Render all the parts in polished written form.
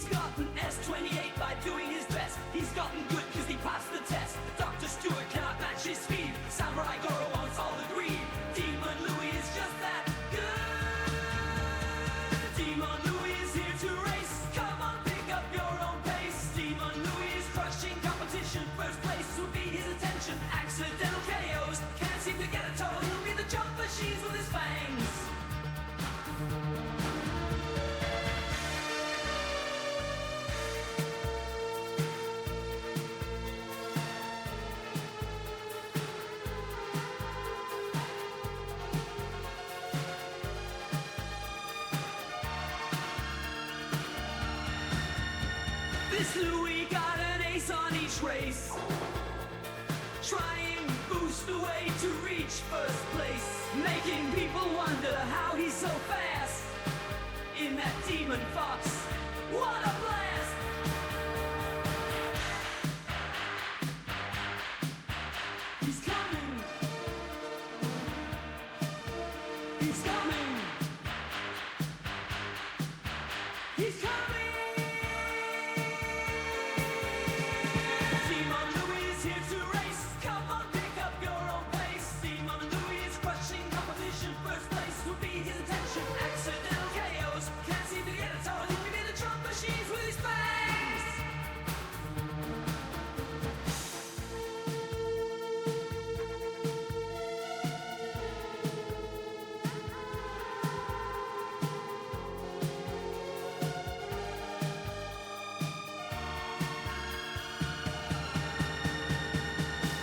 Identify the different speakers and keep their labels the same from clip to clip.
Speaker 1: gotten S28 by doing his best. He's gotten good cause he passed the test. Dr. Stewart cannot match his speed. Samurai Goro won't all agree. DemonLouie is just that good. DemonLouie is here to race. Come on, pick up your own pace. DemonLouie is crushing competition. First place will be his attention. Accidental KOs, can't seem to get a toe. He'll be the jump machines with his fangs. This Louie got an ace on each race. Trying boost away to reach first place. Making people wonder how he's so fast. In that demon fox, what a blast! He's coming. He's coming. He's coming. First place will be his attention. Accidental KOs, can't seem to get a toe. He'll be the trump machines with his fangs.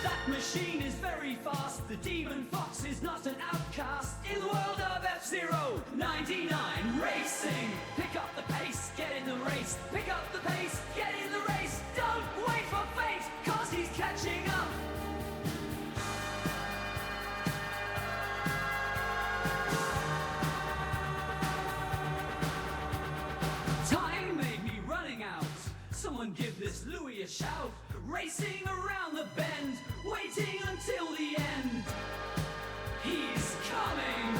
Speaker 1: That machine is very fast. The demon fox is not an outcast. In the world of F-Zero 99 racing. Pick up the pace, get in the race. Pick up the pace, get in the race. Don't wait for fate, cause he's catching up. Time may be running out. Someone give this Louie a shout. Racing around the bend, waiting until the end. He's coming.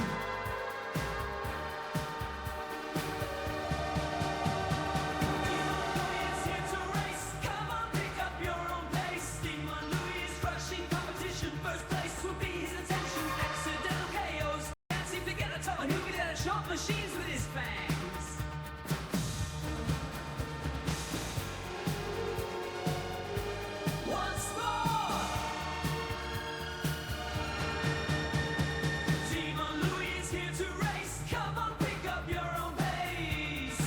Speaker 1: DemonLouie is here to race. Come on, pick up your own pace. DemonLouie is crushing competition. First place will be his attention. Accidental KOs, can't seem to get a toe. And he'll be there to chomp machines with his fangs. Once more. DemonLouie is here to race. Come on, pick up your own pace.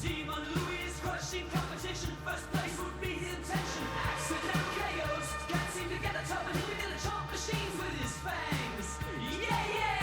Speaker 1: DemonLouie is crushing competition. First place would be his intention. Accidental KOs, can't seem to get a toe. And he'll be gonna chomp machines with his fangs. Yeah, yeah.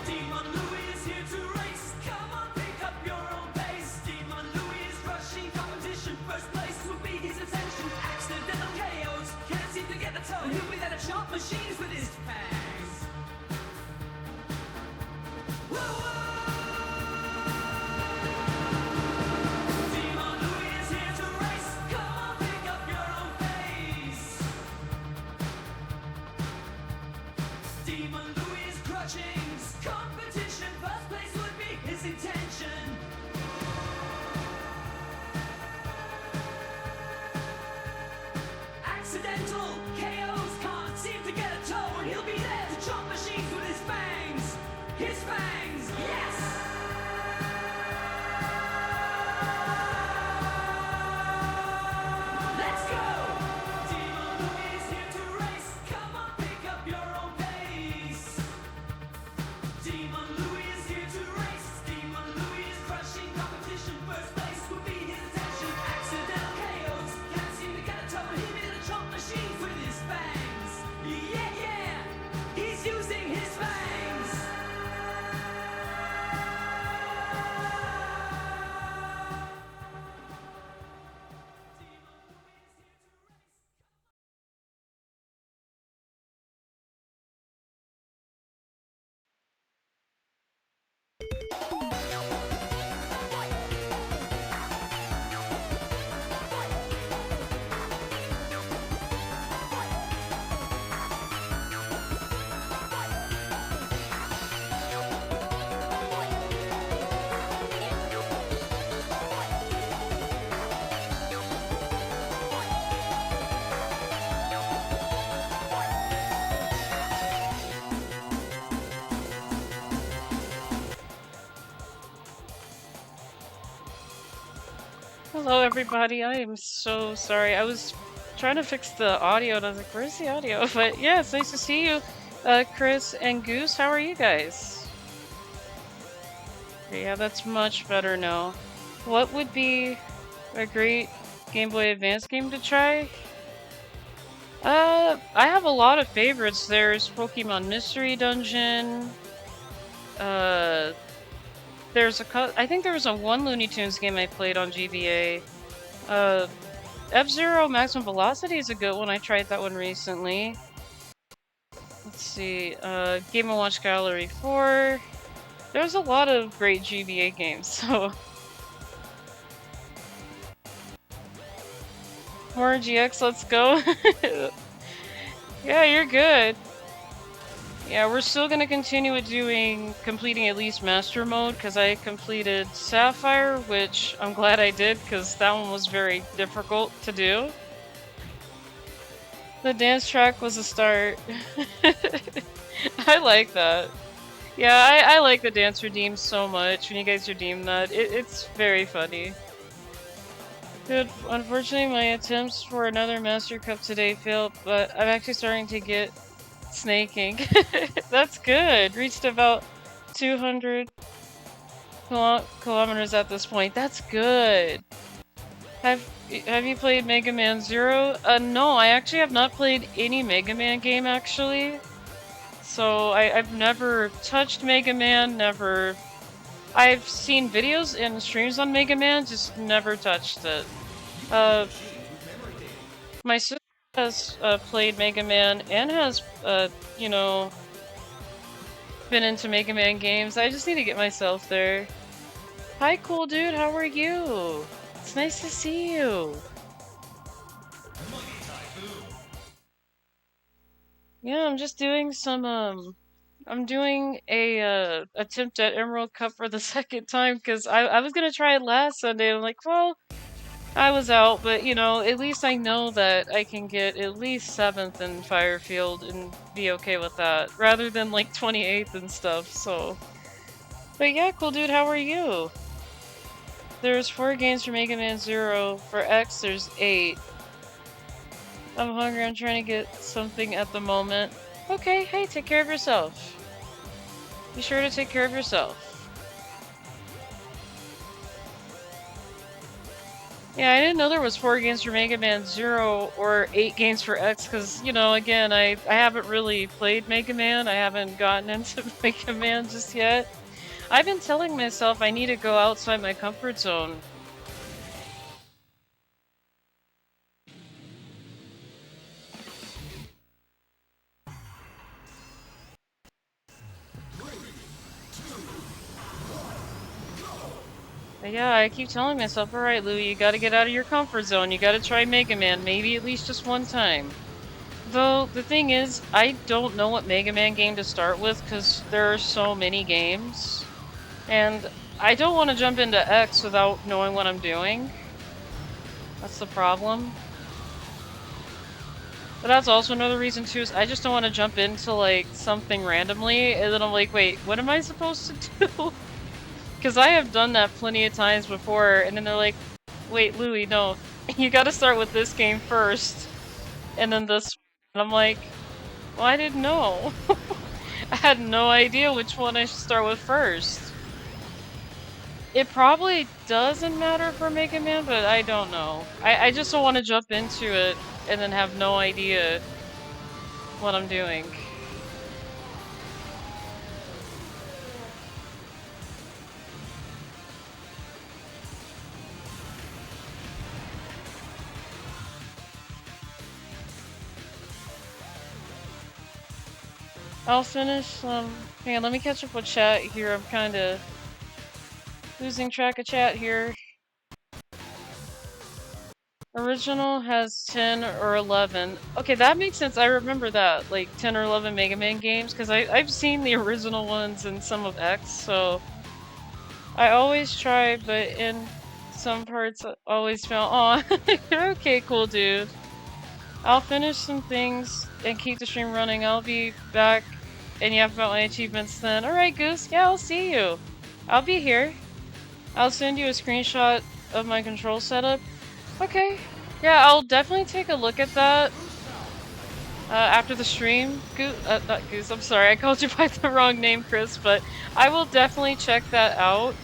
Speaker 1: DemonLouie is here to race. Come on, pick up your own pace. DemonLouie is crushing competition. First place will be his attention. Accidental KOs, can't seem to get a toe. And he'll be there to chomp machines with his fangs. Whoa, whoa. DemonLouie is here to race. Come on, pick up your own pace. DemonLouie is crushing competition. First place would be his intention. Accidental KOs, can't seem to get a toe. And he'll be there to chomp machines with his fangs. His fangs, yes! Let's go! DemonLouie is here to race. Come on, pick up your own pace. DemonLouie is here to race. DemonLouie is crushing competition. First place will be his attention. Accidental KOs, can't seem to get a toe. And he'll be the chomp machines with his fangs. Yeah, yeah, he's using his fangs.
Speaker 2: Hello, everybody. I am so sorry. I was trying to fix the audio, and I was like, "Where's the audio?" But yeah, it's nice to see you, Chris and Goose. How are you guys? Yeah, that's much better now. What would be a great Game Boy Advance game to try? I have a lot of favorites. There's Pokemon Mystery Dungeon. Uh, I think there was a one Looney Tunes game I played on GBA. F-Zero Maximum Velocity is a good one. I tried that one recently. Let's see. Game & Watch Gallery 4. There's a lot of great GBA games, so... More GX, let's go. Yeah, you're good. Yeah, we're still gonna continue with completing at least Master Mode, because I completed Sapphire, which I'm glad I did, because that one was very difficult to do. The dance track was a start. I like that. Yeah, I like the dance redeem so much. When you guys redeem that, it's very funny. Good. Unfortunately, my attempts for another Master Cup today failed, but I'm actually starting to get snaking. That's good. Reached about 200 kilometers at this point. That's good. Have you played Mega Man Zero? No, I actually have not played any Mega Man game, actually. So I've never touched Mega Man, never... I've seen videos and streams on Mega Man, just never touched it. My sister has played Mega Man and has, you know, been into Mega Man games. I just need to get myself there. Hi, cool dude, how are you? It's nice to see you. Yeah, I'm just doing some, I'm doing a attempt at Emerald Cup for the second time because I was gonna try it last Sunday. I'm like, well, I was out, but you know, at least I know that I can get at least 7th in Firefield and be okay with that, rather than like 28th and stuff. So, but yeah, cool dude, how are you? There's 4 games for Mega Man Zero. For X, there's 8. I'm hungry. I'm trying to get something at the moment. Okay, hey, take care of yourself. Be sure to take care of yourself. Yeah, I didn't know there was 4 games for Mega Man Zero or 8 games for X, because, you know, again, I haven't really played Mega Man. I haven't gotten into Mega Man just yet. I've been telling myself I need to go outside my comfort zone. But yeah, I keep telling myself, alright, Louie, you gotta get out of your comfort zone. You gotta try Mega Man, maybe at least just one time. Though, the thing is, I don't know what Mega Man game to start with, because there are so many games. And I don't want to jump into X without knowing what I'm doing. That's the problem. But that's also another reason too, is I just don't want to jump into like something randomly, and then I'm like, wait, what am I supposed to do? Because I have done that plenty of times before, and then they're like, wait, Louie, no, you gotta start with this game first, and then this, and I'm like, well, I didn't know. I had no idea which one I should start with first. It probably doesn't matter for Mega Man, but I don't know. I just don't want to jump into it and then have no idea what I'm doing. I'll finish, hang on, let me catch up with chat here. I'm kinda losing track of chat here. Original has 10 or 11. Okay, that makes sense. I remember that, like 10 or 11 Mega Man games, because I've seen the original ones in some of X, so I always try, but in some parts I always fail. Aw, okay, cool dude. I'll finish some things and keep the stream running. I'll be back and yap about my achievements then. Alright, Goose. Yeah, I'll see you. I'll be here. I'll send you a screenshot of my control setup. Okay. Yeah, I'll definitely take a look at that after the stream. Not Goose, I'm sorry, I called you by the wrong name, Chris, but I will definitely check that out.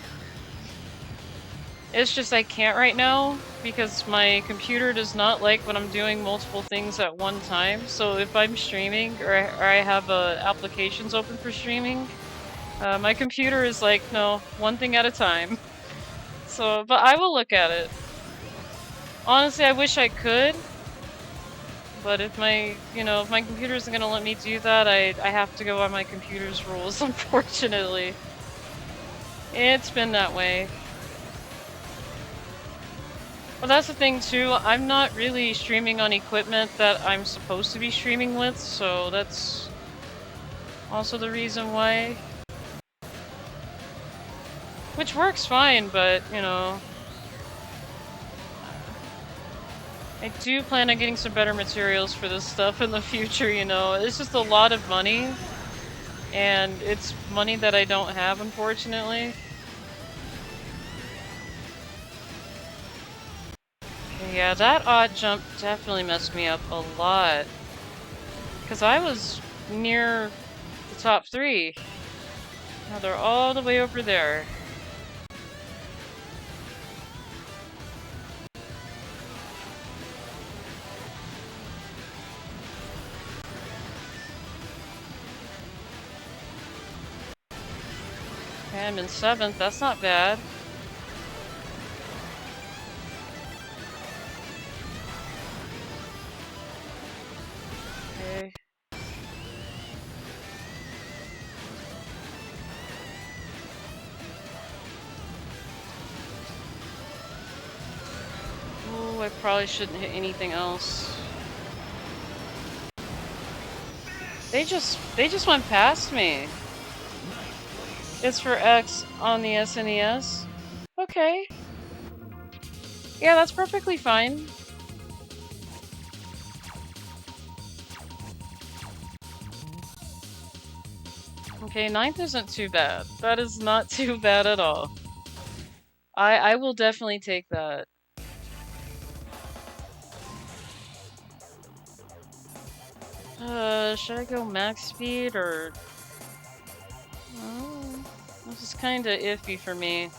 Speaker 2: It's just I can't right now because my computer does not like when I'm doing multiple things at one time. So if I'm streaming or I have applications open for streaming, my computer is like, no, one thing at a time. So, but I will look at it. Honestly, I wish I could, but if if my computer isn't gonna let me do that, I have to go by my computer's rules, unfortunately. It's been that way. Well, that's the thing too, I'm not really streaming on equipment that I'm supposed to be streaming with, so that's also the reason why. Which works fine, but, I do plan on getting some better materials for this stuff in the future, It's just a lot of money, and it's money that I don't have, unfortunately. Yeah, that odd jump definitely messed me up a lot. Because I was near the top 3. Now they're all the way over there. Okay, I'm in 7th, that's not bad. Okay. Ooh, I probably shouldn't hit anything else. They just went past me. It's for X on the SNES. Okay. Yeah, that's perfectly fine. Okay, 9th isn't too bad. That is not too bad at all. I will definitely take that. Should I go max speed or... Oh, this is kinda iffy for me.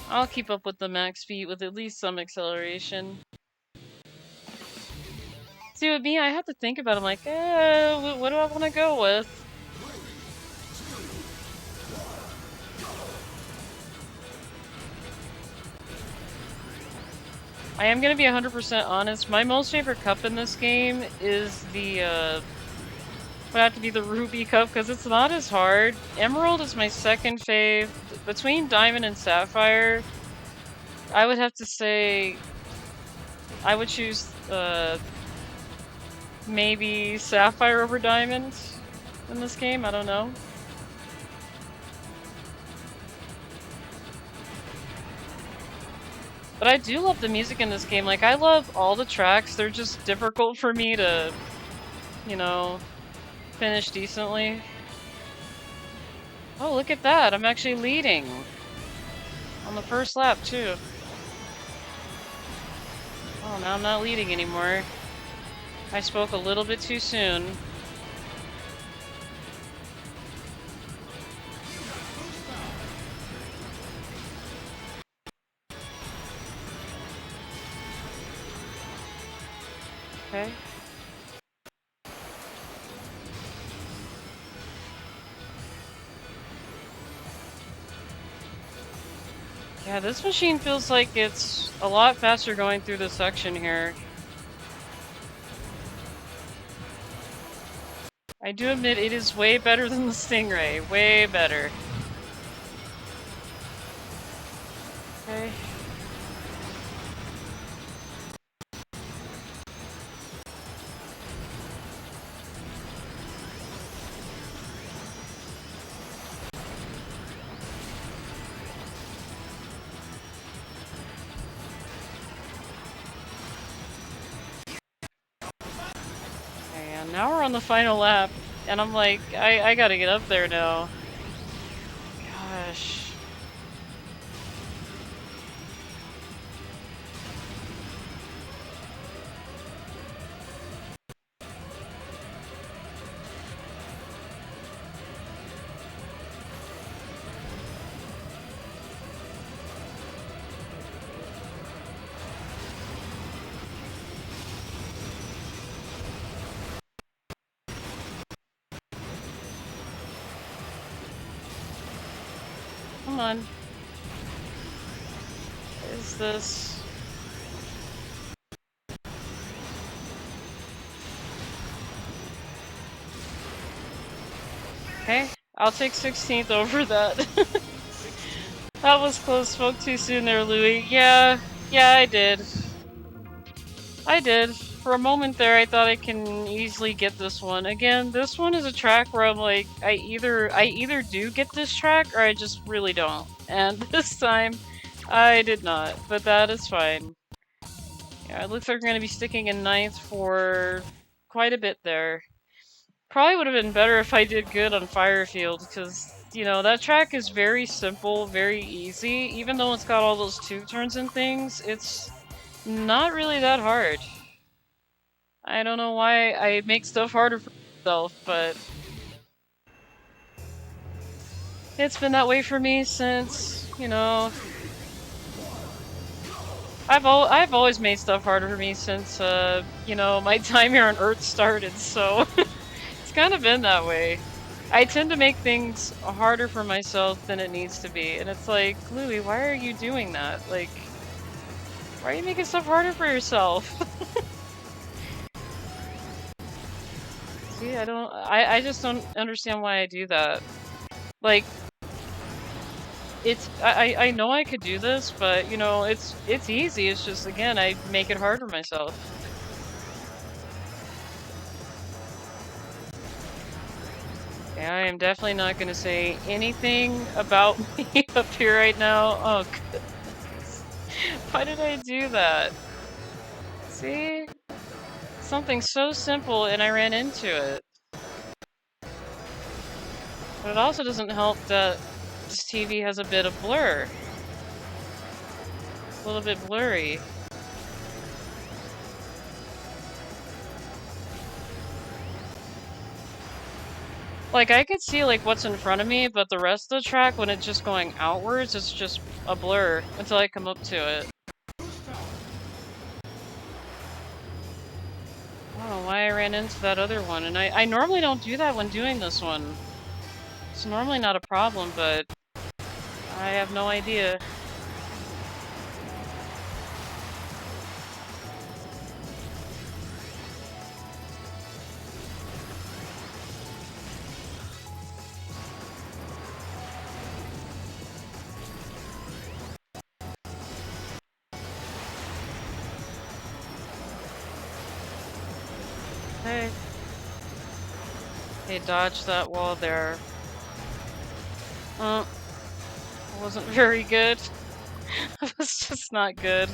Speaker 2: I'll keep up with the max speed with at least some acceleration. See, with me, I have to think about it. I'm like, what do I want to go with? I am gonna be 100% honest. My most favorite cup in this game is the, would have to be the Ruby Cup, because it's not as hard. Emerald is my second fave. Between Diamond and Sapphire, I would have to say I would choose, maybe Sapphire over Diamond in this game. I don't know. But I do love the music in this game. Like, I love all the tracks. They're just difficult for me to, finish decently. Oh, look at that. I'm actually leading. On the first lap, too. Oh, now I'm not leading anymore. I spoke a little bit too soon. Okay. Yeah, this machine feels like it's a lot faster going through this section here. I do admit it is way better than the Stingray. Way better. Okay. And now we're on the final lap, and I'm like, I gotta get up there now. Gosh. Come on. What is this? Okay, I'll take 16th over that. That was close. Spoke too soon there, Louie. Yeah, I did. I did. For a moment there, I thought I can easily get this one. Again, this one is a track where I'm like, I either do get this track or I just really don't. And this time, I did not. But that is fine. Yeah, it looks like we're going to be sticking in 9th for quite a bit there. Probably would have been better if I did good on Firefield, because, you know, that track is very simple, very easy. Even though it's got all those tube turns and things, it's not really that hard. I don't know why I make stuff harder for myself, but it's been that way for me since, you know, I've always made stuff harder for me since, you know, my time here on Earth started, so it's kind of been that way. I tend to make things harder for myself than it needs to be, and it's like, Louie, why are you doing that? Like, why are you making stuff harder for yourself? See, I just don't understand why I do that. Like, I know I could do this, but, you know, it's easy, it's just, again, I make it hard for myself. Yeah, I am definitely not gonna say anything about me up here right now. Oh, goodness. Why did I do that? See? Something so simple and I ran into it. But it also doesn't help that this TV has a bit of blur. A little bit blurry. Like, I could see, like, what's in front of me, but the rest of the track, when it's just going outwards, it's just a blur until I come up to it. I don't know why I ran into that other one, and I normally don't do that when doing this one. It's normally not a problem, but I have no idea. Okay. Hey, dodge that wall there. Wasn't very good. It was just not good.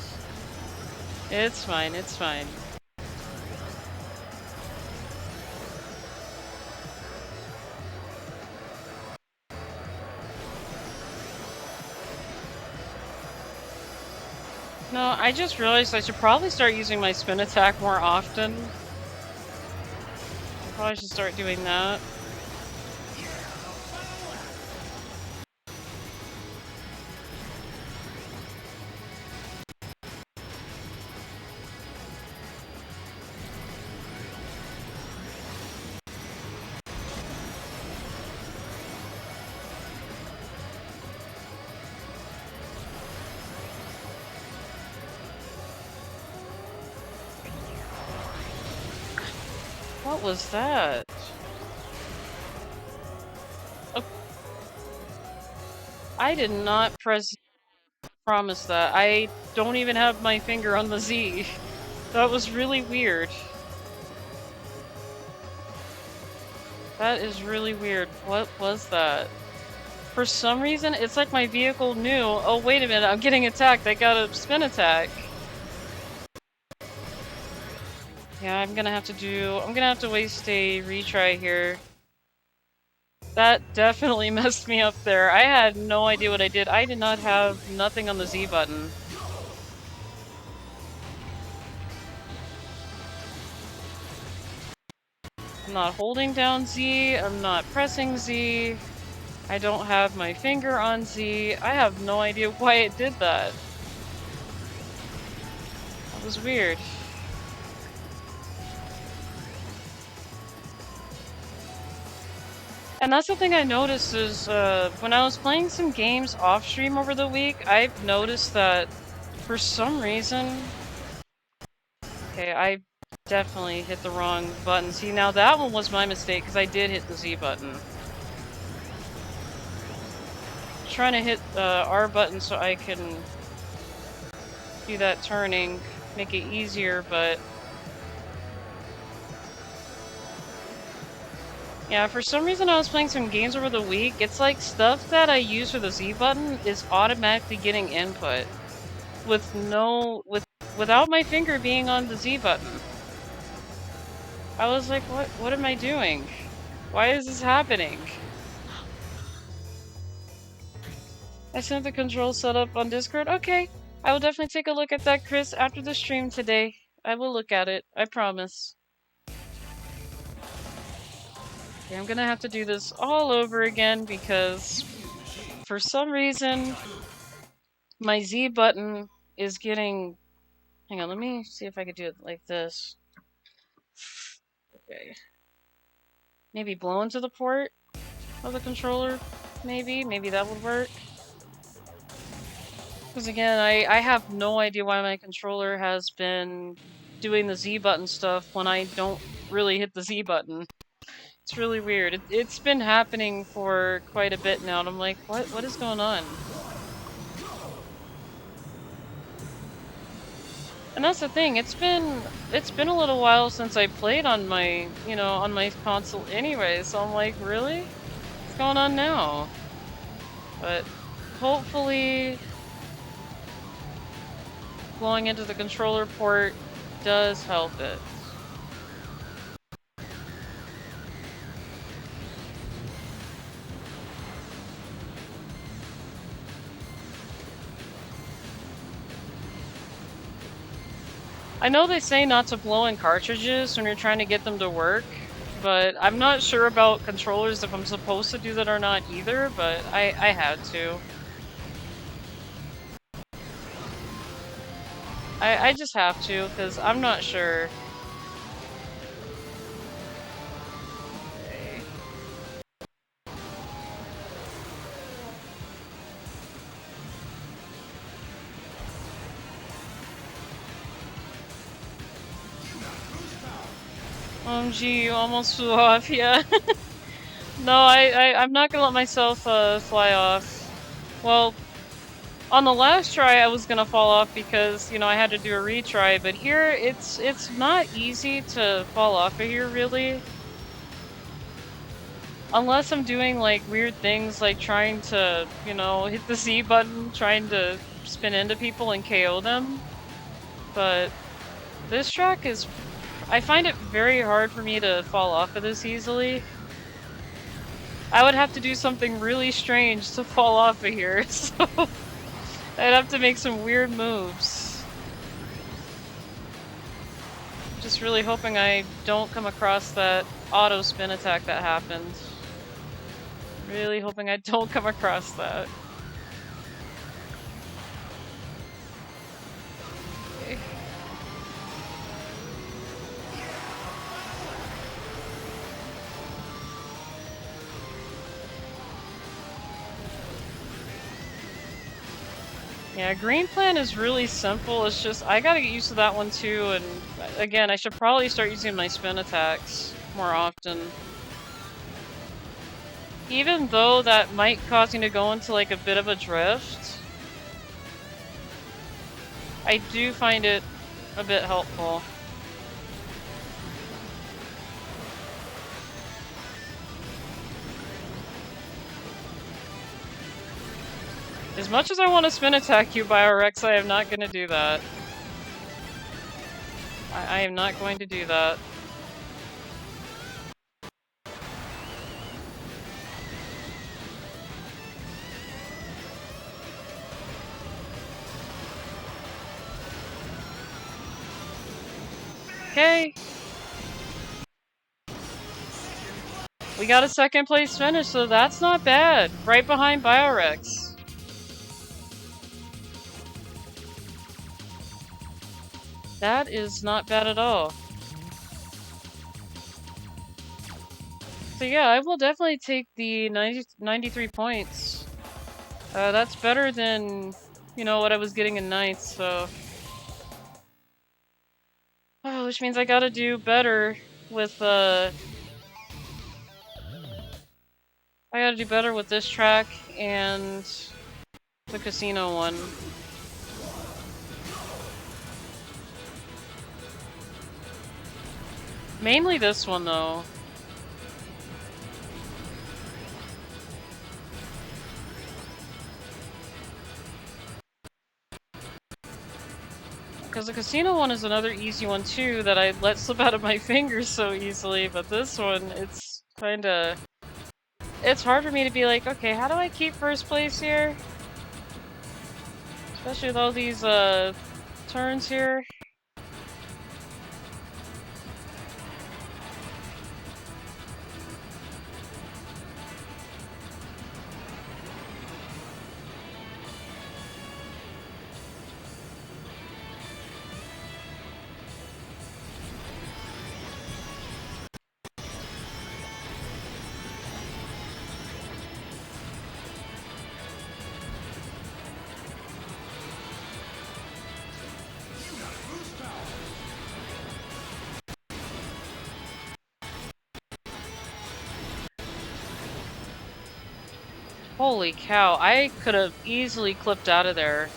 Speaker 2: It's fine, it's fine. No, I just realized I should probably start using my spin attack more often. I probably should start doing that. What was that? Oh, I did not promise that. I don't even have my finger on the Z. That was really weird. That is really weird. What was that? For some reason, it's like my vehicle knew, oh wait a minute, I'm getting attacked, I got a spin attack. Yeah, I'm gonna have to waste a retry here. That definitely messed me up there. I had no idea what I did. I did not have nothing on the Z button. I'm not holding down Z, I'm not pressing Z. I don't have my finger on Z. I have no idea why it did that. That was weird. And that's the thing I noticed is when I was playing some games off stream over the week, I've noticed that for some reason. Okay, I definitely hit the wrong button. See, now that one was my mistake because I did hit the Z button. Trying to hit R button so I can do that turning, make it easier, but yeah, for some reason I was playing some games over the week. It's like stuff that I use for the Z button is automatically getting input without my finger being on the Z button. I was like, what am I doing? Why is this happening? I sent the control setup on Discord. Okay, I will definitely take a look at that, Chris, after the stream today. I will look at it. I promise. Okay, I'm gonna have to do this all over again because for some reason my Z button is getting... Hang on, let me see if I could do it like this. Okay. Maybe blow into the port of the controller? Maybe that would work. Because again, I have no idea why my controller has been doing the Z button stuff when I don't really hit the Z button. It's really weird. It's been happening for quite a bit now, and I'm like, what is going on? And that's the thing, it's been a little while since I played on my, on my console anyway, so I'm like, really? What's going on now? But hopefully blowing into the controller port does help it. I know they say not to blow in cartridges when you're trying to get them to work, but I'm not sure about controllers if I'm supposed to do that or not either, but I had to. I just have to, because I'm not sure. Okay. OMG, you almost flew off, yeah. No, I'm not gonna let myself fly off. Well, on the last try I was gonna fall off because, I had to do a retry, but here it's not easy to fall off of here, really. Unless I'm doing, like, weird things like trying to, hit the Z button, trying to spin into people and KO them. But this track is... I find it very hard for me to fall off of this easily. I would have to do something really strange to fall off of here, so... I'd have to make some weird moves. Just really hoping I don't come across that auto spin attack that happened. Really hoping I don't come across that. Okay. Yeah, green plan is really simple. It's just, I gotta get used to that one too, and again, I should probably start using my spin attacks more often. Even though that might cause me to go into like a bit of a drift, I do find it a bit helpful. As much as I want to spin attack you, BioRex, I am not going to do that. I am not going to do that. Okay. We got a second place finish, so that's not bad. Right behind BioRex. That is not bad at all. So yeah, I will definitely take the 93 points. That's better than, you know, what I was getting in ninth, so... Oh, which means I gotta do better with, I gotta do better with this track and the casino one. Mainly this one, though. Because the casino one is another easy one, too, that I let slip out of my fingers so easily, but this one, it's kinda... It's hard for me to be like, okay, how do I keep first place here? Especially with all these, turns here. Holy cow, I could have easily clipped out of there.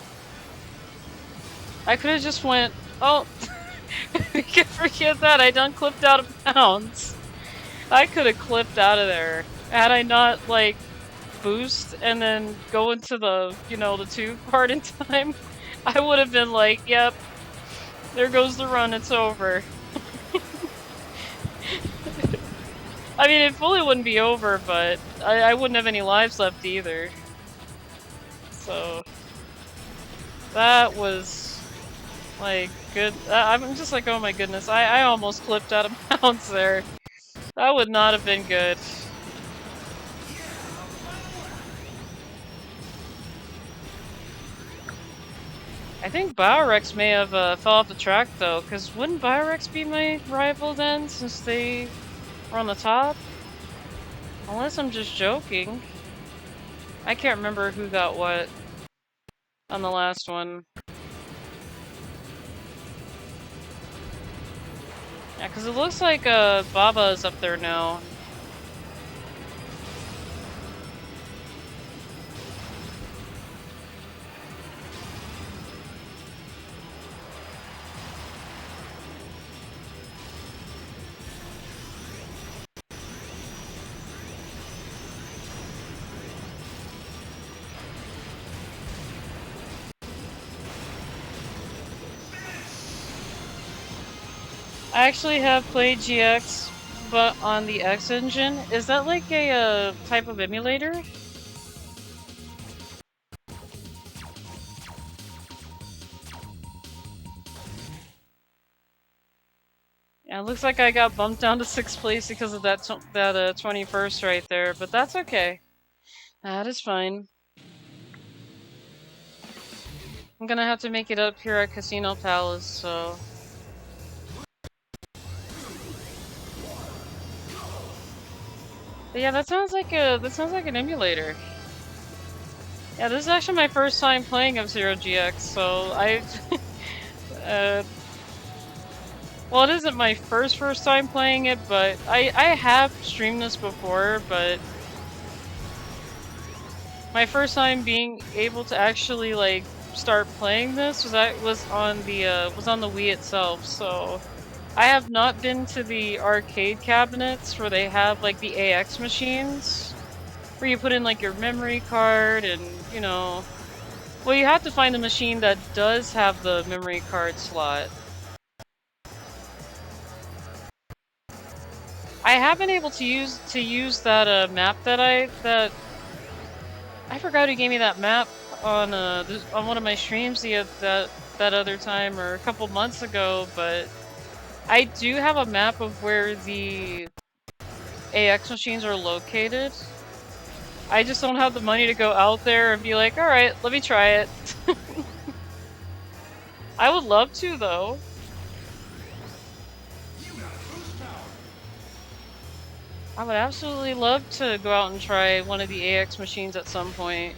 Speaker 2: I could have just went, oh, we can forget that, I done clipped out of bounds. I could have clipped out of there. Had I not, like, boost and then go into the, you know, the tube part in time, I would have been like, yep, there goes the run, it's over. I mean, it fully wouldn't be over, but I wouldn't have any lives left either. So, that was, like, good. I'm just like, oh my goodness, I almost clipped out of bounds there. That would not have been good. I think Biorex may have fell off the track though, because wouldn't Biorex be my rival then, since they were on the top? Unless I'm just joking. I can't remember who got what on the last one. Yeah, because it looks like Baba is up there now. I actually have played GX, but on the X engine. Is that like a type of emulator? Yeah, it looks like I got bumped down to 6th place because of that 21st right there, but that's okay. That is fine. I'm gonna have to make it up here at Casino Palace, so... But yeah, that sounds like an emulator. Yeah, this is actually my first time playing F-Zero GX, so I... well, it isn't my first time playing it, but I have streamed this before, but... My first time being able to actually, like, start playing this was on the Wii itself, so... I have not been to the arcade cabinets where they have, like, the AX machines, where you put in, like, your memory card and, you know... Well, you have to find a machine that does have the memory card slot. I have been able to use that, map that I forgot who gave me that map on one of my streams that other time, or a couple months ago, but... I do have a map of where the AX machines are located. I just don't have the money to go out there and be like, alright, let me try it. I would love to, though. I would absolutely love to go out and try one of the AX machines at some point.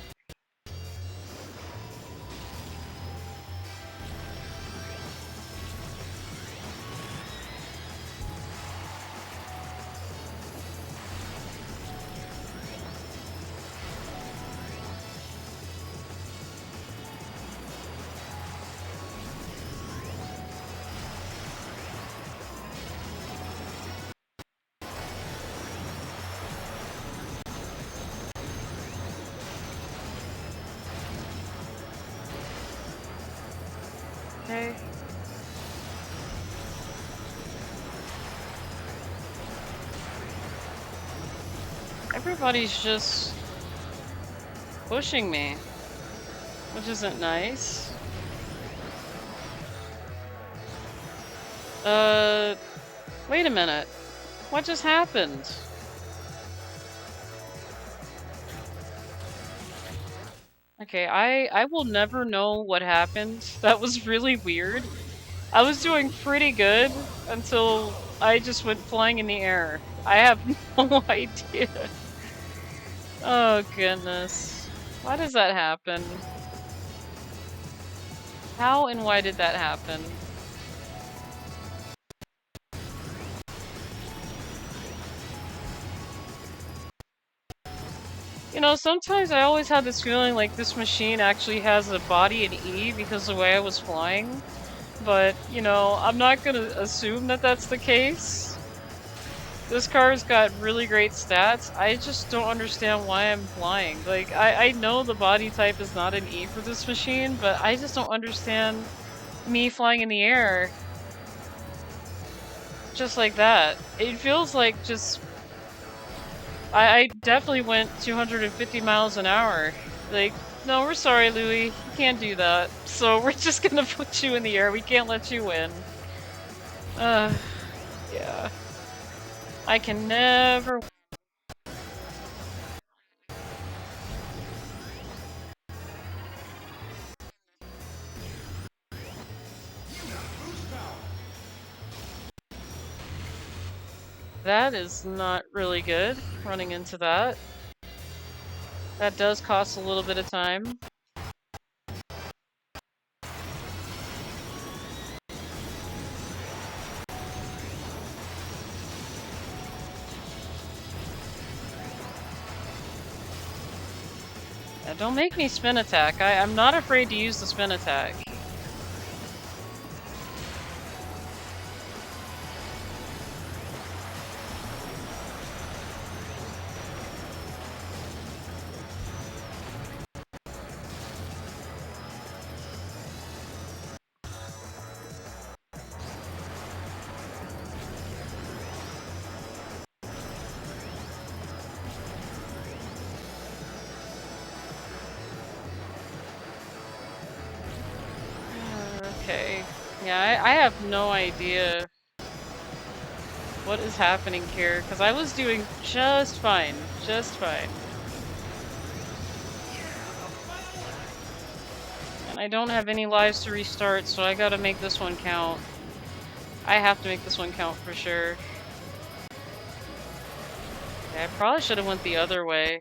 Speaker 2: Okay. Everybody's just pushing me, which isn't nice. Wait a minute. What just happened? Okay, I will never know what happened. That was really weird. I was doing pretty good until I just went flying in the air. I have no idea. Oh goodness. Why does that happen? How and why did that happen? You know, sometimes I always had this feeling like this machine actually has a body in E because of the way I was flying. But, you know, I'm not gonna assume that that's the case. This car's got really great stats. I just don't understand why I'm flying. Like, I know the body type is not an E for this machine, but I just don't understand me flying in the air. Just like that. It feels like just... I definitely went 250 miles an hour. Like, no, we're sorry, Louie. You can't do that. So we're just gonna put you in the air. We can't let you win. Yeah. I can never... That is not really good, running into that. That does cost a little bit of time. Yeah, don't make me spin attack. I'm not afraid to use the spin attack. Okay. Yeah, I have no idea what is happening here, because I was doing just fine. Just fine. And I don't have any lives to restart, so I gotta make this one count. I have to make this one count for sure. Yeah, I probably should have went the other way.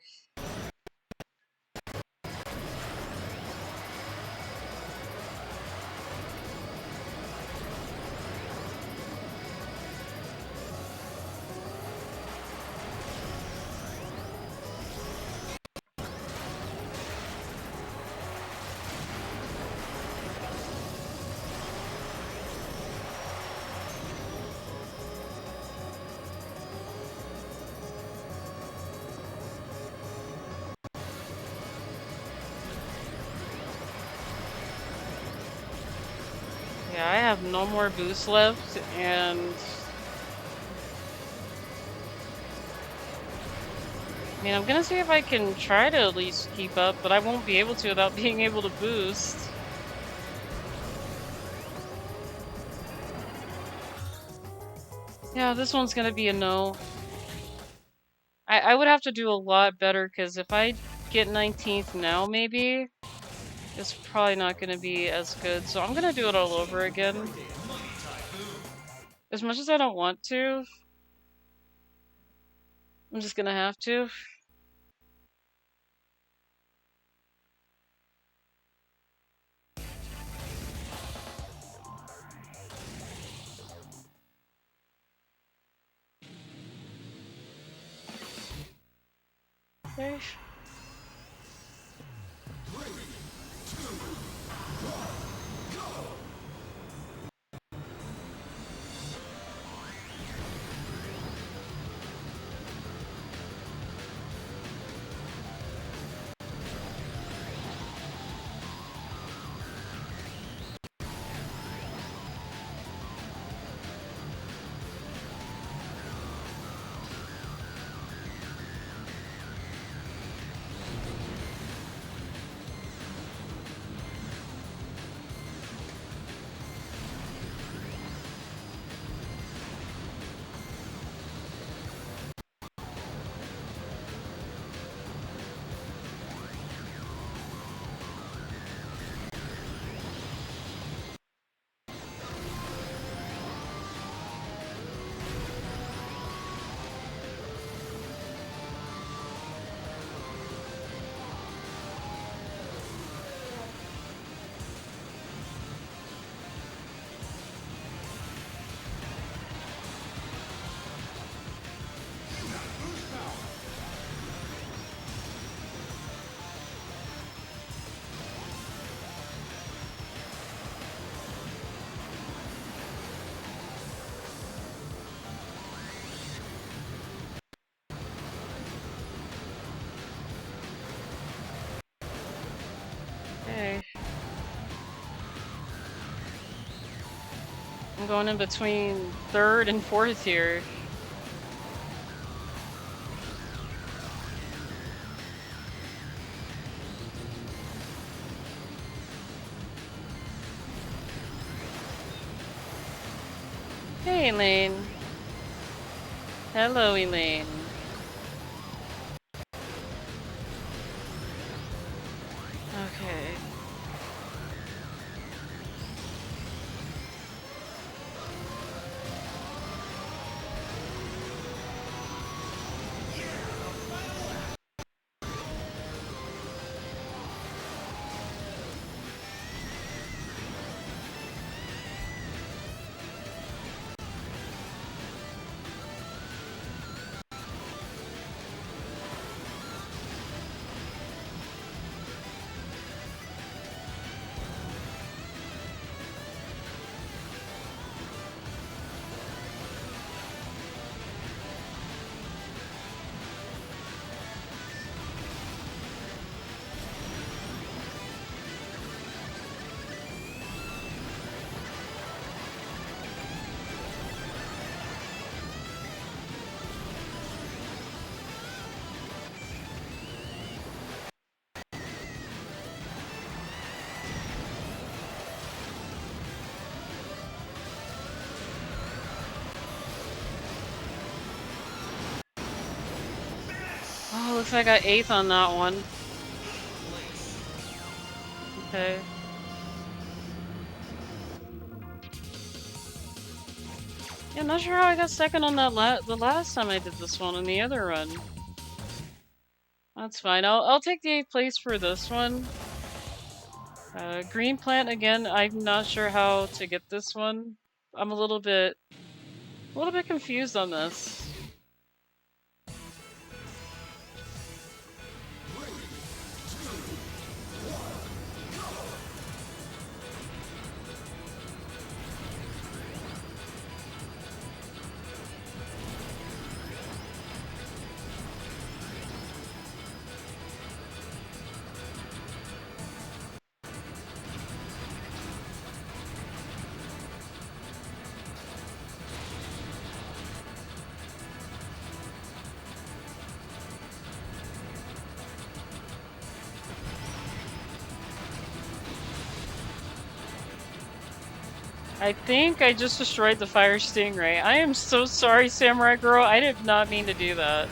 Speaker 2: Yeah, I have no more boost left, and... I mean, I'm gonna see if I can try to at least keep up, but I won't be able to without being able to boost. Yeah, this one's gonna be a no. I would have to do a lot better, because if I get 19th now, maybe, it's probably not gonna be as good. So I'm gonna do it all over again. As much as I don't want to. I'm just gonna have to. Okay. Okay. I'm going in between third and fourth here. Hey, Elaine. Hello, Elaine. Okay. Oh, looks like I got 8th on that one. Okay. Yeah, I'm not sure how I got second on that the last time I did this one on the other run. That's fine. I'll take the 8th place for this one. Green plant again. I'm not sure how to get this one. I'm a little bit confused on this. I think I just destroyed the fire stingray. I am so sorry, Samurai Girl. I did not mean to do that.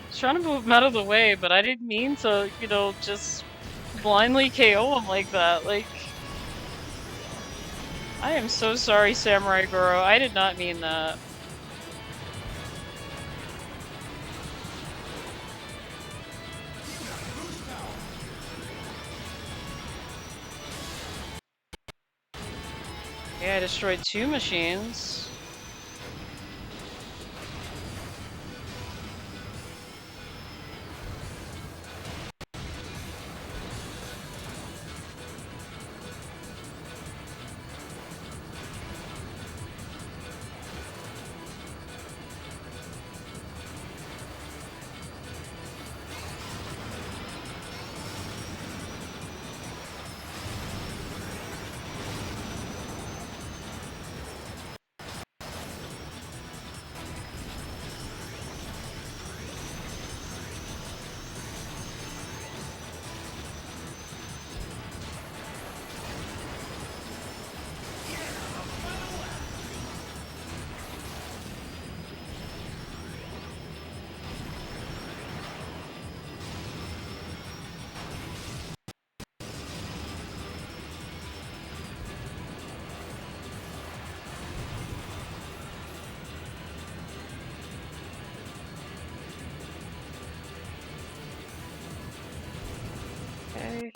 Speaker 2: I was trying to move him out of the way, but I didn't mean to, you know, just blindly KO him like that. Like, I am so sorry, Samurai Goro. I did not mean that. Yeah, I destroyed 2 machines. Okay.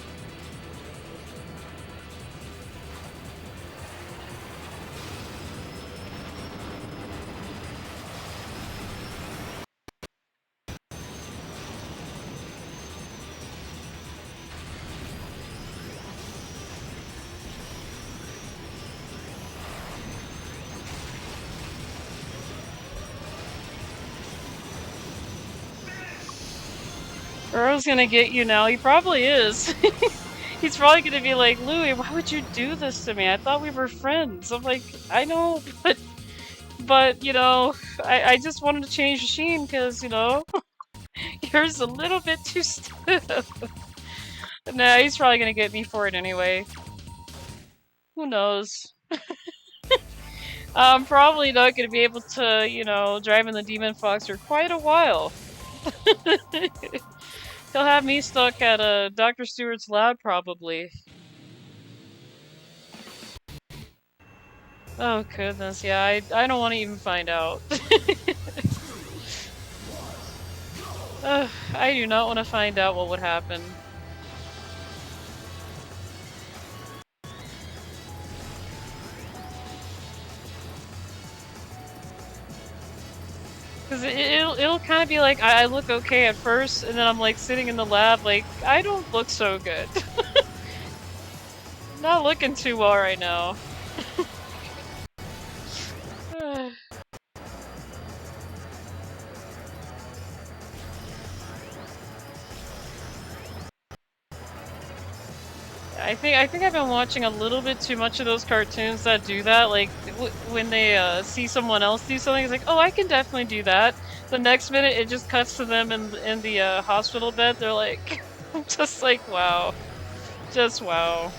Speaker 2: Goro's gonna get you now. He probably is. He's probably gonna be like, Louie, why would you do this to me? I thought we were friends. I'm like, I know, but you know, I just wanted to change machine because, you know, yours a little bit too stiff. Nah, he's probably gonna get me for it anyway. Who knows? I'm probably not gonna be able to, you know, drive in the Demon Fox for quite a while. He'll have me stuck at Dr. Stewart's lab, probably. Oh goodness, yeah, I don't want to even find out. I do not want to find out what would happen. Because it'll kind of be like, I look okay at first, and then I'm like sitting in the lab like, I don't look so good. Not looking too well right now. I think I've been watching a little bit too much of those cartoons that do that. Like when they see someone else do something, it's like, oh, I can definitely do that. The next minute, it just cuts to them in the hospital bed. They're like, just like, wow, just wow.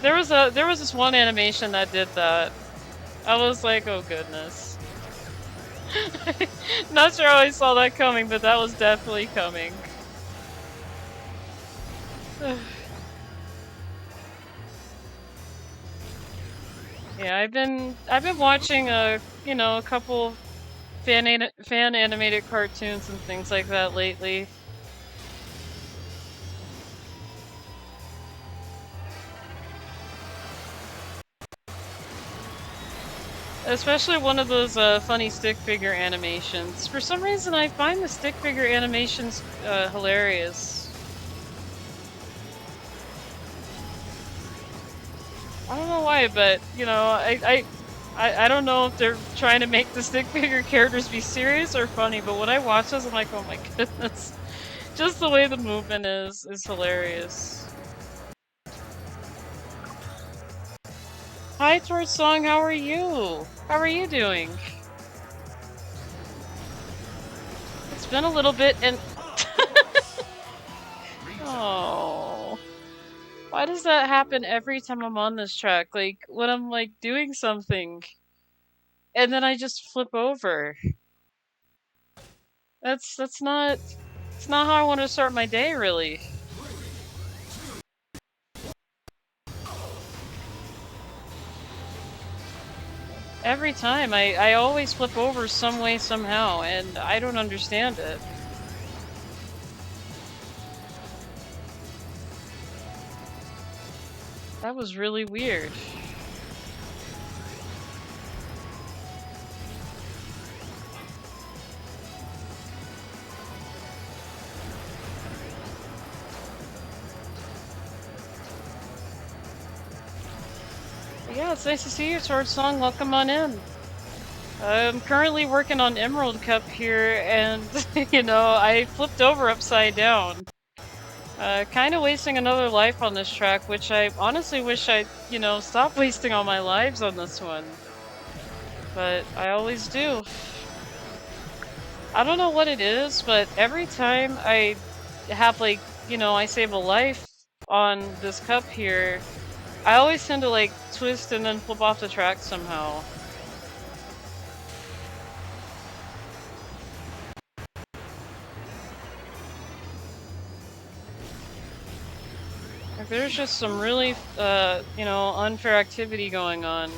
Speaker 2: There was this one animation that did that. I was like, oh goodness. Not sure how I saw that coming, but that was definitely coming. Yeah, I've been watching you know, a couple fan animated cartoons and things like that lately. Especially one of those funny stick figure animations. For some reason, I find the stick figure animations hilarious. I don't know why, but you know, I don't know if they're trying to make the stick figure characters be serious or funny, but when I watch this, I'm like, oh my goodness. Just the way the movement is hilarious. Hi, Torch Song, how are you? How are you doing? It's been a little bit and... Oh... Why does that happen every time I'm on this track? Like, when I'm, like, doing something, and then I just flip over. That's not... It's not how I want to start my day, really. Every time. I always flip over some way, somehow, and I don't understand it. That was really weird. Yeah, it's nice to see you, Sword Song. Welcome on in. I'm currently working on Emerald Cup here, and, you know, I flipped over upside down. Kind of wasting another life on this track, which I honestly wish I, you know, stopped wasting all my lives on this one. But I always do. I don't know what it is, but every time I have, like, you know, I save a life on this cup here, I always tend to, like, twist and then flip off the track somehow. Like, there's just some really, you know, unfair activity going on.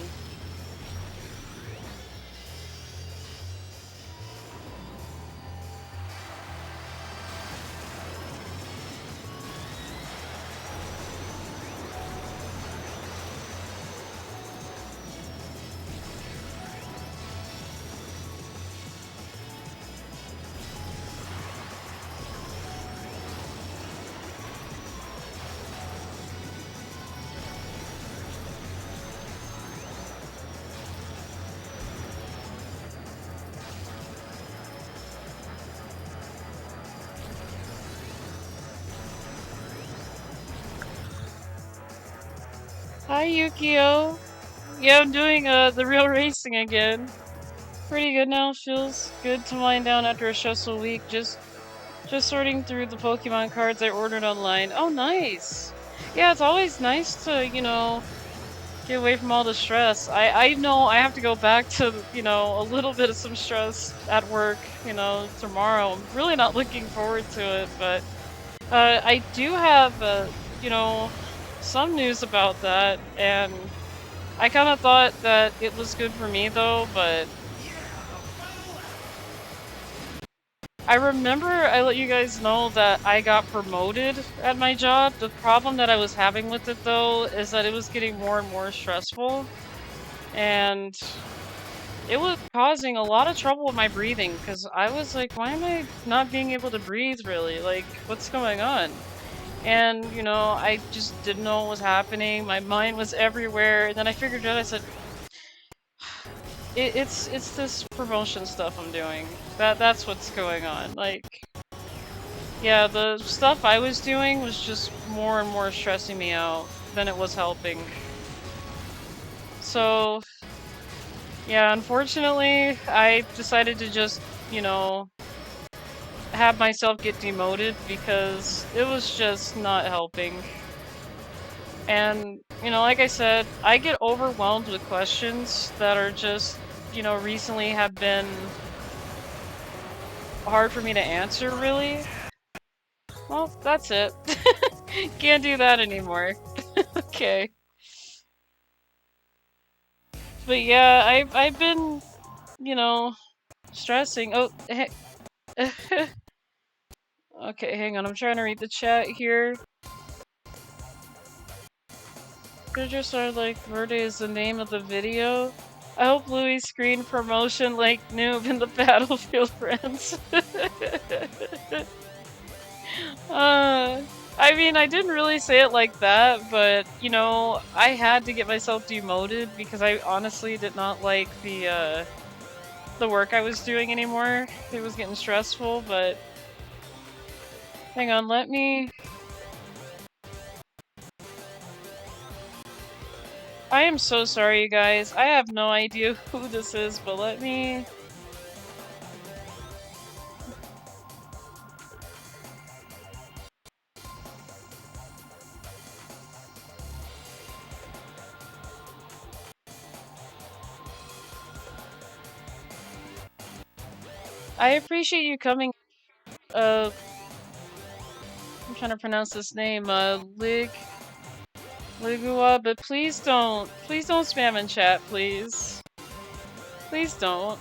Speaker 2: Hi, Yukio. Yeah, I'm doing the real racing again. Pretty good now. Feels good to wind down after a stressful week. Just sorting through the Pokemon cards I ordered online. Oh, nice. Yeah, it's always nice to, you know, get away from all the stress. I know I have to go back to, you know, a little bit of some stress at work, you know, tomorrow. I'm really not looking forward to it, but I do have, you know, some news about that, and I kind of thought that it was good for me though, but I remember I let you guys know that I got promoted at my job. The problem that I was having with it though is that it was getting more and more stressful, and it was causing a lot of trouble with my breathing because I was like, why am I not being able to breathe really? Like, what's going on? And, you know, I just didn't know what was happening. My mind was everywhere. And then I figured out, I said, it's this promotion stuff I'm doing. That's what's going on. Like, yeah, the stuff I was doing was just more and more stressing me out than it was helping. So, yeah, unfortunately, I decided to just, you know, have myself get demoted because it was just not helping. And, you know, like I said, I get overwhelmed with questions that are just, you know, recently have been hard for me to answer, really. Well, that's it. Can't do that anymore. Okay. But yeah, I've been, you know, stressing. Oh, okay, hang on. I'm trying to read the chat here. Picture started like Verde is the name of the video. I hope Louie screen promotion like noob in the Battlefield friends. I mean, I didn't really say it like that, but, you know, I had to get myself demoted because I honestly did not like the work I was doing anymore. It was getting stressful, but... Hang on, let me... I am so sorry, you guys. I have no idea who this is, but let me... I appreciate you coming. I'm trying to pronounce this name. Ligua, but please don't spam in chat, please. Please don't.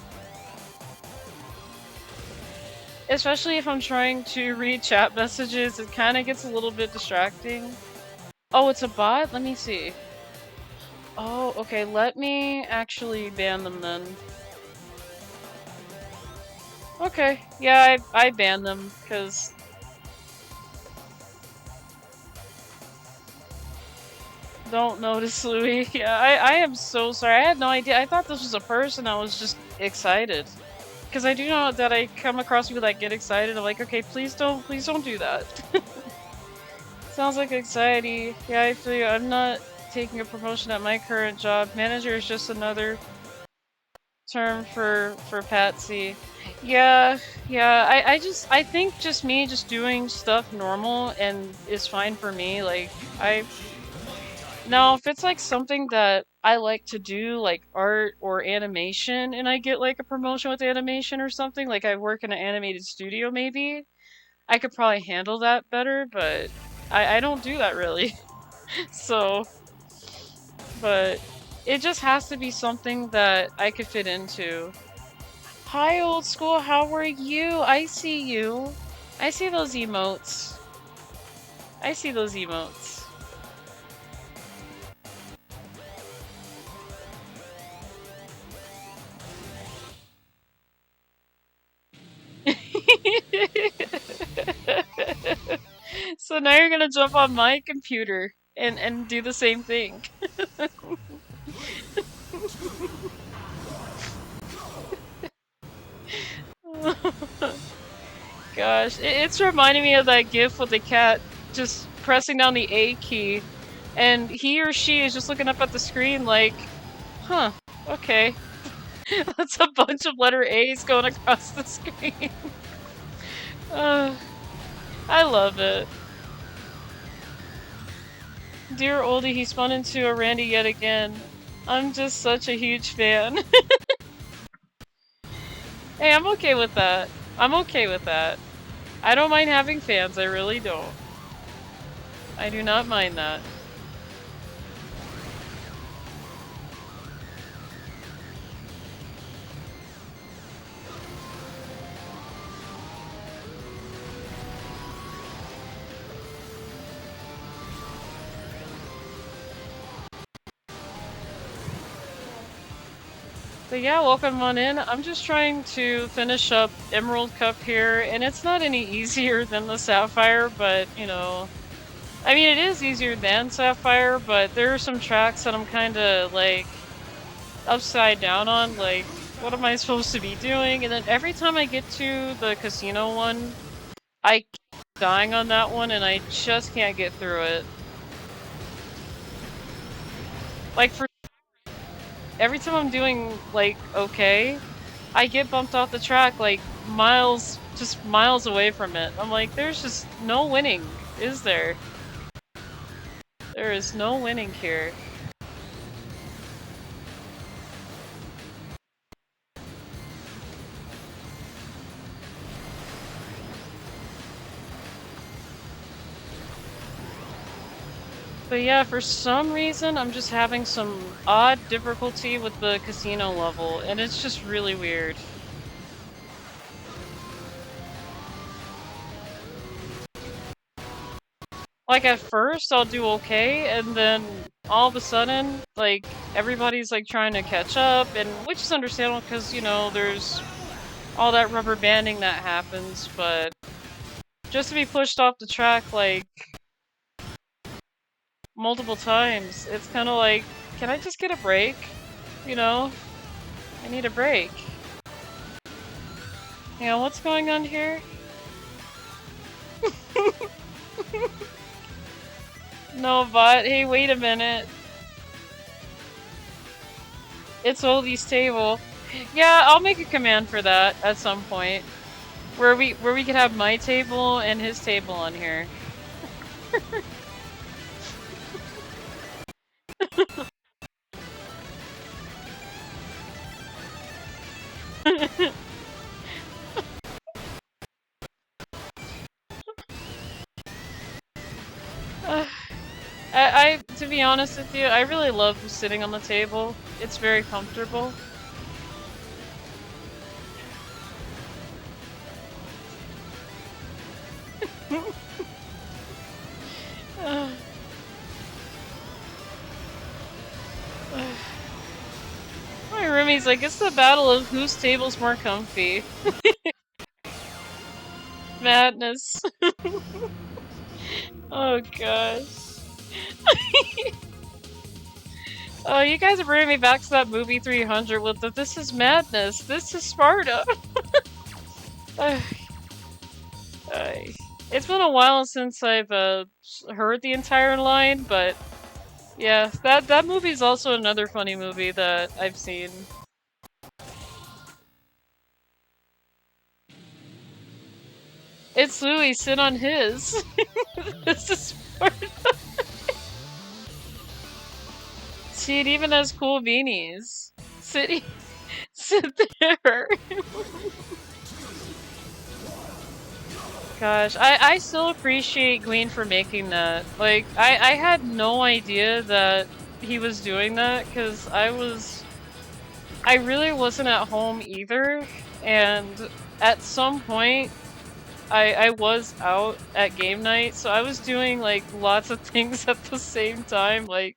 Speaker 2: Especially if I'm trying to read chat messages, it kind of gets a little bit distracting. Oh, it's a bot? Let me see. Oh, okay, let me actually ban them then. Okay, yeah, I banned them, because... Don't notice, Louie. Yeah, I am so sorry. I had no idea. I thought this was a person. I was just excited. Because I do know that I come across people that get excited. I'm like, okay, please don't do that. Sounds like anxiety. Yeah, I feel you. I'm not taking a promotion at my current job. Manager is just another term for Patsy. Yeah, yeah. I think just me just doing stuff normal and is fine for me. Like now if it's like something that I like to do, like art or animation, and I get like a promotion with animation or something, like I work in an animated studio maybe, I could probably handle that better, but I don't do that really. So, but it just has to be something that I could fit into. Hi, old school, how are you? I see you. I see those emotes. I see those emotes. So now you're gonna jump on my computer and do the same thing. Gosh, it's reminding me of that gif with the cat just pressing down the A key, and he or she is just looking up at the screen like, huh, okay. That's a bunch of letter A's going across the screen. I love it. Dear oldie, he spun into a Randy yet again. I'm just such a huge fan. Hey, I'm okay with that. I'm okay with that. I don't mind having fans, I really don't. I do not mind that. But yeah, welcome on in. I'm just trying to finish up Emerald Cup here, and it's not any easier than the Sapphire, but, you know... I mean, it is easier than Sapphire, but there are some tracks that I'm kinda, like, upside down on, like, what am I supposed to be doing? And then every time I get to the casino one, I keep dying on that one, and I just can't get through it. Like, for every time I'm doing, like, okay, I get bumped off the track, like, miles, just miles away from it. I'm like, there's just no winning, is there? There is no winning here. But yeah, for some reason, I'm just having some odd difficulty with the casino level, and it's just really weird. Like, at first, I'll do okay, and then all of a sudden, like, everybody's, like, trying to catch up, and which is understandable, because, you know, there's all that rubber banding that happens, but just to be pushed off the track, like, multiple times, it's kind of like, can I just get a break? You know? I need a break. Yeah, what's going on here? No, bot. Hey, wait a minute. It's Oldie's table. Yeah, I'll make a command for that at some point. Where we could have my table and his table on here. To be honest with you, I really love sitting on the table. It's very comfortable. My roomie's like, it's the battle of whose table's more comfy. Madness. Oh gosh. Oh, you guys are bringing me back to that movie 300 with the "This is madness, this is Sparta." It's been a while since I've heard the entire line, but yeah, that movie's also another funny movie that I've seen. It's Louie, sit on his. This is Sparta. See, it even has cool beanies. Sit there. Gosh, I still appreciate Gwen for making that. Like, I had no idea that he was doing that, because I really wasn't at home either, and at some point, I was out at game night, so I was doing, like, lots of things at the same time, like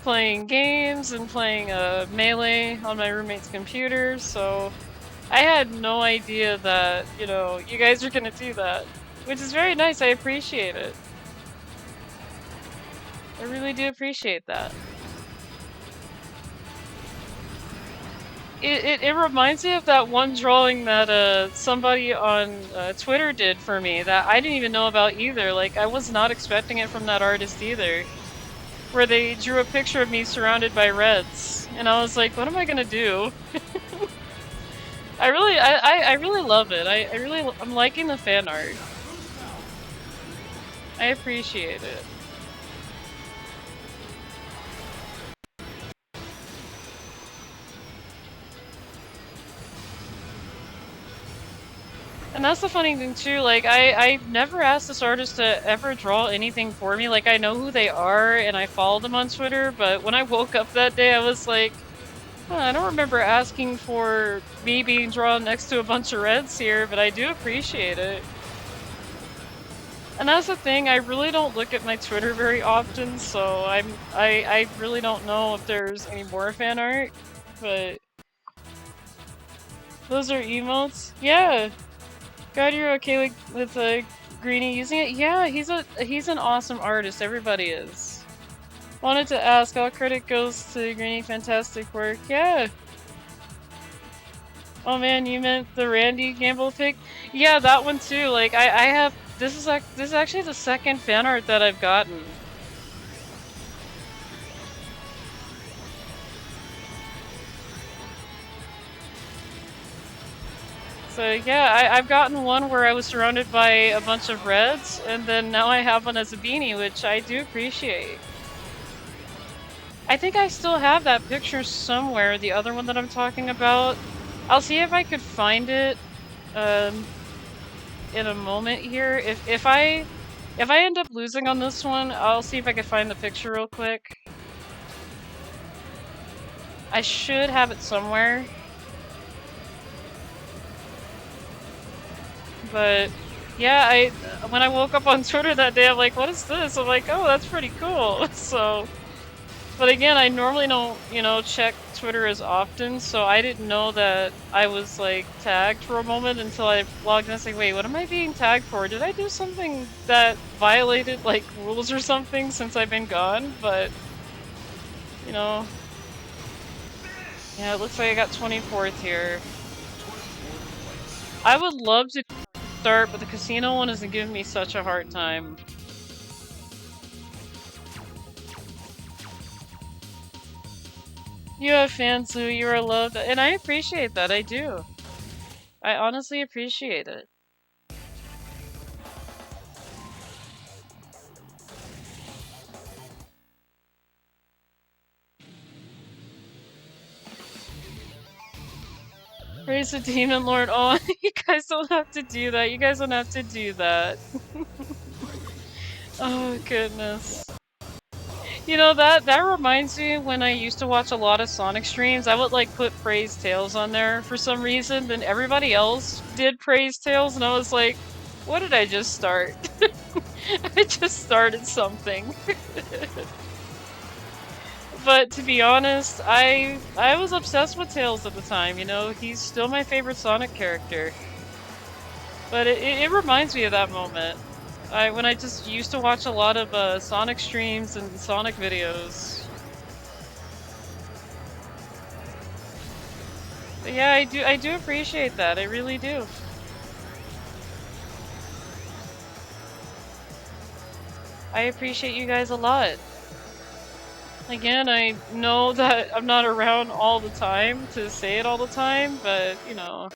Speaker 2: playing games and playing Melee on my roommate's computer, so I had no idea that, you know, you guys are gonna do that. Which is very nice, I appreciate it. I really do appreciate that. It reminds me of that one drawing that somebody on Twitter did for me that I didn't even know about either. Like, I was not expecting it from that artist either. Where they drew a picture of me surrounded by reds. And I was like, what am I gonna do? I really love it. I'm liking the fan art. I appreciate it. And that's the funny thing too, like, I've never asked this artist to ever draw anything for me. Like, I know who they are and I follow them on Twitter, but when I woke up that day I was like, I don't remember asking for me being drawn next to a bunch of reds here, but I do appreciate it. And that's the thing, I really don't look at my Twitter very often, so I really don't know if there's any more fan art, but those are emotes? Yeah! God, you're okay with Greenie using it? Yeah, he's an awesome artist, everybody is. Wanted to ask, all credit goes to Greenie, fantastic work. Yeah! Oh man, you meant the Randy Gamble pick? Yeah, that one too, like, I have, this is actually the second fan art that I've gotten. So yeah, I've gotten one where I was surrounded by a bunch of reds, and then now I have one as a beanie, which I do appreciate. I think I still have that picture somewhere, the other one that I'm talking about. I'll see if I could find it in a moment here. If I end up losing on this one, I'll see if I can find the picture real quick. I should have it somewhere. But yeah, when I woke up on Twitter that day, I'm like, what is this? I'm like, oh, that's pretty cool. So, but again, I normally don't, you know, check Twitter as often, so I didn't know that I was like tagged for a moment until I logged in and said, wait, what am I being tagged for? Did I do something that violated like rules or something since I've been gone? But, you know, yeah, it looks like I got 24th here. I would love to start, but the casino one isn't giving me such a hard time. You have fans, Louie, you are loved, and I appreciate that, I do. I honestly appreciate it. Praise the Demon Lord. Oh, you guys don't have to do that. You guys don't have to do that. Oh, goodness. You know, that reminds me when I used to watch a lot of Sonic streams, I would like put Praise Tales on there for some reason, then everybody else did Praise Tales, and I was like, What did I just start? I just started something. But to be honest, I was obsessed with Tails at the time, you know? He's still my favorite Sonic character. But it reminds me of that moment. When I just used to watch a lot of Sonic streams and Sonic videos. But yeah, I do appreciate that. I really do. I appreciate you guys a lot. Again, I know that I'm not around all the time to say it all the time, but you know.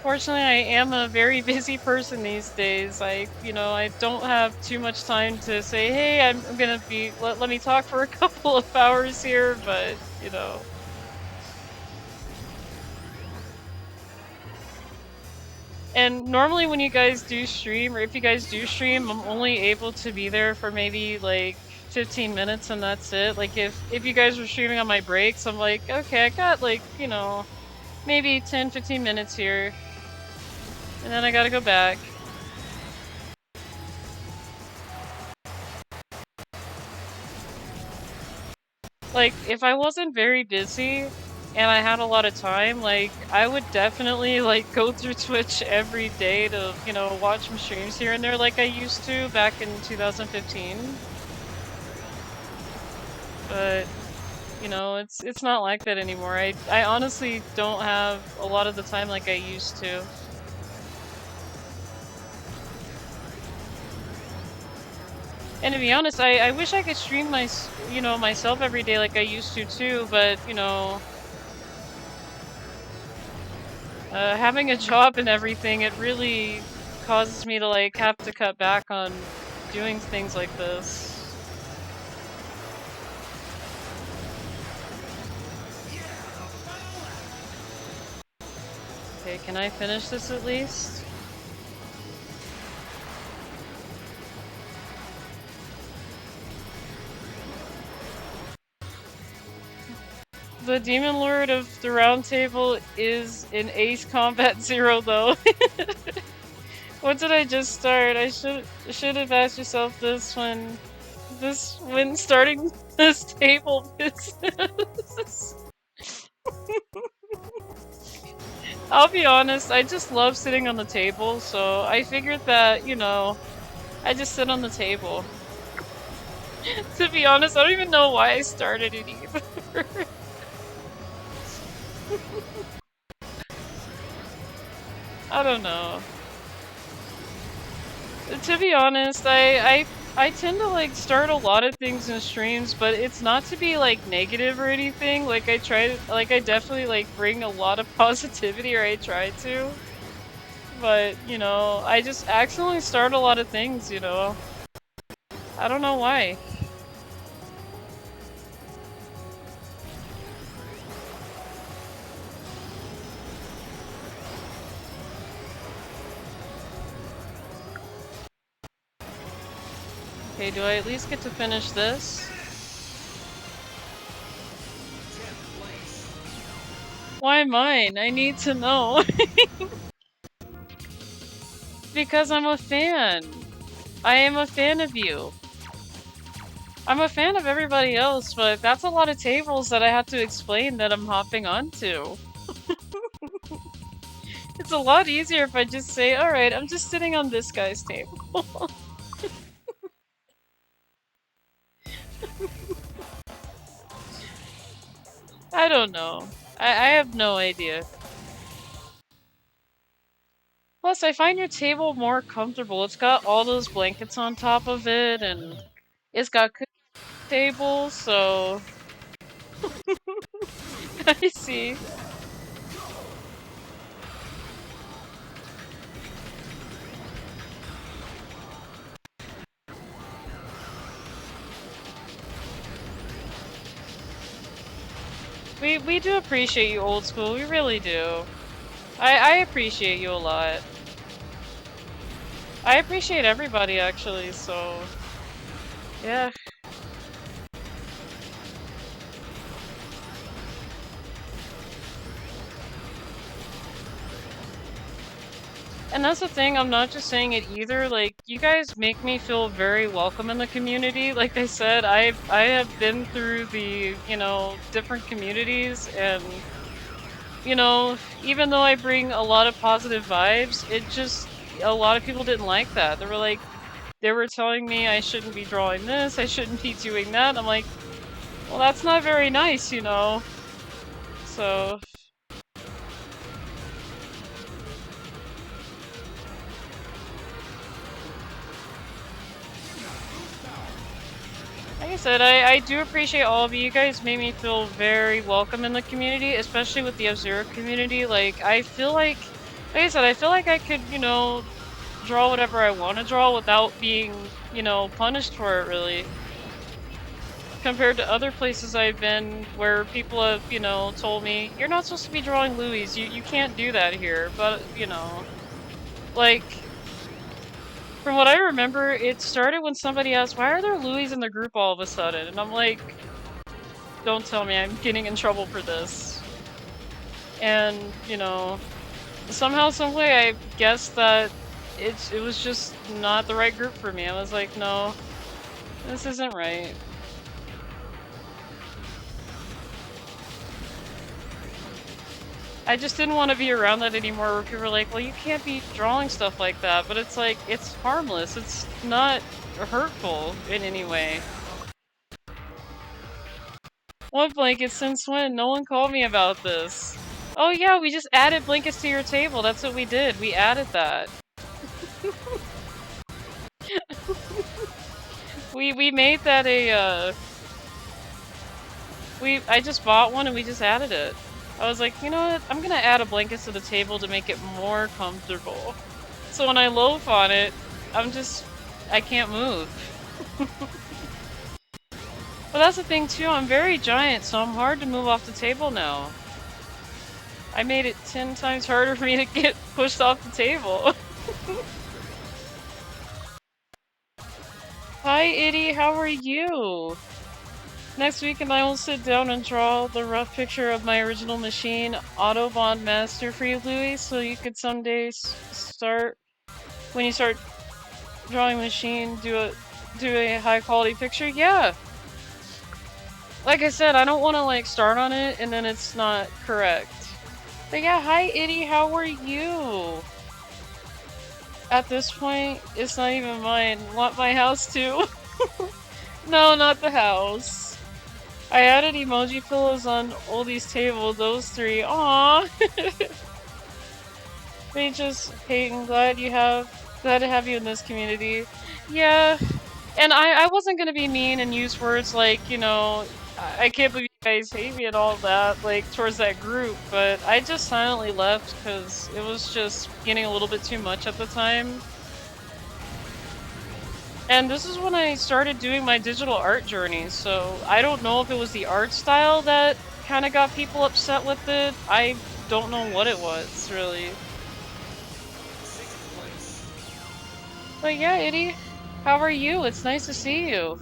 Speaker 2: Fortunately, I am a very busy person these days. You know, I don't have too much time to say, hey, I'm gonna be, let me talk for a couple of hours here, but, you know. And normally when you guys do stream, or if you guys do stream, I'm only able to be there for maybe, like, 15 minutes and that's it. Like, if you guys were streaming on my breaks, I'm like, okay, I got, like, you know, maybe 10, 15 minutes here. And then I gotta go back. Like, if I wasn't very busy and I had a lot of time, like, I would definitely, like, go through Twitch every day to, you know, watch some streams here and there like I used to back in 2015. But, you know, it's not like that anymore. I honestly don't have a lot of the time like I used to. And to be honest, I wish I could stream you know, myself every day like I used to too, but, you know, having a job and everything, it really causes me to, like, have to cut back on doing things like this. Okay, can I finish this at least? The Demon Lord of the Round Table is in Ace Combat Zero, though. What did I just start? I should have asked yourself this when starting this table business. I'll be honest, I just love sitting on the table, so I figured that, you know, I just sit on the table. To be honest, I don't even know why I started it either. I don't know. To be honest, I tend to, like, start a lot of things in streams, but it's not to be, like, negative or anything. Like, I definitely, like, bring a lot of positivity, or I try to. But, you know, I just accidentally start a lot of things, you know. I don't know why. Okay, do I at least get to finish this? Why mine? I need to know. Because I'm a fan. I am a fan of you. I'm a fan of everybody else, but that's a lot of tables that I have to explain that I'm hopping onto. It's a lot easier if I just say, alright, I'm just sitting on this guy's table. I don't know. I have no idea. Plus, I find your table more comfortable. It's got all those blankets on top of it, and it's got tables, so... I see. We do appreciate you, old school. We really do. I appreciate you a lot. I appreciate everybody, actually, so... Yeah. And that's the thing, I'm not just saying it either, like, you guys make me feel very welcome in the community. Like I said, I have been through the, you know, different communities, and, you know, even though I bring a lot of positive vibes, it just, a lot of people didn't like that. They were like, they were telling me I shouldn't be drawing this, I shouldn't be doing that. I'm like, well, that's not very nice, you know? So, like I said, I do appreciate all of you. You guys made me feel very welcome in the community, especially with the F-Zero community. Like, I feel like I said, I feel like I could, you know, draw whatever I want to draw without being, you know, punished for it, really. Compared to other places I've been where people have, you know, told me, you're not supposed to be drawing Louies, you can't do that here. But, you know, like, from what I remember, it started when somebody asked, why are there Louies in the group all of a sudden? And I'm like, don't tell me I'm getting in trouble for this. And, you know, somehow, someway, I guessed that it was just not the right group for me. I was like, no, this isn't right. I just didn't want to be around that anymore, where people are like, well, you can't be drawing stuff like that. But it's like, it's harmless. It's not hurtful in any way. What blankets? Since when? No one called me about this. Oh yeah, we just added blankets to your table. That's what we did. We added that. we made that a I just bought one and we just added it. I was like, you know what? I'm gonna add a blanket to the table to make it more comfortable. So when I loaf on it, I can't move. But that's the thing too, I'm very giant, so I'm hard to move off the table now. I made it 10 times harder for me to get pushed off the table. Hi, Itty, how are you? Next week, and I will sit down and draw the rough picture of my original machine, Autobahn Master, for you, Louie, so you could someday when you start drawing machine, do a high quality picture. Yeah. Like I said, I don't want to like start on it and then it's not correct. But yeah, hi Itty, how are you? At this point, it's not even mine. Want my house too? No, not the house. I added emoji pillows on Oldie's table, those three. Aww. They just Peyton, glad to have you in this community. Yeah. And I wasn't gonna be mean and use words like, you know, I can't believe you guys hate me and all that, like, towards that group, but I just silently left because it was just getting a little bit too much at the time. And this is when I started doing my digital art journey, so I don't know if it was the art style that kind of got people upset with it. I don't know what it was, really. But yeah, Itty, how are you? It's nice to see you.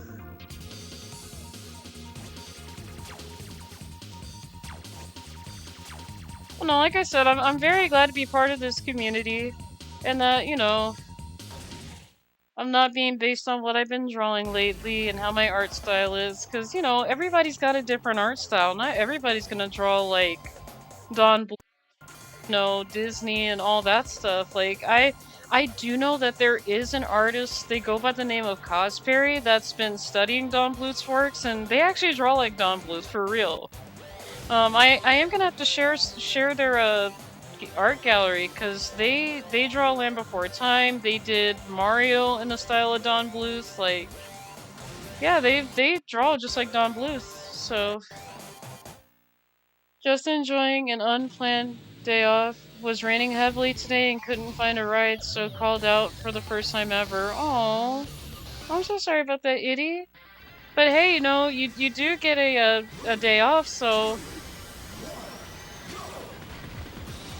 Speaker 2: Well, no, like I said, I'm very glad to be part of this community, and that, you know, I'm not being based on what I've been drawing lately and how my art style is, because, you know, everybody's got a different art style. Not everybody's gonna draw, like, Don Bluth, you know, Disney and all that stuff. Like, I do know that there is an artist, they go by the name of Cosperry, that's been studying Don Bluth's works, and they actually draw like Don Bluth, for real. I am gonna have to share their art gallery, because they draw Land Before Time. They did Mario in the style of Don Bluth. Like, yeah, they draw just like Don Bluth. So, just enjoying an unplanned day off. Was raining heavily today and couldn't find a ride, so called out for the first time ever. Aww, I'm so sorry about that, Itty. But hey, you know, you do get a day off, so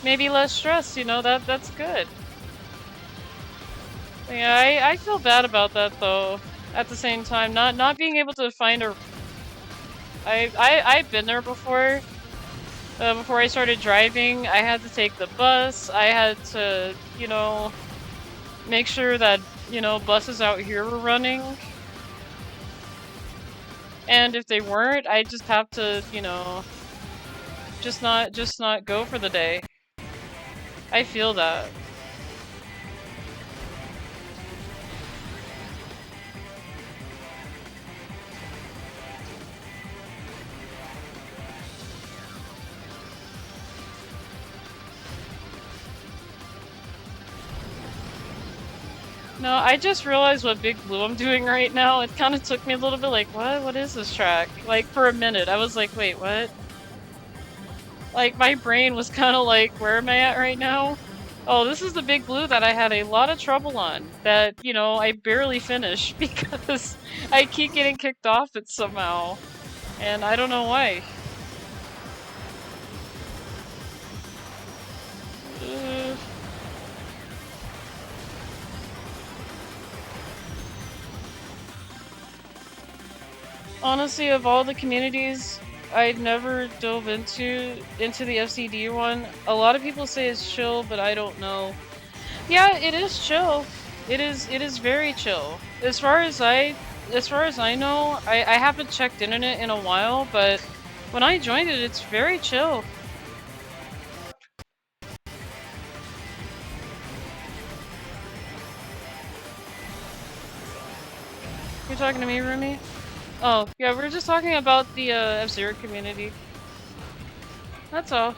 Speaker 2: maybe less stress, you know, that's good. Yeah, I feel bad about that though. At the same time, not being able to find a I've been there before. before I started driving, I had to take the bus. I had to, you know, make sure that, you know, buses out here were running. And if they weren't, I just have to, you know, just not go for the day. I feel that. No, I just realized what Big Blue I'm doing right now. It kind of took me a little bit like, what? What is this track? Like, for a minute, I was like, wait, what? Like, my brain was kind of like, where am I at right now? Oh, this is the Big Blue that I had a lot of trouble on. That, you know, I barely finished because I keep getting kicked off it somehow. And I don't know why. Uh, Honestly, of all the communities I'd never dove into the FCD one, a lot of people say it's chill, but I don't know. Yeah, it is chill. It is very chill. As far as I know, I haven't checked in on it in a while, but when I joined it, it's very chill. You're talking to me, Rumi? Oh, yeah, we're just talking about the F-Zero community. That's all.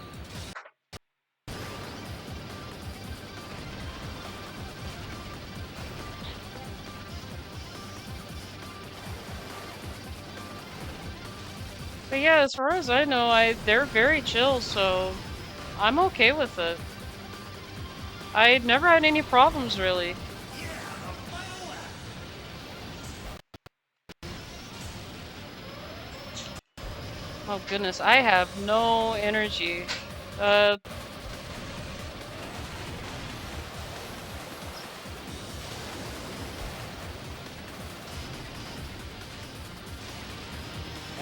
Speaker 2: But yeah, as far as I know, they're very chill, so I'm okay with it. I never had any problems, really. Oh goodness, I have no energy. Uh,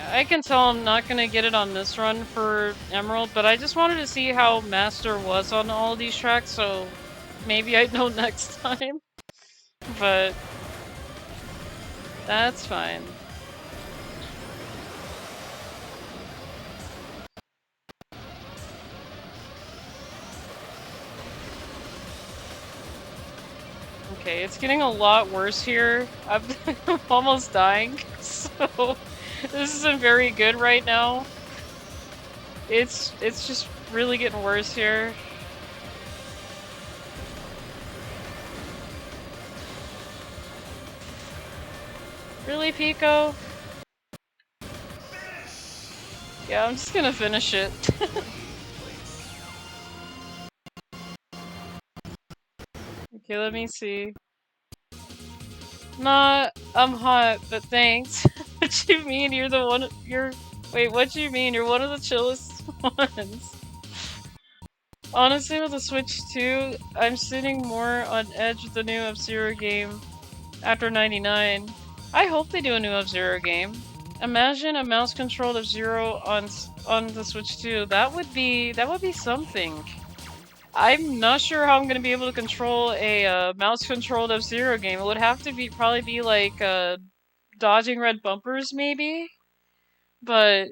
Speaker 2: I can tell I'm not gonna get it on this run for Emerald, but I just wanted to see how Master was on all these tracks, so maybe I'd know next time. But that's fine. Okay, it's getting a lot worse here. I'm almost dying, so this isn't very good right now. It's just really getting worse here. Really, Pico? Yeah, I'm just gonna finish it. Okay, let me see. Nah, I'm hot, but thanks. What you mean you're the one- you're- Wait, what do you mean? You're one of the chillest ones. Honestly, with the Switch 2, I'm sitting more on edge with the new F-Zero game after 99. I hope they do a new F-Zero game. Imagine a mouse-controlled F-Zero on the Switch 2. That would be something. I'm not sure how I'm gonna be able to control a mouse-controlled F-Zero game. It would have to be probably be like dodging red bumpers, maybe. But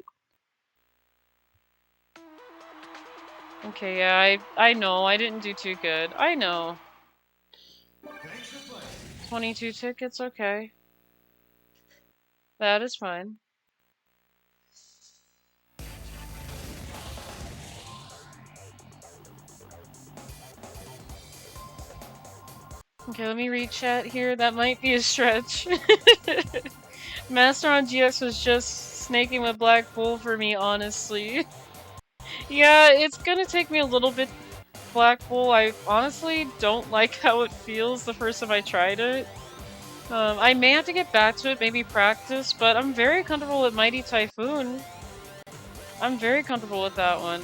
Speaker 2: okay, yeah, I know I didn't do too good. I know. 22 tickets, okay. That is fine. Okay, let me read chat here. That might be a stretch. Master on GX was just snaking with Black Bull for me, honestly. Yeah, it's gonna take me a little bit. Black Bull, I honestly don't like how it feels the first time I tried it. I may have to get back to it, maybe practice, but I'm very comfortable with Mighty Typhoon. I'm very comfortable with that one.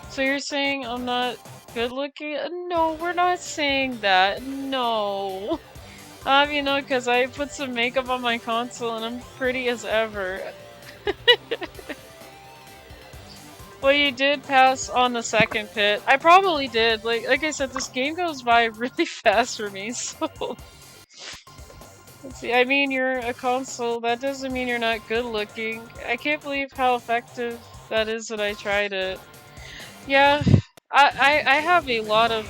Speaker 2: So you're saying I'm not good looking? No, we're not saying that. No. You know, because I put some makeup on my console and I'm pretty as ever. Well, you did pass on the second pit. I probably did. Like I said, this game goes by really fast for me, so... Let's see, I mean, you're a console. That doesn't mean you're not good looking. I can't believe how effective that is that I tried it. Yeah, I have a lot of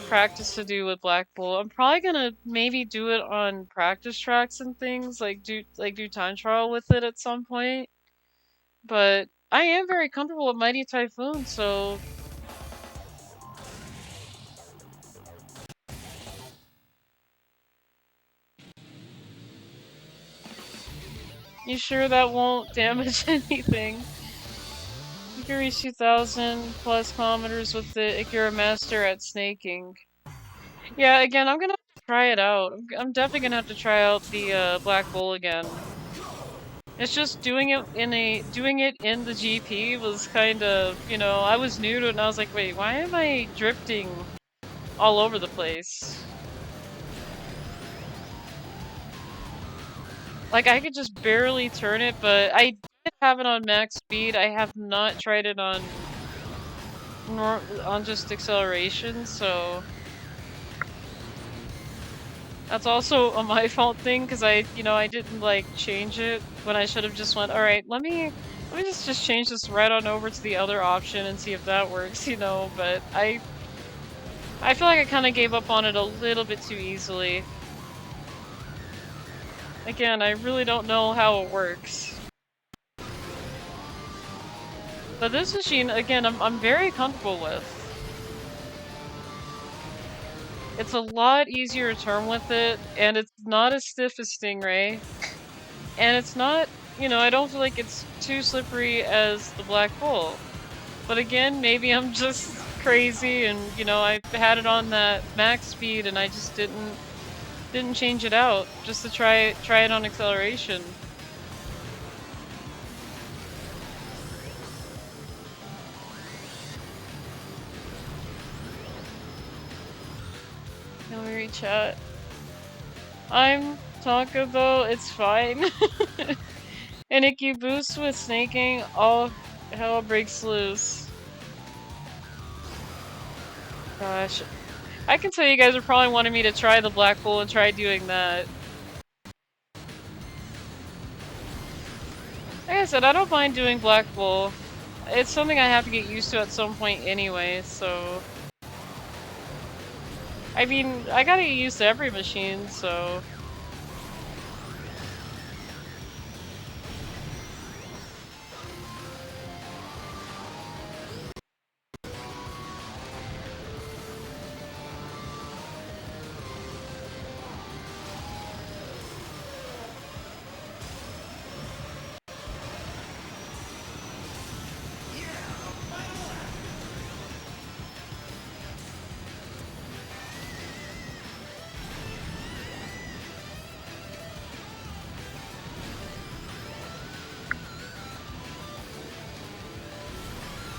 Speaker 2: practice to do with Black Bull. I'm probably gonna maybe do it on practice tracks and things, do time trial with it at some point. But I am very comfortable with Mighty Typhoon, so you sure that won't damage anything? You can reach 2,000 plus kilometers with the Ikira Master at snaking. Yeah, again, I'm gonna have to try it out. I'm definitely gonna have to try out the Black Bull again. It's just doing it in the GP was kind of, I was new to it and I was like, wait, why am I drifting all over the place? Like, I could just barely turn it, but I did have it on max speed. I have not tried it on just acceleration, so that's also a my fault thing because I didn't like change it when I should have just went, all right, let me just change this right on over to the other option and see if that works, but I feel like I kind of gave up on it a little bit too easily. Again, I really don't know how it works. But this machine, again, I'm very comfortable with. It's a lot easier to turn with it, and it's not as stiff as Stingray. And it's not, I don't feel like it's too slippery as the Black Bull. But again, maybe I'm just crazy and, I had it on that max speed and I just didn't change it out just to try it on acceleration. Let me read chat. I'm Tonka though, it's fine. And if you boost with snaking, all hell breaks loose. Gosh. I can tell you guys are probably wanting me to try the Black Bull and try doing that. Like I said, I don't mind doing Black Bull. It's something I have to get used to at some point anyway, so... I mean, I gotta get used to every machine, so...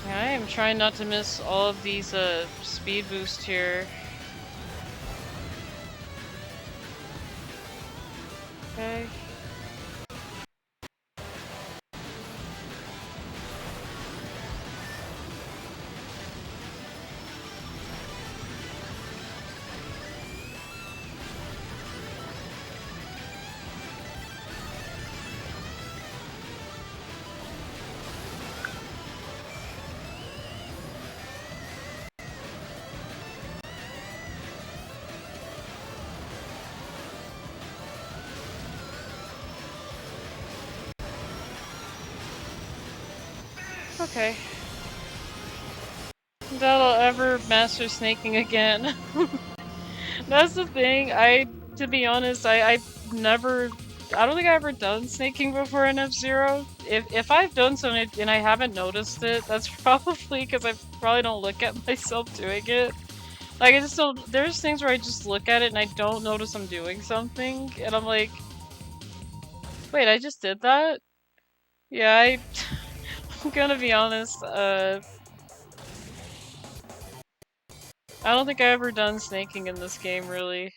Speaker 2: Yeah, I am trying not to miss all of these speed boosts here. Okay. Okay. Doubt I'll ever master snaking again. That's the thing, to be honest, I've never, I don't think I've ever done snaking before in F-Zero. If I've done so and I haven't noticed it, that's probably because I probably don't look at myself doing it. Like, I just don't, there's things where I just look at it and I don't notice I'm doing something, and I'm like, wait, I just did that? Yeah, I'm gonna be honest, I don't think I've ever done snaking in this game, really.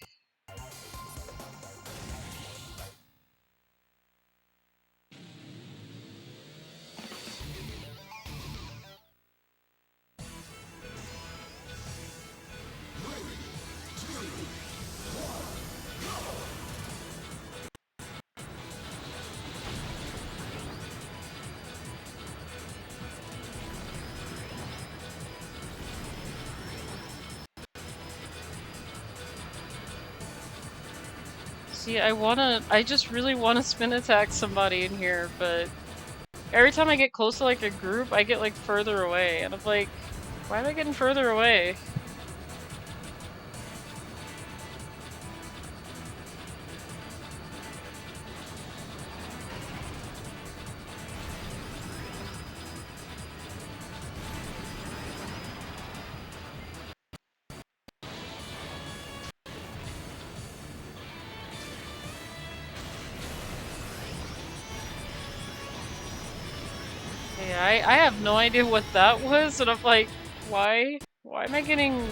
Speaker 2: See, I just really wanna spin attack somebody in here, but every time I get close to like a group, I get like further away, and I'm like, why am I getting further away? Yeah, I have no idea what that was, and I'm like, why? Why am I getting...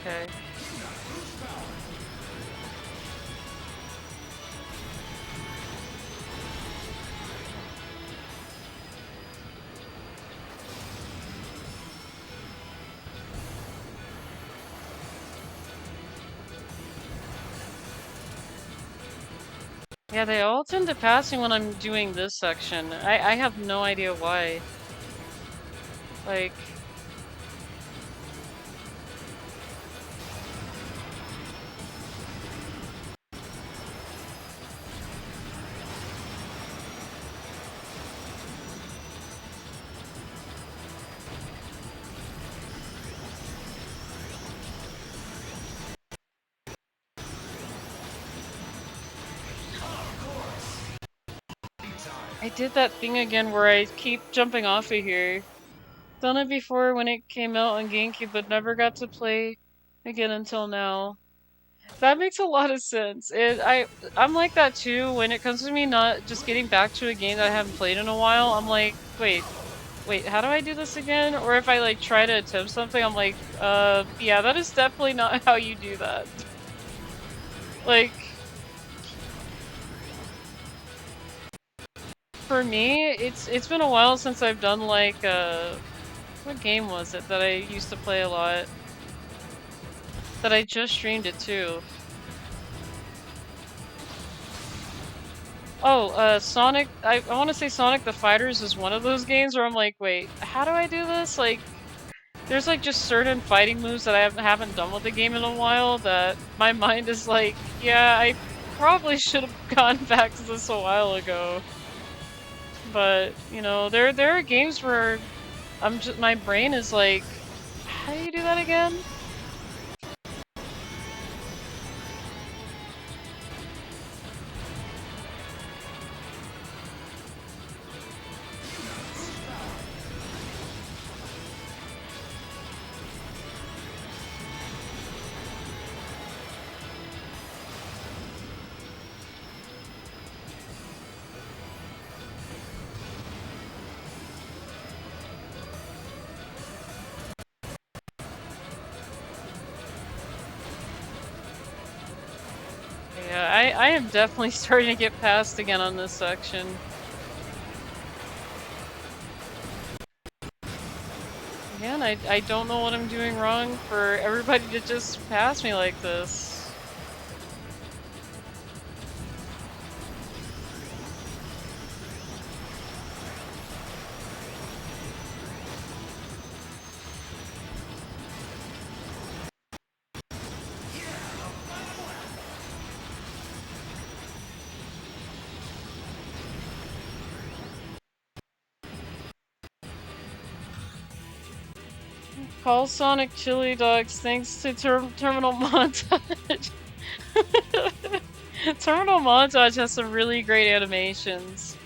Speaker 2: Okay. Yeah, they all tend to pass me when I'm doing this section. I have no idea why. Like... I did that thing again where I keep jumping off of here. Done it before when it came out on GameCube, but never got to play again until now. That makes a lot of sense. I'm like that too when it comes to me not just getting back to a game that I haven't played in a while. I'm like, wait, how do I do this again? Or if I like try to attempt something, I'm like, yeah, that is definitely not how you do that. Like, for me, it's been a while since I've done like what game was it that I used to play a lot? That I just streamed it too. Oh, Sonic, I want to say Sonic the Fighters is one of those games where I'm like, wait, how do I do this? Like, there's like just certain fighting moves that I haven't done with the game in a while that my mind is like, yeah, I probably should have gone back to this a while ago. But, you know, there are games where my brain is like, how do you do that again? Yeah, I am definitely starting to get past again on this section. Again, I don't know what I'm doing wrong for everybody to just pass me like this. Call Sonic Chili Dogs thanks to Terminal Montage. Terminal Montage has some really great animations.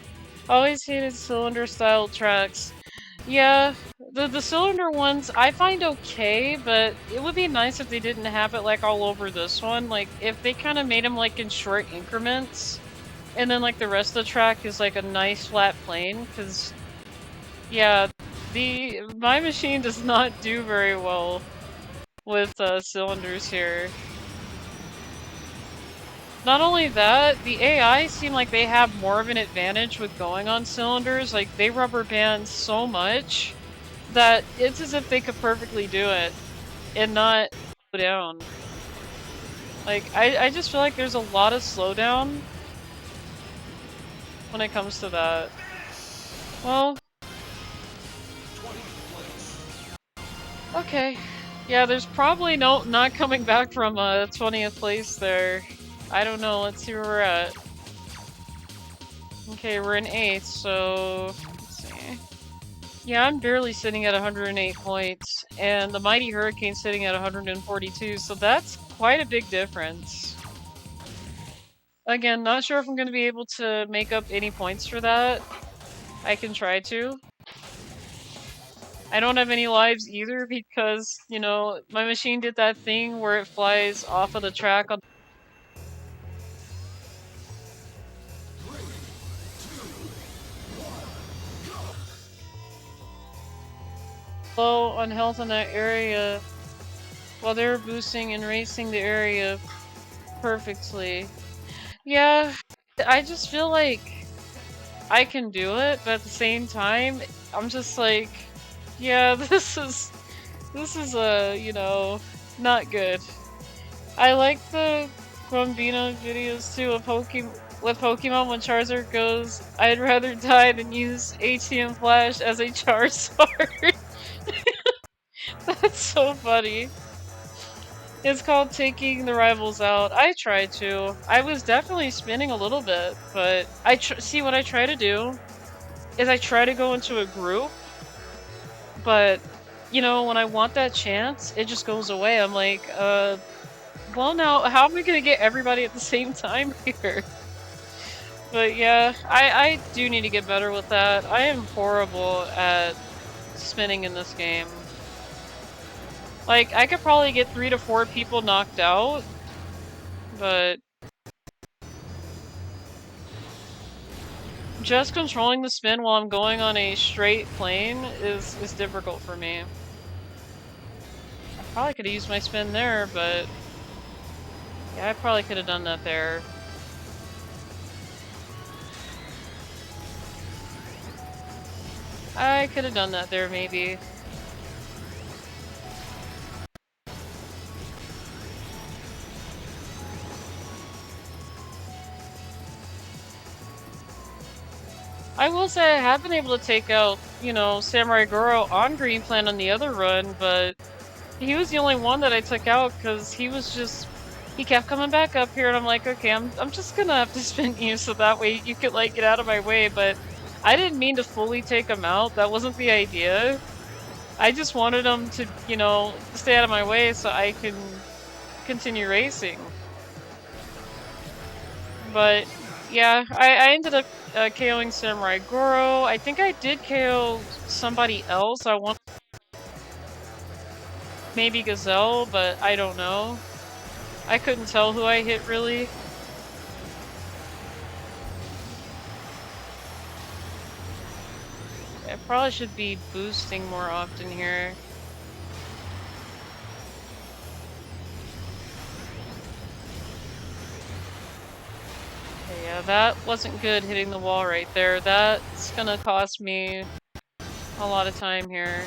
Speaker 2: Always hated cylinder style tracks. Yeah, the cylinder ones I find okay, but it would be nice if they didn't have it like all over this one. Like if they kind of made them like in short increments, and then like the rest of the track is like a nice flat plane. Because yeah, my machine does not do very well with cylinders here. Not only that, the AI seem like they have more of an advantage with going on cylinders. Like, they rubber band so much that it's as if they could perfectly do it and not slow down. Like, I just feel like there's a lot of slowdown when it comes to that. Well, okay. Yeah, there's probably not coming back from 20th place there. I don't know, let's see where we're at. Okay, we're in 8th, so let's see. Yeah, I'm barely sitting at 108 points, and the Mighty Hurricane's sitting at 142, so that's quite a big difference. Again, not sure if I'm going to be able to make up any points for that. I can try to. I don't have any lives either because, you know, my machine did that thing where it flies off of the track on low on health in that area while they were boosting and racing the area perfectly. Yeah, I just feel like I can do it, but at the same time, I'm just like, yeah, this is you know, not good. I like the Guambino videos too of with Pokemon when Charizard goes, I'd rather die than use ATM Flash as a Charizard. That's so funny. It's called taking the rivals out. I try to. I was definitely spinning a little bit, but see what I try to do is I try to go into a group, but you know, when I want that chance, it just goes away. I'm like, well now, how am I gonna get everybody at the same time here? But yeah, I do need to get better with that. I am horrible at spinning in this game. Like, I could probably get 3 to 4 people knocked out, but just controlling the spin while I'm going on a straight plane is difficult for me. I probably could have used my spin there, but yeah, I probably could have done that there. I could have done that there, maybe. I will say I have been able to take out, you know, Samurai Goro on Green Plant on the other run, but he was the only one that I took out because he was just, he kept coming back up here and I'm like, okay, I'm just gonna have to spin you so that way you could like get out of my way, but I didn't mean to fully take him out. That wasn't the idea. I just wanted him to, you know, stay out of my way so I can continue racing. But yeah, I ended up KOing Samurai Goro. I think I did KO somebody else. I want maybe Gazelle, but I don't know. I couldn't tell who I hit really. I probably should be boosting more often here. Okay, yeah, that wasn't good hitting the wall right there. That's gonna cost me a lot of time here.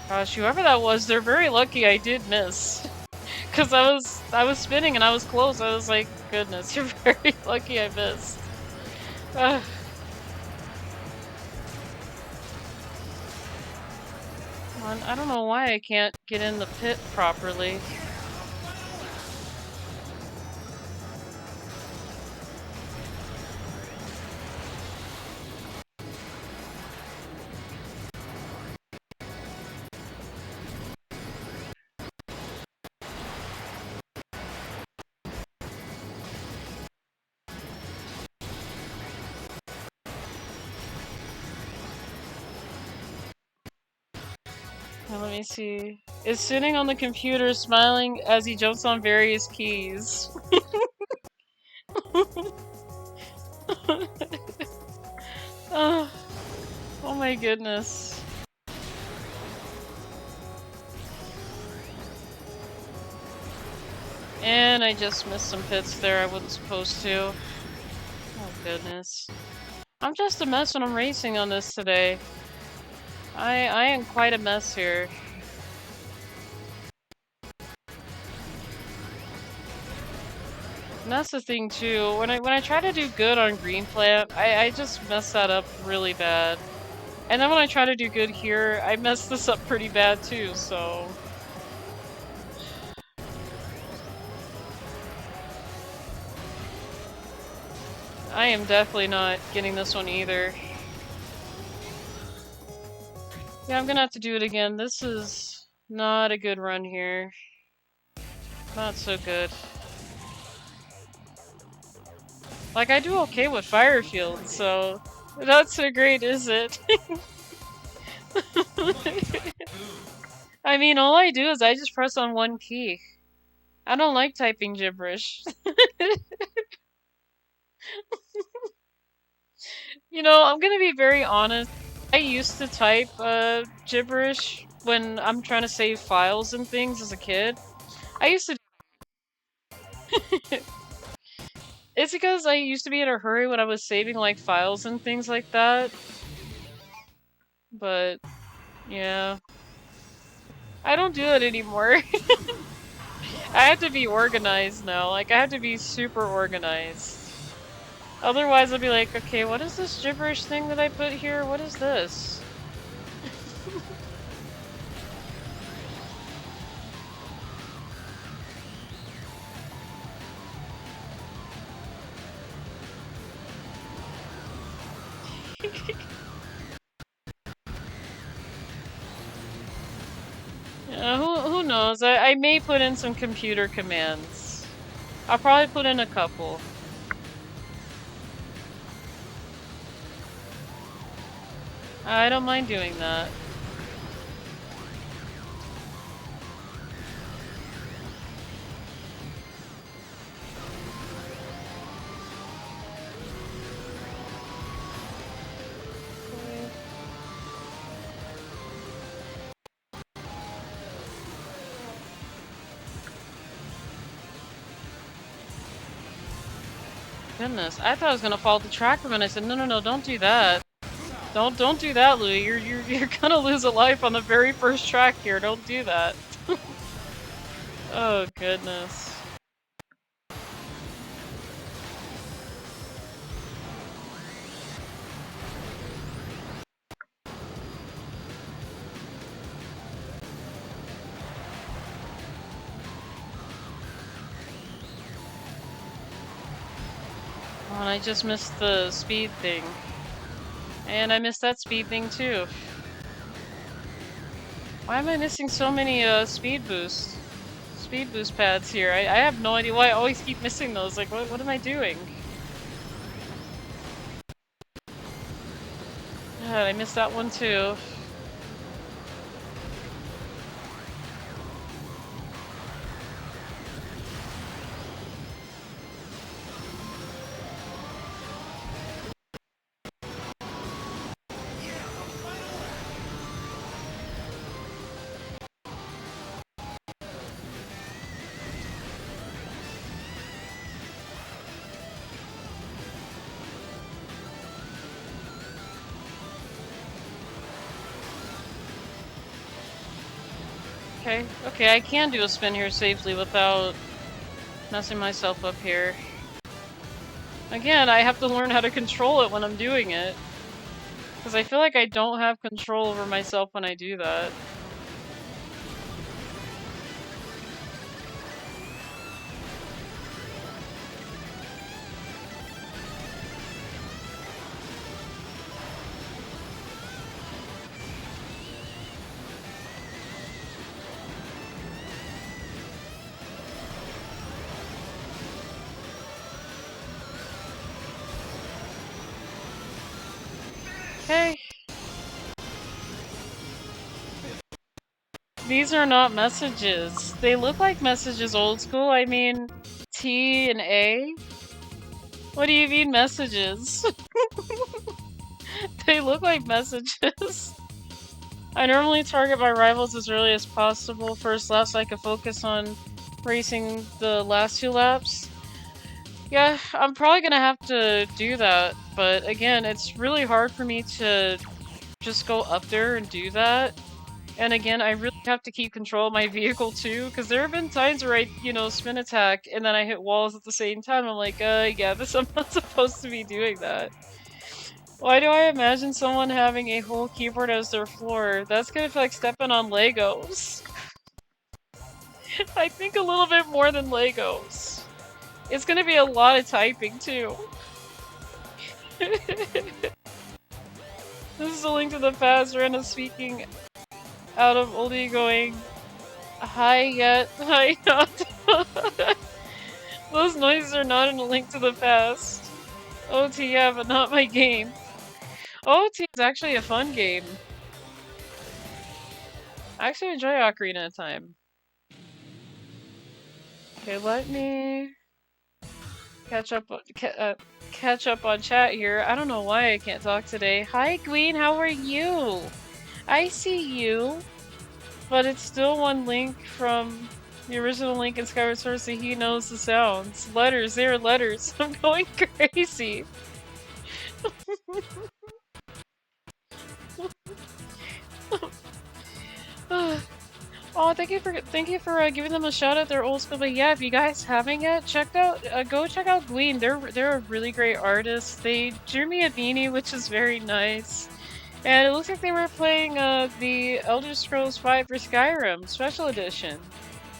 Speaker 2: Gosh, whoever that was, they're very lucky I did miss. Cause I was spinning and I was close. I was like, goodness, you're very lucky I missed. Ugh. I don't know why I can't get in the pit properly. Now, let me see. Is sitting on the computer smiling as he jumps on various keys. Oh, oh my goodness. And I just missed some pits there I wasn't supposed to. Oh goodness. I'm just a mess when I'm racing on this today. I am quite a mess here. And that's the thing too. When I try to do good on green plant, I just mess that up really bad. And then when I try to do good here, I mess this up pretty bad too, so... I am definitely not getting this one either. Yeah, I'm gonna have to do it again. This is not a good run here. Not so good. Like, I do okay with fire fields, so... Not so great, is it? I mean, all I do is I just press on one key. I don't like typing gibberish. You know, I'm gonna be very honest. I used to type gibberish when I'm trying to save files and things as a kid. I used to. It's because I used to be in a hurry when I was saving like files and things like that. But yeah, I don't do it anymore. I have to be organized now. Like, I have to be super organized. Otherwise, I'll be like, okay, what is this gibberish thing that I put here? What is this? Who knows? I may put in some computer commands. I'll probably put in a couple. I don't mind doing that. Goodness, I thought I was gonna fall off the track and I said, no, don't do that. Don't do that, Louie. You're gonna lose a life on the very first track here. Don't do that. Oh goodness. Oh, and I just missed the speed thing. And I missed that speed thing too. Why am I missing so many speed boost pads here? I have no idea why I always keep missing those. Like, what am I doing? God, I missed that one too. Okay, I can do a spin here safely without messing myself up here. Again, I have to learn how to control it when I'm doing it. Because I feel like I don't have control over myself when I do that. Okay. These are not messages. They look like messages old school. I mean, T and A? What do you mean messages? They look like messages. I normally target my rivals as early as possible first lap so I can focus on racing the last 2 laps. Yeah, I'm probably gonna have to do that, but again, it's really hard for me to just go up there and do that And again, I really have to keep control of my vehicle too, because there have been times where I, you know, spin attack and then I hit walls at the same time. I'm like, yeah, I'm not supposed to be doing that. Why do I imagine someone having a whole keyboard as their floor? That's gonna feel like stepping on Legos. I think a little bit more than Legos. It's gonna be a lot of typing too. This is a link to the past, Random speaking out of oldie going, hi yet, hi not. Those noises are not in a link to the past. OT, yeah, but not my game. OT is actually a fun game. I actually enjoy Ocarina of Time. Okay, let me catch up on chat here. I don't know why I can't talk today. Hi, Queen, how are you? I see you, but it's still one link from the original link in Skyward Sword, so he knows the sounds. Letters, they're letters. I'm going crazy. Oh, thank you for giving them a shout out. They're old school, but yeah, if you guys haven't yet, go check out Glean. They're a really great artist. They drew me a beanie, which is very nice. And it looks like they were playing the Elder Scrolls V for Skyrim Special Edition.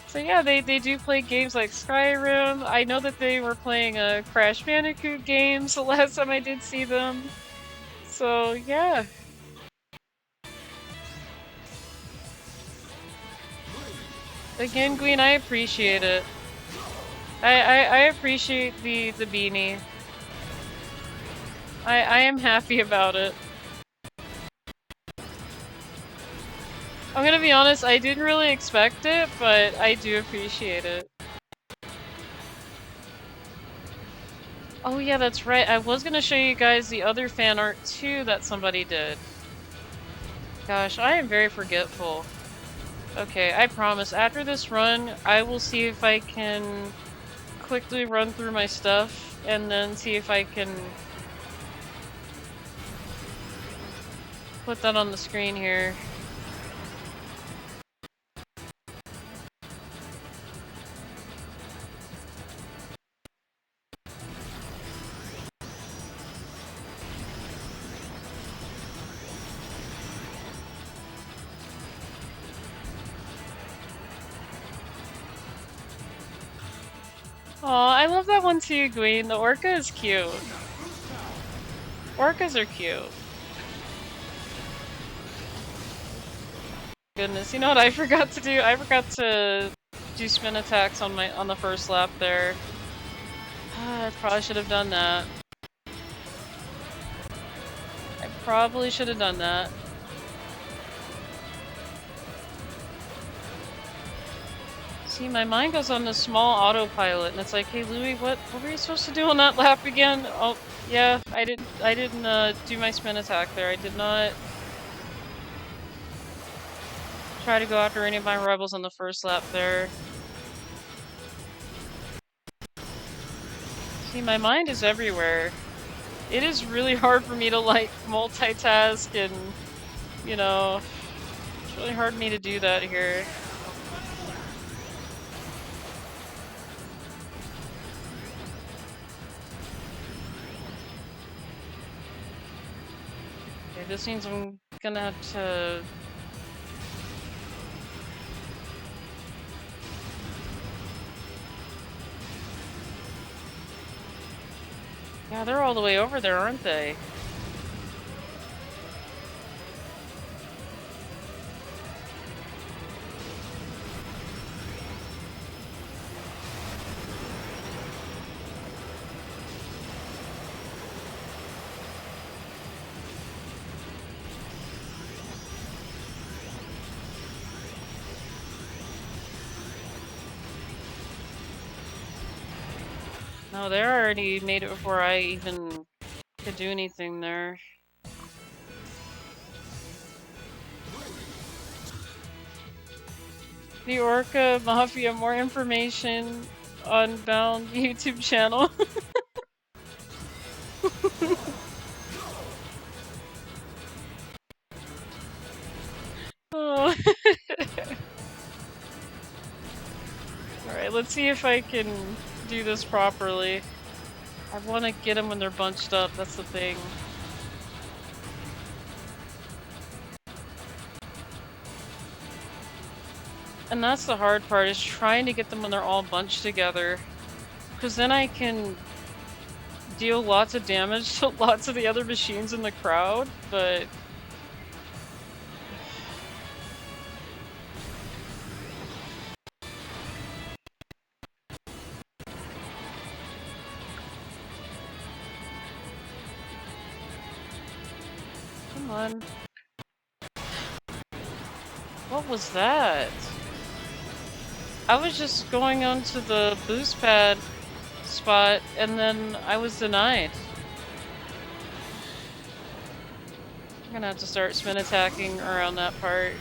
Speaker 2: So yeah, they do play games like Skyrim. I know that they were playing Crash Bandicoot games the last time I did see them. So yeah. Again, Gwen, I appreciate it. I appreciate the beanie. I am happy about it. I'm gonna be honest, I didn't really expect it, but I do appreciate it. Oh yeah, that's right. I was gonna show you guys the other fan art too that somebody did. Gosh, I am very forgetful. Okay, I promise, after this run, I will see if I can quickly run through my stuff and then see if I can put that on the screen here. Aw, I love that one too, Gwen. The orca is cute. Orcas are cute. Goodness, you know what I forgot to do? I forgot to do spin attacks on the first lap there. I probably should have done that. I probably should have done that. See, my mind goes on this small autopilot, and it's like, hey, Louie, what were you supposed to do on that lap again? Oh, yeah, I didn't do my spin attack there. I did not try to go after any of my rebels on the first lap there. See, my mind is everywhere. It is really hard for me to, like, multitask and, you know, it's really hard for me to do that here. Okay, this means I'm gonna have to... Yeah, they're all the way over there, aren't they? No, they already made it before I even could do anything there. The Orca Mafia, more information on Bound YouTube channel. Oh. Alright, let's see if I can do this properly. I want to get them when they're bunched up, that's the thing. And that's the hard part, is trying to get them when they're all bunched together. Because then I can deal lots of damage to lots of the other machines in the crowd, but... Come on. What was that? I was just going onto the boost pad spot and then I was denied. I'm gonna have to start spin attacking around that part.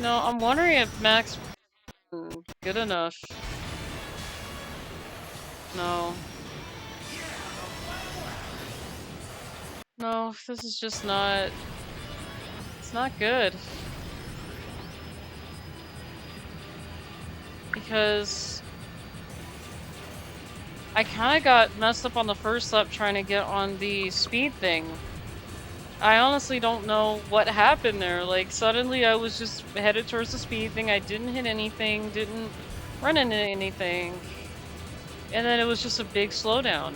Speaker 2: No, I'm wondering if Max good enough. No. No, this is just not... It's not good. Because... I kinda got messed up on the first lap trying to get on the speed thing. I honestly don't know what happened there. Like, suddenly I was just headed towards the speed thing. I didn't hit anything, didn't run into anything. And then it was just a big slowdown.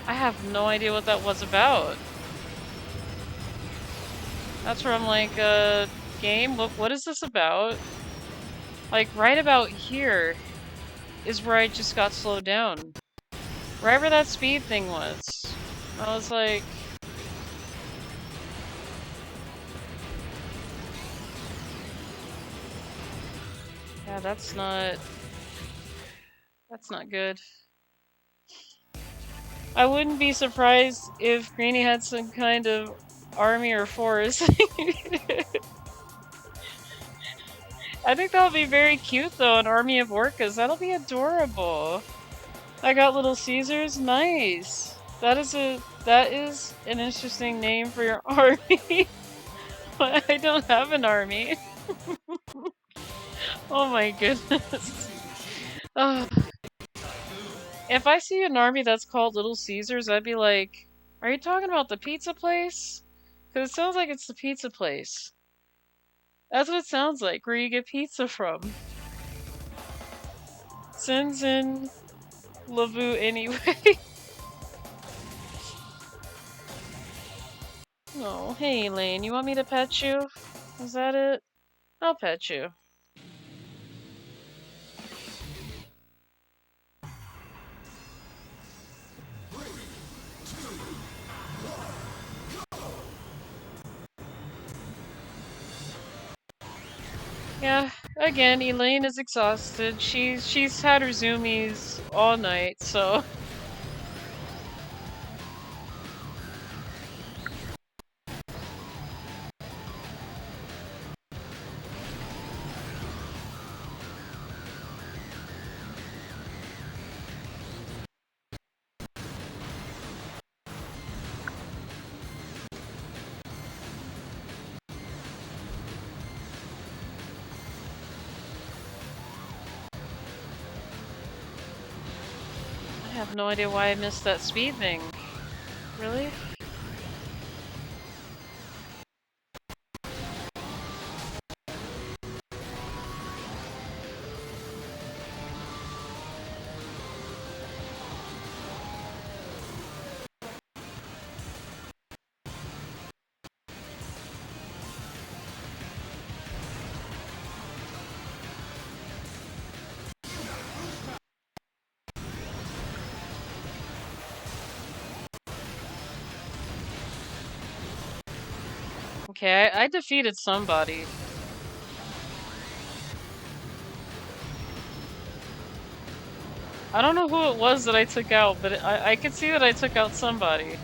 Speaker 2: I have no idea what that was about. That's where I'm like, game, what is this about? Like, right about here is where I just got slowed down. Right where that speed thing was. I was like... Yeah, that's not good. I wouldn't be surprised if Greenie had some kind of army or force. I think that would be very cute though, an army of orcas. That'll be adorable. I got Little Caesars. Nice. That is an interesting name for your army. But I don't have an army. Oh my goodness. If I see an army that's called Little Caesars, I'd be like, are you talking about the pizza place? Because it sounds like it's the pizza place. That's what it sounds like, where you get pizza from. Sends in Lavu anyway. Oh, hey Elaine, you want me to pet you? Is that it? I'll pet you. Yeah, again, Elaine is exhausted. She's had her zoomies all night, so... I have no idea why I missed that speed thing. Really? Okay, I defeated somebody. I don't know who it was that I took out, but I could see that I took out somebody.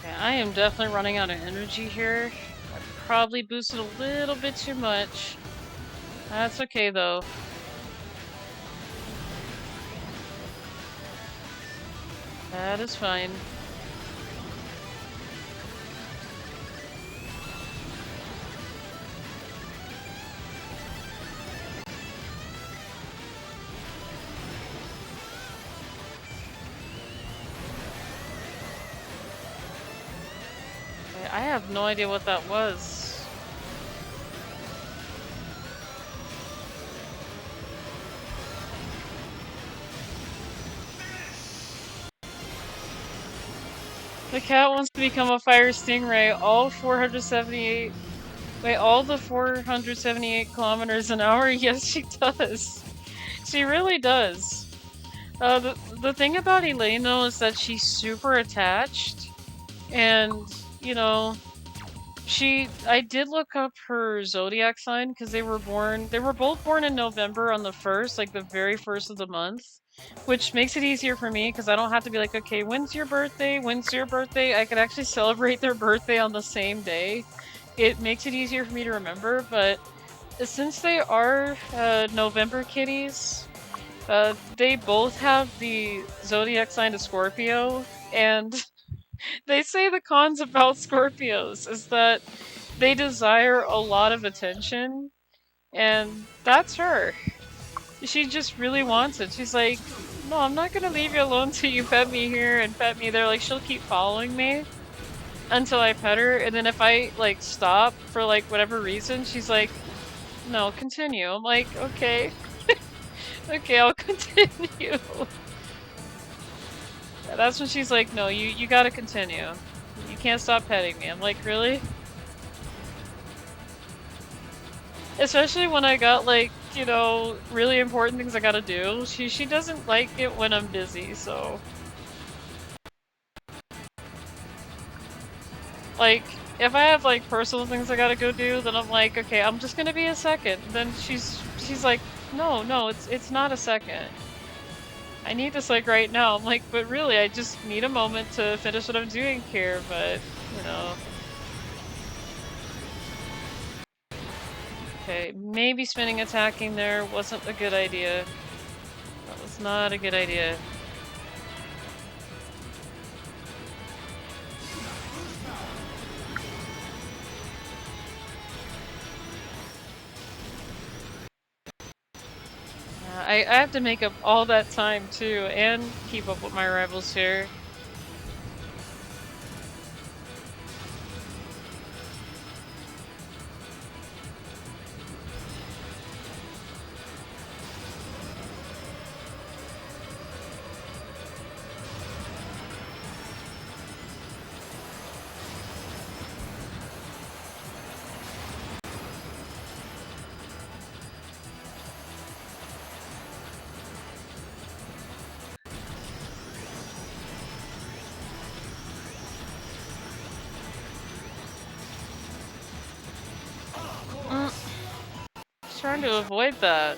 Speaker 2: Okay, I am definitely running out of energy here. I probably boosted a little bit too much. That's okay though. That is fine. Okay, I have no idea what that was. The cat wants to become a fire stingray. All 478. Wait, all the 478 kilometers an hour? Yes, she does. She really does. The thing about Elaine though is that she's super attached, and you know, I did look up her zodiac sign because they were both born in November on the 1st, like the very first of the month, which makes it easier for me because I don't have to be like, okay, when's your birthday? When's your birthday? I could actually celebrate their birthday on the same day. It makes it easier for me to remember, but since they are November kitties, they both have the zodiac sign of Scorpio, and they say the cons about Scorpios is that they desire a lot of attention, and that's her. She just really wants it. She's like, no, I'm not gonna leave you alone till you pet me here and pet me there. Like, she'll keep following me until I pet her, and then if I, like, stop for, like, whatever reason, she's like, no, continue. I'm like, okay. Okay, I'll continue. That's when she's like, no, you gotta continue. You can't stop petting me. I'm like, really? Especially when I got, like, you know, really important things I gotta do. She doesn't like it when I'm busy, so... Like, if I have, like, personal things I gotta go do, then I'm like, okay, I'm just gonna be a second. Then she's like, no, it's not a second. I need this, like, right now. I'm like, but really, I just need a moment to finish what I'm doing here, but, you know... Okay, maybe spinning attacking there wasn't a good idea. That was not a good idea. I have to make up all that time too, and keep up with my rivals here. Trying to avoid that.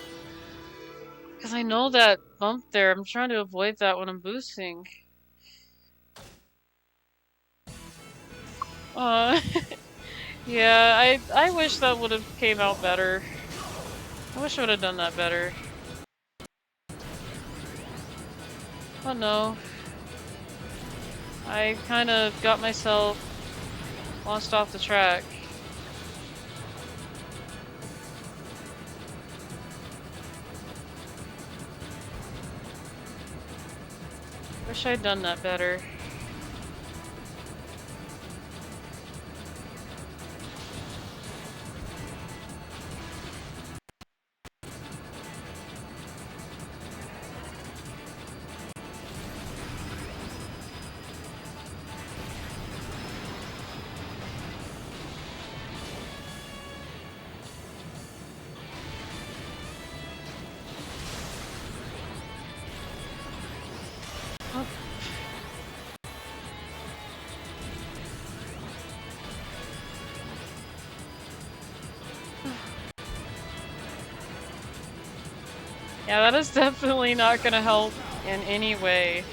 Speaker 2: Because I know that bump there, I'm trying to avoid that when I'm boosting. Yeah, I wish that would have came out better. I wish I would have done that better. Oh no. I kind of got myself lost off the track. Wish I'd done that better. Oh. Yeah, that is definitely not gonna help in any way.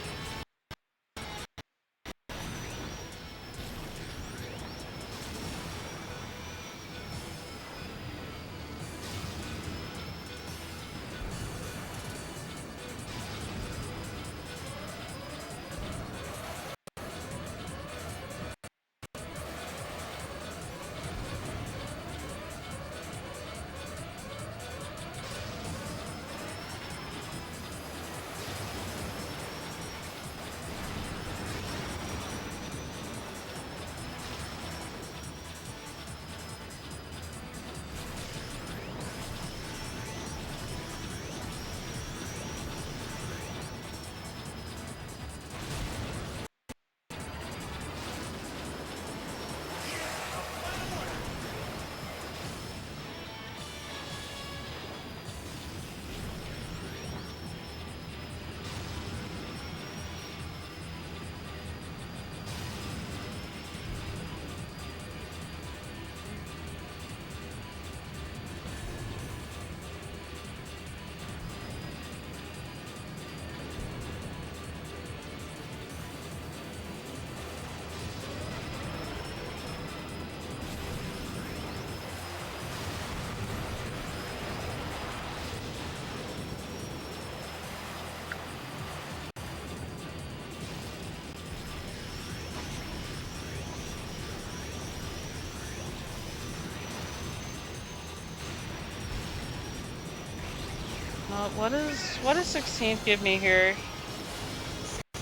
Speaker 2: What does 16th give me here?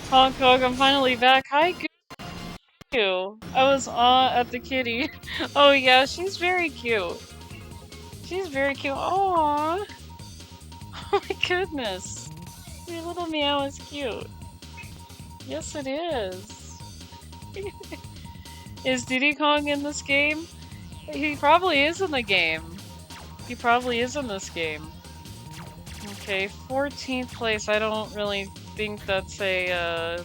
Speaker 2: Hong Kong, I'm finally back. Hi, you. I was at the kitty. Oh yeah, she's very cute. She's very cute. Aww. Oh my goodness. Your little meow is cute. Yes, it is. Is Diddy Kong in this game? He probably is in the game. He probably is in this game. Okay, 14th place. I don't really think that's a,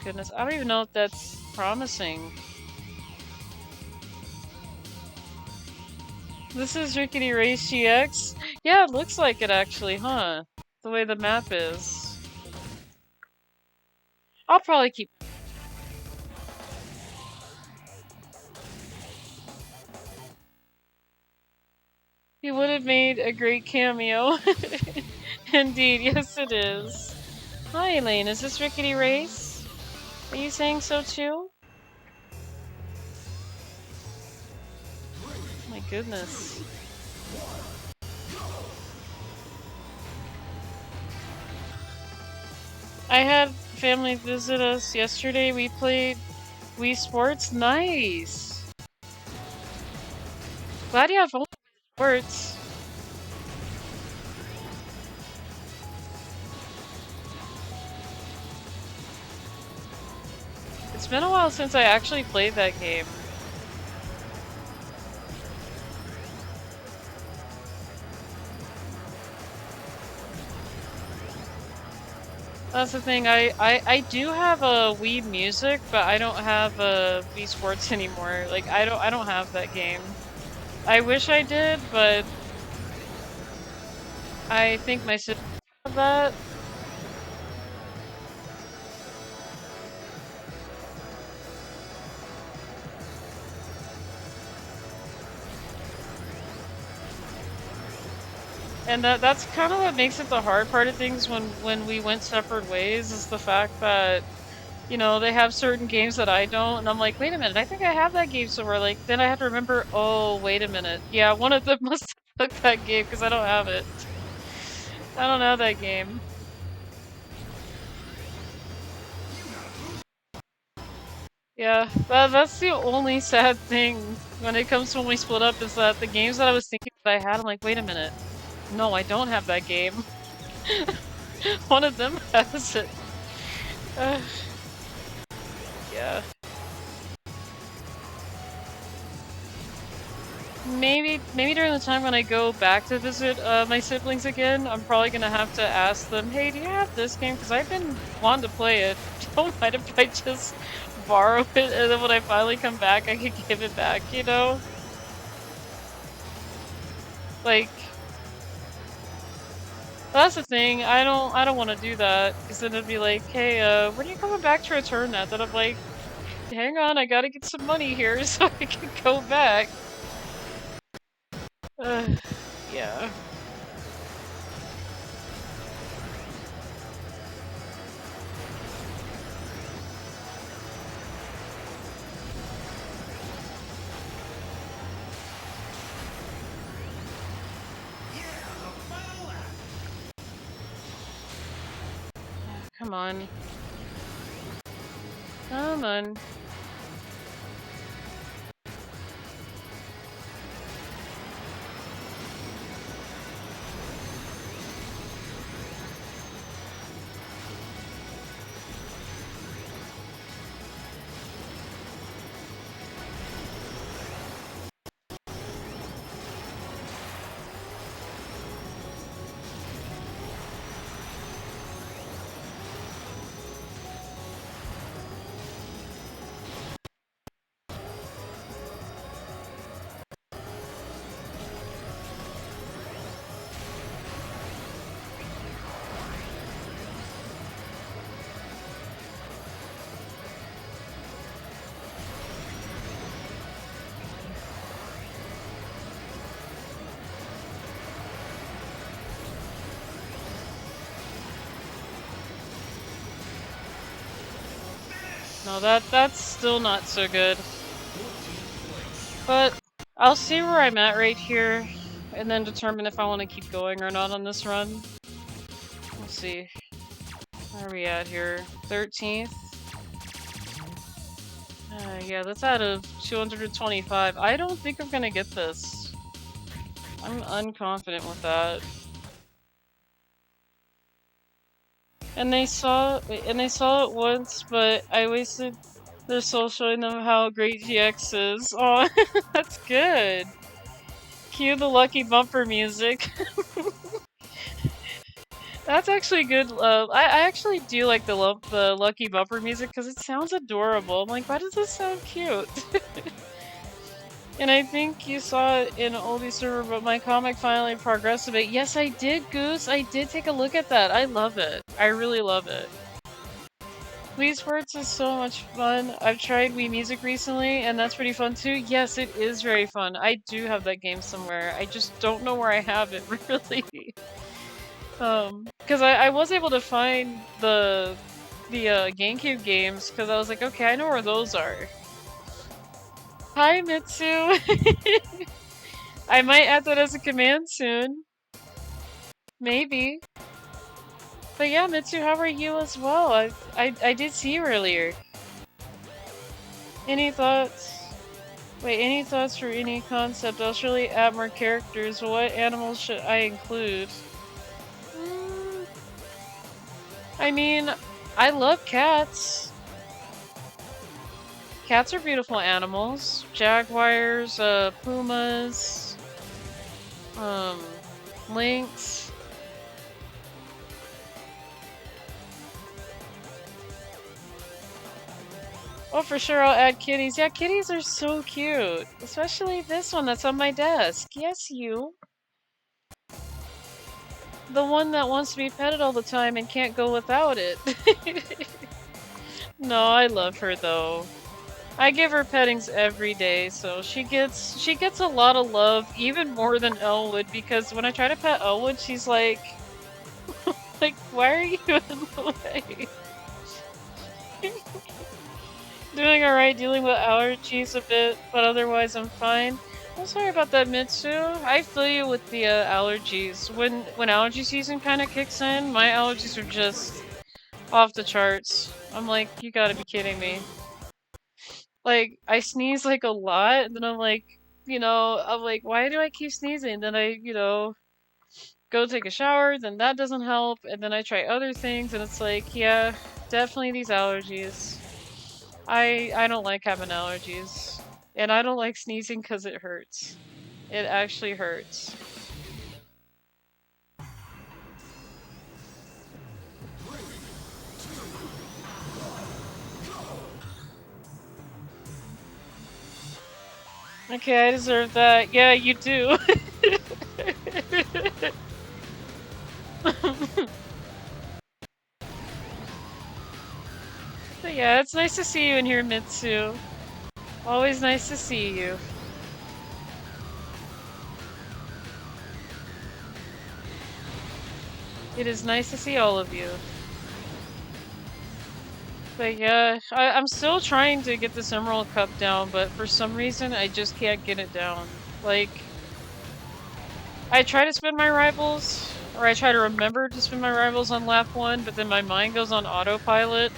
Speaker 2: goodness, I don't even know if that's promising. This is Rickety Race GX? Yeah, it looks like it actually, huh? The way the map is. I'll probably keep... He would have made a great cameo. Indeed, yes it is. Hi Elaine, is this Rickety Race? Are you saying so too? My goodness. I had family visit us yesterday. We played Wii Sports. Nice! Glad you have fun with sports. It's been a while since I actually played that game. That's the thing, I do have a Wii Music, but I don't have a Wii Sports anymore. Like, I don't have that game. I wish I did, but I think my sister has that. And that's kind of what makes it the hard part of things when we went separate ways, is the fact that, you know, they have certain games that I don't, and I'm like, wait a minute, I think I have that game somewhere. Like, then I have to remember, oh, wait a minute. Yeah, one of them must have took that game because I don't have it. I don't have that game. Yeah, that's the only sad thing when it comes to when we split up, is that the games that I was thinking that I had, I'm like, wait a minute. No, I don't have that game. One of them has it. Ugh, yeah. Maybe during the time when I go back to visit my siblings again, I'm probably gonna have to ask them, hey, do you have this game? Because I've been wanting to play it. Don't mind if I just borrow it, and then when I finally come back, I can give it back, you know? Like, that's the thing. I don't want to do that, because then it'd be like, hey, when are you coming back to return that? Then I'm like, hang on, I gotta get some money here so I can go back. Yeah. Come on. Come on. No, that's still not so good. But I'll see where I'm at right here, and then determine if I want to keep going or not on this run. Let's see. Where are we at here? 13th? Yeah, that's out of 225. I don't think I'm gonna get this. I'm unconfident with that. And they saw it once, but I wasted their soul showing them how great GX is. Oh, that's good. Cue the lucky bumper music. That's actually good. I actually do like the lucky bumper music because it sounds adorable. I'm like, why does this sound cute? And I think you saw it in Oldie Server, but my comic finally progressed a bit. Yes, I did, Goose. I did take a look at that. I love it. I really love it. Wii Sports is so much fun. I've tried Wii Music recently, and that's pretty fun too. Yes, it is very fun. I do have that game somewhere. I just don't know where I have it, really. Because I was able to find the GameCube games, because I was like, okay, I know where those are. Hi, Mitsu! I might add that as a command soon. Maybe. But yeah, Mitsu, how are you as well? I did see you earlier. Any thoughts? Wait, any thoughts for any concept? I'll surely add more characters. What animals should I include? I mean, I love cats. Cats are beautiful animals. Jaguars, pumas, lynx. Oh, for sure I'll add kitties. Yeah, kitties are so cute. Especially this one that's on my desk. Yes, you. The one that wants to be petted all the time and can't go without it. No, I love her though. I give her pettings every day, so she gets a lot of love, even more than Elwood, because when I try to pet Elwood, she's like, why are you in the way? Doing alright, dealing with allergies a bit, but otherwise I'm fine. I'm sorry about that, Mitsu. I feel you with the allergies. When allergy season kind of kicks in, my allergies are just off the charts. I'm like, you gotta be kidding me. Like, I sneeze like a lot, and then I'm like, I'm like, why do I keep sneezing? Then I, go take a shower, then that doesn't help, and then I try other things, and it's like, yeah, definitely these allergies. I don't like having allergies. And I don't like sneezing because it hurts. It actually hurts. Okay, I deserve that. Yeah, you do. But yeah, it's nice to see you in here, Mitsu. Always nice to see you. It is nice to see all of you. But yeah, I'm still trying to get this Emerald Cup down, but for some reason I just can't get it down. Like, I try to spin my rivals, or I try to remember to spin my rivals on lap 1, but then my mind goes on autopilot,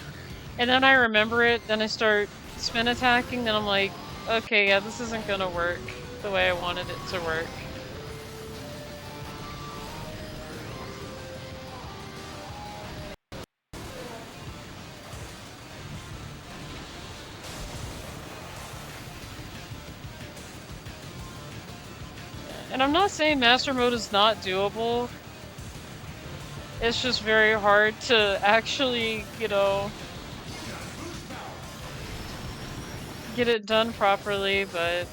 Speaker 2: and then I remember it, then I start spin attacking, then I'm like, okay, yeah, this isn't gonna work the way I wanted it to work. And I'm not saying Master Mode is not doable. It's just very hard to actually, get it done properly, but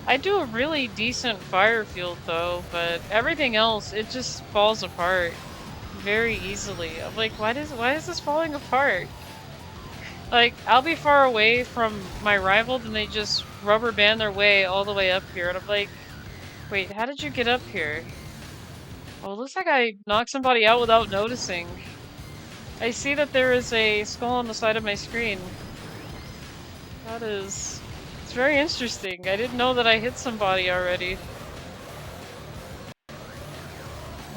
Speaker 2: I do a really decent fire field though, but everything else, it just falls apart very easily. I'm like, why is this falling apart? Like, I'll be far away from my rival, then they just rubber band their way all the way up here, and I'm like, wait, how did you get up here? Oh, it looks like I knocked somebody out without noticing. I see that there is a skull on the side of my screen. It's very interesting. I didn't know that I hit somebody already.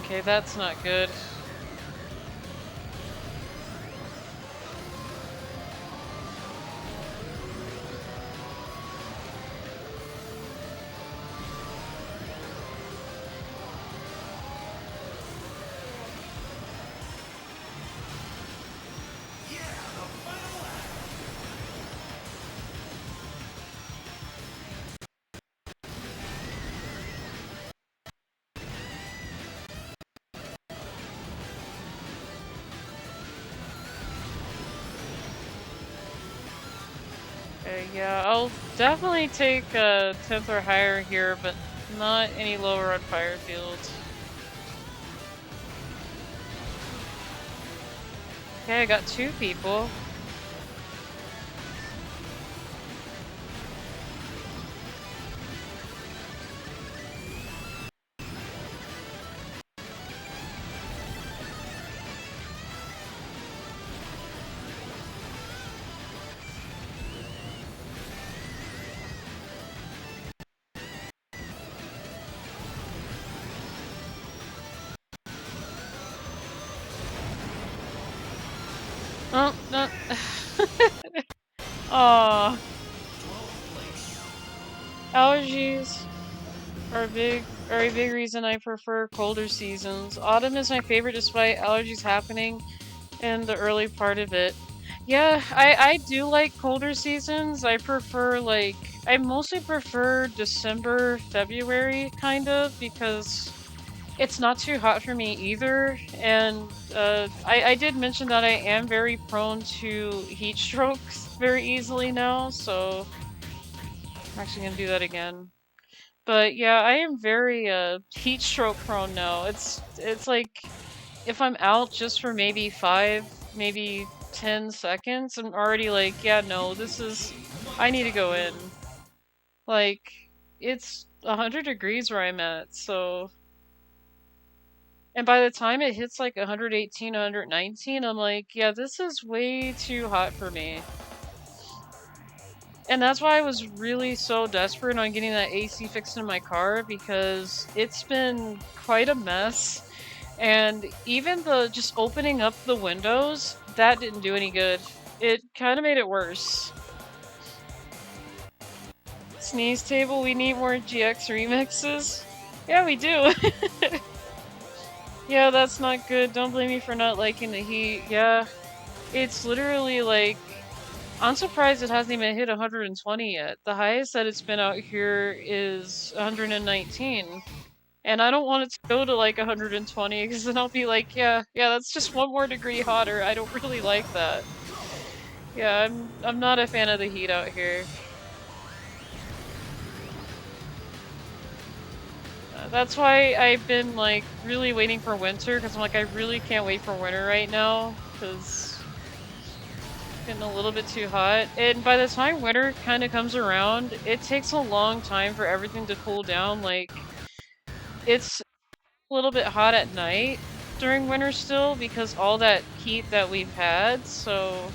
Speaker 2: Okay, that's not good. Okay, yeah, I'll definitely take 10th or higher here, but not any lower on fire field. Okay, I got 2 people. Oh, no. Aw. Allergies are a big reason I prefer colder seasons. Autumn is my favorite despite allergies happening in the early part of it. Yeah, I do like colder seasons. I mostly prefer December, February, kind of, because it's not too hot for me either, and I did mention that I am very prone to heat strokes very easily now, so I'm actually gonna do that again. But yeah, I am very heat stroke prone now. It's like if I'm out just for maybe maybe 10 seconds, I'm already like, yeah, no, I need to go in. Like, it's 100 degrees where I'm at, so. And by the time it hits like 118, 119, I'm like, yeah, this is way too hot for me. And that's why I was really so desperate on getting that AC fixed in my car, because it's been quite a mess. And even just opening up the windows, that didn't do any good. It kind of made it worse. Sneeze table, we need more GX remixes. Yeah, we do. Yeah, that's not good. Don't blame me for not liking the heat. Yeah, it's literally like, I'm surprised it hasn't even hit 120 yet. The highest that it's been out here is 119. And I don't want it to go to like 120, because then I'll be like, yeah, that's just one more degree hotter. I don't really like that. Yeah, I'm not a fan of the heat out here. That's why I've been like really waiting for winter, because I'm like, I really can't wait for winter right now, because it's getting a little bit too hot. And by the time winter kind of comes around, it takes a long time for everything to cool down. Like, it's a little bit hot at night during winter still, because all that heat that we've had, so.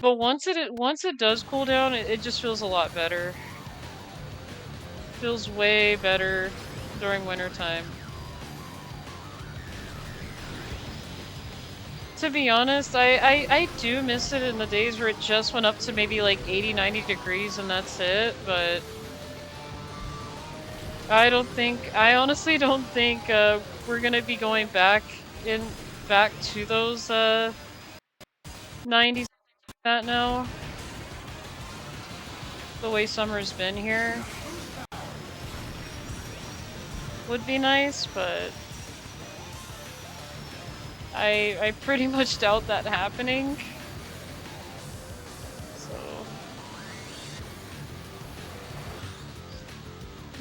Speaker 2: But once it does cool down, it just feels a lot better. Feels way better during winter time. To be honest, I do miss it in the days where it just went up to maybe like 80, 90 degrees and that's it, but I honestly don't think we're gonna be going back to those 90s that now. The way summer's been here would be nice, but I pretty much doubt that happening. So,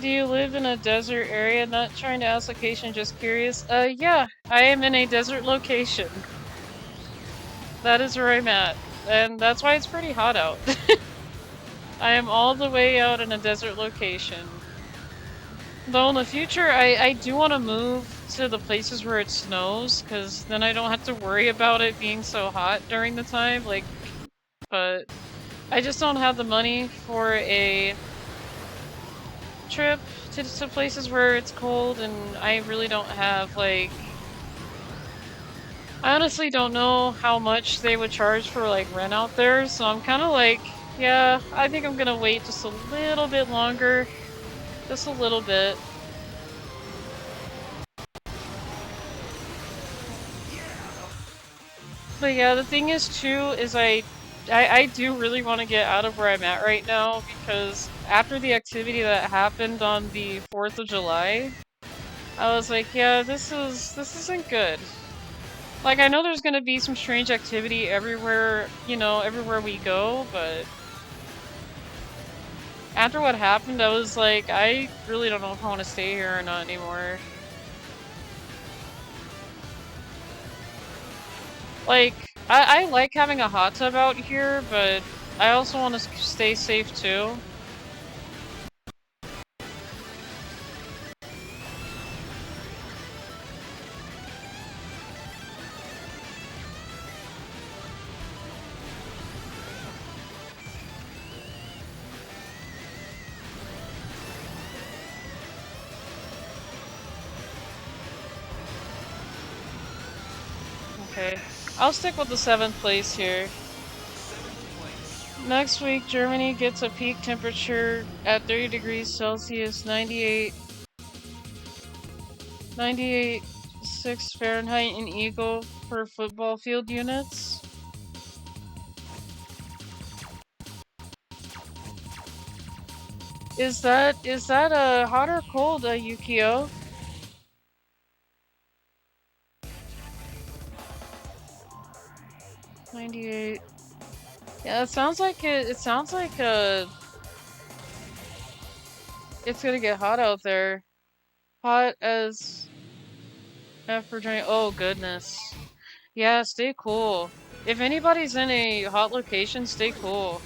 Speaker 2: do you live in a desert area? Not trying to ask location, just curious. Yeah, I am in a desert location. That is where I'm at, and that's why it's pretty hot out. I am all the way out in a desert location. Though in the future, I do want to move to the places where it snows, because then I don't have to worry about it being so hot during the time, like, but I just don't have the money for a trip to places where it's cold, and I really don't have, like, I honestly don't know how much they would charge for, like, rent out there, so I'm kind of like, yeah, I think I'm gonna wait just a little bit longer. Just a little bit. But yeah, the thing is too, is I do really want to get out of where I'm at right now, because after the activity that happened on the 4th of July, I was like, yeah, this isn't good. Like, I know there's gonna be some strange activity everywhere, you know, everywhere we go, but after what happened, I was like, I really don't know if I want to stay here or not anymore. Like, I like having a hot tub out here, but I also want to stay safe too. Okay, I'll stick with the 7th place here. Next week, Germany gets a peak temperature at 30 degrees Celsius, 98.6 Fahrenheit in Eagle per football field units. Is that hot or cold, Yukio? 98. Yeah, it sounds like it's gonna get hot out there. Hot as For joining. Oh, goodness. Yeah, stay cool. If anybody's in a hot location, stay cool.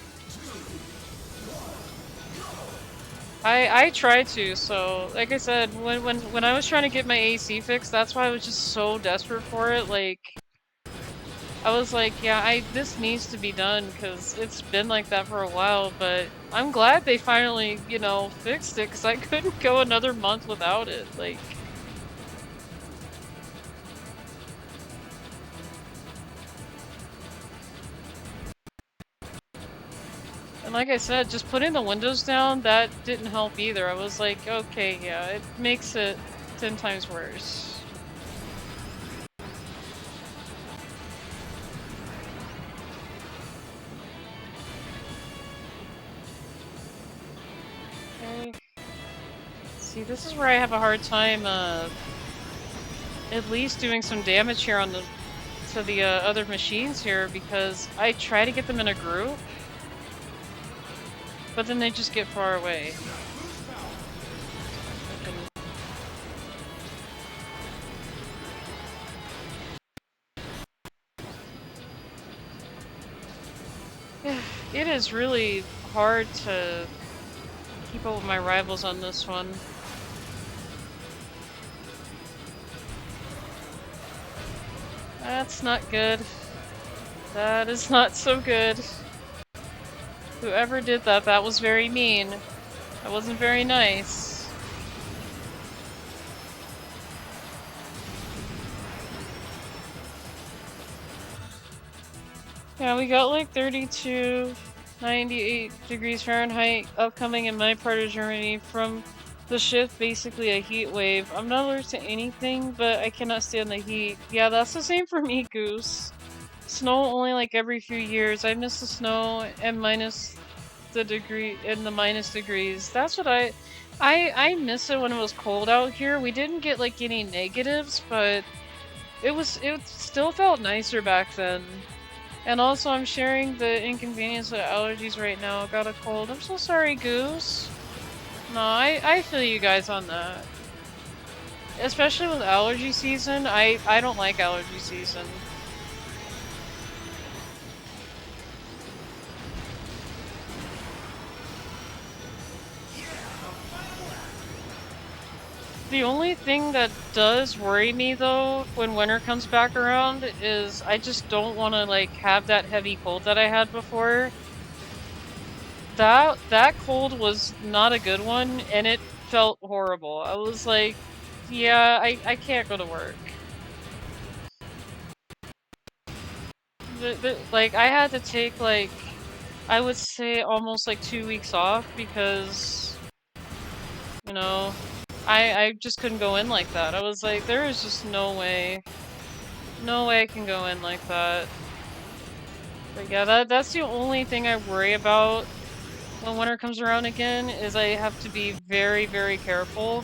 Speaker 2: I tried to, so like I said, when I was trying to get my AC fixed, that's why I was just so desperate for it. Like I was like, yeah, this needs to be done because it's been like that for a while. But I'm glad they finally, you know, fixed it because I couldn't go another month without it. Like. And like I said, just putting the windows down, that didn't help either. I was like, okay, yeah, it makes it 10 times worse. Okay. See, this is where I have a hard time, at least doing some damage here on to the other machines here, because I try to get them in a group, but then they just get far away. It is really hard to keep up with my rivals on this one. That's not good. That is not so good. Whoever did that, that was very mean. That wasn't very nice. Yeah, we got like 32, 98 degrees Fahrenheit upcoming in my part of Germany from the shift, basically a heat wave. I'm not allergic to anything, but I cannot stand the heat. Yeah, that's the same for me, Goose. Snow only like every few years. I miss the snow and minus the minus degrees. That's what I miss it when it was cold out here. We didn't get like any negatives, but it still felt nicer back then. And also I'm sharing the inconvenience of allergies right now. Got a cold. I'm so sorry, Goose. No, I feel you guys on that. Especially with allergy season, I don't like allergy season. The only thing that does worry me though when winter comes back around is I just don't want to like have that heavy cold that I had before. That cold was not a good one and it felt horrible. I was like, yeah, I can't go to work. Like I had to take like I would say almost like 2 weeks off because you know I just couldn't go in like that. I was like, there is just no way. No way I can go in like that. But yeah, that's the only thing I worry about when winter comes around again, is I have to be very, very careful.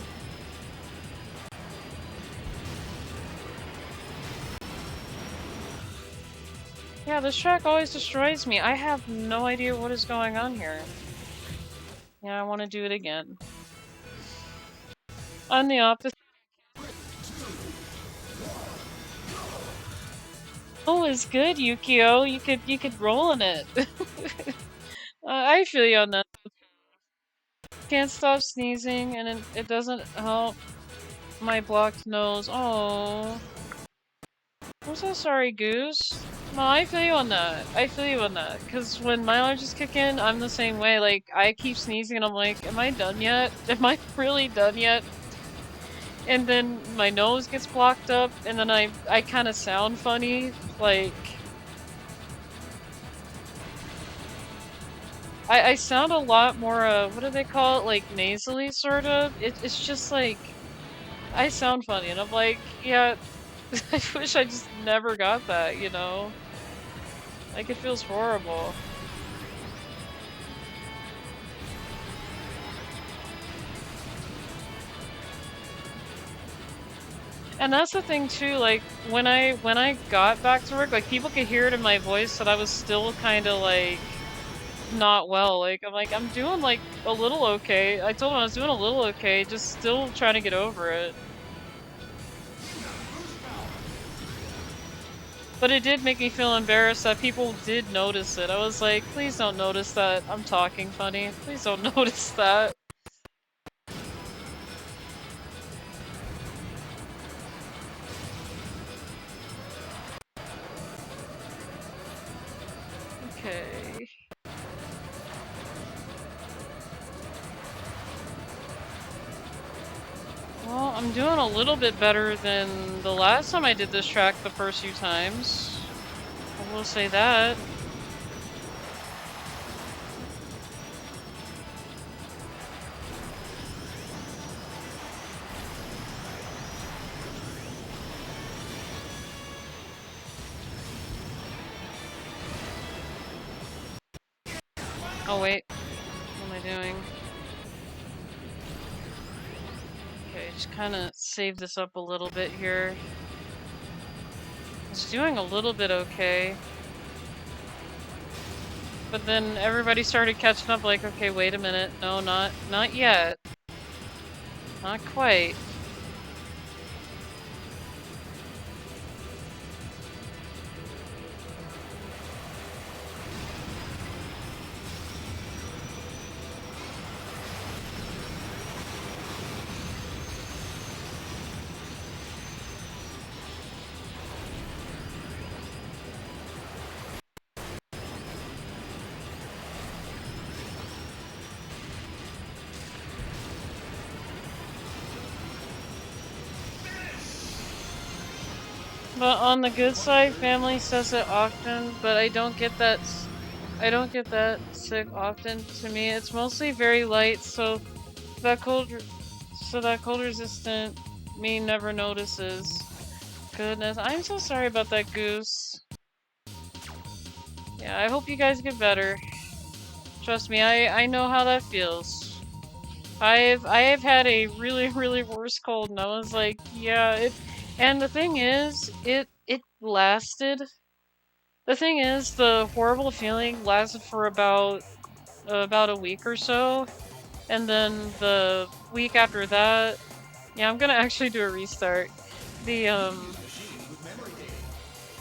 Speaker 2: Yeah, this track always destroys me. I have no idea what is going on here. Yeah, I want to do it again. On the opposite. Oh, it's good, Yukio. You could roll in it. I feel you on that. Can't stop sneezing, and it doesn't help my blocked nose. Oh, I'm so sorry, Goose. No, I feel you on that. I feel you on that. Because when my allergies kick in, I'm the same way. Like, I keep sneezing and I'm like, am I done yet? Am I really done yet? And then my nose gets blocked up, and then I kind of sound funny. Like, I sound a lot more, what do they call it? Like, nasally, sort of? It's just like, I sound funny, and I'm like, yeah, I wish I just never got that, you know? Like, it feels horrible. And that's the thing too, like, when I got back to work, like, people could hear it in my voice that I was still kind of, like, not well. Like, I'm doing, like, a little okay. I told them I was doing a little okay, just still trying to get over it. But it did make me feel embarrassed that people did notice it. I was like, please don't notice that I'm talking funny. Please don't notice that. Okay. Well, I'm doing a little bit better than the last time I did this track the first few times. I will say that. Oh wait, what am I doing? Okay, just kind of save this up a little bit here. It's doing a little bit okay. But then everybody started catching up like, okay, wait a minute. No, not yet. Not quite. But on the good side, family says it often, but I don't get that sick often. To me, it's mostly very light, so that cold resistant me never notices. Goodness, I'm so sorry about that, Goose. Yeah, I hope you guys get better. Trust me, I know how that feels. I have had a really worse cold, and I was like, yeah, it. And the thing is, it lasted. The thing is, the horrible feeling lasted for about a week or so, and then the week after that, yeah, I'm gonna actually do a restart. The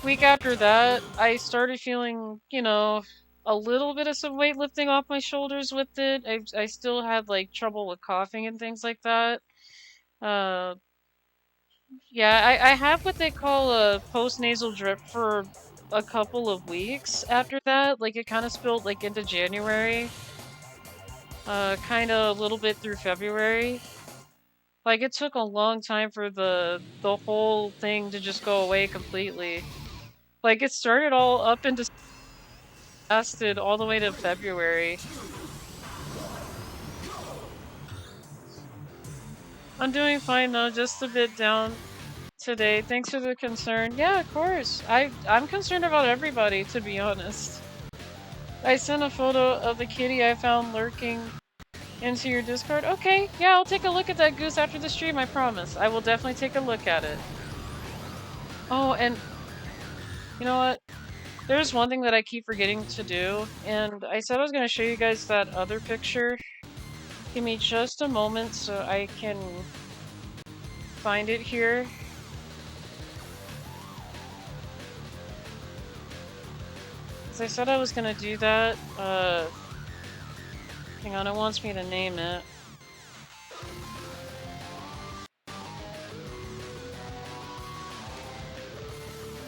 Speaker 2: week after that, I started feeling, you know, a little bit of some weight lifting off my shoulders with it. I still had like trouble with coughing and things like that. Uh, yeah, I have what they call a post-nasal drip for a couple of weeks after that. Like it kind of spilled like into January. Kind of a little bit through February. Like it took a long time for the whole thing to just go away completely. Like it started all up into lasted all the way to February. I'm doing fine though, just a bit down today. Thanks for the concern. Yeah, of course. I'm concerned about everybody, to be honest. I sent a photo of the kitty I found lurking into your Discord. Okay, yeah, I'll take a look at that, Goose, after the stream, I promise. I will definitely take a look at it. Oh, and you know what? There's one thing that I keep forgetting to do, and I said I was going to show you guys that other picture. Give me just a moment so I can find it here. As I said I was going to do that. Hang on, it wants me to name it.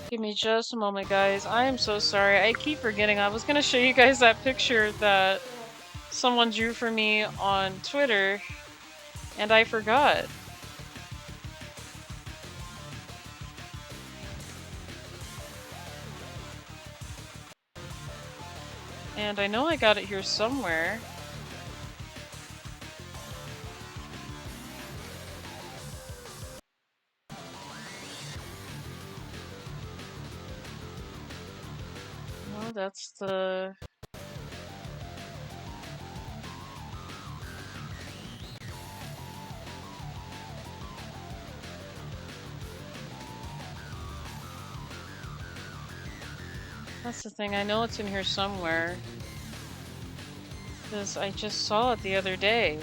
Speaker 2: Give me just a moment, guys. I am so sorry. I keep forgetting. I was going to show you guys that picture that someone drew for me on Twitter, and I forgot. And I know I got it here somewhere. No, that's the... That's the thing, I know it's in here somewhere. Because I just saw it the other day.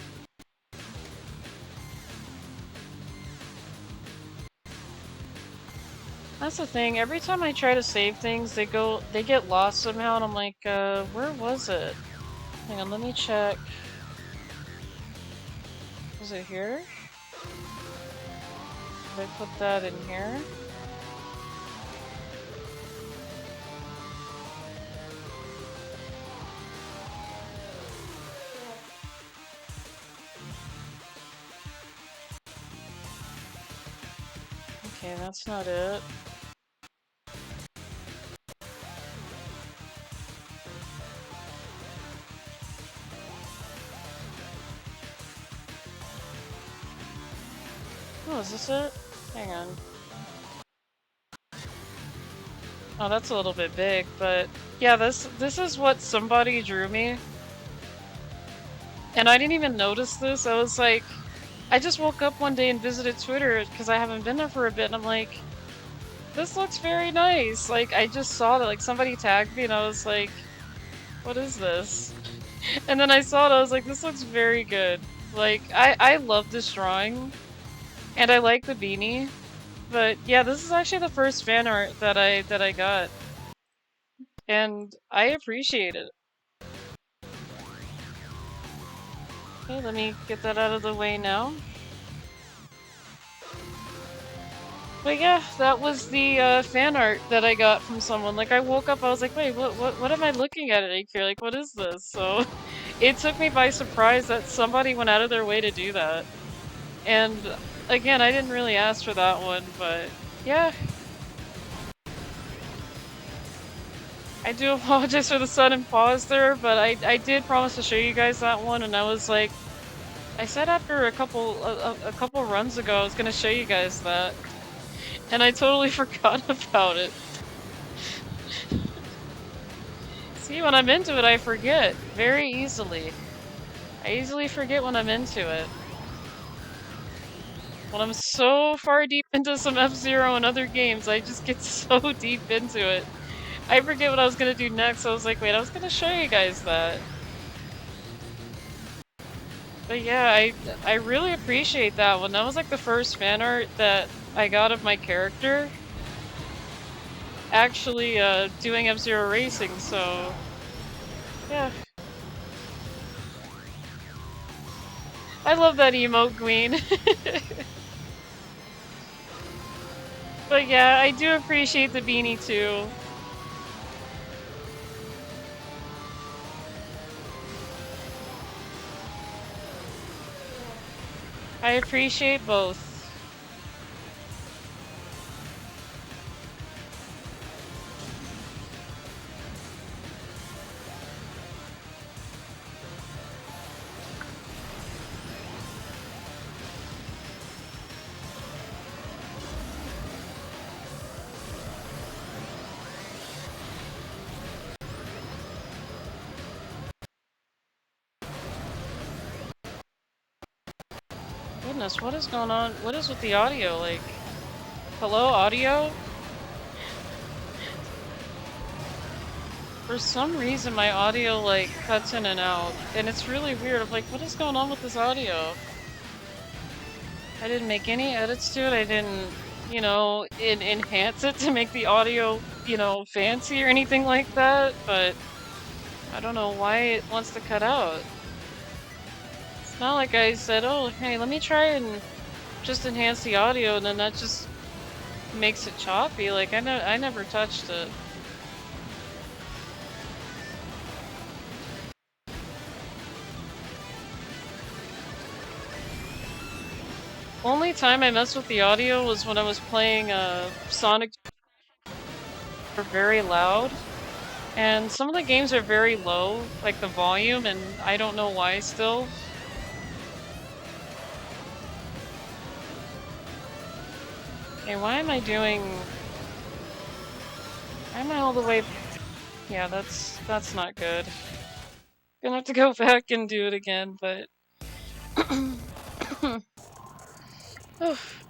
Speaker 2: That's the thing, every time I try to save things, they get lost somehow, and I'm like, where was it? Hang on, let me check. Was it here? Did I put that in here? Okay, that's not it. Oh, is this it? Hang on. Oh, that's a little bit big, but yeah, this is what somebody drew me. And I didn't even notice this. I was like, I just woke up one day and visited Twitter because I haven't been there for a bit, and I'm like, this looks very nice. Like, I just saw that, like, somebody tagged me, and I was like, what is this? And then I saw it, I was like, this looks very good. Like, I love this drawing, and I like the beanie. But yeah, this is actually the first fan art that I got, and I appreciate it. Okay, let me get that out of the way now. But yeah, that was the fan art that I got from someone. Like, I woke up, I was like, wait, what am I looking at it here? Like, what is this? So it took me by surprise that somebody went out of their way to do that. And again, I didn't really ask for that one, but yeah. I do apologize for the sudden pause there, but I did promise to show you guys that one, and I was like, I said after a couple runs ago I was gonna show you guys that, and I totally forgot about it. See, when I'm into it, I forget very easily. I easily forget when I'm into it. When I'm so far deep into some F-Zero and other games, I just get so deep into it. I forget what I was gonna do next. I was like, wait, I was gonna show you guys that. But yeah, I really appreciate that one. That was like the first fan art that I got of my character actually doing F-Zero Racing, so yeah. I love that emote queen. But yeah, I do appreciate the beanie too. I appreciate both. Goodness, what is going on? What is with the audio? Like, hello, audio? For some reason, my audio, like, cuts in and out, and it's really weird. I'm like, what is going on with this audio? I didn't make any edits to it. I didn't, you know, enhance it to make the audio, you know, fancy or anything like that, but I don't know why it wants to cut out. It's not like I said, oh, hey, let me try and just enhance the audio, and then that just makes it choppy. Like, I never touched it. Only time I messed with the audio was when I was playing Sonic very loud. And some of the games are very low, like the volume, and I don't know why still. Okay, why am I doing... Why am I all the way... Yeah, that's not good. Gonna have to go back and do it again, but...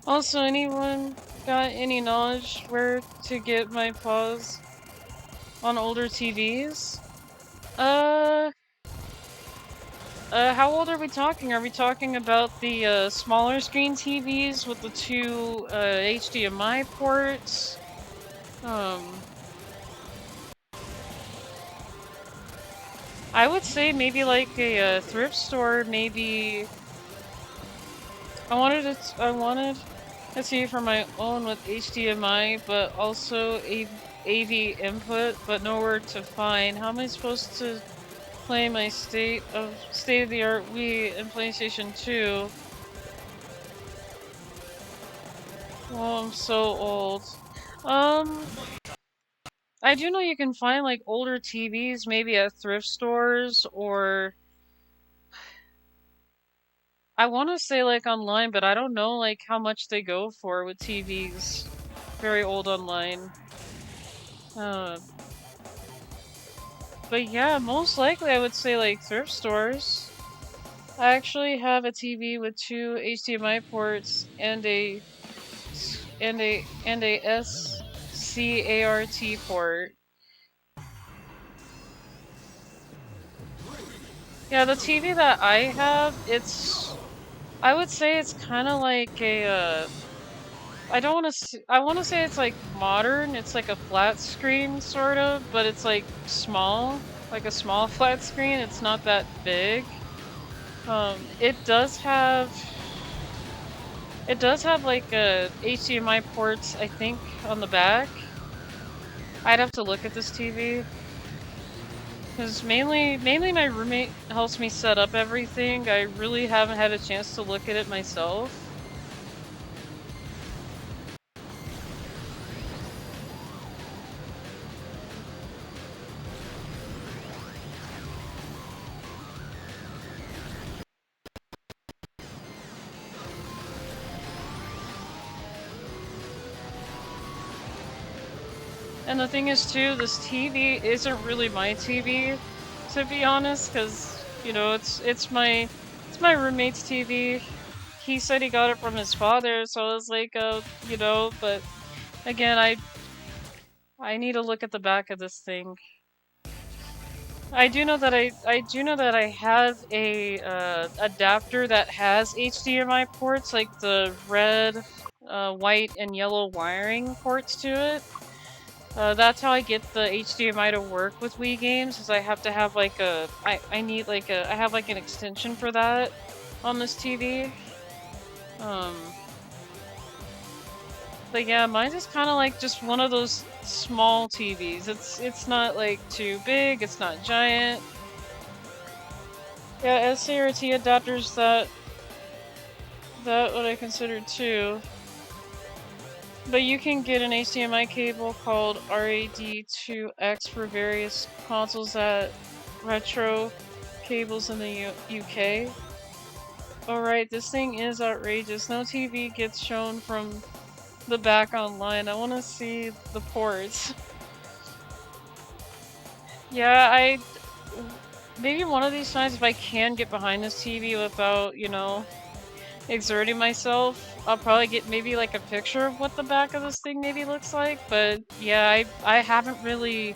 Speaker 2: Also, anyone got any knowledge where to get my paws on older TVs? How old are we talking? Are we talking about the smaller screen TVs with the two HDMI ports? I would say maybe like a thrift store, maybe. I wanted a TV for my own with HDMI, but also AV input, but nowhere to find. How am I supposed to play my state-of-the-art Wii and PlayStation 2? Oh, I'm so old. Um, I do know you can find like older TVs maybe at thrift stores or I want to say like online, but I don't know like how much they go for with TVs. Very old online. Uh, but yeah, most likely I would say like thrift stores. I actually have a TV with two HDMI ports and a SCART port. Yeah, the TV that I have, I would say it's kind of like I don't want to I want to say it's like modern. It's like a flat screen sort of, but it's like small, like a small flat screen. It's not that big. It does have like a HDMI ports, I think, on the back. I'd have to look at this TV because mainly my roommate helps me set up everything. I really haven't had a chance to look at it myself. And the thing is too, this TV isn't really my TV, to be honest, because you know it's my roommate's TV. He said he got it from his father, so I was like, you know, but again, I need to look at the back of this thing. I do know that I have a adapter that has HDMI ports, like the red, white, and yellow wiring ports to it. That's how I get the HDMI to work with Wii games, is I have to have like I need like I have like an extension for that on this TV. Um, but yeah, mine's is kind of like just one of those small TVs. It's not like too big, it's not giant. Yeah, SCRT adapters that what I consider too. But you can get an HDMI cable called RAD2X for various consoles at Retro Cables in the UK. Alright, this thing is outrageous. No TV gets shown from the back online. I want to see the ports. Yeah, maybe one of these times if I can get behind this TV without, you know, exerting myself, I'll probably get maybe like a picture of what the back of this thing maybe looks like. But yeah, I haven't really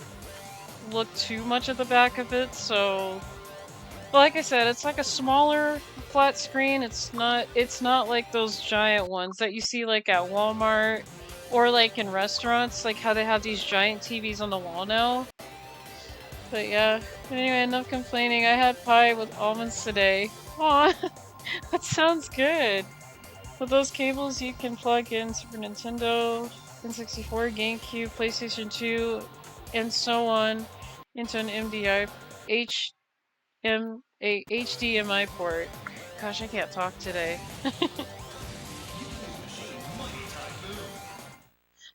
Speaker 2: looked too much at the back of it, so but like I said, it's like a smaller flat screen. It's not like those giant ones that you see like at Walmart or like in restaurants, like how they have these giant TVs on the wall now. But yeah, anyway, enough complaining. I had pie with almonds today. Aw, that sounds good. With those cables, you can plug in Super Nintendo, N64, GameCube, PlayStation 2, and so on into an HDMI port. Gosh, I can't talk today.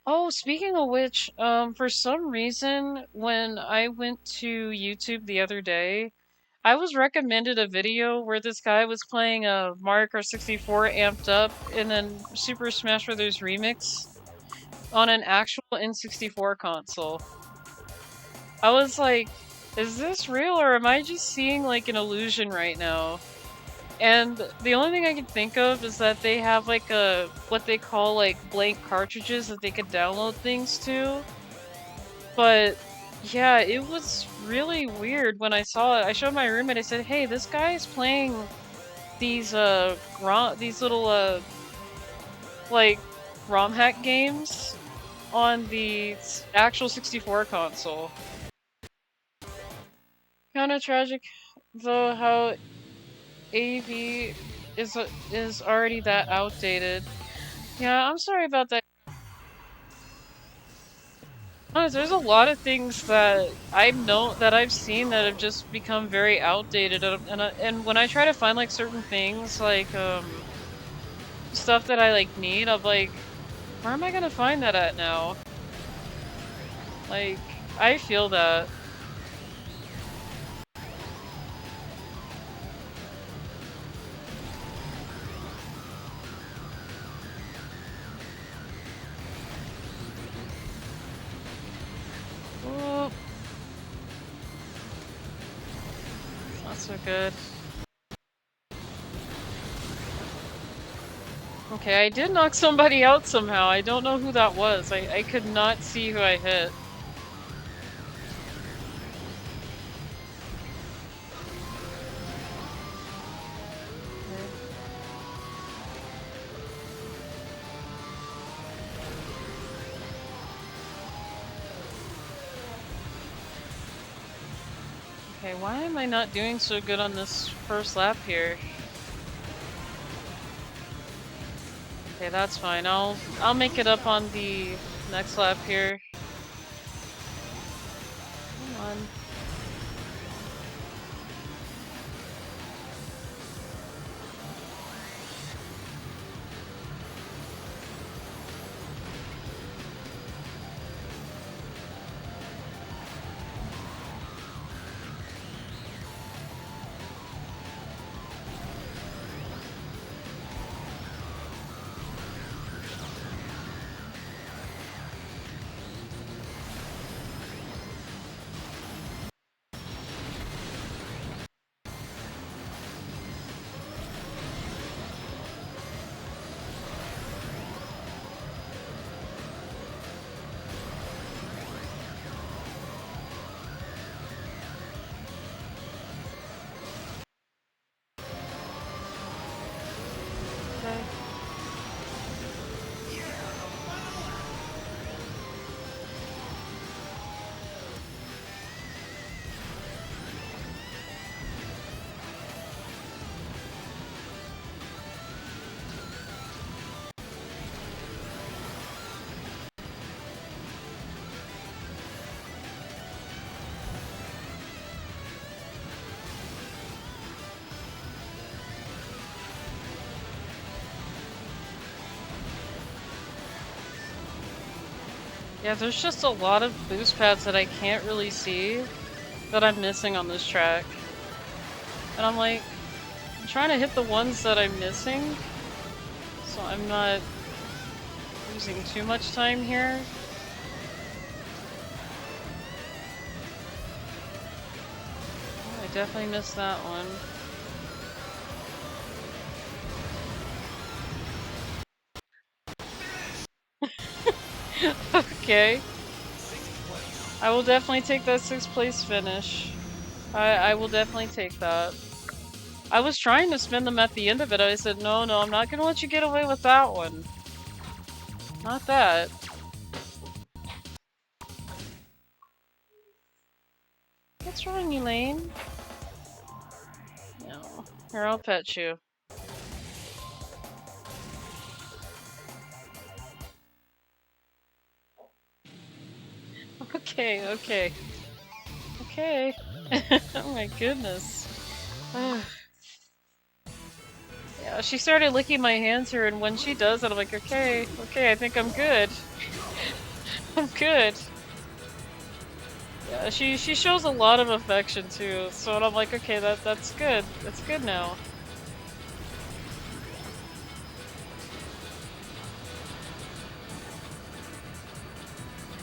Speaker 2: Oh, speaking of which, for some reason, when I went to YouTube the other day, I was recommended a video where this guy was playing a Mario Kart 64 amped up and then Super Smash Bros. Remix on an actual N64 console. I was like, is this real or am I just seeing like an illusion right now? And the only thing I can think of is that they have like what they call like blank cartridges that they could download things to. But yeah, it was really weird when I saw it. I showed my roommate, I said, hey, this guy is playing these these little like ROM hack games. on the actual 64 console. Kinda tragic, though, how AV is already that outdated. Yeah, I'm sorry about that. Honest, there's a lot of things that I've seen that have just become very outdated, and when I try to find like certain things, like stuff that I like need, I'm like, where am I gonna find that at now? Like, I feel that. Ooh, not so good. Okay, I did knock somebody out somehow. I don't know who that was. I could not see who I hit. Okay, why am I not doing so good on this first lap here? Okay, that's fine. I'll make it up on the next lap here. Come on. Okay. Yeah, there's just a lot of boost pads that I can't really see that I'm missing on this track. And I'm like, I'm trying to hit the ones that I'm missing, so I'm not losing too much time here. Oh, I definitely missed that one. Okay. I will definitely take that 6th place finish. I will definitely take that. I was trying to spin them at the end of it. I said, no, I'm not gonna let you get away with that one. Not that. What's wrong, Elaine? No. Here, I'll pet you. Okay, okay. Okay. Oh my goodness. Yeah, she started licking my hands here, and when she does that, I'm like, okay, I think I'm good. I'm good. Yeah, she shows a lot of affection too, so I'm like, okay, that's good. That's good now.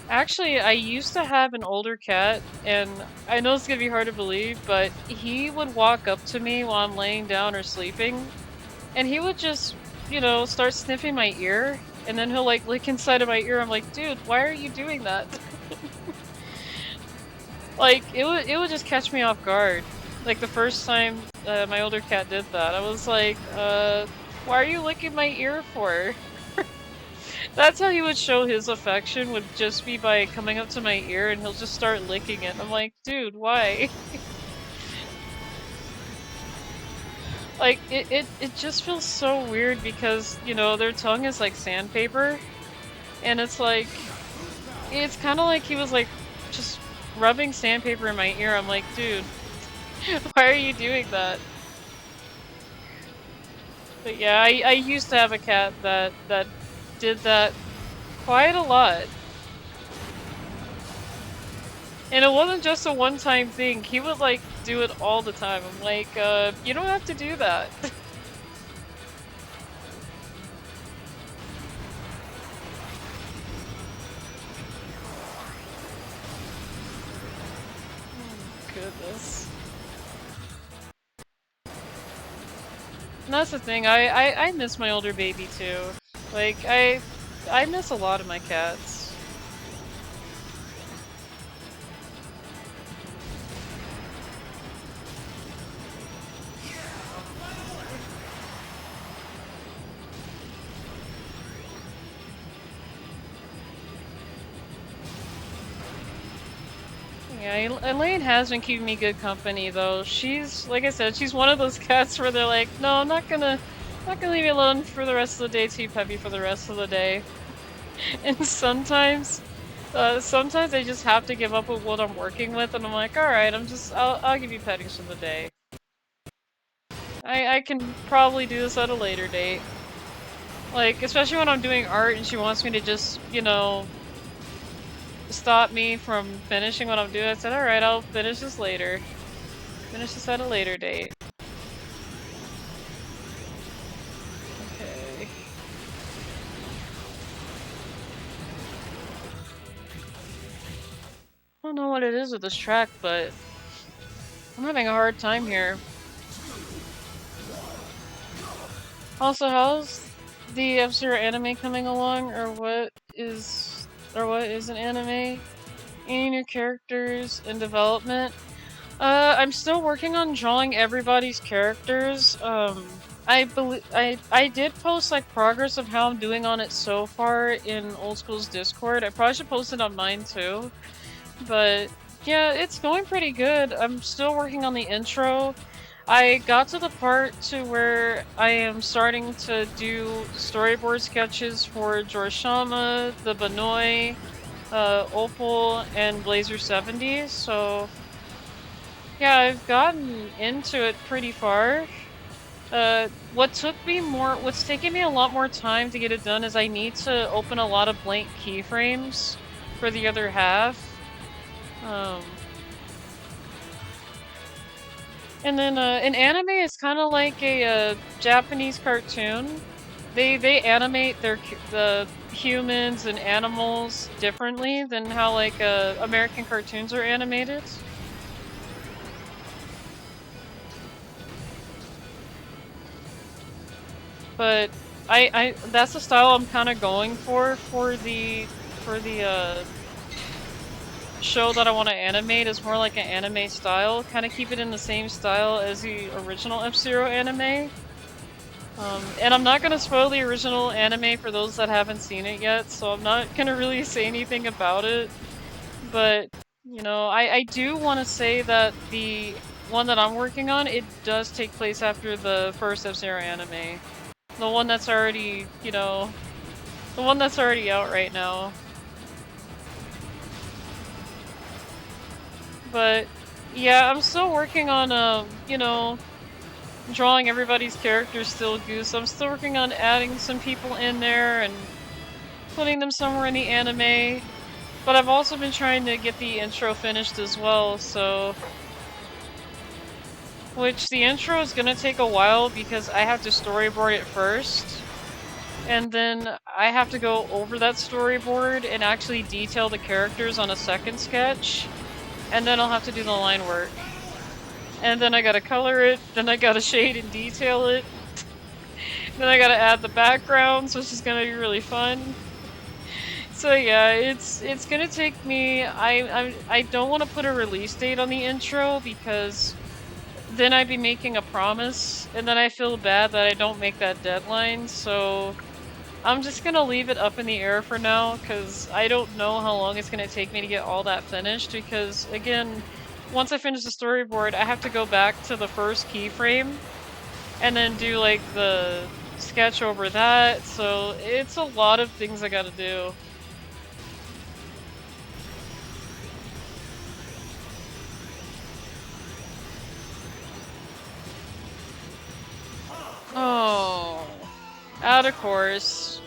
Speaker 2: Actually, I used to have an older cat, and I know it's gonna be hard to believe, but he would walk up to me while I'm laying down or sleeping, and he would just, you know, start sniffing my ear, and then he'll like lick inside of my ear. I'm like, dude, why are you doing that? Like, it would just catch me off guard. Like, the first time my older cat did that, I was like, why are you licking my ear for? That's how he would show his affection, would just be by coming up to my ear and he'll just start licking it. And I'm like, dude, why? Like, it just feels so weird because, you know, their tongue is like sandpaper. And it's like, it's kind of like he was like, just rubbing sandpaper in my ear. I'm like, dude, why are you doing that? But yeah, I used to have a cat that did that quite a lot. And it wasn't just a one-time thing. He would like do it all the time. I'm like, you don't have to do that. Oh, goodness. And that's the thing. I miss my older baby too. Like I miss a lot of my cats. Yeah, Elaine has been keeping me good company though. She's, like I said, she's one of those cats where they're like, no, I'm not gonna leave you alone for the rest of the day, too peppy for the rest of the day. And sometimes I just have to give up with what I'm working with, and I'm like, alright, I'll give you pettings for the day. I can probably do this at a later date. Like, especially when I'm doing art and she wants me to just, you know, stop me from finishing what I'm doing. I said, alright, I'll finish this later. Finish this at a later date. Okay. I don't know what it is with this track, but I'm having a hard time here. Also, how's the F-Zero anime coming along, or what is an anime? Any new characters in development? I'm still working on drawing everybody's characters. I did post like progress of how I'm doing on it so far in Old School's Discord. I probably should post it on mine too. But yeah, it's going pretty good. I'm still working on the intro. I got to the part to where I am starting to do storyboard sketches for Jorshama, the Banoi, Opal, and Blazer 70, so yeah, I've gotten into it pretty far. What's taking me a lot more time to get it done is I need to open a lot of blank keyframes for the other half. And then an anime is kind of like a Japanese cartoon. They animate the humans and animals differently than how like American cartoons are animated. But I that's the style I'm kind of going for the show that I want to animate. Is more like an anime style, kind of keep it in the same style as the original F-Zero anime. And I'm not gonna spoil the original anime for those that haven't seen it yet, so I'm not gonna really say anything about it. But, you know, I do want to say that the one that I'm working on, it does take place after the first F-Zero anime. The one that's already, you know, the one that's already out right now. But, yeah, I'm still working on, you know, drawing everybody's characters still, Goose. I'm still working on adding some people in there and putting them somewhere in the anime. But I've also been trying to get the intro finished as well, so... Which, the intro is gonna take a while because I have to storyboard it first. And then I have to go over that storyboard and actually detail the characters on a second sketch. And then I'll have to do the line work. And then I gotta color it, then I gotta shade and detail it. Then I gotta add the backgrounds, which is gonna be really fun. So yeah, it's gonna take me. I don't want to put a release date on the intro because then I'd be making a promise, and then I feel bad that I don't make that deadline. So I'm just gonna leave it up in the air for now, because I don't know how long it's gonna take me to get all that finished, because, again, once I finish the storyboard, I have to go back to the first keyframe, and then do, like, the sketch over that, so it's a lot of things I gotta do. Oh, out of course.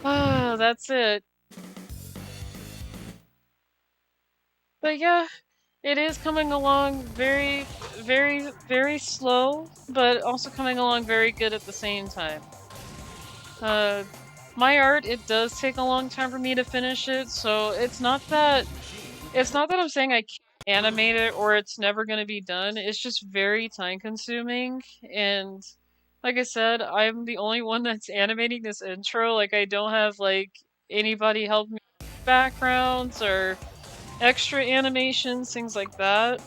Speaker 2: Ah, that's it. But yeah, it is coming along very, very, very slow, but also coming along very good at the same time. My art, it does take a long time for me to finish it, so it's not that I'm saying I can't animate it or it's never gonna be done. It's just very time consuming, and like I said, I'm the only one that's animating this intro. Like, I don't have like anybody help me with backgrounds or extra animations, things like that.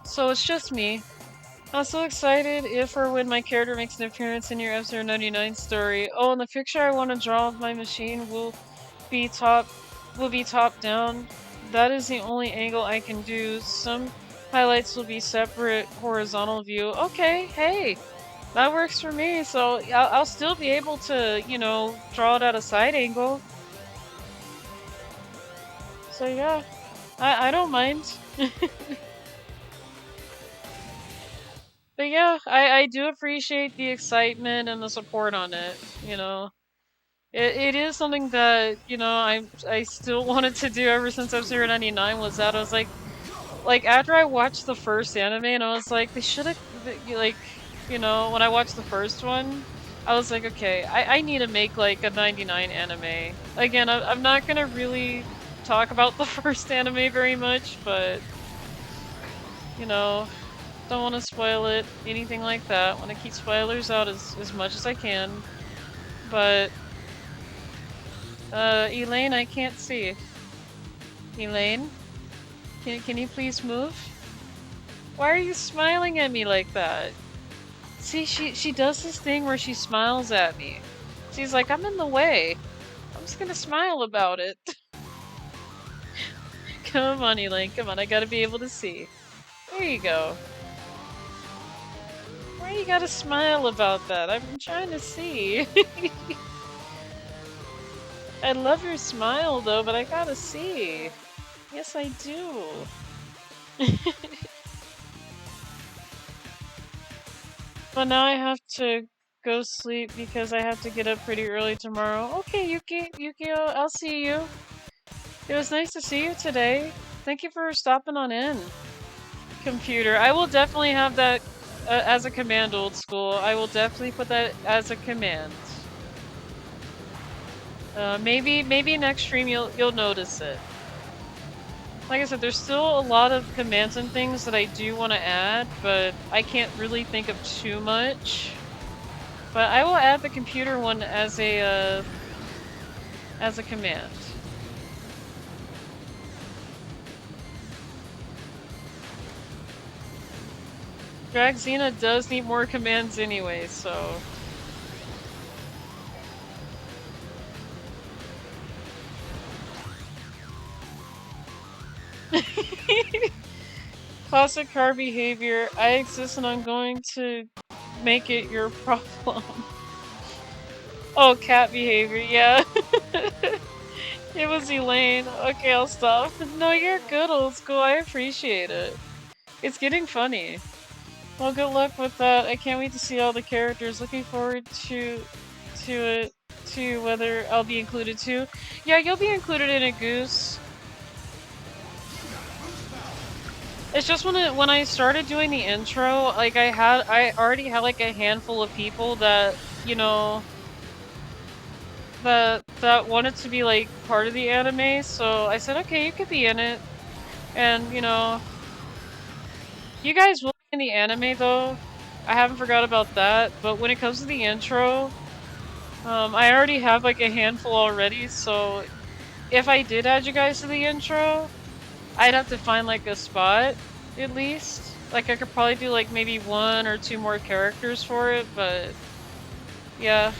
Speaker 2: So it's just me. I'm so excited if or when my character makes an appearance in your F-099 story. Oh, and the picture I want to draw of my machine be top will be top down. That is the only angle I can do. Some highlights will be separate horizontal view. Okay, hey, that works for me. So I'll still be able to, you know, draw it at a side angle. So yeah, I don't mind. But yeah, I do appreciate the excitement and the support on it, you know. It is something that, you know, I still wanted to do ever since F-099 was out. I was like after I watched the first anime and I was like, they should have, like, you know, when I watched the first one, I was like, okay, I need to make like a 99 anime. Again, I'm not gonna really talk about the first anime very much, but, you know, don't want to spoil it, anything like that. Want to keep spoilers out as much as I can. But, Elaine, I can't see. Elaine? Can you please move? Why are you smiling at me like that? See, she does this thing where she smiles at me. She's like, I'm in the way. I'm just gonna smile about it. Come on, Elaine, come on, I gotta be able to see. There you go. Why you gotta smile about that? I'm trying to see. I love your smile though, but I gotta see. Yes, I do. But now I have to go sleep because I have to get up pretty early tomorrow. Okay, Yukio, I'll see you. It was nice to see you today. Thank you for stopping on in. Computer, I will definitely have that as a command, old school. I will definitely put that as a command. Maybe next stream you'll notice it. Like I said, there's still a lot of commands and things that I do want to add, but I can't really think of too much. But I will add the computer one as a command. Dragzina does need more commands anyway, so... Classic car behavior. I exist and I'm going to make it your problem. Oh, cat behavior, yeah. It was Elaine. Okay, I'll stop. No, you're good, old school. I appreciate it. It's getting funny. Well, good luck with that. I can't wait to see all the characters. Looking forward to it, to whether I'll be included too. Yeah, you'll be included in it, Goose. It's just when I started doing the intro, like I already had like a handful of people that, you know, that wanted to be like part of the anime, so I said, okay, you could be in it. And, you know, you guys will be in the anime though. I haven't forgot about that, but when it comes to the intro, I already have like a handful already, so if I did add you guys to the intro, I'd have to find like a spot, at least. Like I could probably do like maybe 1 or 2 more characters for it, but Yeah.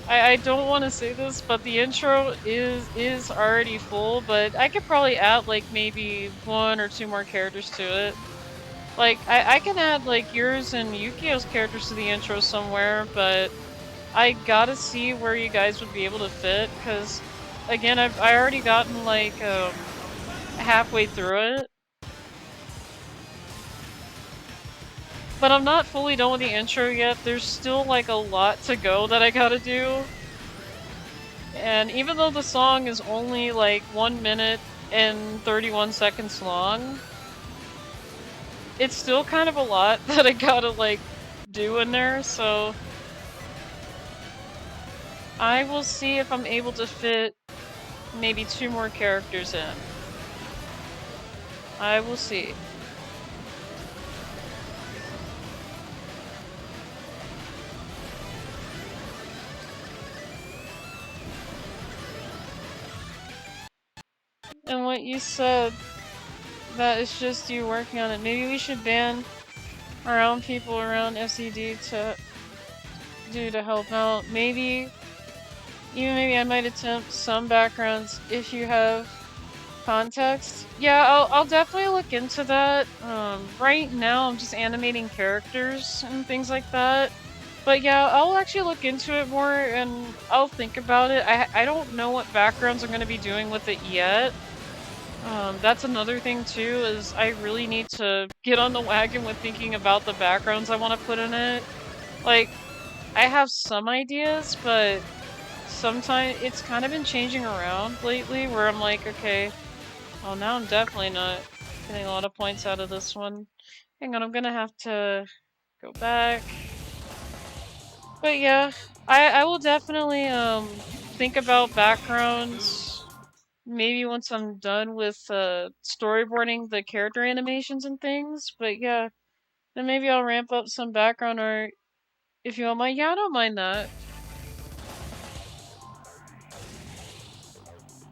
Speaker 2: I don't want to say this, but the intro is already full, but I could probably add like maybe one or two more characters to it. Like I can add like yours and Yukio's characters to the intro somewhere, but I gotta see where you guys would be able to fit, because again, I already gotten like halfway through it. But I'm not fully done with the intro yet. There's still like a lot to go that I gotta do. And even though the song is only like 1 minute and 31 seconds long, it's still kind of a lot that I gotta like do in there, so I will see if I'm able to fit maybe 2 more characters in. I will see. And what you said, that is just you working on it. Maybe we should ban our own people around SED to help out. Maybe maybe I might attempt some backgrounds if you have context. Yeah, I'll definitely look into that. Right now I'm just animating characters and things like that. But yeah, I'll actually look into it more and I'll think about it. I don't know what backgrounds I'm gonna be doing with it yet. That's another thing too, is I really need to get on the wagon with thinking about the backgrounds I want to put in it. Like, I have some ideas, but sometimes it's kind of been changing around lately where I'm like, okay, well now I'm definitely not getting a lot of points out of this one. Hang on, I'm gonna have to go back. But yeah, I will definitely think about backgrounds maybe once I'm done with storyboarding the character animations and things. But yeah, then maybe I'll ramp up some background art if you don't mind. Yeah, I don't mind that.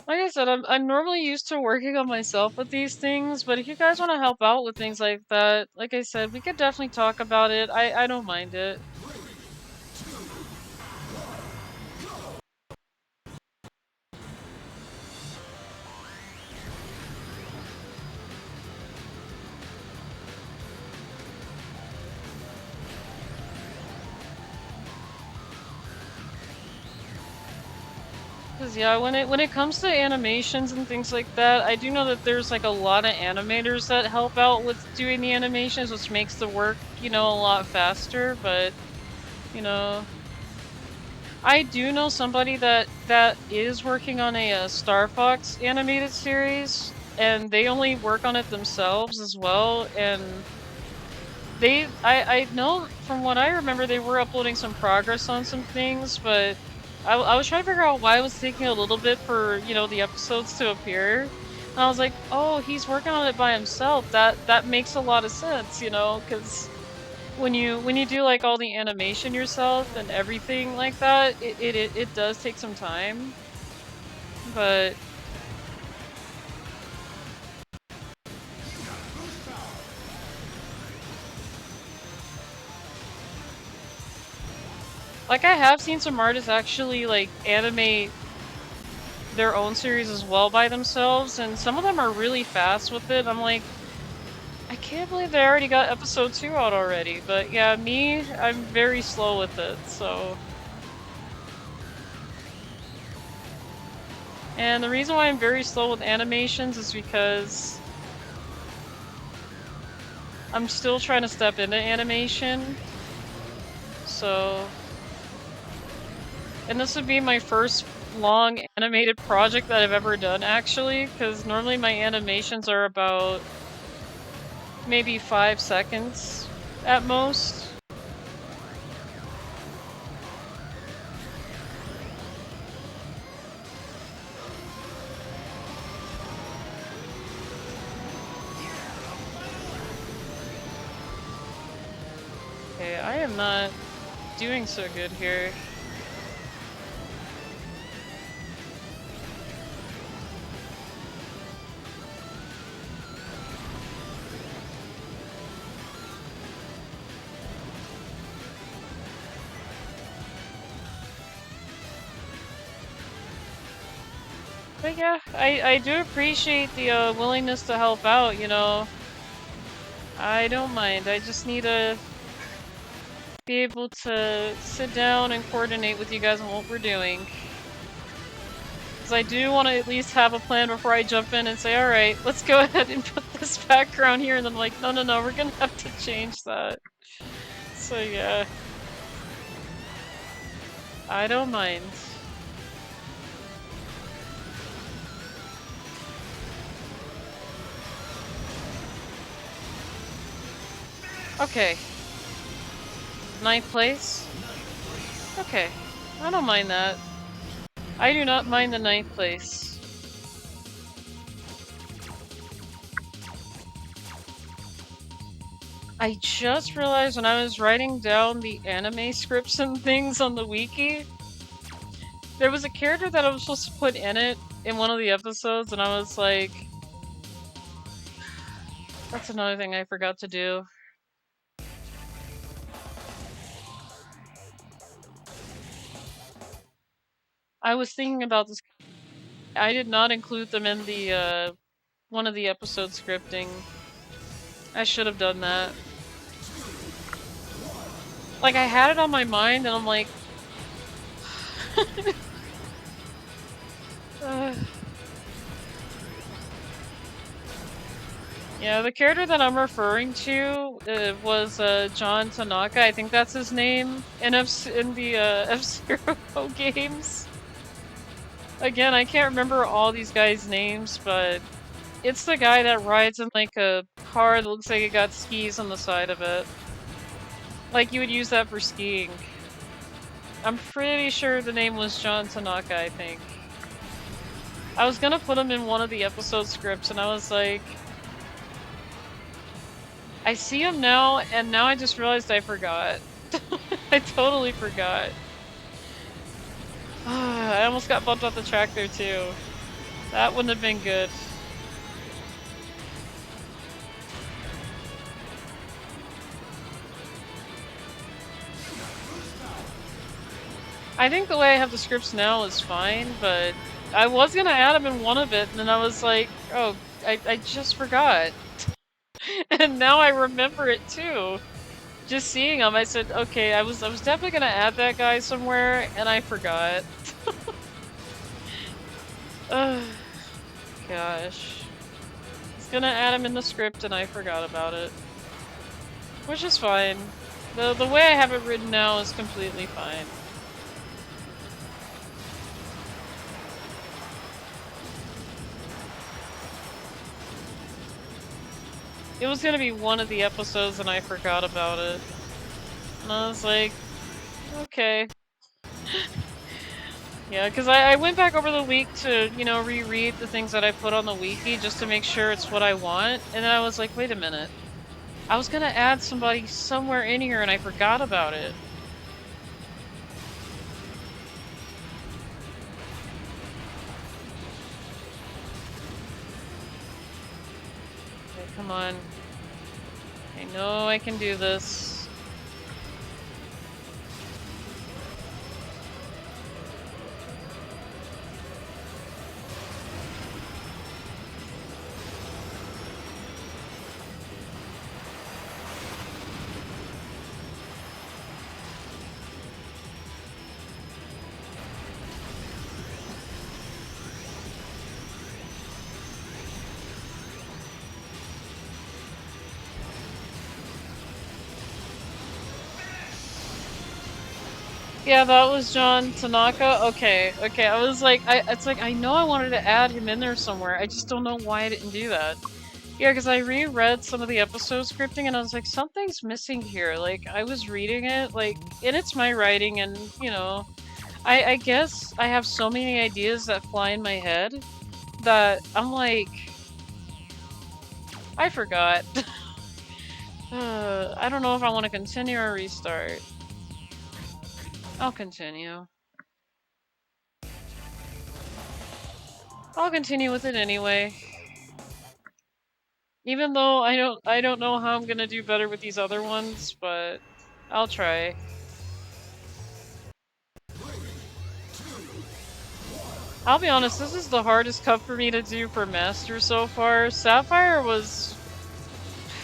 Speaker 2: Like I said, I'm normally used to working on myself with these things, but if you guys want to help out with things like that, like I said, we could definitely talk about it. I don't mind it. Cause yeah, when it comes to animations and things like that, I do know that there's like a lot of animators that help out with doing the animations, which makes the work, a lot faster, but you know, I do know somebody that is working on a Star Fox animated series, and they only work on it themselves as well, and I know from what I remember they were uploading some progress on some things, but I was trying to figure out why it was taking a little bit for, the episodes to appear. And I was like, oh, he's working on it by himself. That makes a lot of sense, because when you do like all the animation yourself and everything like that, it does take some time. But like I have seen some artists actually like animate their own series as well by themselves, and some of them are really fast with it. I'm like, I can't believe they already got episode 2 out already. But yeah, I'm very slow with it, so. And the reason why I'm very slow with animations is because I'm still trying to step into animation. So. And this would be my first long animated project that I've ever done, actually, because normally my animations are about maybe 5 seconds at most. Okay, I am not doing so good here. But yeah, I do appreciate the willingness to help out, you know. I don't mind. I just need to be able to sit down and coordinate with you guys on what we're doing. Because I do want to at least have a plan before I jump in and say, alright, let's go ahead and put this background here. And then I'm like, no, no, no, we're gonna have to change that. So yeah. I don't mind. Okay. 9th place? Okay. I don't mind that. I do not mind the 9th place. I just realized when I was writing down the anime scripts and things on the wiki, there was a character that I was supposed to put in it in one of the episodes, and I was like, that's another thing I forgot to do. I was thinking about this. I did not include them in the one of the episode scripting. I should have done that. Like, I had it on my mind, and I'm like... Yeah, the character that I'm referring to was John Tanaka. I think that's his name in the F-Zero games. Again, I can't remember all these guys' names, but it's the guy that rides in like a car that looks like it got skis on the side of it. Like you would use that for skiing. I'm pretty sure the name was John Tanaka, I think. I was gonna put him in one of the episode scripts, and I was like... I see him now, and now I just realized I forgot. I totally forgot. I almost got bumped off the track there, too. That wouldn't have been good. I think the way I have the scripts now is fine, but I was gonna add them in one of it, and then I was like, oh, I just forgot. And now I remember it, too. Just seeing him, I said, okay, I was definitely gonna add that guy somewhere, and I forgot. Gosh. I was gonna add him in the script, and I forgot about it. Which is fine. The way I have it written now is completely fine. It was gonna be one of the episodes and I forgot about it. And I was like, okay. Yeah, because I went back over the week to, you know, reread the things that I put on the wiki just to make sure it's what I want. And then I was like, wait a minute. I was gonna add somebody somewhere in here and I forgot about it. Okay, come on. I know I can do this. Yeah, that was John Tanaka? Okay, okay, I was like, it's like, I know I wanted to add him in there somewhere, I just don't know why I didn't do that. Yeah, because I reread some of the episode scripting and I was like, something's missing here, like, I was reading it, like, and it's my writing and, you know, I guess I have so many ideas that fly in my head that I'm like, I forgot. I don't know if I want to continue or restart. I'll continue. I'll continue with it anyway. Even though I don't know how I'm gonna do better with these other ones, but I'll try. I'll be honest, this is the hardest cup for me to do for Master so far. Sapphire was...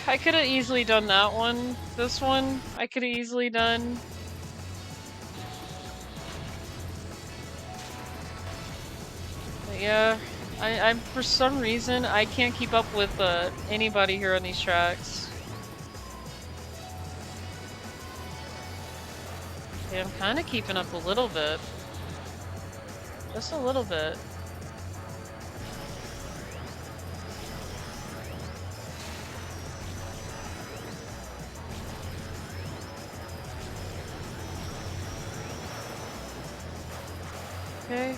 Speaker 2: I could have easily done that one. This one, I could have easily done. But yeah, I'm for some reason, I can't keep up with anybody here on these tracks. Okay, I'm kind of keeping up a little bit. Just a little bit. Okay.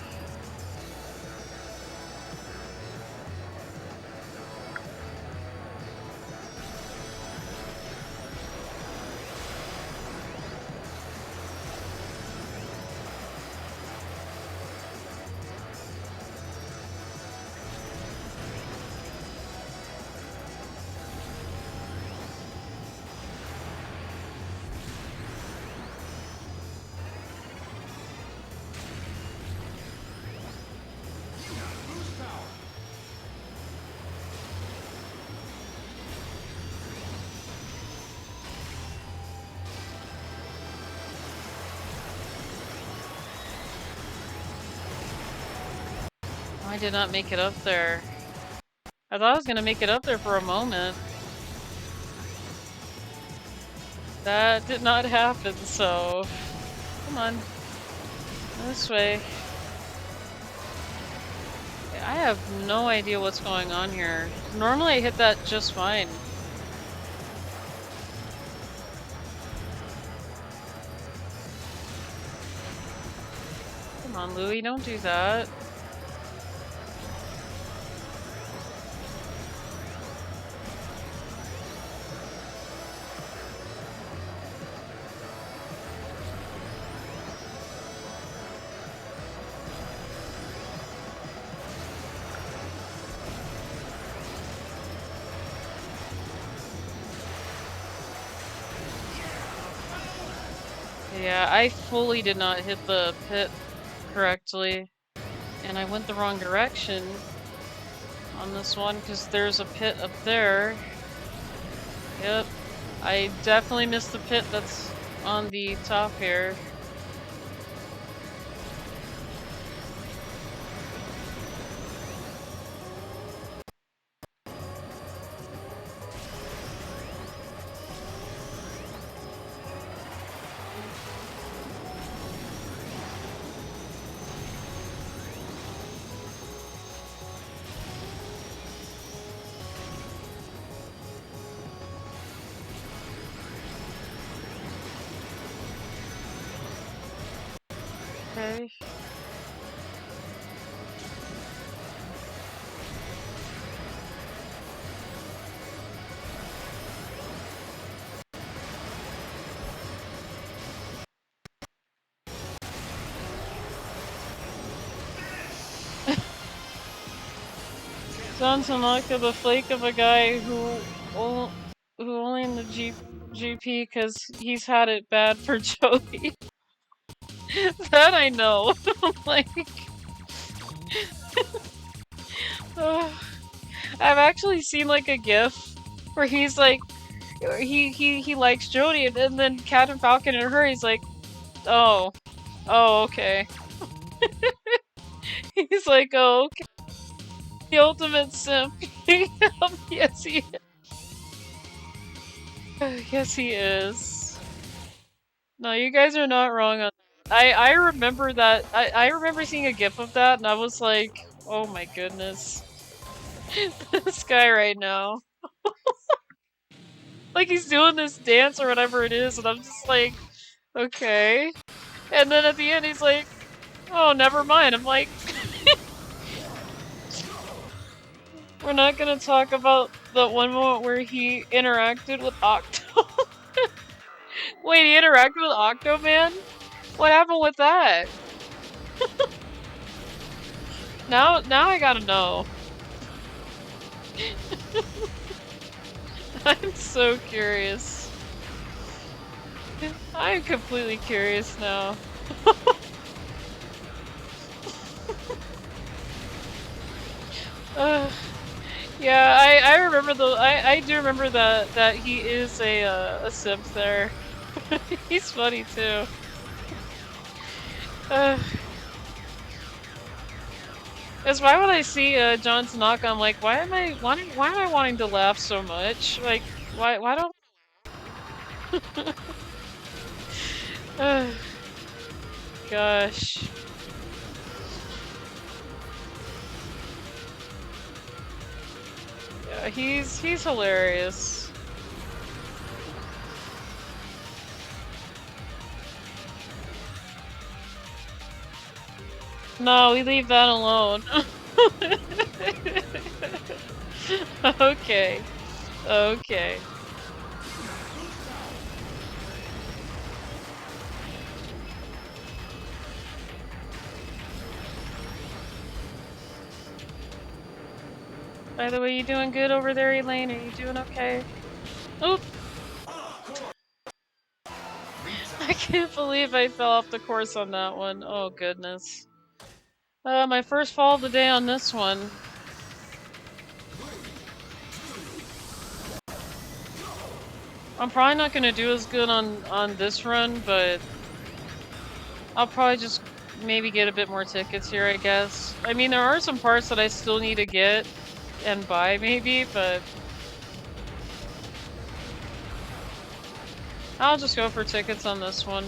Speaker 2: I did not make it up there. I thought I was gonna make it up there for a moment. That did not happen, so... Come on. This way. I have no idea what's going on here. Normally I hit that just fine. Come on, Louie, don't do that. Yeah, I fully did not hit the pit correctly. And I went the wrong direction on this one because there's a pit up there. Yep. I definitely missed the pit that's on the top here. Okay. Sounds like the flake of a guy who only in the GP because he's had it bad for Jody. That I know. Like, I've actually seen like a GIF where he's like, he likes Jody, and then Captain Falcon and her, he's like, oh, okay. He's like, oh, okay. The ultimate simp. Yes, he is. Yes, he is. No, you guys are not wrong on that. I remember that. I remember seeing a GIF of that, and I was like, oh my goodness. This guy right now. Like, he's doing this dance or whatever it is, and I'm just like, okay. And then at the end, he's like, oh, never mind. I'm like, we're not gonna talk about the one moment where he interacted with Octo. Wait, he interacted with Octoman? What happened with that? Now I gotta know. I'm so curious. I'm completely curious now. Yeah, I remember I do remember that he is a simp there. He's funny too. That's why when I see John Tanaka, I'm like, why am I wanting to laugh so much? Like, why don't? Gosh. Yeah, he's hilarious. No, we leave that alone. Okay. Okay. By the way, you doing good over there, Elaine? Are you doing okay? Oop! I can't believe I fell off the course on that one. Oh, goodness. My first fall of the day on this one. I'm probably not gonna do as good on this run, but I'll probably just maybe get a bit more tickets here, I guess. I mean, there are some parts that I still need to get and buy, maybe, but I'll just go for tickets on this one.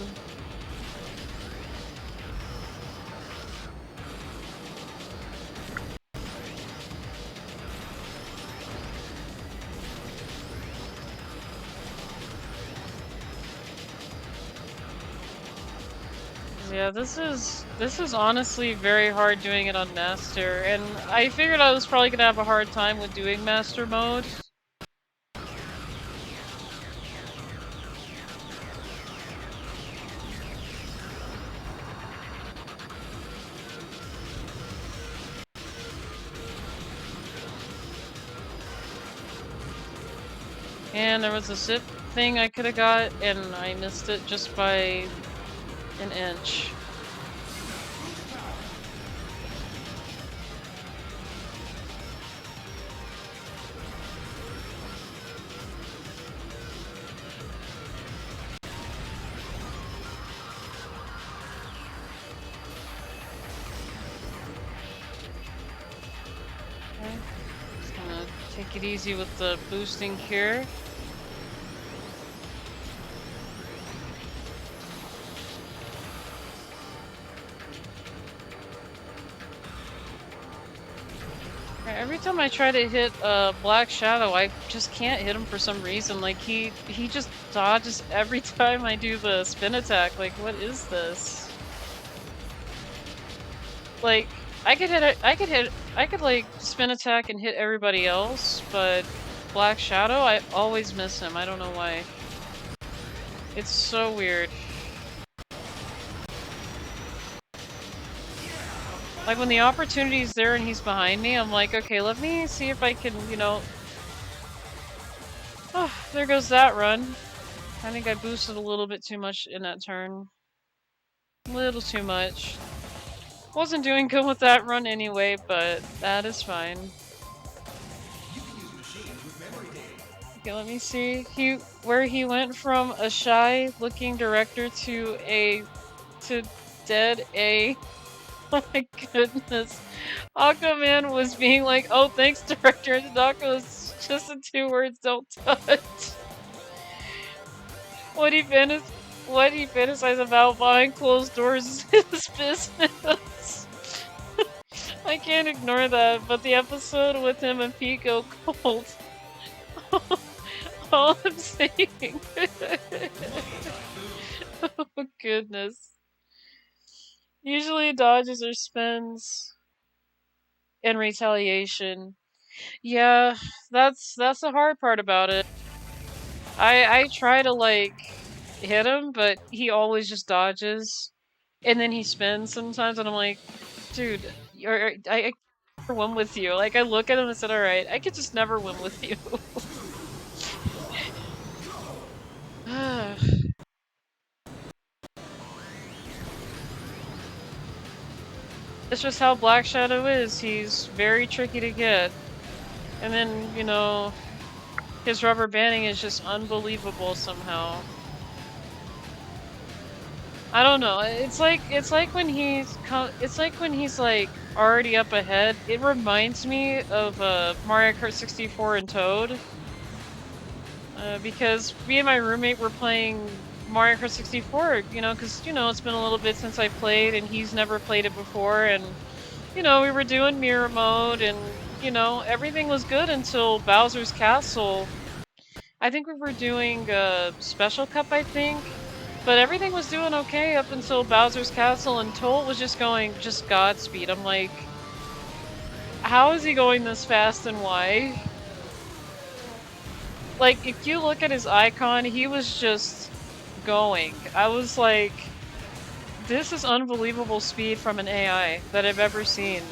Speaker 2: Yeah, this is honestly very hard doing it on Master, and I figured I was probably gonna have a hard time with doing Master mode. And there was a zip thing I could have got, and I missed it just by an inch. Okay. Just gonna take it easy with the boosting here. Every time I try to hit Black Shadow, I just can't hit him for some reason. Like he just dodges every time I do the spin attack. Like, what is this? Like, I could like spin attack and hit everybody else, but Black Shadow, I always miss him. I don't know why. It's so weird. Like, when the opportunity's there and he's behind me, I'm like, okay, let me see if I can, you know... Oh, there goes that run. I think I boosted a little bit too much in that turn. A little too much. Wasn't doing good with that run anyway, but that is fine. Okay, let me see. Where he went from a shy-looking director to dead A. Oh my goodness. Aquaman was being like, oh, thanks, director. And Tanaka was just the 2 words, don't touch. What he fantasized about behind closed doors is his business. I can't ignore that, but the episode with him and Pete go cold. All I'm saying. Oh goodness. Usually dodges or spins in retaliation. Yeah, that's the hard part about it. I try to like hit him, but he always just dodges, and then he spins sometimes, and I'm like, dude, I never win with you. Like, I look at him and said, all right, I could just never win with you. Ah. It's just how Black Shadow is. He's very tricky to get. And then, you know, his rubber banding is just unbelievable somehow. I don't know. It's like when he's like already up ahead. It reminds me of Mario Kart 64 and Toad. Because me and my roommate were playing Mario Kart 64, you know, because, you know, it's been a little bit since I played and he's never played it before, and, you know, we were doing mirror mode and, you know, everything was good until Bowser's Castle. I think we were doing Special Cup, I think, but everything was doing okay up until Bowser's Castle, and Tolt was just going just Godspeed. I'm like, how is he going this fast and why? Like, if you look at his icon, he was just going. I was like, this is unbelievable speed from an AI that I've ever seen.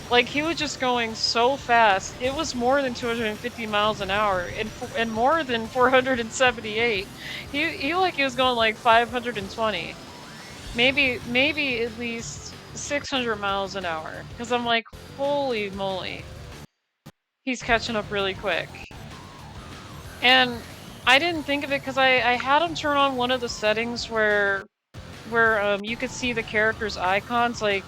Speaker 2: Like, he was just going so fast. It was more than 250 miles an hour and more than 478. He was going like 520. Maybe at least 600 miles an hour. Because I'm like, holy moly. He's catching up really quick. And I didn't think of it because I had him turn on one of the settings where you could see the character's icons like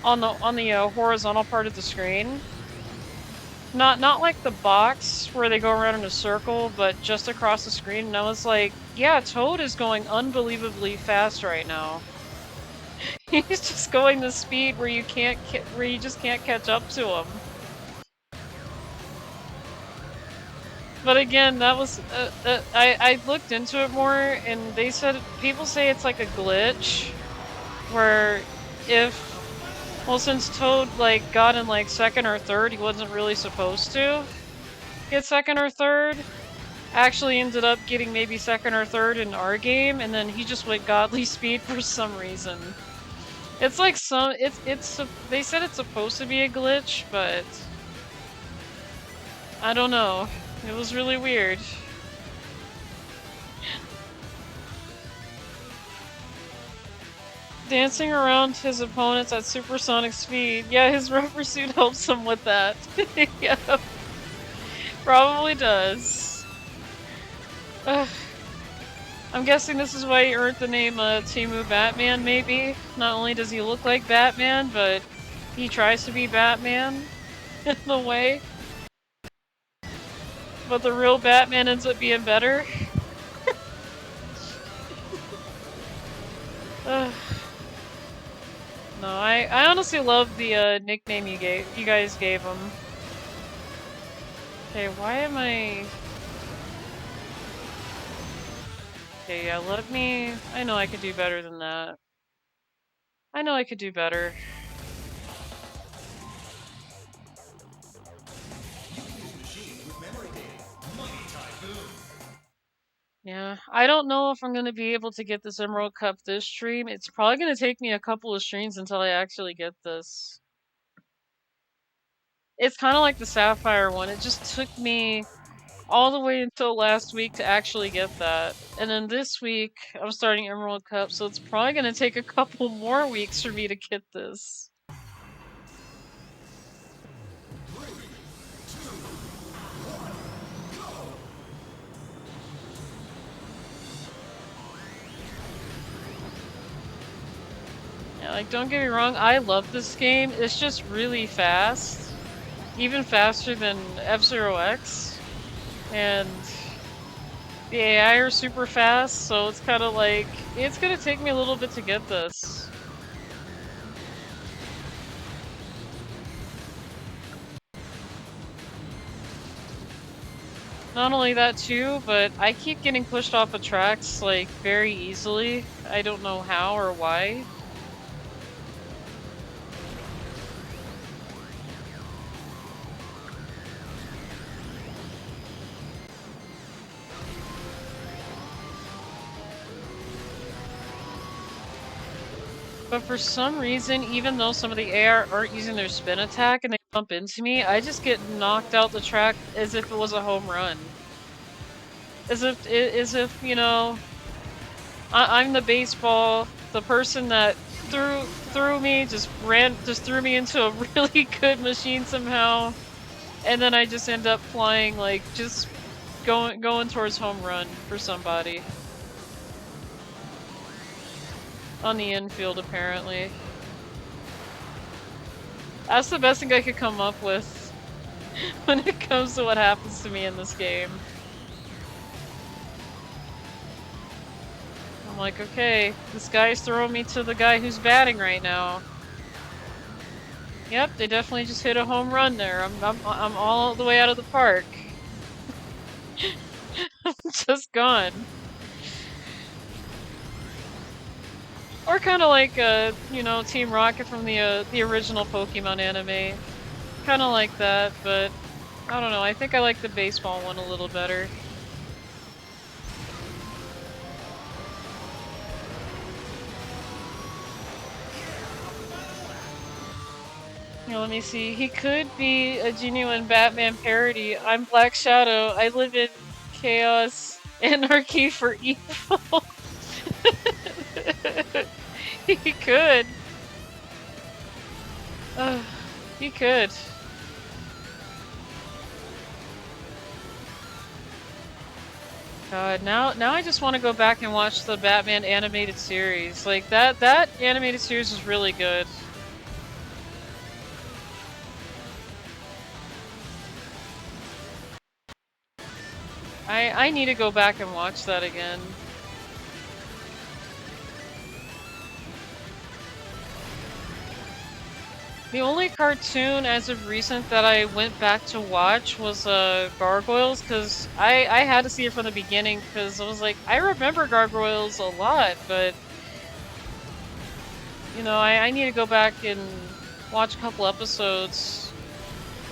Speaker 2: on the horizontal part of the screen. Not like the box where they go around in a circle, but just across the screen. And I was like, yeah, Toad is going unbelievably fast right now. He's just going the speed where you just can't catch up to him. But again, that was I looked into it more, and they said people say it's like a glitch, where since Toad like got in like second or third, he wasn't really supposed to get second or third. Actually ended up getting maybe second or third in our game, and then he just went godly speed for some reason. It's like they said it's supposed to be a glitch, but I don't know. It was really weird. Dancing around his opponents at supersonic speed. Yeah, his rubber suit helps him with that. Yeah. Probably does. Ugh. I'm guessing this is why he earned the name Timu Batman, maybe? Not only does he look like Batman, but he tries to be Batman in a way. But the real Batman ends up being better. No, I honestly love the nickname you guys gave him. Okay, why am I... Okay, yeah, I know I could do better than that. I know I could do better. Yeah, I don't know if I'm gonna be able to get this Emerald Cup this stream. It's probably gonna take me a couple of streams until I actually get this. It's kind of like the Sapphire one. It just took me all the way until last week to actually get that. And then this week, I'm starting Emerald Cup, so it's probably gonna take a couple more weeks for me to get this. Yeah, like, don't get me wrong, I love this game. It's just really fast. Even faster than F-Zero X. And the AI are super fast, so it's kind of like, it's gonna take me a little bit to get this. Not only that too, but I keep getting pushed off of tracks, like, very easily. I don't know how or why. But for some reason, even though some of the AR aren't using their spin attack and they bump into me, I just get knocked out the track as if it was a home run. As if, you know, I'm the baseball the person that threw me just threw me into a really good machine somehow, and then I just end up flying, like, just going towards home run for somebody. On the infield, apparently. That's the best thing I could come up with when it comes to what happens to me in this game. I'm like, okay, this guy's throwing me to the guy who's batting right now. Yep, they definitely just hit a home run there. I'm all the way out of the park. I'm just gone. Or kind of like, you know, Team Rocket from the original Pokemon anime. Kind of like that, but I don't know. I think I like the baseball one a little better. You know, let me see. He could be a genuine Batman parody. I'm Black Shadow. I live in chaos, anarchy for evil. He could. He could. God, now I just want to go back and watch the Batman animated series. Like that animated series is really good. I need to go back and watch that again. The only cartoon as of recent that I went back to watch was Gargoyles, because I had to see it from the beginning, because I was like, I remember Gargoyles a lot, but you know, I need to go back and watch a couple episodes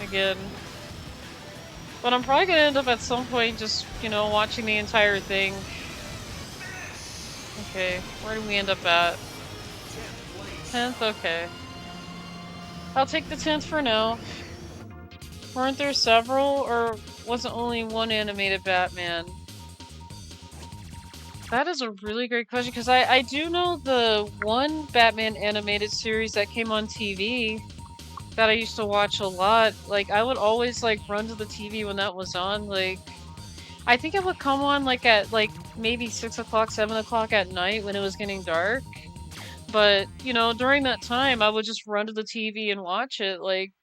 Speaker 2: again. But I'm probably gonna end up at some point just, you know, watching the entire thing. Okay, where do we end up at? 10th? Okay. I'll take the 10th for now. Weren't there several, or was it only one animated Batman? That is a really great question, because I do know the one Batman animated series that came on TV that I used to watch a lot. Like, I would always, like, run to the TV when that was on. Like, I think it would come on, like, at, like, maybe 6 o'clock, 7 o'clock at night when it was getting dark. But, you know, during that time, I would just run to the TV and watch it. Like,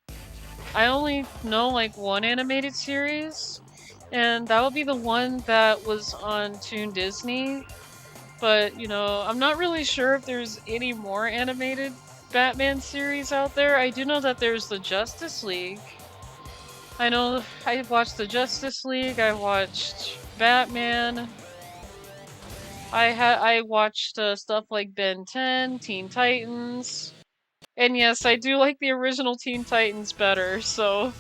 Speaker 2: I only know, like, one animated series, and that would be the one that was on Toon Disney. But, you know, I'm not really sure if there's any more animated Batman series out there. I do know that there's the Justice League. I know I watched the Justice League, I watched Batman. I watched stuff like Ben 10, Teen Titans. And yes, I do like the original Teen Titans better, so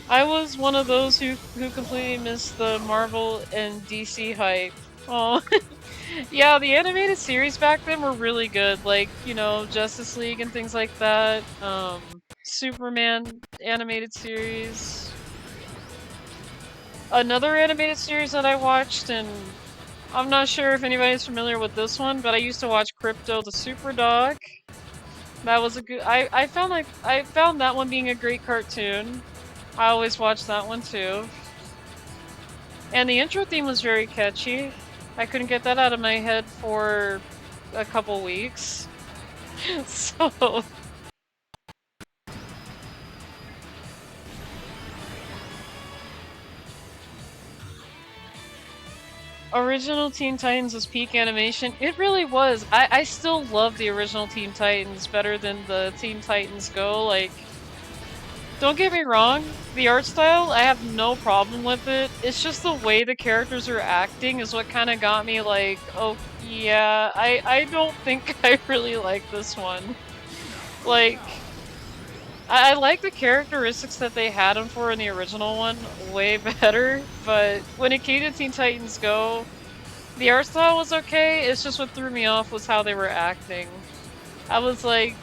Speaker 2: I was one of those who completely missed the Marvel and DC hype. Oh, yeah, the animated series back then were really good, like, you know, Justice League and things like that. Superman animated series. Another animated series that I watched, and I'm not sure if anybody's familiar with this one, but I used to watch Crypto the Super Dog. That was a good. I found that one being a great cartoon. I always watched that one too. And the intro theme was very catchy. I couldn't get that out of my head for a couple weeks. So original Teen Titans was peak animation. It really was. I still love the original Teen Titans better than the Teen Titans Go. Like, don't get me wrong, the art style, I have no problem with it. It's just the way the characters are acting is what kind of got me like, oh yeah, I don't think I really like this one. Like, I like the characteristics that they had him for in the original one way better, but when it came to Teen Titans Go, the art style was okay, it's just what threw me off was how they were acting. I was like,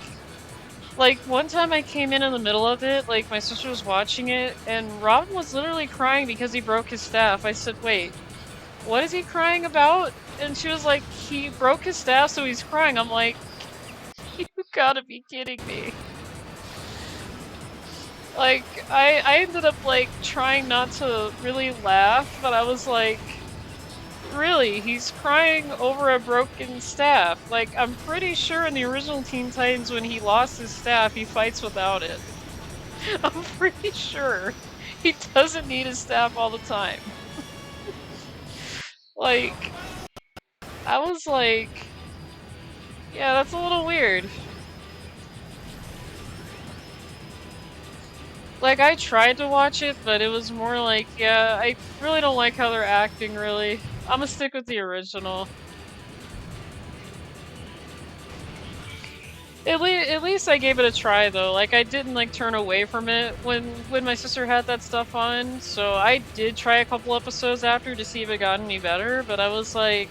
Speaker 2: one time I came in the middle of it, like, my sister was watching it, and Robin was literally crying because he broke his staff. I said, wait, what is he crying about? and she was like, he broke his staff, so he's crying. I'm like, you gotta be kidding me. Like, I ended up, like, trying not to really laugh, but I was like, really? He's crying over a broken staff. Like, I'm pretty sure in the original Teen Titans when he lost his staff, he fights without it. I'm pretty sure he doesn't need his staff all the time. Like, I was like, yeah, that's a little weird. Like, I tried to watch it, but it was more like, yeah, I really don't like how they're acting, really. I'm gonna stick with the original. At least I gave it a try, though. Like, I didn't, like, turn away from it when my sister had that stuff on, so I did try a couple episodes after to see if it got any better, but I was like,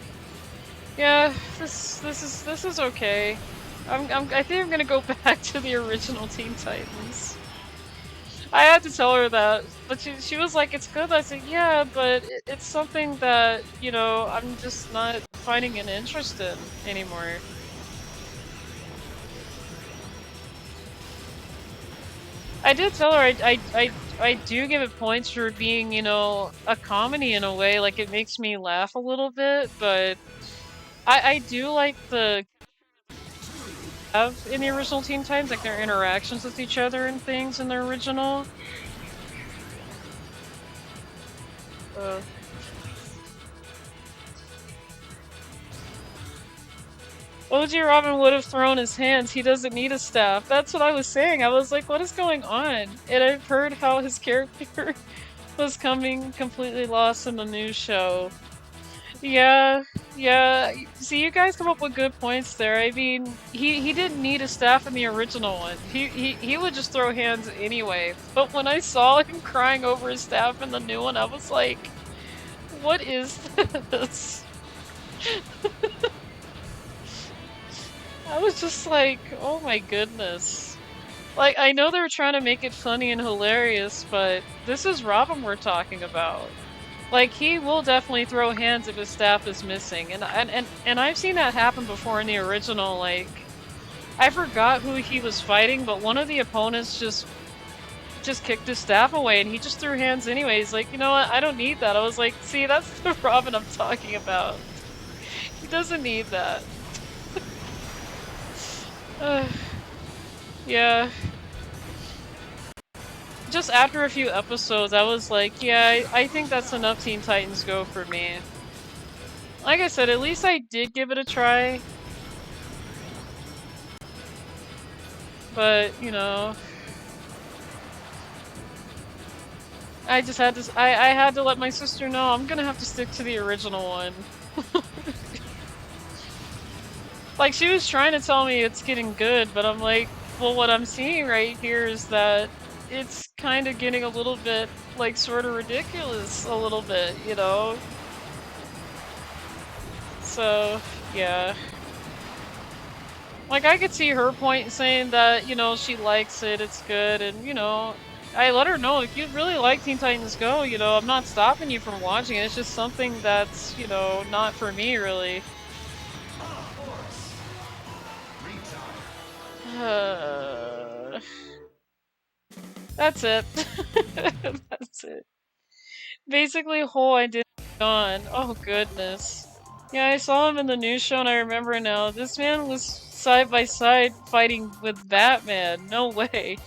Speaker 2: yeah, this is okay. I think I'm gonna go back to the original Teen Titans. I had to tell her that, but she was like, it's good. I said, yeah, but it's something that, you know, I'm just not finding an interest in anymore. I did tell her I do give it points for being, you know, a comedy in a way, like it makes me laugh a little bit, but I do like the have in the original Teen Titans, like their interactions with each other and things in the original. OG Robin would have thrown his hands. He doesn't need a staff. That's what I was saying. I was like, what is going on? And I've heard how his character was coming completely lost in the new show. Yeah, yeah. See, you guys come up with good points there. I mean, he didn't need a staff in the original one. He would just throw hands anyway. But when I saw him crying over his staff in the new one, I was like, what is this? I was just like, oh my goodness. Like, I know they were trying to make it funny and hilarious, but this is Robin we're talking about. Like, he will definitely throw hands if his staff is missing, and I've seen that happen before in the original. Like, I forgot who he was fighting, but one of the opponents just kicked his staff away, and he just threw hands anyway. He's like, you know what? I don't need that. I was like, see, that's the Robin I'm talking about. He doesn't need that. Yeah. Just after a few episodes, I was like, yeah, I think that's enough Teen Titans Go for me. Like I said, at least I did give it a try. But, you know, I just had to, I had to let my sister know I'm gonna have to stick to the original one. Like, she was trying to tell me it's getting good, but I'm like, well, what I'm seeing right here is that it's kind of getting a little bit, like, sort of ridiculous a little bit, you know? So, yeah. Like, I could see her point saying that, you know, she likes it, it's good, and, you know, I let her know, if you really like Teen Titans Go, you know, I'm not stopping you from watching it, it's just something that's, you know, not for me, really. That's it. That's it. Basically, whole identity gone. Oh, goodness. Yeah, I saw him in the news show and I remember now. This man was side by side fighting with Batman. No way.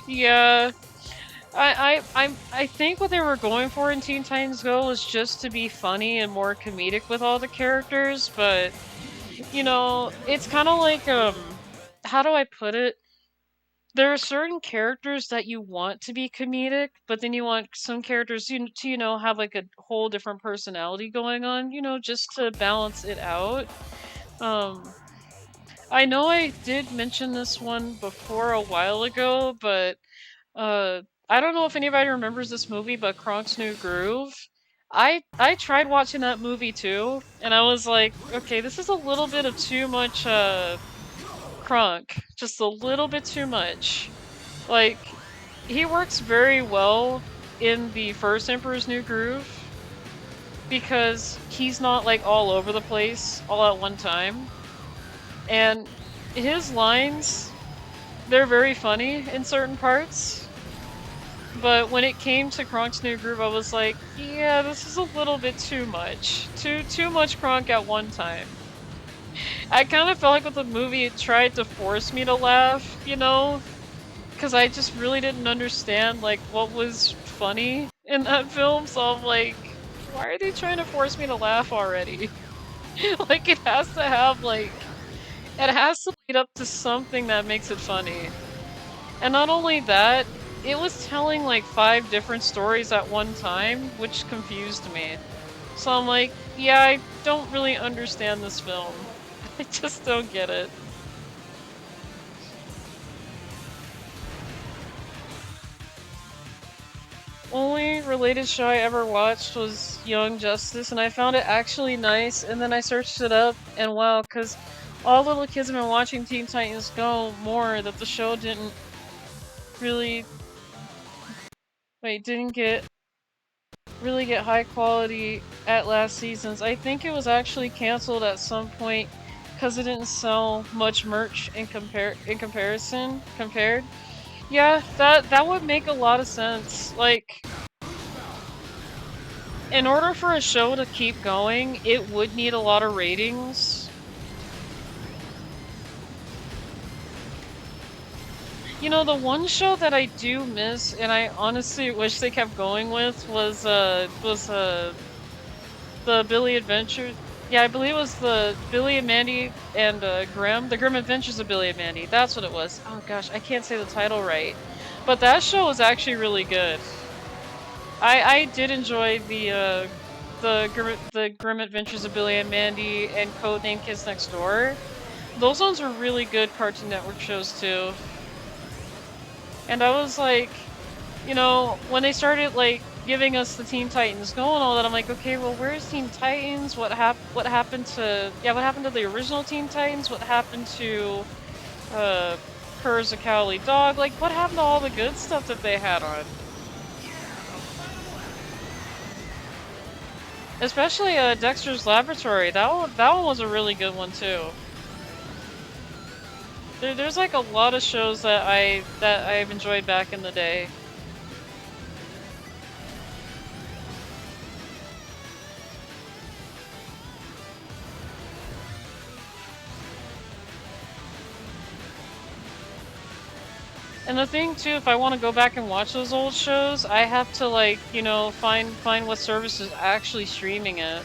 Speaker 2: Yeah. I think what they were going for in Teen Titans Go was just to be funny and more comedic with all the characters, but you know, it's kind of like how do I put it? There are certain characters that you want to be comedic, but then you want some characters to, you know, have like a whole different personality going on, you know, just to balance it out. Um, I know I did mention this one before a while ago, but I don't know if anybody remembers this movie, but Kronk's New Groove. I tried watching that movie too, and I was like, okay, this is a little bit of too much Kronk, just a little bit too much. Like, he works very well in the first Emperor's New Groove, because he's not like all over the place all at one time. And his lines, they're very funny in certain parts. But when it came to Kronk's new groove, I was like, yeah, this is a little bit too much. Too much Kronk at one time. I kind of felt like with the movie, it tried to force me to laugh, you know? Because I just really didn't understand, like, what was funny in that film, so I'm like, why are they trying to force me to laugh already? Like, it has to have, like, it has to lead up to something that makes it funny. And not only that, it was telling, like, 5 different stories at one time, which confused me. So I'm like, yeah, I don't really understand this film. I just don't get it. Only related show I ever watched was Young Justice, and I found it actually nice, and then I searched it up, and wow, because all little kids have been watching Teen Titans Go more, that the show didn't really... didn't really get high quality at last seasons. I think it was actually canceled at some point because it didn't sell much merch in comparison. Yeah, that would make a lot of sense. Like, in order for a show to keep going, it would need a lot of ratings. You know, the one show that I do miss, and I honestly wish they kept going with, was the Billy Adventures. Yeah, I believe it was the Billy and Mandy and Grimm. The Grimm Adventures of Billy and Mandy. That's what it was. Oh gosh, I can't say the title right. But that show was actually really good. I did enjoy the Grimm Adventures of Billy and Mandy and Codename Kids Next Door. Those ones were really good Cartoon Network shows too. And I was like, you know, when they started like giving us the Teen Titans Go and all that, I'm like, okay, well, where's Teen Titans? What happened to the original Teen Titans? What happened to Curse a Cowardly Dog? Like, what happened to all the good stuff that they had on? Especially Dexter's Laboratory. That one was a really good one too. There's like a lot of shows that I've enjoyed back in the day. And the thing too, if I want to go back and watch those old shows, I have to like, you know, find what service is actually streaming it.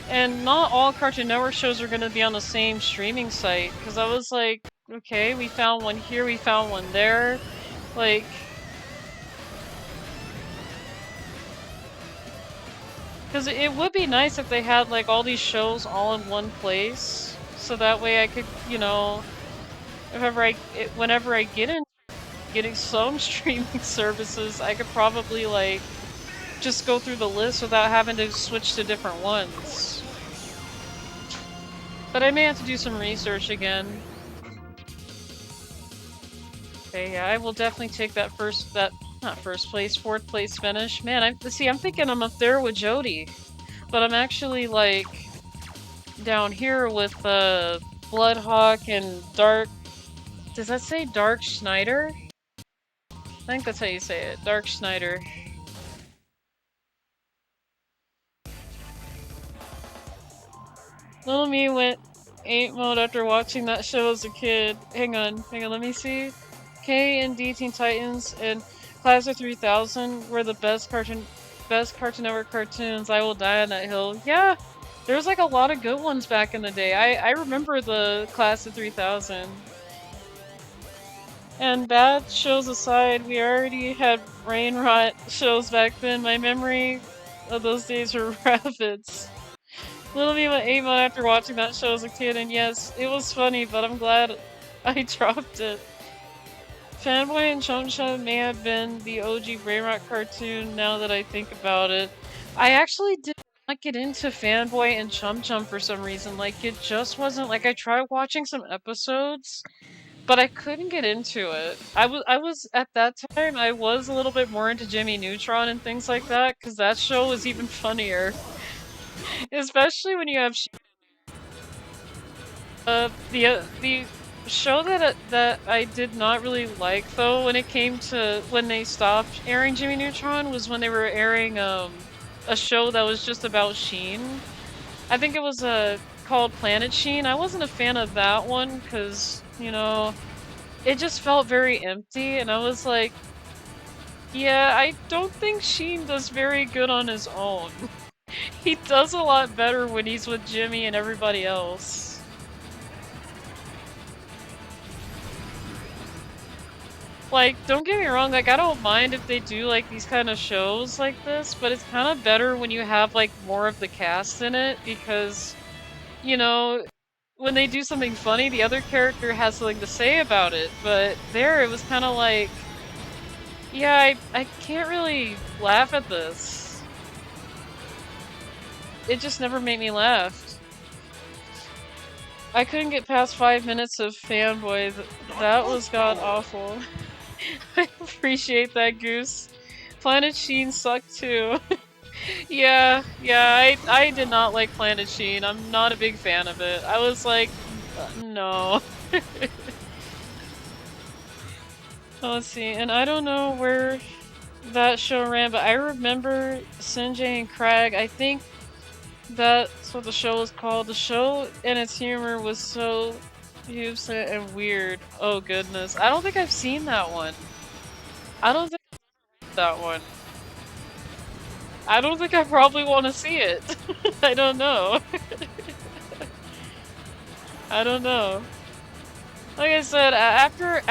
Speaker 2: And not all Cartoon Network shows are going to be on the same streaming site, because I was like, okay, we found one here, we found one there, like... Because it would be nice if they had like all these shows all in one place, so that way I could, you know, whenever I get into getting some streaming services, I could probably like just go through the list without having to switch to different ones. But I may have to do some research again. Okay, yeah, I will definitely take that not first place, 4th place finish. Man, I'm thinking I'm up there with Jody. But I'm actually like down here with Bloodhawk and Dark. Does that say Dark Schneider? I think that's how you say it. Dark Schneider. Little me went 8 mode after watching that show as a kid. Hang on, let me see. K and D Teen Titans and Class of 3000 were the best Cartoon Network cartoons. I will die on that hill. Yeah, there was like a lot of good ones back in the day. I remember the Class of 3000. And bad shows aside, we already had brain rot shows back then. My memory of those days were rapids. Little me went 8 months after watching that show as a kid, and yes, it was funny, but I'm glad I dropped it. Fanboy and Chum Chum may have been the OG brain rot cartoon now that I think about it. I actually did not get into Fanboy and Chum Chum for some reason. Like, it just wasn't... Like, I tried watching some episodes, but I couldn't get into it. I was at that time I was a little bit more into Jimmy Neutron and things like that because that show was even funnier, especially when you have the show that I did not really like though when it came to when they stopped airing Jimmy Neutron was when they were airing a show that was just about Sheen. I think it was called Planet Sheen. I wasn't a fan of that one because, you know, it just felt very empty and I was like, yeah, I don't think Sheen does very good on his own. He does a lot better when he's with Jimmy and everybody else. Like, don't get me wrong, like, I don't mind if they do, like, these kind of shows like this, but it's kind of better when you have, like, more of the cast in it, because, you know, when they do something funny, the other character has something to say about it, but there it was kind of like, yeah, I can't really laugh at this. It just never made me laugh. I couldn't get past 5 minutes of Fanboy. That was god awful. I appreciate that, Goose. Planet Sheen sucked too. Yeah, I did not like Planet Sheen. I'm not a big fan of it. I was like, no. Let's see, and I don't know where that show ran, but I remember Sinjay and Craig. I think that's what the show was called. The show and its humor was so innocent and weird. Oh goodness. I don't think I've seen that one. I don't think that one. I don't think I probably want to see it. I don't know. I don't know. Like I said, after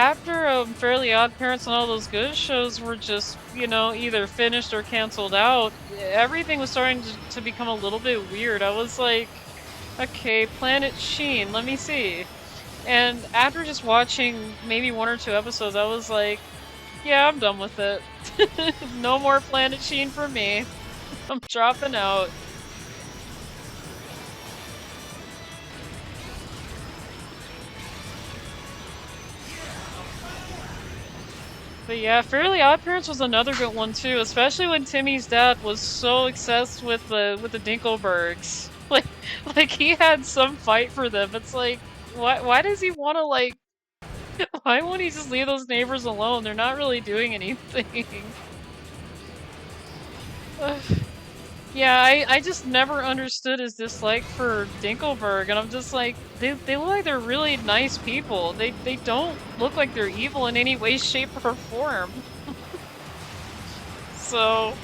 Speaker 2: Fairly Odd Parents and all those good shows were just, you know, either finished or canceled out, everything was starting to become a little bit weird. I was like, okay, Planet Sheen, let me see. And after just watching maybe 1 or 2 episodes, I was like, yeah, I'm done with it. No more Planet Sheen for me. I'm dropping out. But yeah, Fairly Odd Parents was another good one too, especially when Timmy's dad was so obsessed with the Dinkelbergs. Like he had some fight for them. It's like, why does he want to like? Why won't he just leave those neighbors alone? They're not really doing anything. Yeah, I just never understood his dislike for Dinkelberg, and I'm just like, they look like they're really nice people. They don't look like they're evil in any way, shape, or form. So,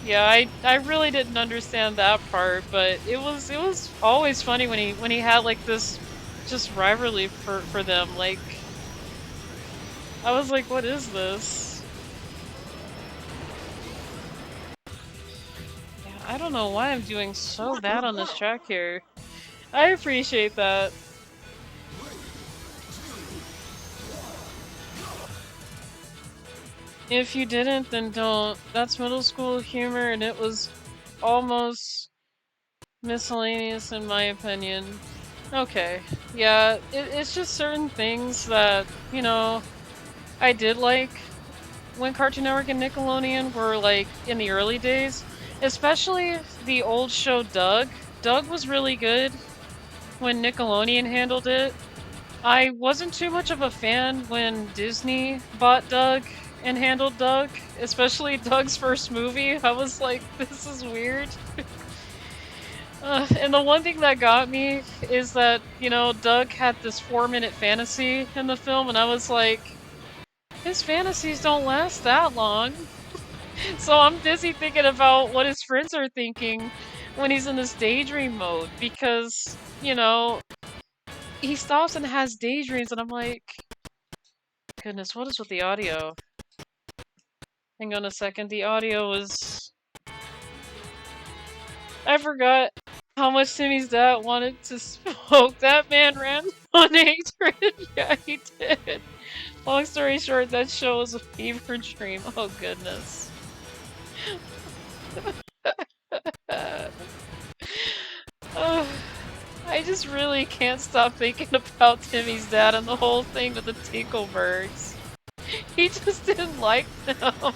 Speaker 2: yeah, I really didn't understand that part, but it was always funny when he had like this just rivalry for them. Like, I was like, what is this? I don't know why I'm doing so bad on this track here. I appreciate that. If you didn't, then don't. That's middle school humor, and it was almost miscellaneous in my opinion. Okay, yeah, it's just certain things that, you know, I did like when Cartoon Network and Nickelodeon were like in the early days. Especially the old show Doug. Doug was really good when Nickelodeon handled it. I wasn't too much of a fan when Disney bought Doug and handled Doug, especially Doug's first movie. I was like, this is weird. And the one thing that got me is that, you know, Doug had this 4-minute fantasy in the film, and I was like, his fantasies don't last that long. So I'm busy thinking about what his friends are thinking when he's in this daydream mode, because, you know, he stops and has daydreams, and I'm like, goodness, what is with the audio? Hang on a second, the audio is... I forgot how much Timmy's dad wanted to smoke. That man ran on hatred. Yeah, he did. Long story short, that show was a fever dream. Oh, goodness. Oh, I just really can't stop thinking about Timmy's dad and the whole thing with the Tinklebergs. He just didn't like them.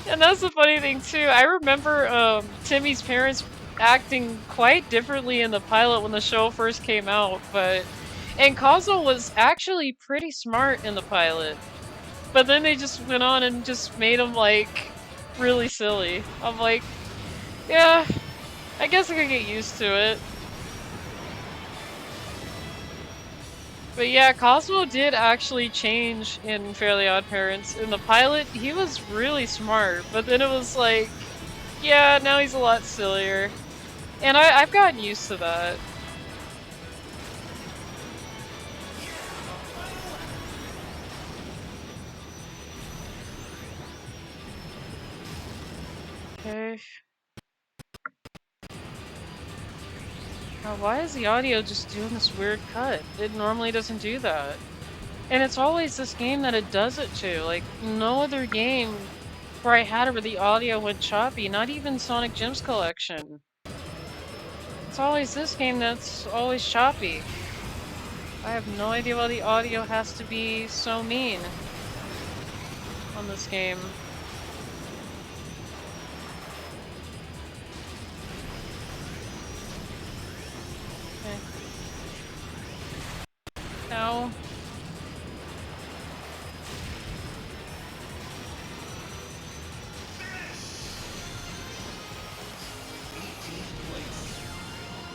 Speaker 2: And that's the funny thing too. I remember Timmy's parents acting quite differently in the pilot when the show first came out, and Cosmo was actually pretty smart in the pilot. But then they just went on and just made him like really silly. I'm like, yeah, I guess I could get used to it. But yeah, Cosmo did actually change in Fairly Odd Parents. In the pilot, he was really smart, but then it was like, yeah, now he's a lot sillier. And I've gotten used to that. Okay. Now, why is the audio just doing this weird cut? It normally doesn't do that. And it's always this game that it does it to. Like, no other game where I had it where the audio went choppy, not even Sonic Gems Collection. It's always this game that's always choppy. I have no idea why the audio has to be so mean on this game. Okay. Ow.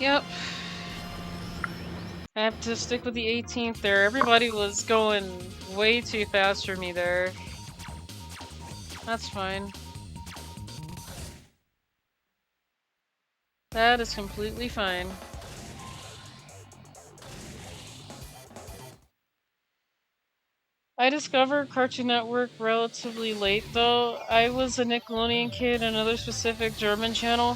Speaker 2: Yep. I have to stick with the 18th there. Everybody was going way too fast for me there. That's fine. That is completely fine. I discovered Cartoon Network relatively late though. I was a Nickelodeon kid and another specific German channel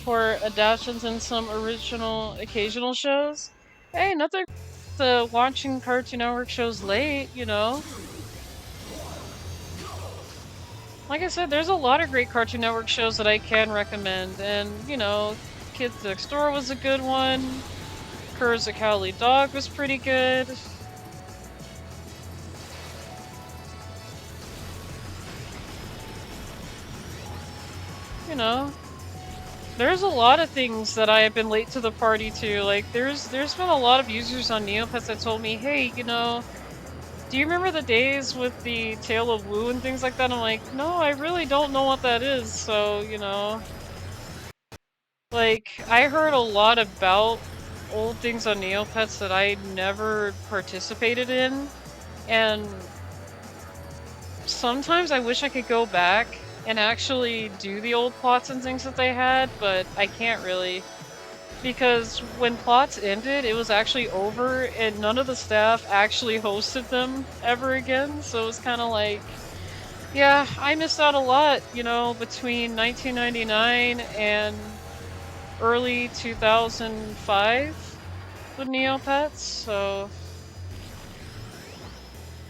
Speaker 2: for adaptations and some original occasional shows. Hey, nothing watching Cartoon Network shows late, you know? Like I said, there's a lot of great Cartoon Network shows that I can recommend, and, you know, Kids Next Door was a good one. Courage the Cowardly Dog was pretty good. You know, there's a lot of things that I have been late to the party to. Like, there's been a lot of users on Neopets that told me, hey, you know, do you remember the days with the Tale of Woo and things like that? I'm like, no, I really don't know what that is, so, you know. Like, I heard a lot about old things on Neopets that I never participated in, and sometimes I wish I could go back and actually do the old plots and things that they had, but I can't really. Because when plots ended, it was actually over, and none of the staff actually hosted them ever again, so it was kind of like, yeah, I missed out a lot, you know, between 1999 and early 2005 with Neopets, so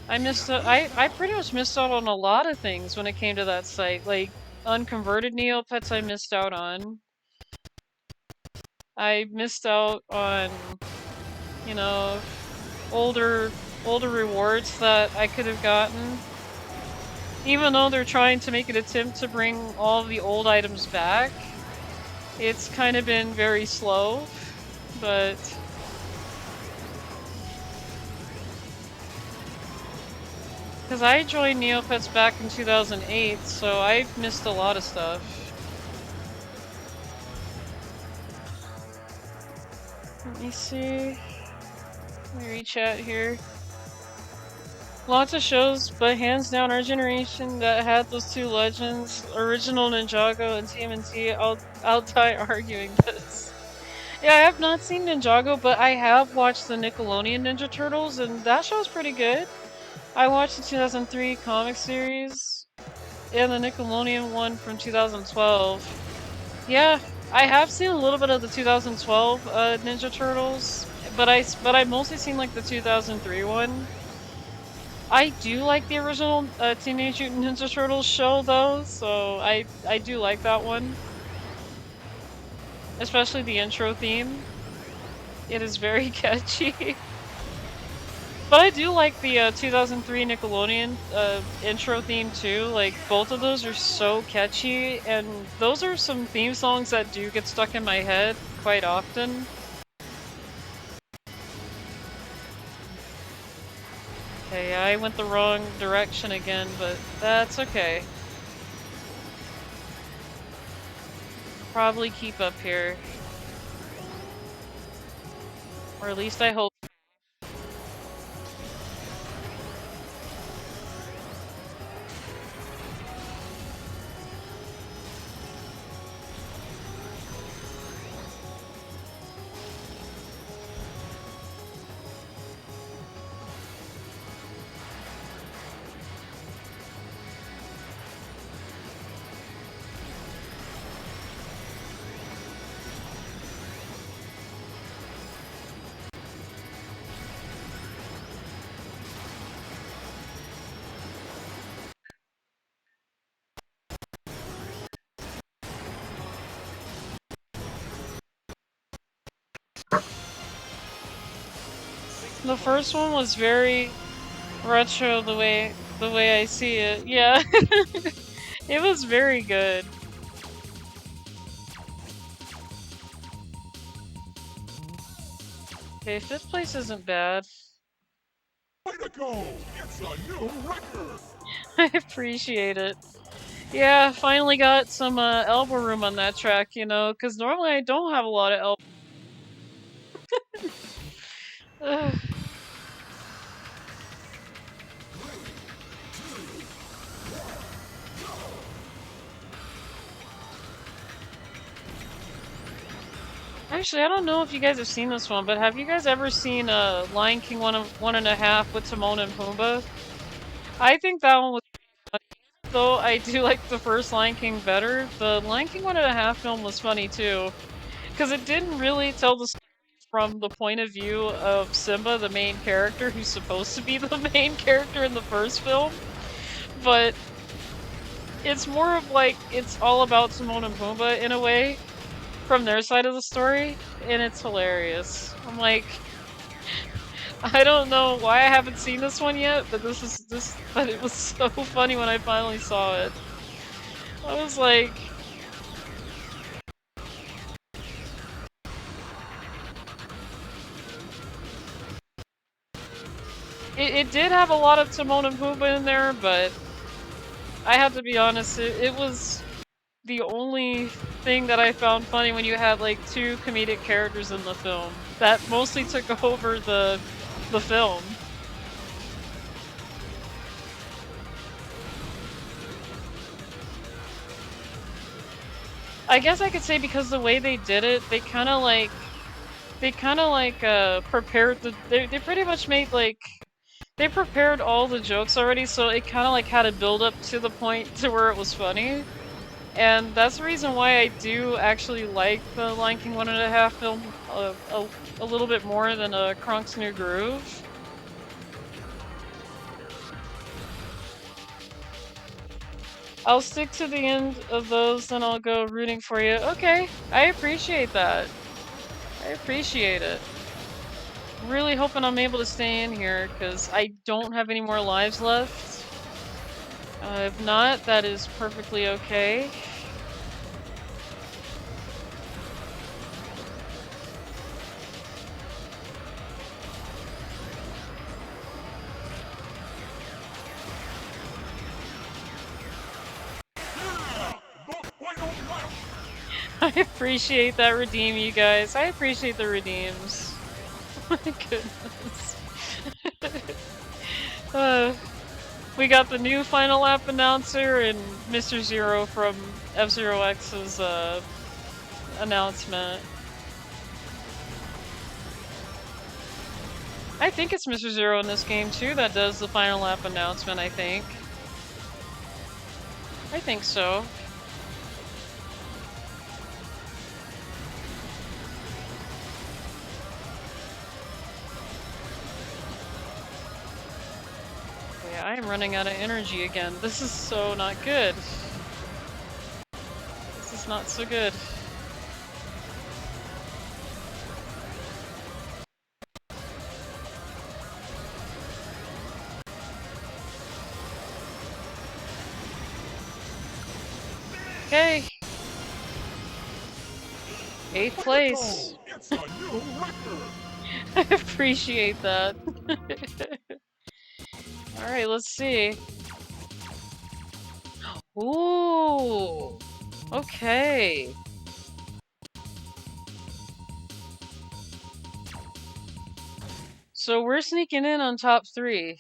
Speaker 2: I pretty much missed out on a lot of things when it came to that site. Like, unconverted Neopets I missed out on. I missed out on, you know, older rewards that I could have gotten. Even though they're trying to make an attempt to bring all of the old items back, it's kind of been very slow, but because I joined Neopets back in 2008, so I've missed a lot of stuff. Let me see. Let me re-chat here. Lots of shows, but hands down our generation that had those two legends, original Ninjago and TMNT, I'll die arguing this. Yeah, I have not seen Ninjago, but I have watched the Nickelodeon Ninja Turtles, and that show's pretty good. I watched the 2003 comic series and the Nickelodeon one from 2012. Yeah, I have seen a little bit of the 2012 Ninja Turtles, but I've mostly seen like the 2003 one. I do like the original Teenage Mutant Ninja Turtles show though, so I do like that one. Especially the intro theme. It is very catchy. But I do like the 2003 Nickelodeon intro theme too. Like, both of those are so catchy, and those are some theme songs that do get stuck in my head quite often. Okay, I went the wrong direction again, but that's okay. Probably keep up here. Or at least I hope. The first one was very retro the way I see it. Yeah. It was very good. Okay, 5th place isn't bad.
Speaker 3: Way to go! It's a new record!
Speaker 2: I appreciate it. Yeah, finally got some elbow room on that track, you know, because normally I don't have a lot of elbow. Actually, I don't know if you guys have seen this one, but have you guys ever seen Lion King 1.5 with Timon and Pumbaa? I think that one was funny. Though I do like the first Lion King better, the Lion King 1.5 film was funny too. Because it didn't really tell the story from the point of view of Simba, the main character, who's supposed to be the main character in the first film. But it's more of like, it's all about Timon and Pumbaa in a way, from their side of the story, and it's hilarious. I'm like, I don't know why I haven't seen this one yet, but but it was so funny when I finally saw it. I was like, it did have a lot of Timon and Pumbaa in there, but I have to be honest, it was the only thing that I found funny when you had like two comedic characters in the film. That mostly took over the film. I guess I could say because the way they did it, they kind of like prepared they pretty much made like they prepared all the jokes already, so it kind of like had to build up to the point to where it was funny. And that's the reason why I do actually like the Lion King 1.5 film a little bit more than Kronk's New Groove. I'll stick to the end of those, then I'll go rooting for you. Okay, I appreciate that. I appreciate it. I'm really hoping I'm able to stay in here, because I don't have any more lives left. If not, that is perfectly okay. I appreciate that redeem, you guys. I appreciate the redeems. My goodness. We got the new Final Lap announcer and Mr. Zero from F-Zero X's announcement. I think it's Mr. Zero in this game too that does the Final Lap announcement, I think. I think so. I'm running out of energy again. This is so not good. This is not so good. Okay. 8th place.
Speaker 3: It's a new record.
Speaker 2: I appreciate that. Alright, let's see. Ooh. Okay. So we're sneaking in on top 3.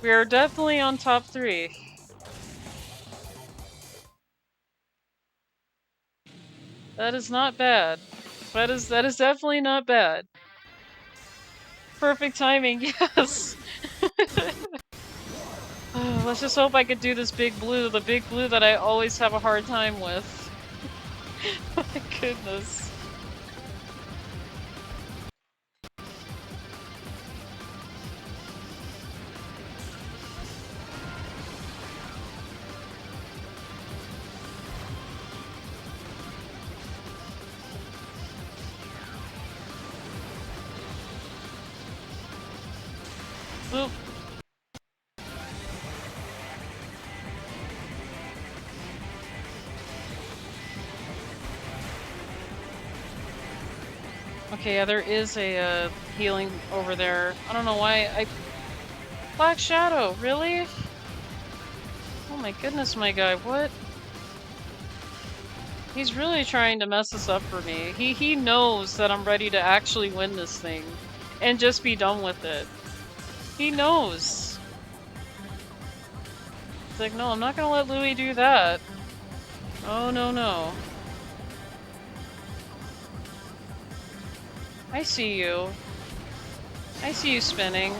Speaker 2: We are definitely on top 3. That is not bad. That is definitely not bad. Perfect timing, yes. Let's just hope I could do this big blue, the big blue that I always have a hard time with. Oh my goodness. Oop. Okay, yeah, there is a healing over there. I don't know why I... Black Shadow, really? Oh my goodness, my guy, what? He's really trying to mess this up for me. He knows that I'm ready to actually win this thing. And just be done with it. He knows. It's like, no, I'm not gonna let Louie do that. Oh, no, no. I see you. I see you spinning.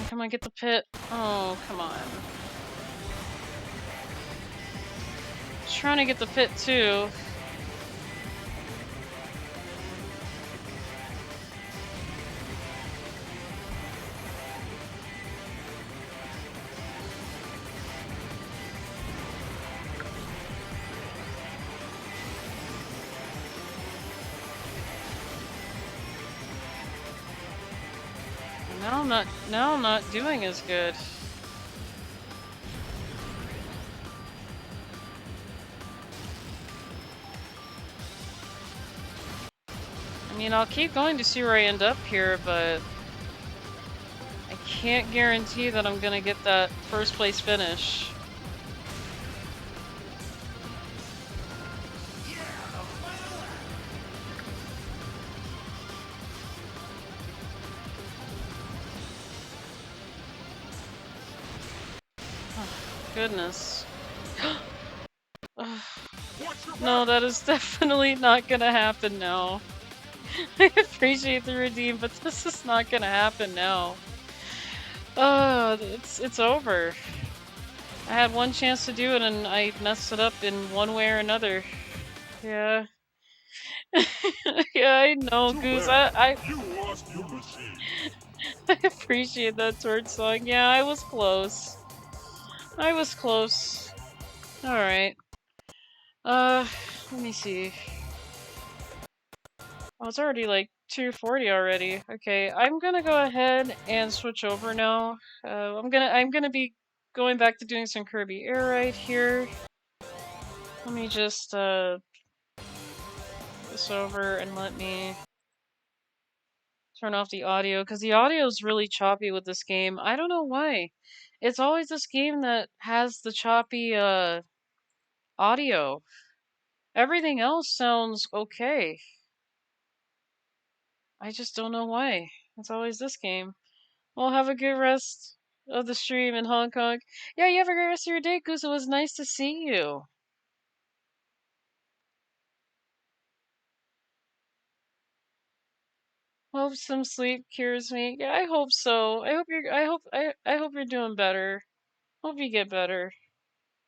Speaker 2: Come on, get the pit. Oh, come on. Just trying to get the pit too. Now I'm not doing as good. I mean, I'll keep going to see where I end up here, but I can't guarantee that I'm gonna get that first place finish. Goodness. No, that is definitely not gonna happen now. I appreciate the redeem, but this is not gonna happen now. It's over. I had one chance to do it and I messed it up in one way or another. Yeah. Yeah, I know, Goose.
Speaker 3: You lost your machine.
Speaker 2: I appreciate that torch song. Yeah, I was close. I was close. Alright. Let me see. Oh, it's already like 2:40 already. Okay, I'm gonna go ahead and switch over now. I'm gonna be going back to doing some Kirby Air right here. Let me just this over and let me turn off the audio because the audio is really choppy with this game. I don't know why. It's always this game that has the choppy audio. Everything else sounds okay. I just don't know why. It's always this game. Well, have a good rest of the stream in Hong Kong. Yeah, you have a great rest of your day, Goose. It was nice to see you. Hope some sleep cures me. Yeah, I hope so. I hope you're doing better. Hope you get better.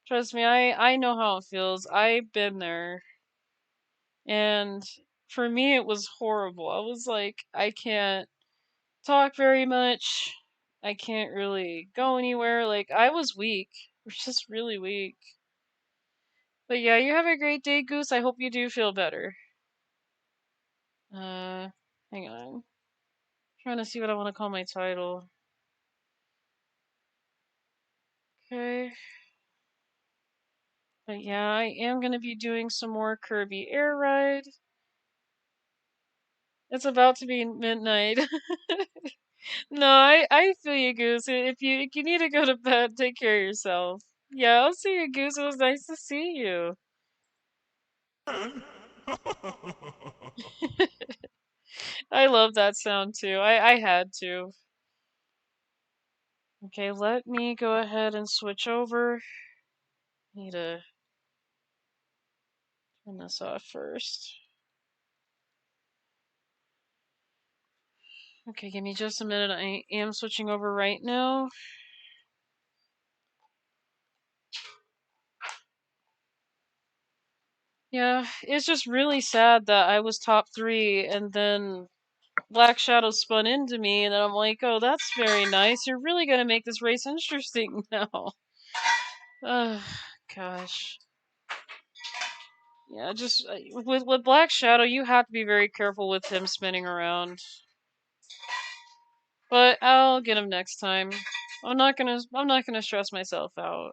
Speaker 2: Trust me, I know how it feels. I've been there. And for me, it was horrible. I was like, I can't talk very much. I can't really go anywhere. Like, I was weak. I was just really weak. But yeah, you have a great day, Goose. I hope you do feel better. Hang on. Trying to see what I want to call my title. Okay. But yeah, I am going to be doing some more Kirby Air Ride. It's about to be midnight. No, I feel you, Goose. If you need to go to bed, take care of yourself. Yeah, I'll see you, Goose. It was nice to see you. I love that sound too. I had to. Okay, let me go ahead and switch over. Need to turn this off first. Okay, give me just a minute. I am switching over right now. Yeah, it's just really sad that I was top 3 and then Black Shadow spun into me, and then I'm like, oh, that's very nice. You're really gonna make this race interesting now. Ugh, gosh. Yeah, just with Black Shadow, you have to be very careful with him spinning around. But I'll get him next time. I'm not gonna stress myself out.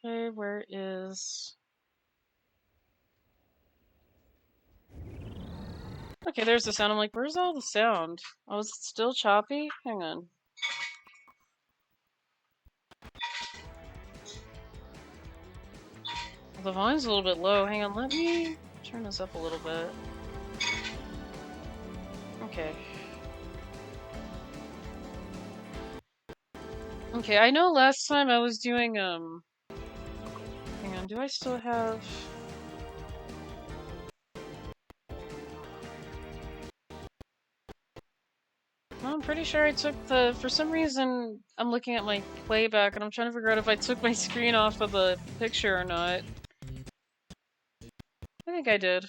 Speaker 2: Okay, where is... Okay, there's the sound. I'm like, where's all the sound? Oh, is it still choppy? Hang on. The volume's a little bit low. Hang on, let me turn this up a little bit. Okay. Okay, I know last time I was doing, hang on, do I still have... Well, I'm pretty sure I took the... For some reason, I'm looking at my playback and I'm trying to figure out if I took my screen off of the picture or not. I think I did.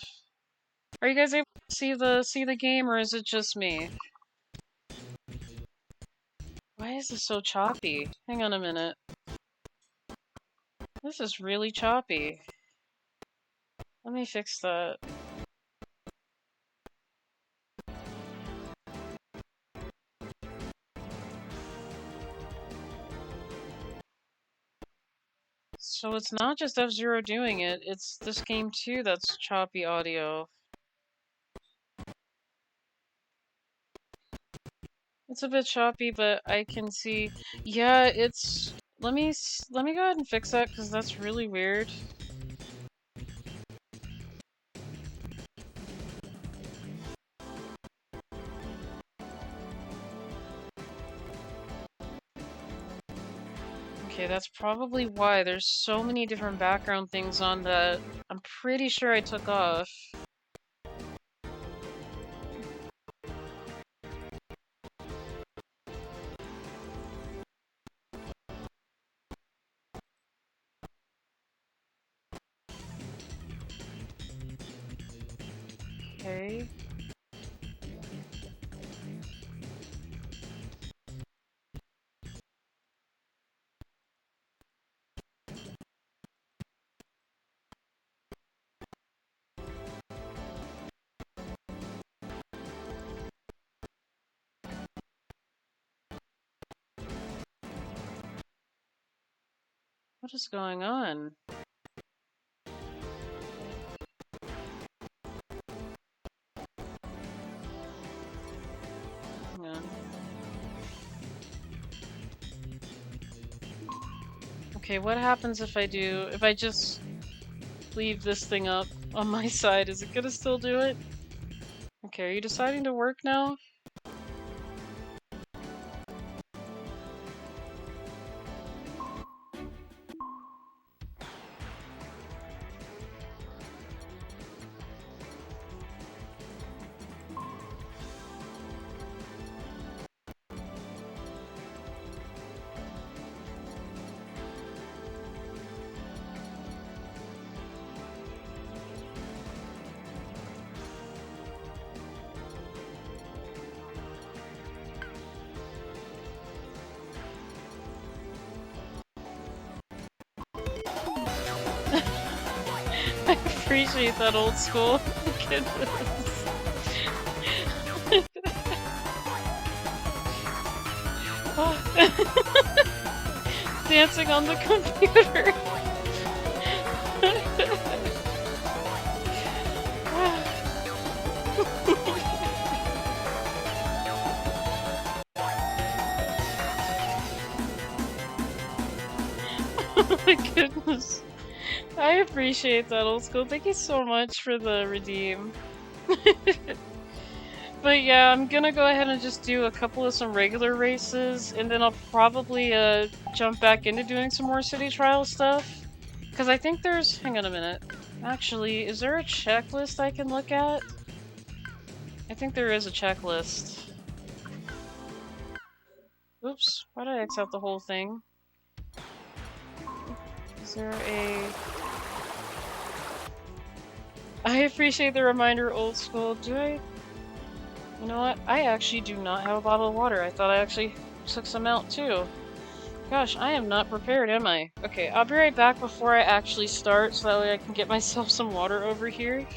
Speaker 2: Are you guys able to see the game, or is it just me? Why is this so choppy? Hang on a minute. This is really choppy. Let me fix that. So it's not just F-Zero doing it, it's this game too that's choppy audio. It's a bit choppy, but I can see... Yeah, it's... Let me go ahead and fix that, because that's really weird. Okay, that's probably why. There's so many different background things on that I'm pretty sure I took off. Okay. What is going on? Hang on. Okay, what happens if I just leave this thing up on my side? Is it gonna still do it? Okay, are you deciding to work now? appreciate that, old school. Goodness. Dancing on the computer. Oh my goodness. I appreciate that, old school. Thank you so much for the redeem. But yeah, I'm gonna go ahead and just do a couple of some regular races, and then I'll probably jump back into doing some more city trial stuff. Because I think there's... hang on a minute. Actually, is there a checklist I can look at? I think there is a checklist. Oops, why did I X out the whole thing? Is there a... I appreciate the reminder, old school. Do I... you know what? I actually do not have a bottle of water. I thought I actually took some out too. Gosh, I am not prepared, am I? Okay, I'll be right back before I actually start so that way I can get myself some water over here.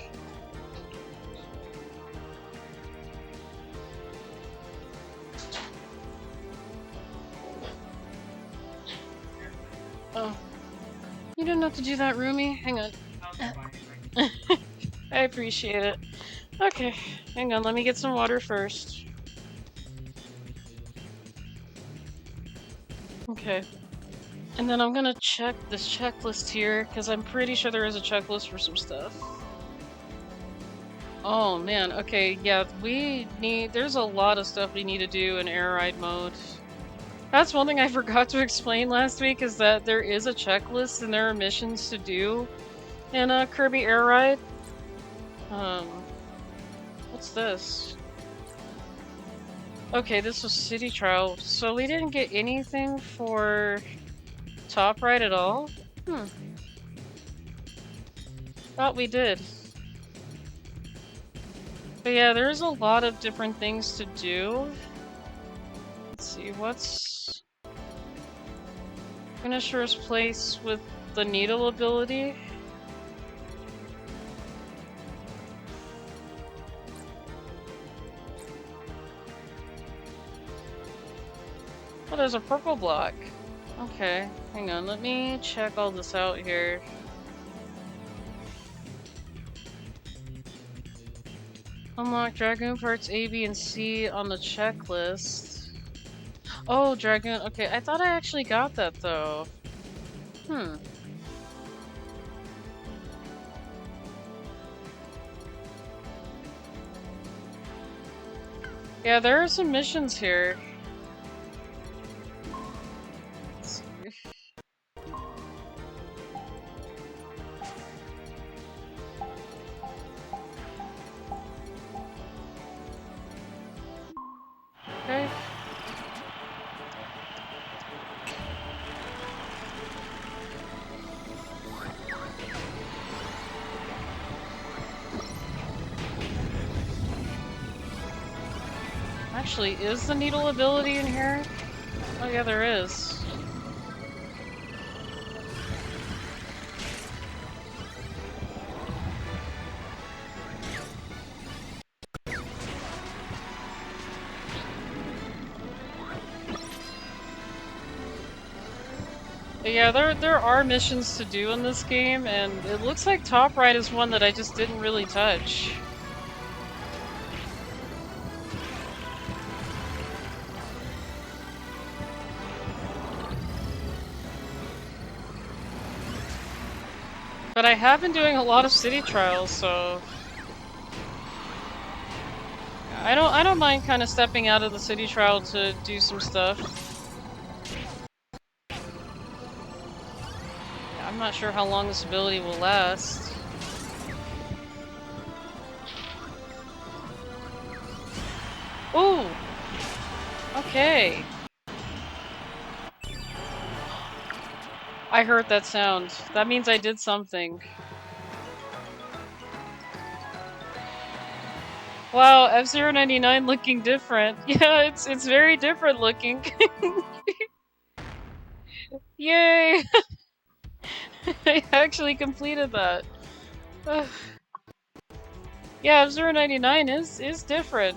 Speaker 2: Oh. You didn't have to do that, Rumi. Hang on. I appreciate it. Okay, hang on, let me get some water first. Okay. And then I'm gonna check this checklist here, because I'm pretty sure there is a checklist for some stuff. Oh man, okay, yeah, there's a lot of stuff we need to do in air ride mode. That's one thing I forgot to explain last week, is that there is a checklist and there are missions to do in a Kirby Air Ride. What's this? Okay, this was City Trial, so we didn't get anything for Top Ride at all? Thought we did. But yeah, there's a lot of different things to do. Let's see, what's... Finisher's place with the needle ability? Oh, there's a purple block. Okay, hang on, let me check all this out here. Unlock Dragoon parts A, B, and C on the checklist. Oh, Dragoon. Okay, I thought I actually got that though. Yeah, there are some missions here. Let's see. Okay. Actually, is the needle ability in here? Oh yeah, there is. But yeah, there are missions to do in this game, and it looks like Top Right is one that I just didn't really touch. But I have been doing a lot of city trials, so I don't mind kind of stepping out of the city trial to do some stuff. I'm not sure how long this ability will last. Ooh! Okay. I heard that sound. That means I did something. Wow, F-099 looking different. Yeah, it's very different looking. Yay! I actually completed that. Yeah, F-Zero 99 is different.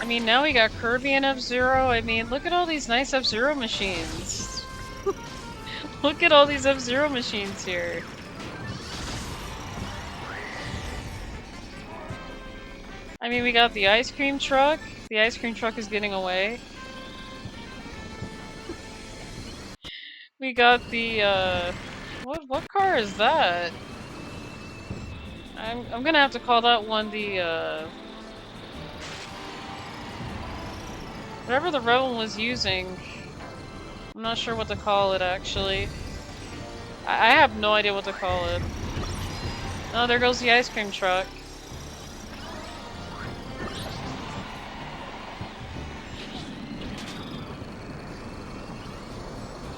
Speaker 2: I mean, now we got Kirby and F-Zero. I mean, look at all these nice F-Zero machines. Look at all these F-Zero machines here. I mean, we got the ice cream truck. The ice cream truck is getting away. We got the, what car is that? I'm gonna have to call that one the, whatever the red one was using. I'm not sure what to call it, actually. I have no idea what to call it. Oh, there goes the ice cream truck.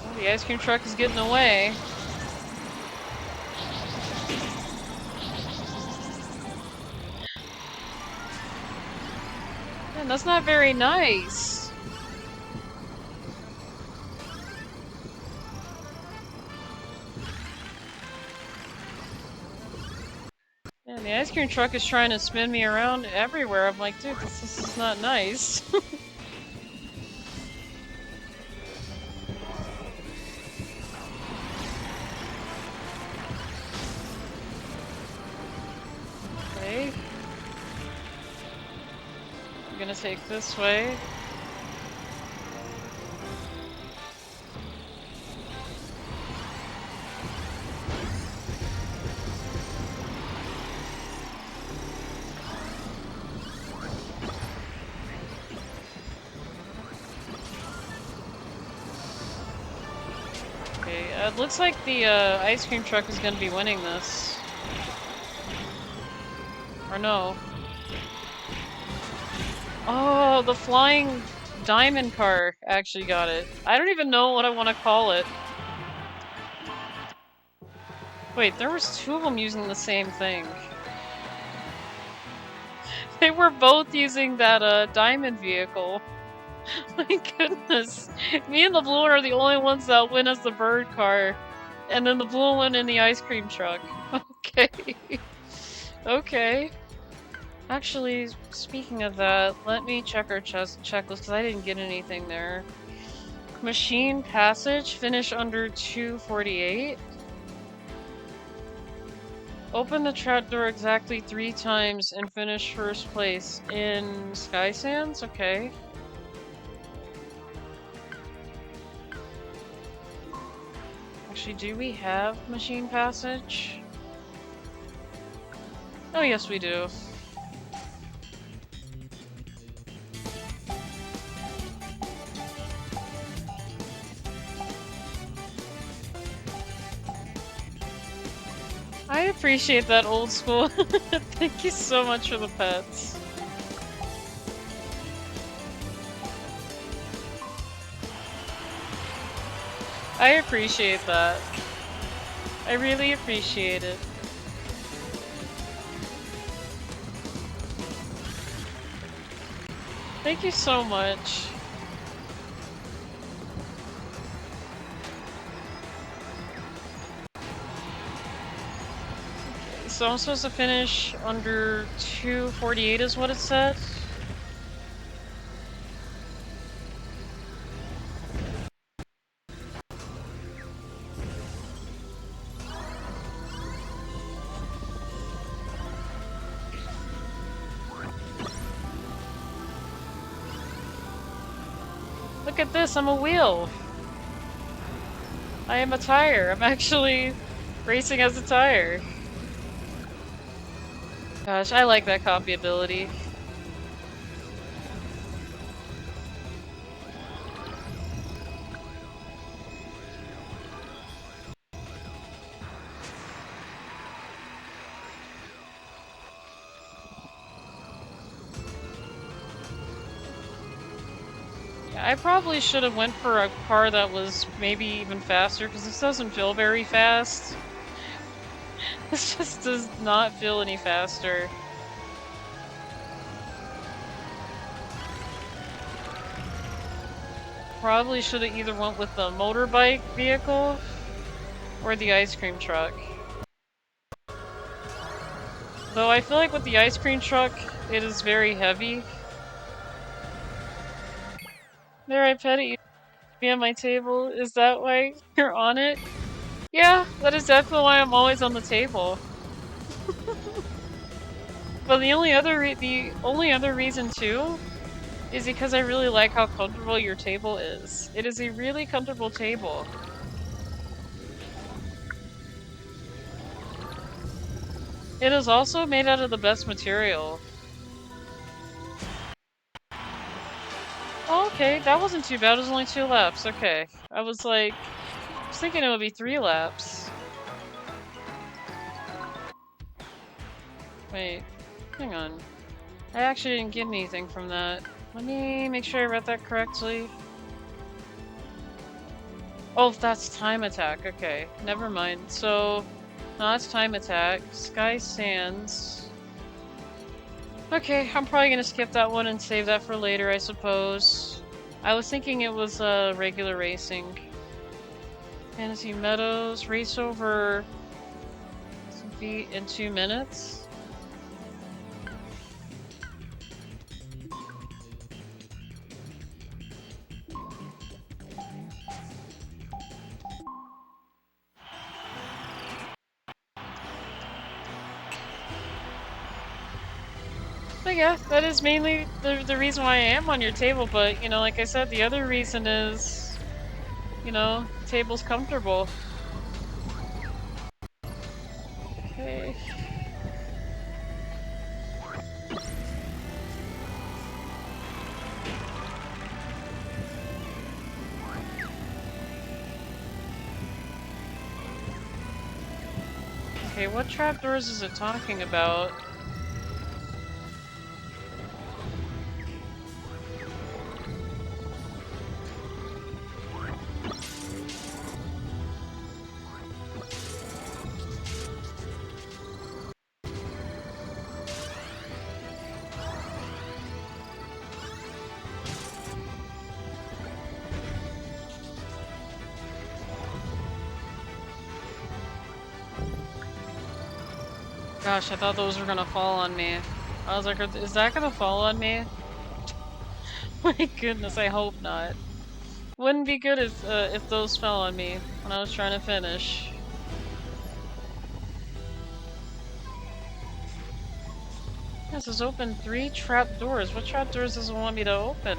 Speaker 2: Oh, the ice cream truck is getting away. Man, that's not very nice. Man, the ice cream truck is trying to spin me around everywhere. I'm like, dude, this is not nice. Okay. I'm gonna take this way. Okay, it looks like the ice cream truck is gonna be winning this. Or no. Oh, the flying diamond car actually got it. I don't even know what I want to call it. Wait, there was two of them using the same thing. They were both using that diamond vehicle. My goodness. Me and the blue one are the only ones that win as the bird car. And then the blue one in the ice cream truck. Okay. Okay. Actually, speaking of that, let me check our checklist because I didn't get anything there. Machine passage, finish under 248. Open the trapdoor exactly 3 times and finish first place in Sky Sands? Okay. Actually, do we have machine passage? Oh, yes, we do. I appreciate that, old school. Thank you so much for the pets. I appreciate that. I really appreciate it. Thank you so much. So I'm supposed to finish under 248 is what it said? Look at this, I'm a wheel! I am a tire. I'm actually racing as a tire. Gosh, I like that copy ability. I probably should have went for a car that was maybe even faster, because this doesn't feel very fast. This just does not feel any faster. Probably should have either went with the motorbike vehicle or the ice cream truck. Though I feel like with the ice cream truck, it is very heavy. There, I petted you. Be on my table. Is that why you're on it? Yeah, that is definitely why I'm always on the table. But the only other reason too is because I really like how comfortable your table is. It is a really comfortable table. It is also made out of the best material. Oh, okay, that wasn't too bad. It was only 2 laps. Okay. I was thinking it would be 3 laps. Wait, hang on. I actually didn't get anything from that. Let me make sure I read that correctly. Oh, that's time attack. Okay, never mind. So, no, that's time attack. Sky Sands. Okay, I'm probably gonna skip that one and save that for later, I suppose. I was thinking it was regular racing. Fantasy Meadows, race over some feet in 2 minutes. But yeah, that is mainly the reason why I am on your table, but, you know, like I said, the other reason is, you know, the table's comfortable. Okay. Okay, what trapdoors is it talking about? Gosh, I thought those were gonna fall on me. I was like, is that gonna fall on me? My goodness, I hope not. Wouldn't be good if those fell on me when I was trying to finish. This has opened 3 trapdoors. What trapdoors does it want me to open?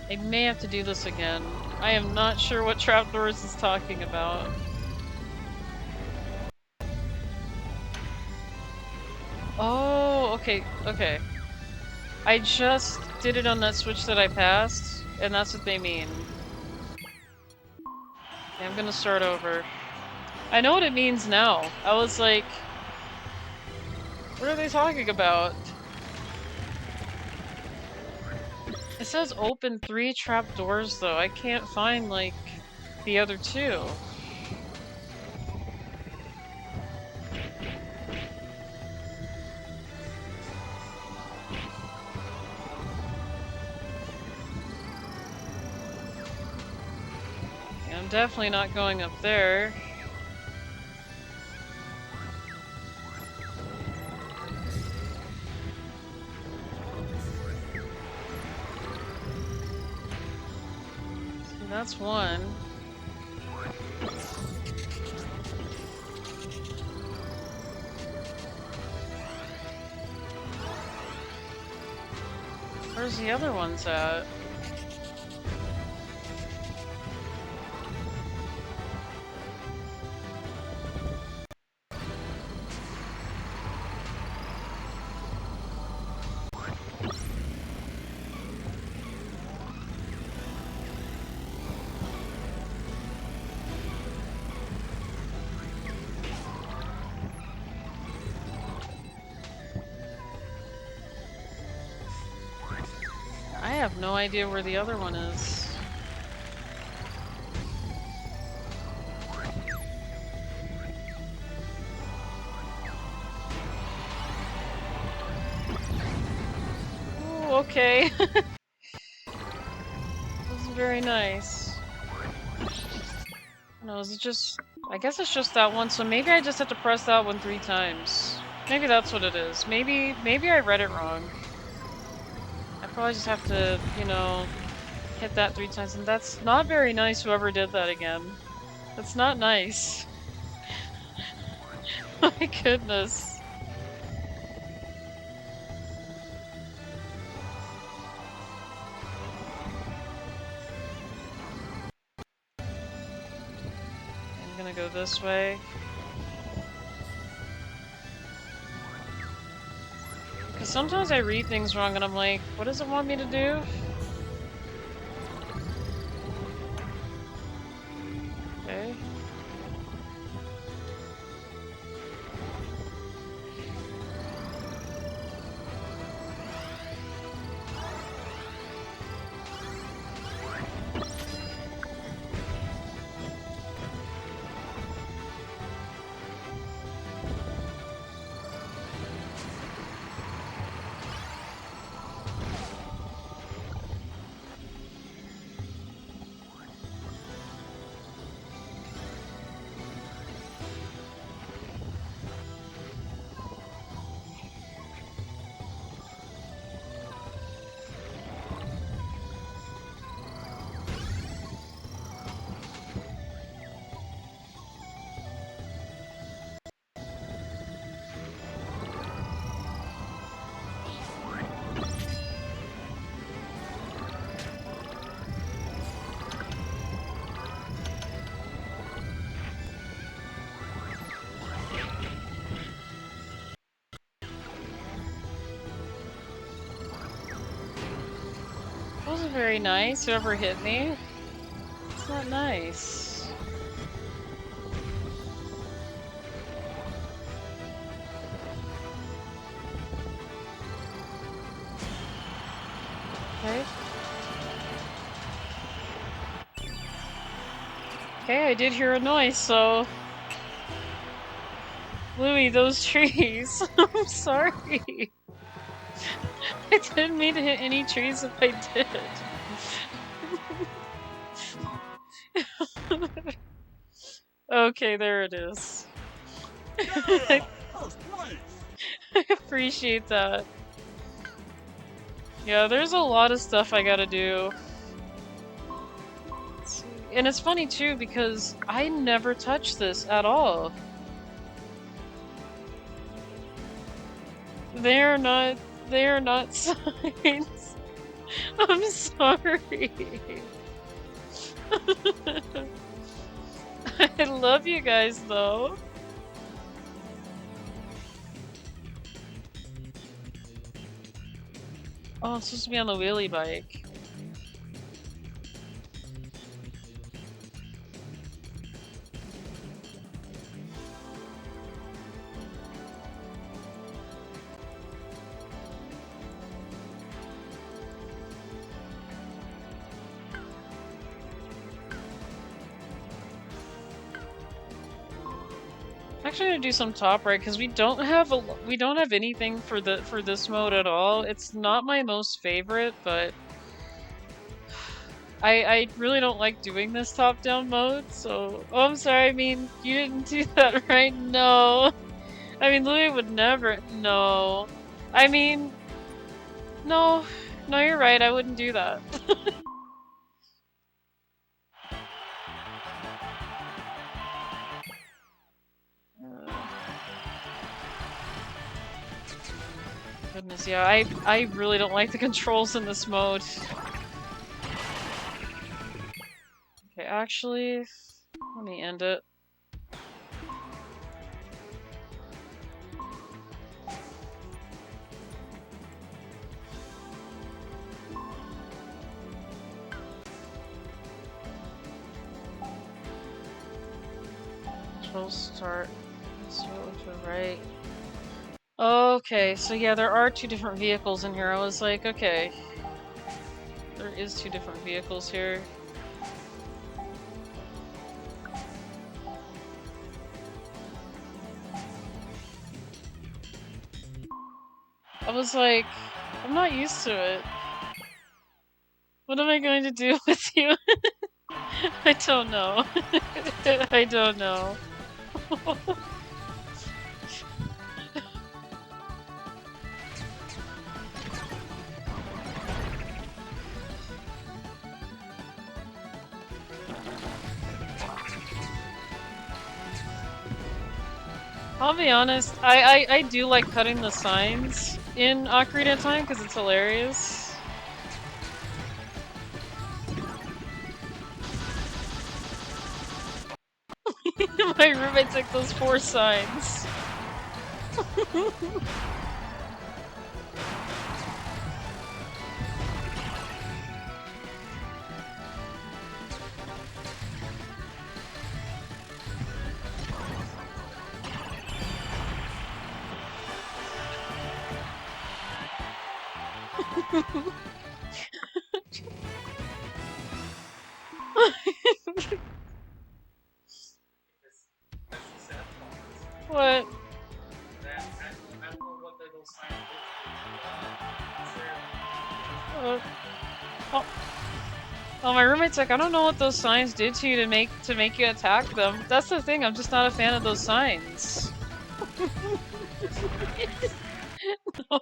Speaker 2: I may have to do this again. I am not sure what trapdoors is talking about. Oh, okay, okay. I just did it on that switch that I passed, and that's what they mean. Okay, I'm gonna start over. I know what it means now. I was like, what are they talking about? It says open 3 trapdoors though. I can't find, like, the other 2. I'm definitely not going up there. So that's one. Where's the other ones at? I have no idea where the other one is. Ooh, okay. This is very nice. No, is it just... I guess it's just that one, so maybe I just have to press that one 3 times. Maybe that's what it is. Maybe I read it wrong. I probably just have to, you know, hit that 3 times, and that's not very nice, whoever did that again. That's not nice. My goodness. I'm gonna go this way. Because sometimes I read things wrong and I'm like, what does it want me to do? Okay. Wasn't very nice, whoever hit me. It's not nice. Okay. Okay, I did hear a noise, so... Louie, those trees. I'm sorry. I didn't mean to hit any trees if I did. Okay, there it is.
Speaker 3: Yeah! First place!
Speaker 2: I appreciate that. Yeah, there's a lot of stuff I gotta do. Let's see. And it's funny too, because I never touched this at all. They are not signs. I'm sorry. I love you guys though. Oh, it's supposed to be on the wheelie bike. Actually, gonna do some top right because we don't have anything for this mode at all. It's not my most favorite, but I really don't like doing this top-down mode. So, oh, I'm sorry. I mean, you didn't do that, right? No. I mean, Louie would never. No. I mean, no. No, you're right. I wouldn't do that. Goodness, yeah, I really don't like the controls in this mode. Okay, actually, let me end it. Control start. So to right. Okay, so yeah, there are 2 different vehicles in here. I was like, okay. There is 2 different vehicles here. I was like, I'm not used to it. What am I going to do with you? I don't know. I don't know. I'll be honest, I do like cutting the signs in Ocarina of Time because it's hilarious. My roommate took those 4 signs. What? Oh. Oh, my roommate's like, I don't know what those signs did to you to make you attack them. That's the thing, I'm just not a fan of those signs. No.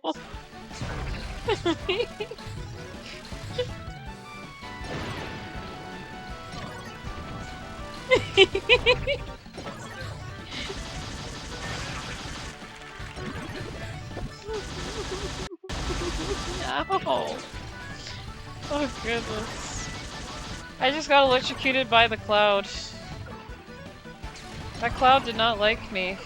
Speaker 2: Ow. Oh goodness. I just got electrocuted by the cloud. That cloud did not like me.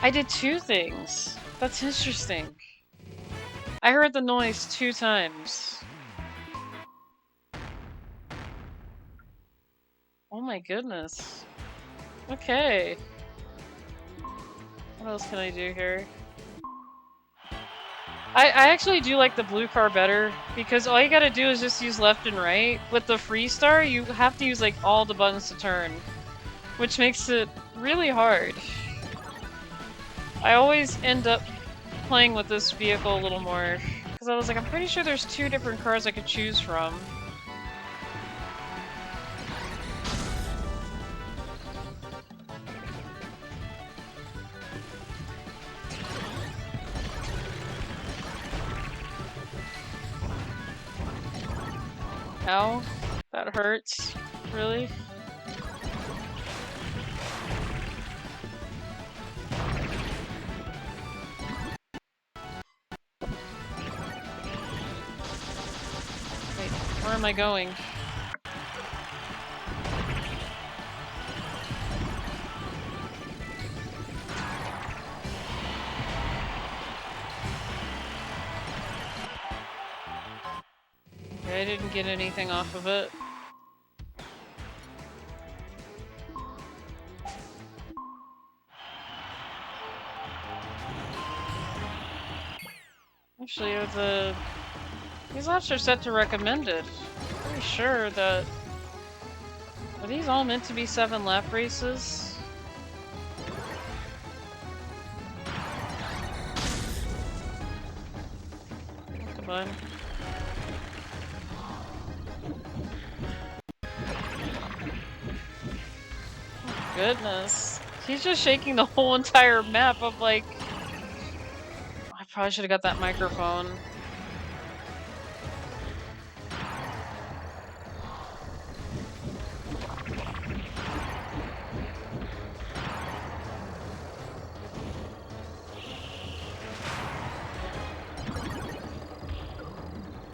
Speaker 2: I did 2 things. That's interesting. I heard the noise 2 times. Oh my goodness. Okay. What else can I do here? I actually do like the blue car better, because all you gotta do is just use left and right. With the free star, you have to use like all the buttons to turn, which makes it really hard. I always end up playing with this vehicle a little more, because I was like, I'm pretty sure there's 2 different cars I could choose from. Ow, that hurts. Really? Wait, where am I going? Okay, I didn't get anything off of it. Actually, these laps are set to recommended. Pretty sure that... Are these all meant to be 7-lap races? Come on. Oh, goodness. He's just shaking the whole entire map of like... I probably should have got that microphone.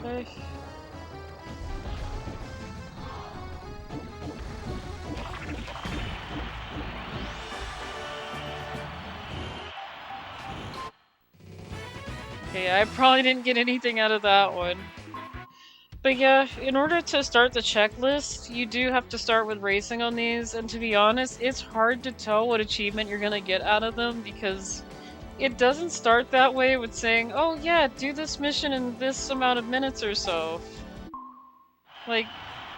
Speaker 2: Okay. Okay, I probably didn't get anything out of that one. But yeah, in order to start the checklist, you do have to start with racing on these, and to be honest, it's hard to tell what achievement you're gonna get out of them because it doesn't start that way with saying, oh yeah, do this mission in this amount of minutes or so. Like,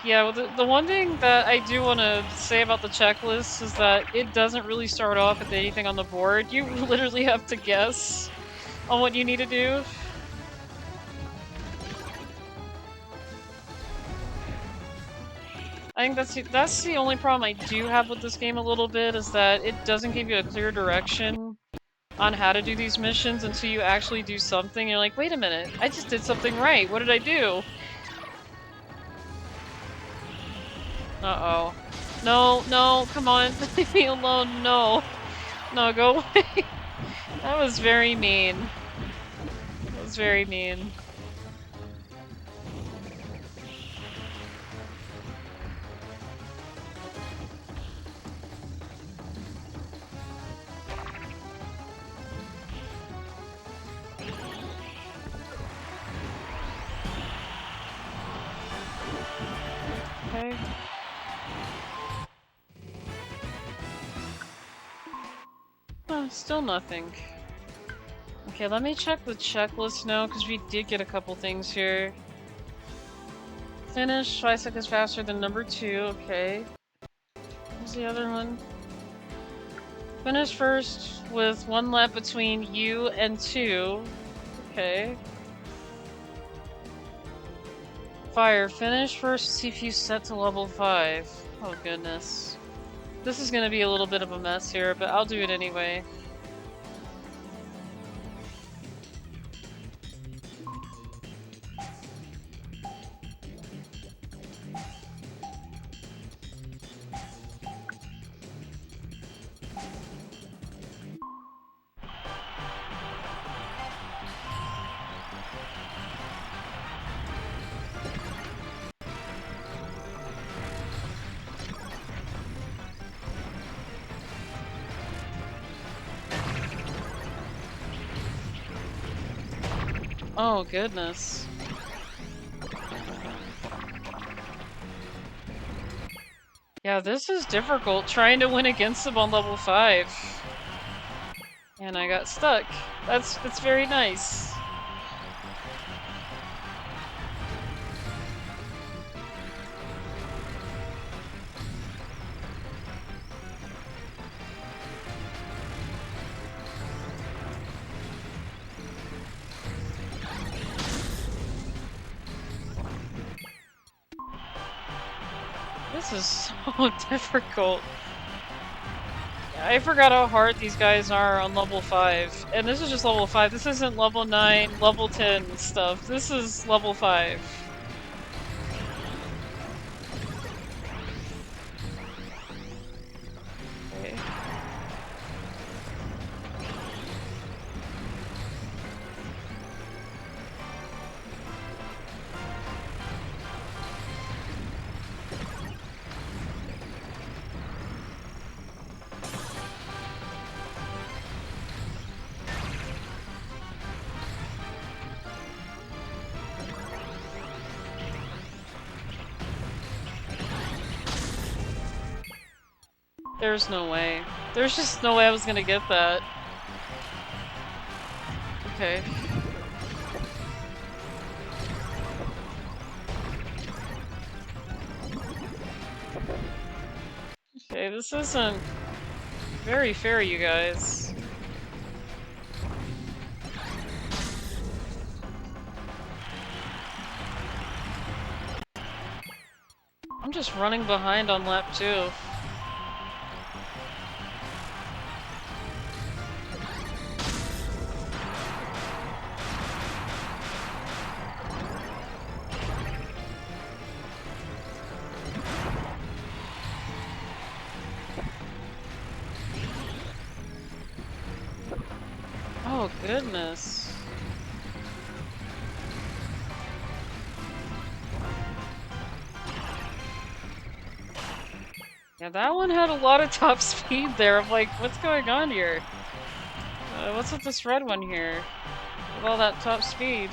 Speaker 2: yeah, well, the one thing that I do want to say about the checklist is that it doesn't really start off with anything on the board. You literally have to guess on what you need to do. I think that's the only problem I do have with this game a little bit, is that it doesn't give you a clear direction on how to do these missions until you actually do something. You're like, wait a minute, I just did something right. What did I do? Uh-oh. No, no, come on, leave me alone, no. No, go away. That was very mean. That was very mean. Okay. Oh, still nothing. Okay, let me check the checklist now, because we did get a couple things here. Finish 5 seconds faster than number 2, okay. What's the other one? Finish first with 1 lap between you and 2. Okay. Fire. Finish first, see if you set to level 5. Oh goodness. This is gonna be a little bit of a mess here, but I'll do it anyway. Oh goodness. Yeah, this is difficult, trying to win against them on level 5. And I got stuck. That's very nice. This is so difficult. I forgot how hard these guys are on level 5. And this is just level 5. This isn't level 9, level 10 stuff. This is level 5. Okay. There's no way. There's just no way I was gonna get that. Okay. Okay, this isn't very fair, you guys. I'm just running behind on lap 2. Oh goodness. Yeah, that one had a lot of top speed there. I'm like, what's going on here? What's with this red one here? With all that top speed.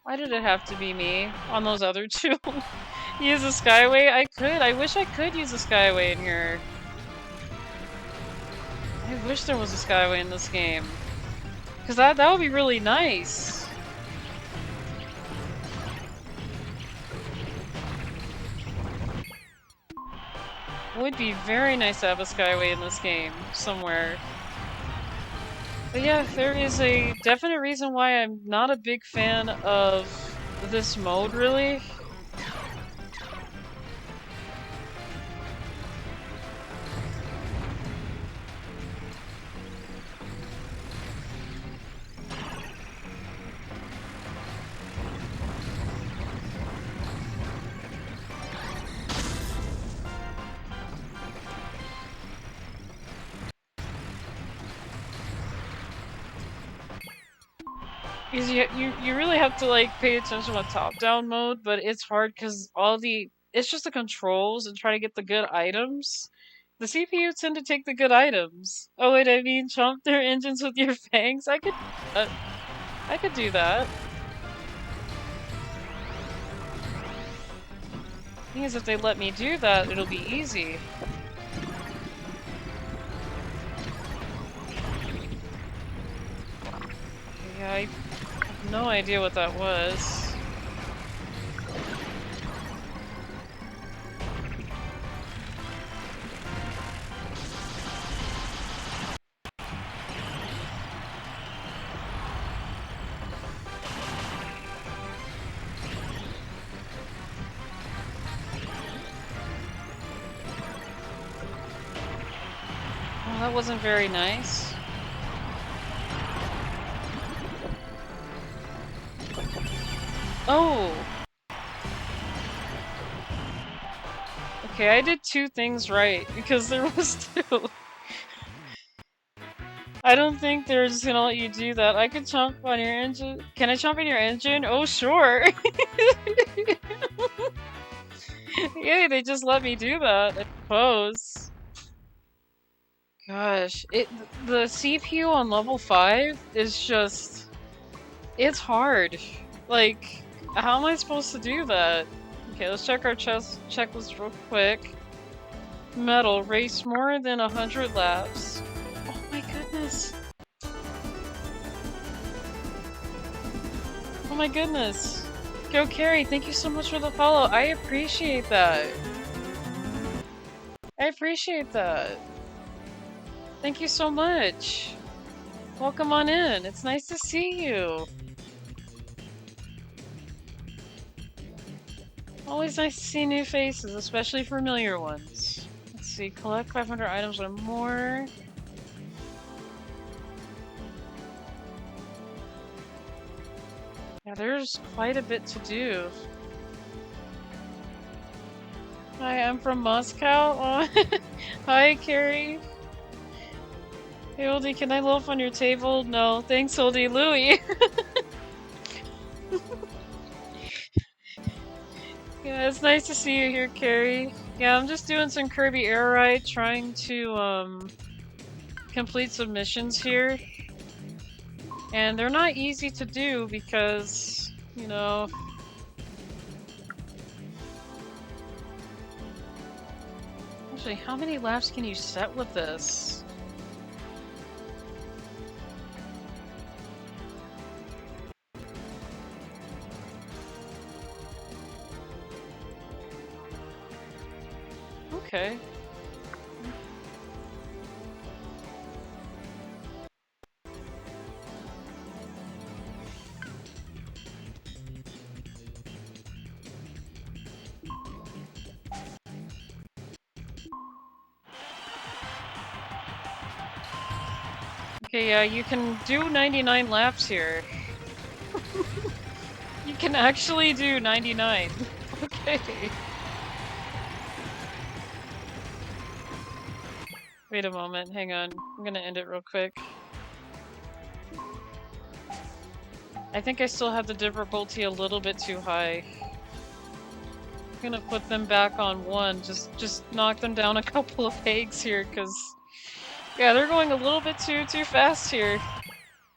Speaker 2: Why did it have to be me on those other two? Use a Skyway? I could. I wish I could use a Skyway in here. I wish there was a Skyway in this game. Because that would be really nice. Would be very nice to have a Skyway in this game somewhere. But yeah, there is a definite reason why I'm not a big fan of this mode, really. Because you really have to like pay attention with top-down mode, but it's hard because it's just the controls and try to get the good items. The CPU tend to take the good items. Oh wait, I mean chomp their engines with your fangs? I could do that. Thing is, if they let me do that, it'll be easy. Yeah, I have no idea what that was. Well, that wasn't very nice. Oh! Okay, I did two things right, because there was two. I don't think they're just gonna let you do that. I could chomp on your engine. Can I chomp on your engine? Oh, sure! Yay, they just let me do that, I suppose. Gosh, the CPU on level 5 is just... It's hard. Like, how am I supposed to do that? Okay, let's check our checklist real quick. Metal, race more than 100 laps. Oh my goodness. Oh my goodness. Go Carrie, thank you so much for the follow. I appreciate that. I appreciate that. Thank you so much. Welcome on in. It's nice to see you. Always nice to see new faces, especially familiar ones. Let's see, collect 500 items or more. Yeah, there's quite a bit to do. Hi, I'm from Moscow. Oh. Hi, Carrie. Hey, Oldie, can I loaf on your table? No, thanks, Oldie. Louie. Yeah, it's nice to see you here, Carrie. Yeah, I'm just doing some Kirby Air Ride, trying to, complete some missions here. And they're not easy to do because, you know... Actually, how many laps can you set with this? Okay. Okay, yeah, you can do 99 laps here. You can actually do 99. Okay. Wait a moment, hang on. I'm gonna end it real quick. I think I still have the difficulty a little bit too high. I'm gonna put them back on 1, just knock them down a couple of pegs here, cause... Yeah, they're going a little bit too fast here.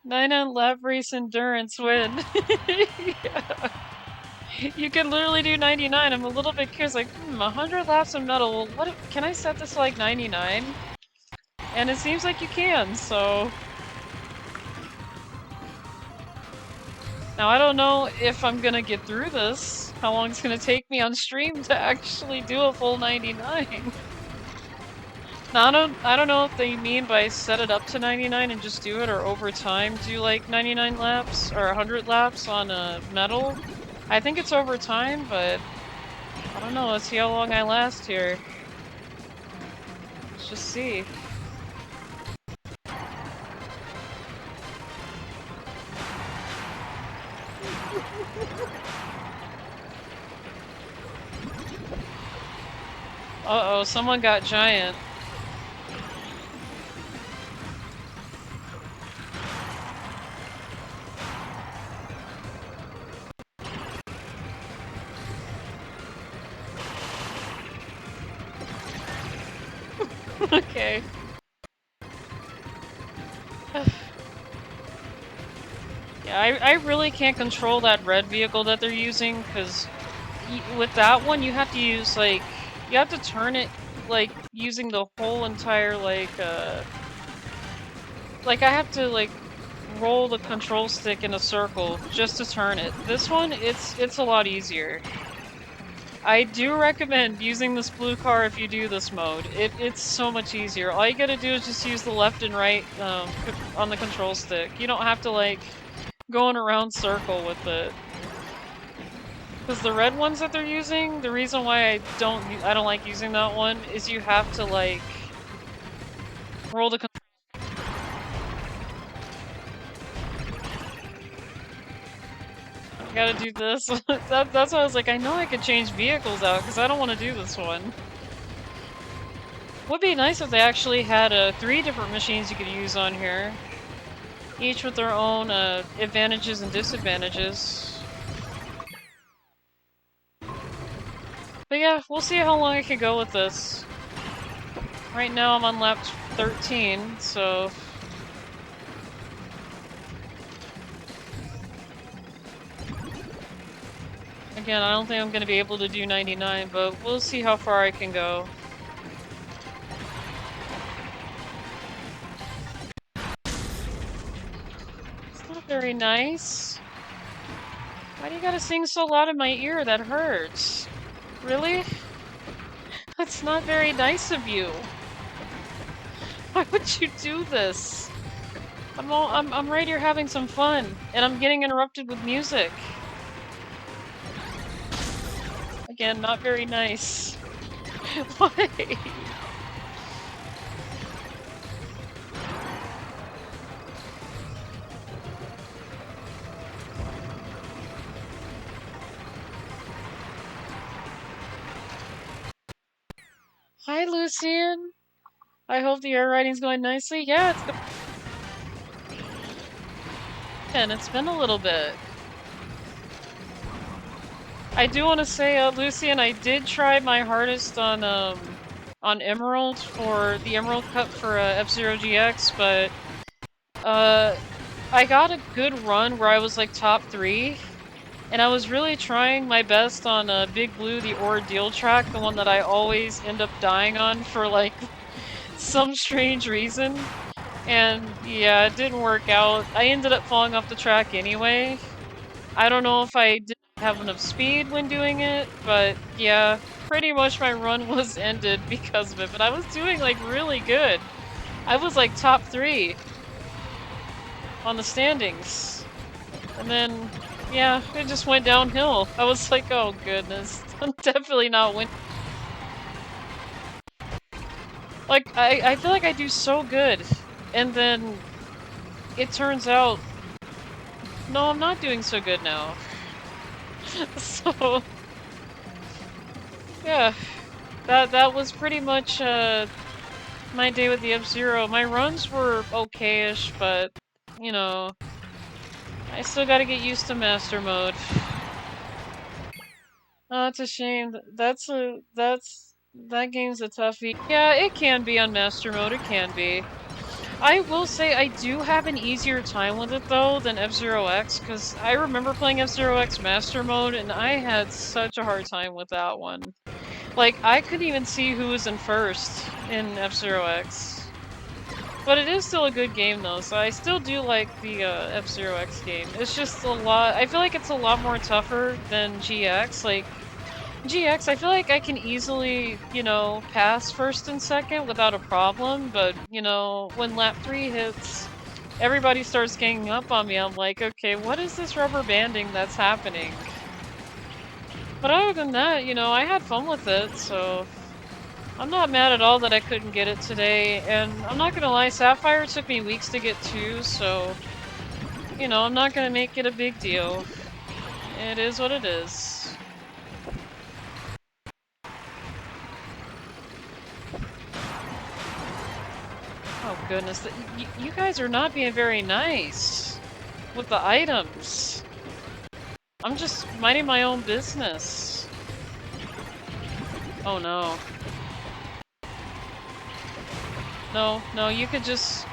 Speaker 2: 9 lap race endurance win. Yeah. You can literally do 99. I'm a little bit curious, like, 100 laps of metal. Well, what can I set this to like 99? And it seems like you can, so. Now, I don't know if I'm gonna get through this, how long it's gonna take me on stream to actually do a full 99. Now, I don't know if they mean by set it up to 99 and just do it, or over time do like 99 laps, or 100 laps on a metal. I think it's over time, but I don't know, let's see how long I last here. Let's just see. Uh-oh, someone got giant. Okay. Yeah, I really can't control that red vehicle that they're using, because with that one you have to use, like, you have to turn it, like, using the whole entire, like, I have to, like, roll the control stick in a circle just to turn it. This one, it's a lot easier. I do recommend using this blue car if you do this mode. It's so much easier. All you gotta do is just use the left and right on the control stick. You don't have to, like, go in a round circle with it. Because the red ones that they're using, the reason why I don't like using that one is you have to, like, roll the I gotta do this. That's why I was like, I know I could change vehicles out, because I don't want to do this one. Would be nice if they actually had 3 different machines you could use on here. Each with their own advantages and disadvantages. But yeah, we'll see how long I can go with this. Right now I'm on lap 13, so... Again, I don't think I'm going to be able to do 99, but we'll see how far I can go. It's not very nice. Why do you gotta sing so loud in my ear? That hurts. Really? That's not very nice of you. Why would you do this? I'm right here having some fun, and I'm getting interrupted with music. Again, not very nice. Why? Hi, Lucian. I hope the air riding's going nicely. Yeah, it's been a little bit. I do want to say, Lucian, I did try my hardest on Emerald for the Emerald Cup for F-Zero GX, but I got a good run where I was like top 3, and I was really trying my best on Big Blue, the Ordeal track, the one that I always end up dying on for like some strange reason. And yeah, it didn't work out. I ended up falling off the track anyway. I don't know if I didn't have enough speed when doing it, but yeah, pretty much my run was ended because of it. But I was doing like really good. I was like top 3 on the standings. And then, yeah, it just went downhill. I was like, oh goodness, I'm definitely not winning. Like, I feel like I do so good, and then it turns out, no, I'm not doing so good now. So, yeah, that was pretty much my day with the F-Zero. My runs were okay-ish, but, you know, I still gotta get used to Master Mode. Oh, it's a shame. That game's a toughie. Yeah, it can be on Master Mode, it can be. I will say I do have an easier time with it though than F-Zero X, because I remember playing F-Zero X Master Mode and I had such a hard time with that one. Like, I couldn't even see who was in first in F-Zero X. But it is still a good game though, so I still do like the F-Zero X game. It's just a lot, I feel like it's a lot more tougher than GX. Like, GX, I feel like I can easily, you know, pass first and second without a problem, but, you know, when lap 3 hits, everybody starts ganging up on me. I'm like, okay, what is this rubber banding that's happening? But other than that, you know, I had fun with it, so I'm not mad at all that I couldn't get it today, and I'm not gonna lie, Sapphire took me weeks to get too, so, you know, I'm not gonna make it a big deal. It is what it is. Oh goodness, you guys are not being very nice with the items. I'm just minding my own business. Oh no. No, you could just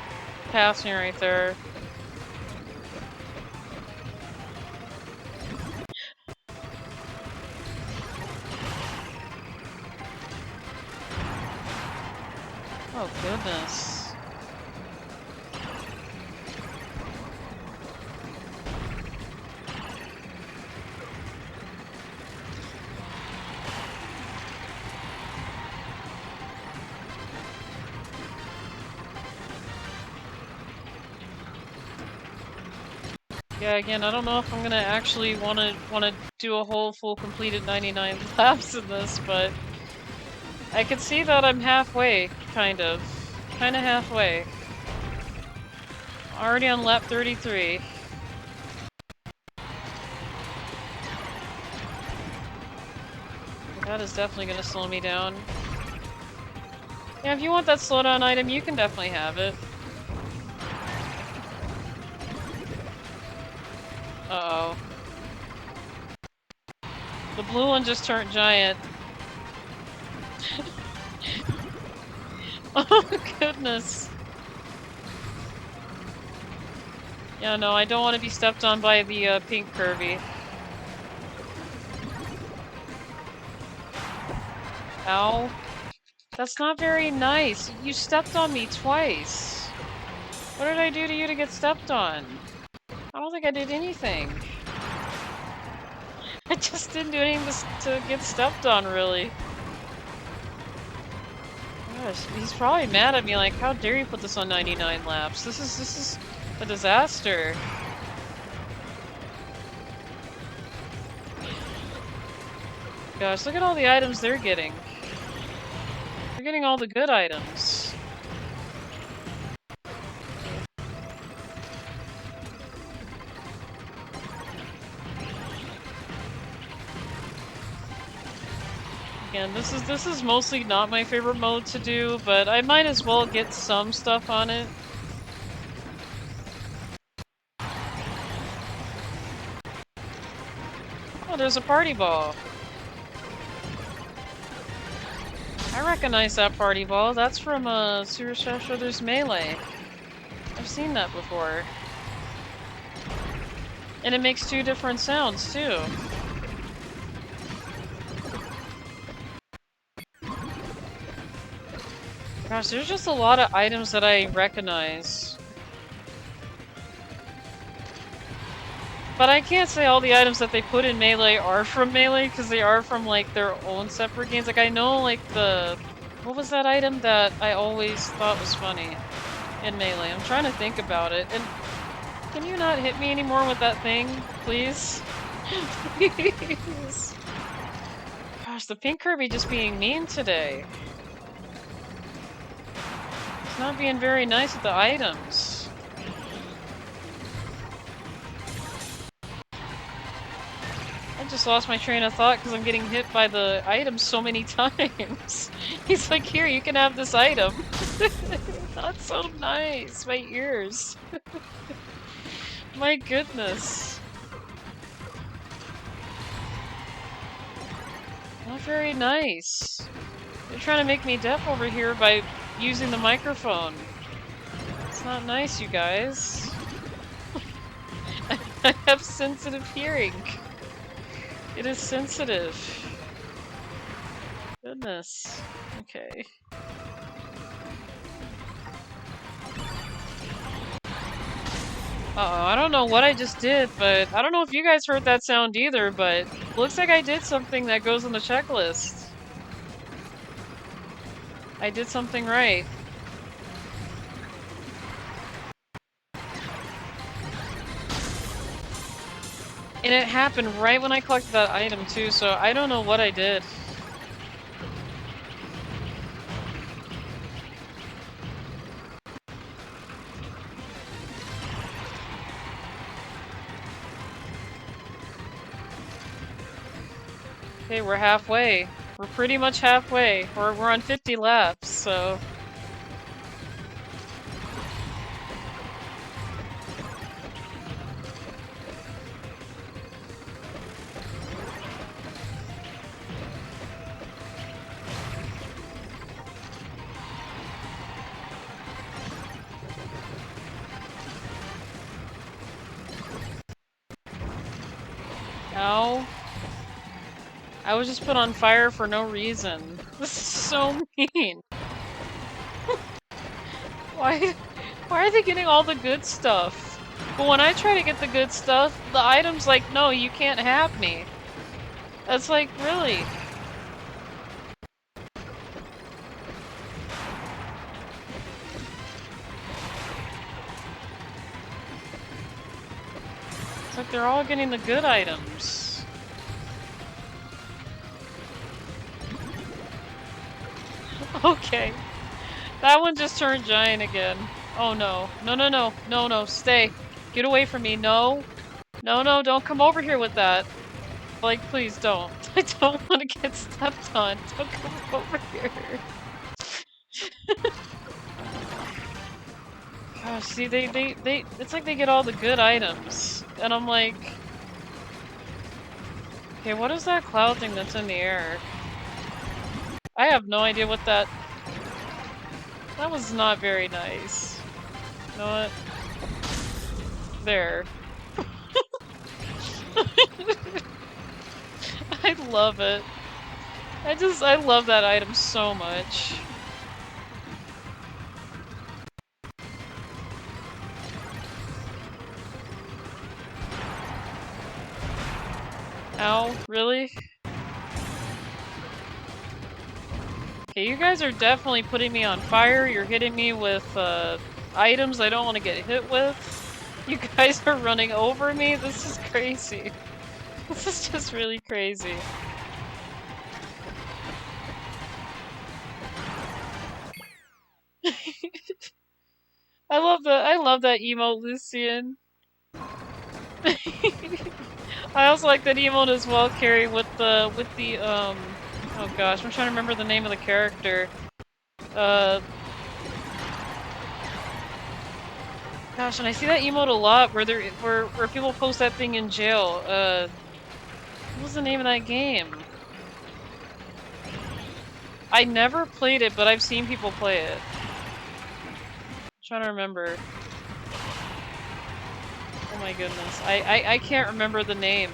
Speaker 2: pass me right there. Oh goodness. Yeah, again, I don't know if I'm gonna actually wanna do a whole full completed 99 laps in this, but I can see that I'm halfway, kind of. Kinda halfway. Already on lap 33. That is definitely gonna slow me down. Yeah, if you want that slowdown item, you can definitely have it. Uh-oh. The blue one just turned giant. Oh, goodness. Yeah, no, I don't want to be stepped on by the pink Kirby. Ow. That's not very nice. You stepped on me twice. What did I do to you to get stepped on? I don't think I did anything. I just didn't do anything to get stepped on, really. Gosh, he's probably mad at me, like, how dare you put this on 99 laps? This is a disaster. Gosh, look at all the items they're getting. They're getting all the good items. Again, this is mostly not my favorite mode to do, but I might as well get some stuff on it. Oh, there's a party ball. I recognize that party ball. That's from Super Smash Bros. Melee. I've seen that before. And it makes 2 different sounds, too. Gosh, there's just a lot of items that I recognize. But I can't say all the items that they put in Melee are from Melee, because they are from, like, their own separate games. Like, I know, like, the... What was that item that I always thought was funny in Melee? I'm trying to think about it. And can you not hit me anymore with that thing, please? Please. Gosh, the pink Kirby just being mean today. It's not being very nice with the items. I just lost my train of thought because I'm getting hit by the item so many times. He's like, here, you can have this item. That's so nice. My ears. My goodness. Not very nice. They're trying to make me deaf over here by using the microphone. It's not nice, you guys. I have sensitive hearing. It is sensitive. Goodness. Okay. Uh-oh, I don't know what I just did, but I don't know if you guys heard that sound either, but looks like I did something that goes on the checklist. I did something right. And it happened right when I collected that item too, so I don't know what I did. Okay, we're halfway. We're pretty much halfway. We're on 50 laps, so... Ow. I was just put on fire for no reason. This is so mean. Why are they getting all the good stuff? But when I try to get the good stuff, the item's like, no, you can't have me. That's like, really? It's like they're all getting the good items. Okay. That one just turned giant again. Oh no. No, no, no. No, no. Stay. Get away from me. No. No, no. Don't come over here with that. Like, please don't. I don't want to get stepped on. Don't come over here. Gosh, see, it's like they get all the good items. And I'm like... Okay, what is that cloud thing that's in the air? I have no idea what that... That was not very nice. You know what? There. I love it. I love that item so much. Ow, really? Okay, you guys are definitely putting me on fire. You're hitting me with items I don't want to get hit with. You guys are running over me. This is crazy. This is just really crazy. I love that emote, Lucian. I also like that emote as well, Carrie, with the oh gosh, I'm trying to remember the name of the character. Gosh, and I see that emote a lot where where people post that thing in jail. What was the name of that game? I never played it, but I've seen people play it. I'm trying to remember. Oh my goodness. I can't remember the name.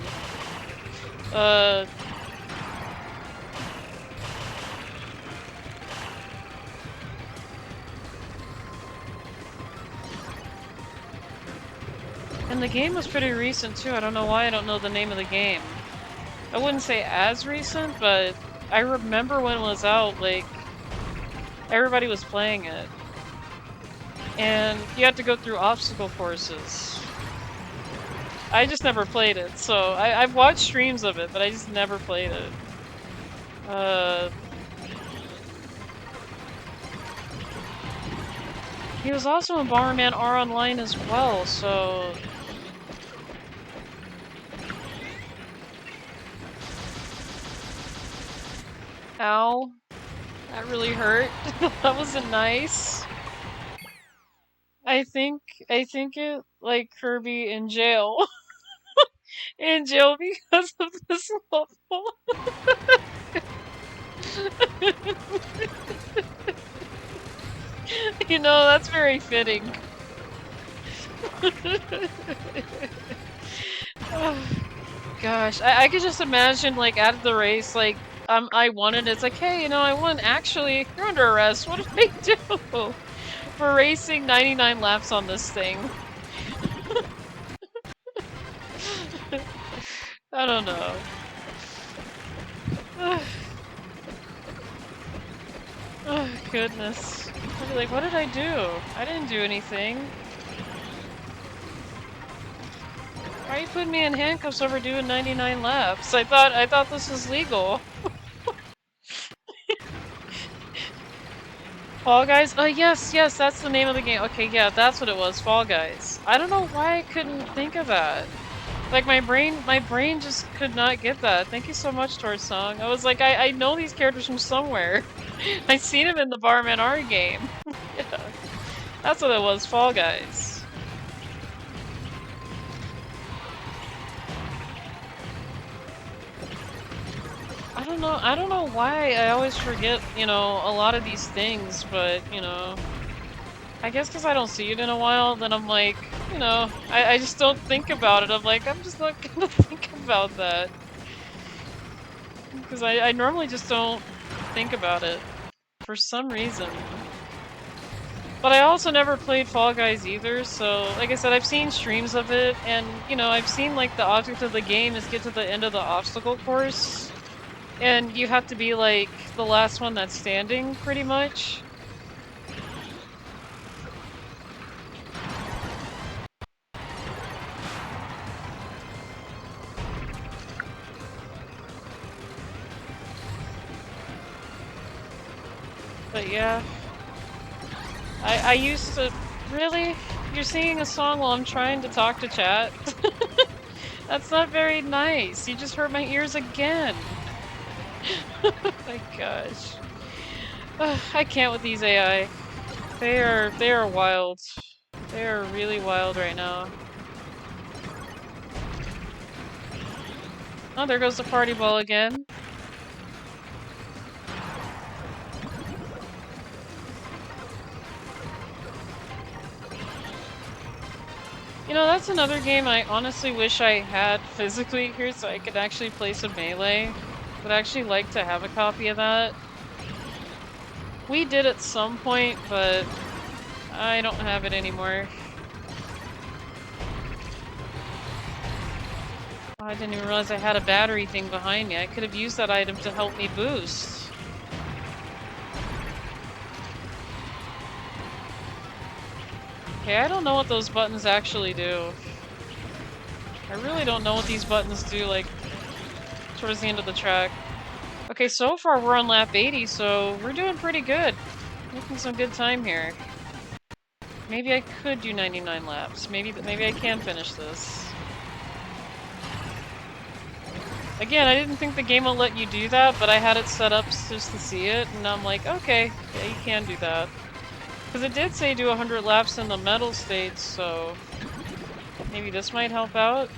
Speaker 2: And the game was pretty recent too. I don't know why I don't know the name of the game. I wouldn't say as recent, but I remember when it was out, like, everybody was playing it. And you had to go through obstacle courses. I just never played it, so I've watched streams of it, but I just never played it. He was also in Bomberman R Online as well, so... Ow. That really hurt. That wasn't nice. I think it, like, Kirby in jail. In jail because of this level. You know, that's very fitting. Oh, gosh, I could just imagine, like, at the race, like, I won it. It's like, hey, you know, I won. Actually, you're under arrest. What did I do? For racing 99 laps on this thing. I don't know. Oh, goodness. I'd be like, what did I do? I didn't do anything. Why are you putting me in handcuffs over doing 99 laps? I thought this was legal. Fall Guys? Oh, yes, yes, that's the name of the game. Okay, yeah, that's what it was, Fall Guys. I don't know why I couldn't think of that. Like, my brain just could not get that. Thank you so much, Torch Song. I was like, I know these characters from somewhere. I seen them in the Barman R game. Yeah, that's what it was, Fall Guys. I don't know why I always forget, you know, a lot of these things, but, you know, I guess because I don't see it in a while, then I'm like, you know, I just don't think about it. I'm like, I'm just not gonna think about that. Because I normally just don't think about it, for some reason. But I also never played Fall Guys either, so, like I said, I've seen streams of it, and, you know, I've seen, like, the object of the game is get to the end of the obstacle course. And you have to be, like, the last one that's standing, pretty much. But yeah. I used to... Really? You're singing a song while I'm trying to talk to chat? That's not very nice. You just hurt my ears again. Oh my gosh. Ugh, I can't with these AI. They are wild. They are really wild right now. Oh, there goes the party ball again. You know, that's another game I honestly wish I had physically here so I could actually play some Melee. Would actually like to have a copy of that. We did at some point, but I don't have it anymore. Oh, I didn't even realize I had a battery thing behind me. I could have used that item to help me boost. Okay, I don't know what those buttons actually do. I really don't know what these buttons do, like, towards the end of the track. Okay, so far we're on lap 80, so we're doing pretty good. Making some good time here. Maybe I could do 99 laps. Maybe I can finish this. Again, I didn't think the game will let you do that, but I had it set up just to see it, and I'm like, okay, yeah, you can do that. Because it did say do 100 laps in the metal stage, so maybe this might help out.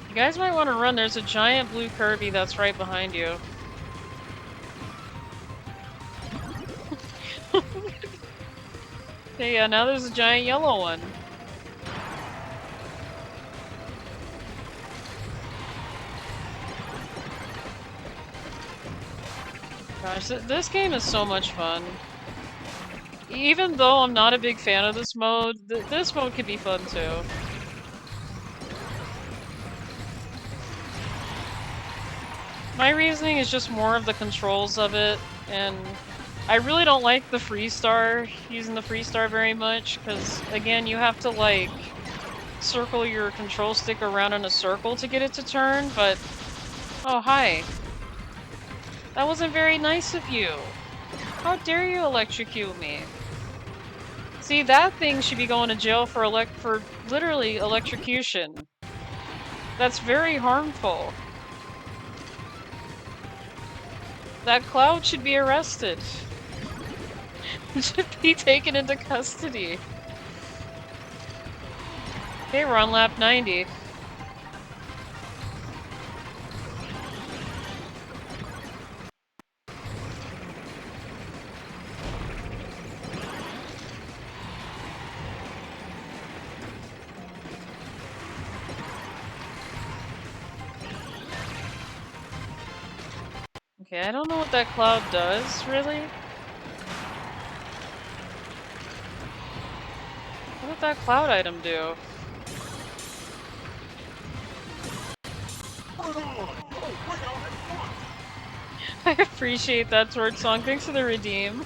Speaker 2: You guys might want to run. There's a giant blue Kirby that's right behind you. Okay, yeah, now there's a giant yellow one. Gosh, this game is so much fun. Even though I'm not a big fan of this mode, this mode can be fun too. My reasoning is just more of the controls of it, and I really don't like the using the Freestar very much, because again, you have to like circle your control stick around in a circle to get it to turn, but... Oh, hi. That wasn't very nice of you. How dare you electrocute me? See, that thing should be going to jail for literally electrocution. That's very harmful. That cloud should be arrested. Should be taken into custody. Okay, we're on lap 90. Okay, I don't know what that cloud does, really. What did that cloud item do?
Speaker 3: Put it on! Go way out in front!
Speaker 2: I appreciate that Sword Song. Thanks for the redeem.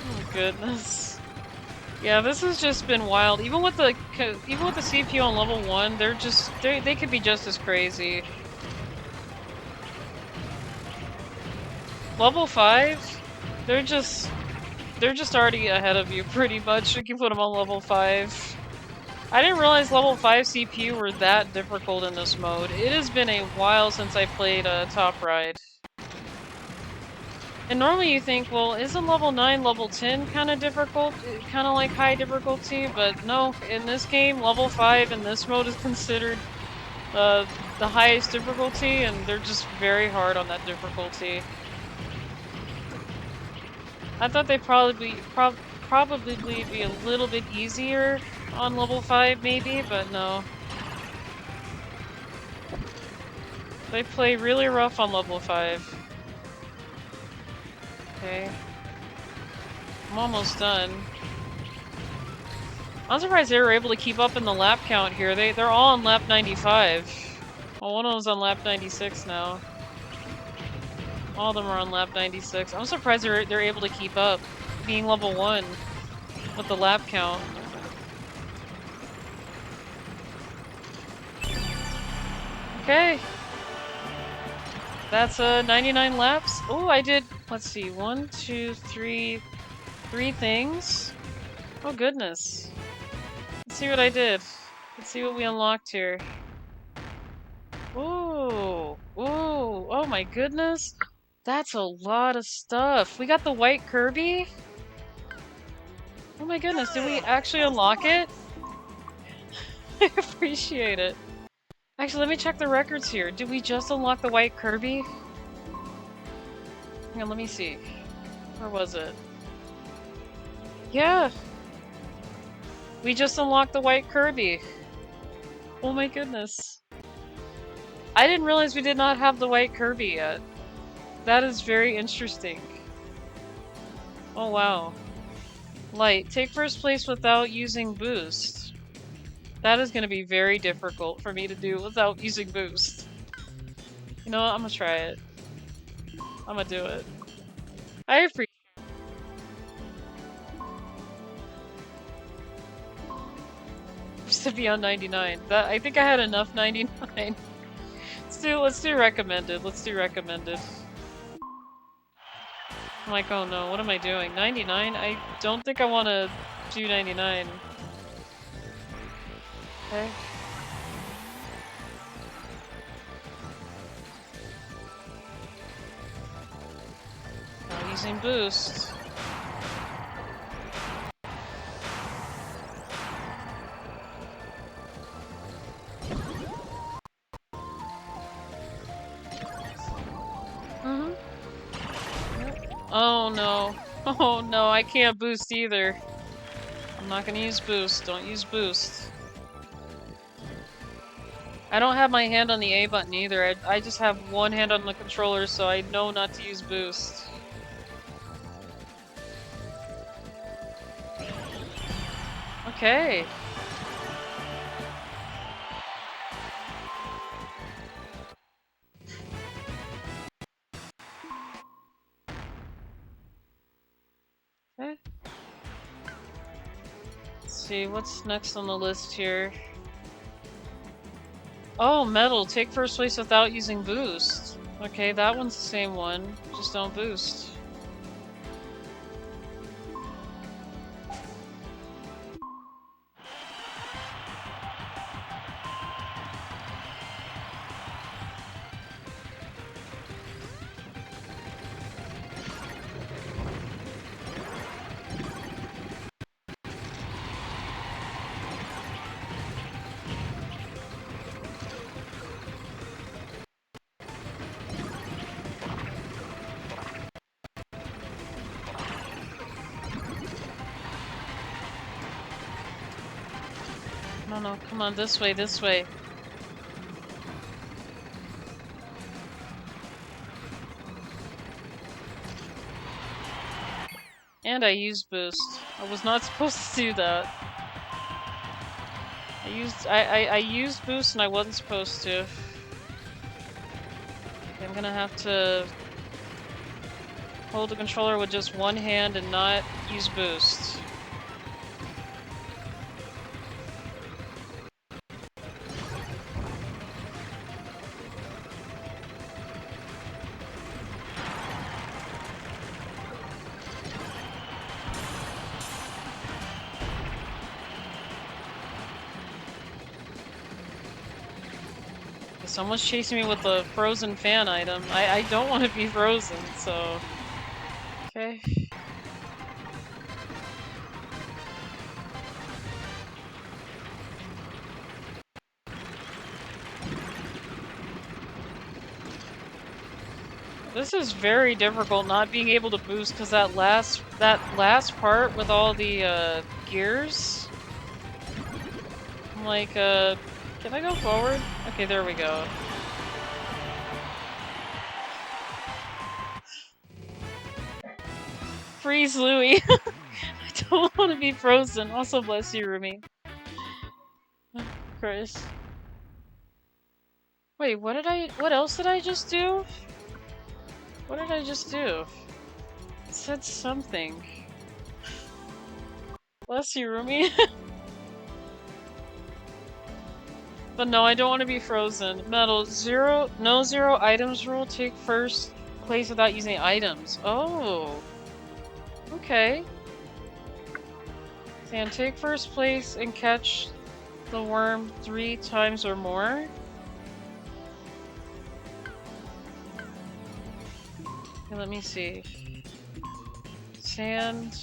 Speaker 2: Oh goodness. Yeah, this has just been wild. Even with the CPU on level 1, they could be just as crazy. Level 5, they're just already ahead of you pretty much if you put them on level 5. I didn't realize level 5 CPU were that difficult in this mode. It has been a while since I played Top Ride. And normally you think, well, isn't level 9, level 10 kind of difficult? Kind of like high difficulty? But no, in this game, level 5 in this mode is considered the highest difficulty, and they're just very hard on that difficulty. I thought they'd probably be a little bit easier on level 5 maybe, but no. They play really rough on level 5. Okay. I'm almost done. I'm surprised they were able to keep up in the lap count here. They're all on lap 95. Well, one of them's on lap 96 now. All of them are on lap 96. I'm surprised they're able to keep up, being level 1 with the lap count. Okay. That's 99 laps. Oh, I did, let's see, 1, 2, 3 things. Oh goodness. Let's see what I did. Let's see what we unlocked here. Ooh, ooh, oh my goodness. That's a lot of stuff. We got the white Kirby? Oh my goodness, did we actually unlock it? I appreciate it. Actually, let me check the records here. Did we just unlock the white Kirby? Hang on, let me see. Where was it? Yeah! We just unlocked the white Kirby. Oh my goodness. I didn't realize we did not have the white Kirby yet. That is very interesting. Oh wow. Light, take first place without using boost. That is going to be very difficult for me to do without using boost. You know what? I'm gonna try it. I'm gonna do it. I appreciate to be on 99. I think I had enough 99. Let's do recommended. Let's do recommended. I'm like, oh no, what am I doing? 99? I don't think I want to do 99. Okay. Not using boost. Oh no. Oh no, I can't boost either. I'm not gonna use boost. Don't use boost. I don't have my hand on the A button either. I just have one hand on the controller, so I know not to use boost. Okay. Okay. Let's see, what's next on the list here? Oh, metal. Take first place without using boost. Okay, that one's the same one. Just don't boost. No, no, come on, this way, this way. And I used boost. I was not supposed to do that. I used boost and I wasn't supposed to. I'm gonna have to hold the controller with just one hand and not use boost. Someone's chasing me with a frozen fan item. I don't want to be frozen, so... Okay. This is very difficult not being able to boost because that last part with all the gears. I'm like, can I go forward? Okay, there we go. Freeze Louie. I don't want to be frozen. Also, bless you, Rumi. Chris. Wait, what else did I just do? What did I just do? It said something. Bless you, Rumi. But no, I don't want to be frozen. Metal, no zero items rule, take first place without using items. Oh. Okay. And take first place and catch the worm 3 times or more. Okay, let me see. Sand.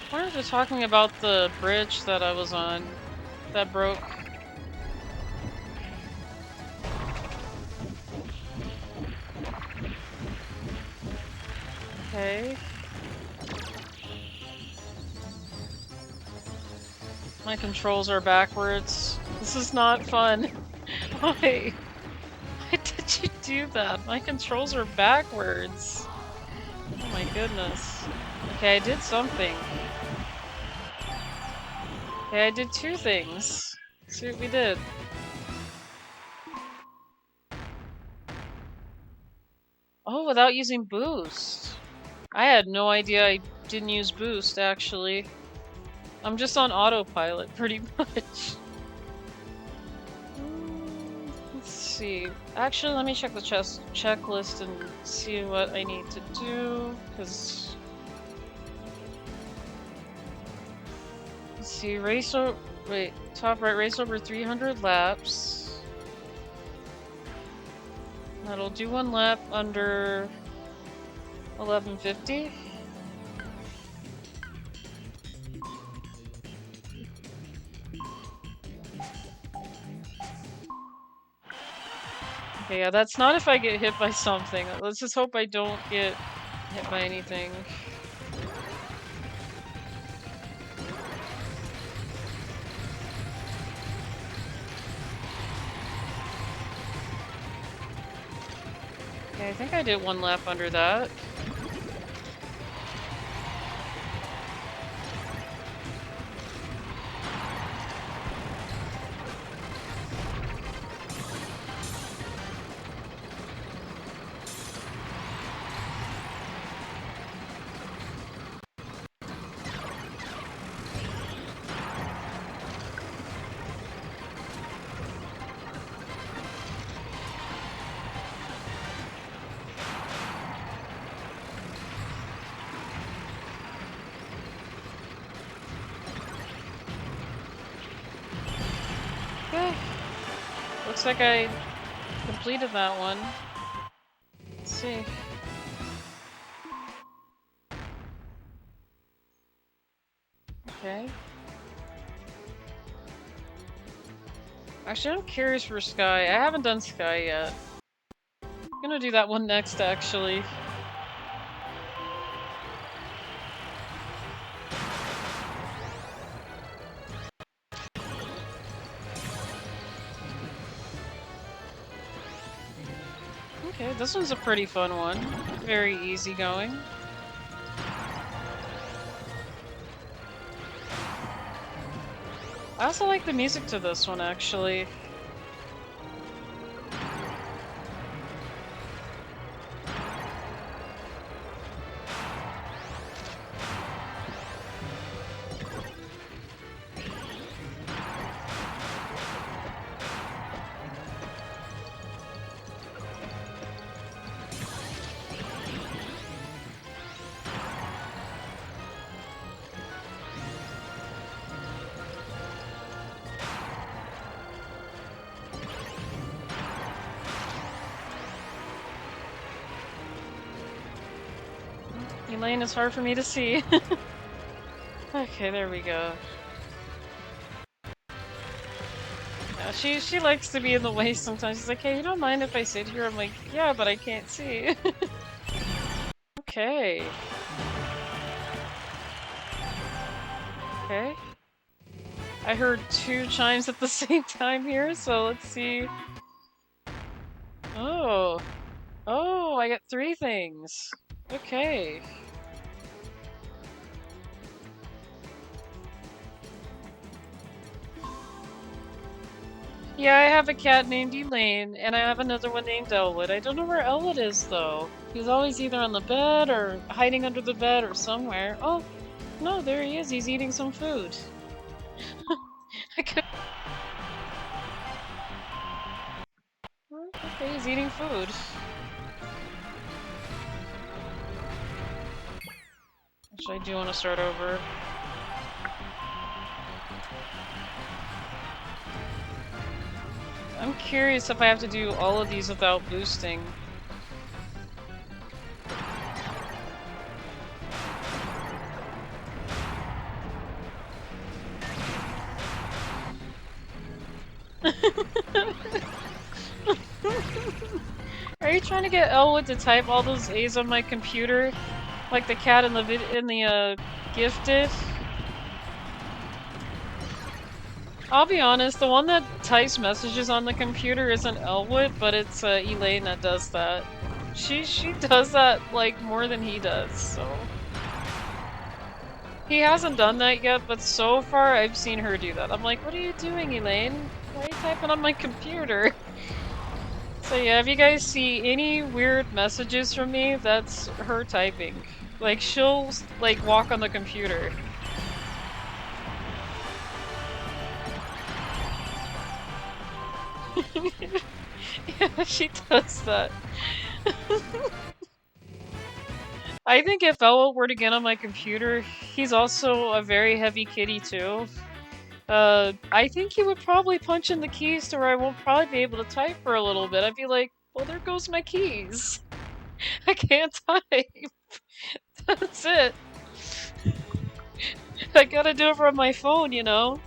Speaker 2: I wonder if they're talking about the bridge that I was on that broke. Okay. My controls are backwards. This is not fun. Why? Why did you do that? My controls are backwards. Oh my goodness. Okay, I did something. Okay, I did 2 things. Let's see what we did. Oh, without using boost. I had no idea I didn't use boost, actually. I'm just on autopilot, pretty much. Let's see. Actually, let me check the checklist and see what I need to do, because... Let's see, top right, race over 300 laps. That'll do 1 lap under 1150. Okay, yeah, that's not if I get hit by something. Let's just hope I don't get hit by anything. Okay, I think I did 1 lap under that. Looks like I completed that one. Let's see. Okay. Actually, I'm curious for Sky. I haven't done Sky yet. I'm gonna do that one next, actually. Okay, this one's a pretty fun one. Very easygoing. I also like the music to this one, actually. Elaine is hard for me to see. Okay, there we go. Yeah, she likes to be in the way sometimes. She's like, hey, you don't mind if I sit here? I'm like, yeah, but I can't see. Okay. Okay. I heard 2 chimes at the same time here, so let's see. Oh. Oh, I got 3 things. Okay. Yeah, I have a cat named Elaine, and I have another one named Elwood. I don't know where Elwood is, though. He's always either on the bed, or hiding under the bed, or somewhere. Oh, no, there he is. He's eating some food. Okay, he's eating food. Actually, I do want to start over. I'm curious if I have to do all of these without boosting. Are you trying to get Elwood to type all those A's on my computer? Like the cat in the GIF did? I'll be honest, the one that types messages on the computer isn't Elwood, but it's Elaine that does that. She does that, like, more than he does, so... He hasn't done that yet, but so far I've seen her do that. I'm like, what are you doing, Elaine? Why are you typing on my computer? So yeah, if you guys see any weird messages from me, that's her typing. Like, she'll, like, walk on the computer. Yeah, she does that. I think if Elwood were to get on my computer, he's also a very heavy kitty too. I think he would probably punch in the keys to where I won't probably be able to type for a little bit. I'd be like, well, there goes my keys. I can't type. That's it. I gotta do it from my phone, you know?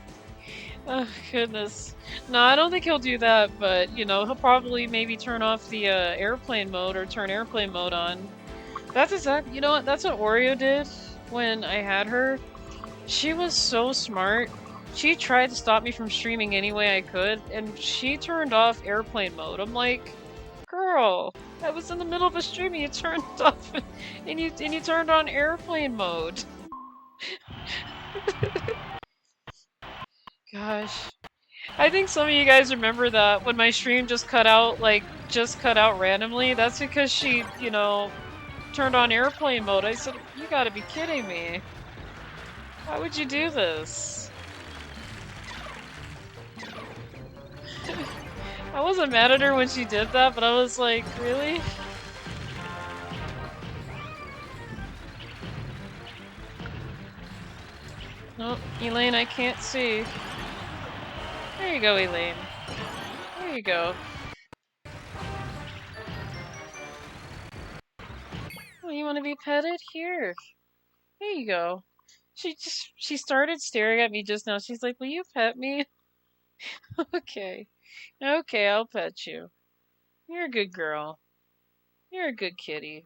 Speaker 2: Oh, goodness. No, I don't think he'll do that, but, you know, he'll probably maybe turn off the airplane mode or turn airplane mode on. That's exactly, you know what, that's what Oreo did when I had her. She was so smart. She tried to stop me from streaming any way I could, and she turned off airplane mode. I'm like, girl, I was in the middle of a stream and you turned off, and you turned on airplane mode. Gosh. I think some of you guys remember that when my stream just cut out, like, just cut out randomly. That's because she, you know, turned on airplane mode. I said, you gotta be kidding me. Why would you do this? I wasn't mad at her when she did that, but I was like, really? Oh, Elaine, I can't see. There you go, Elaine. There you go. Oh, you want to be petted? Here. There you go. She started staring at me just now. She's like, "Will you pet me?" Okay. Okay, I'll pet you. You're a good girl. You're a good kitty.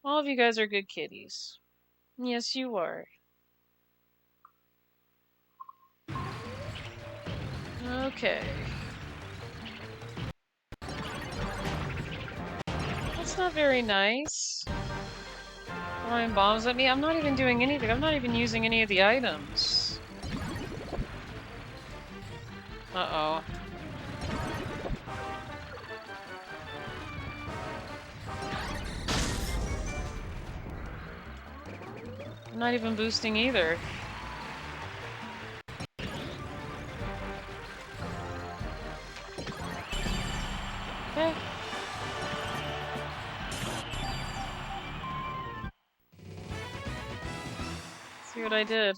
Speaker 2: All of you guys are good kitties. Yes, you are. Okay. That's not very nice. Throwing bombs at me? I'm not even doing anything. I'm not even using any of the items. Uh-oh. I'm not even boosting either. Okay. See what I did.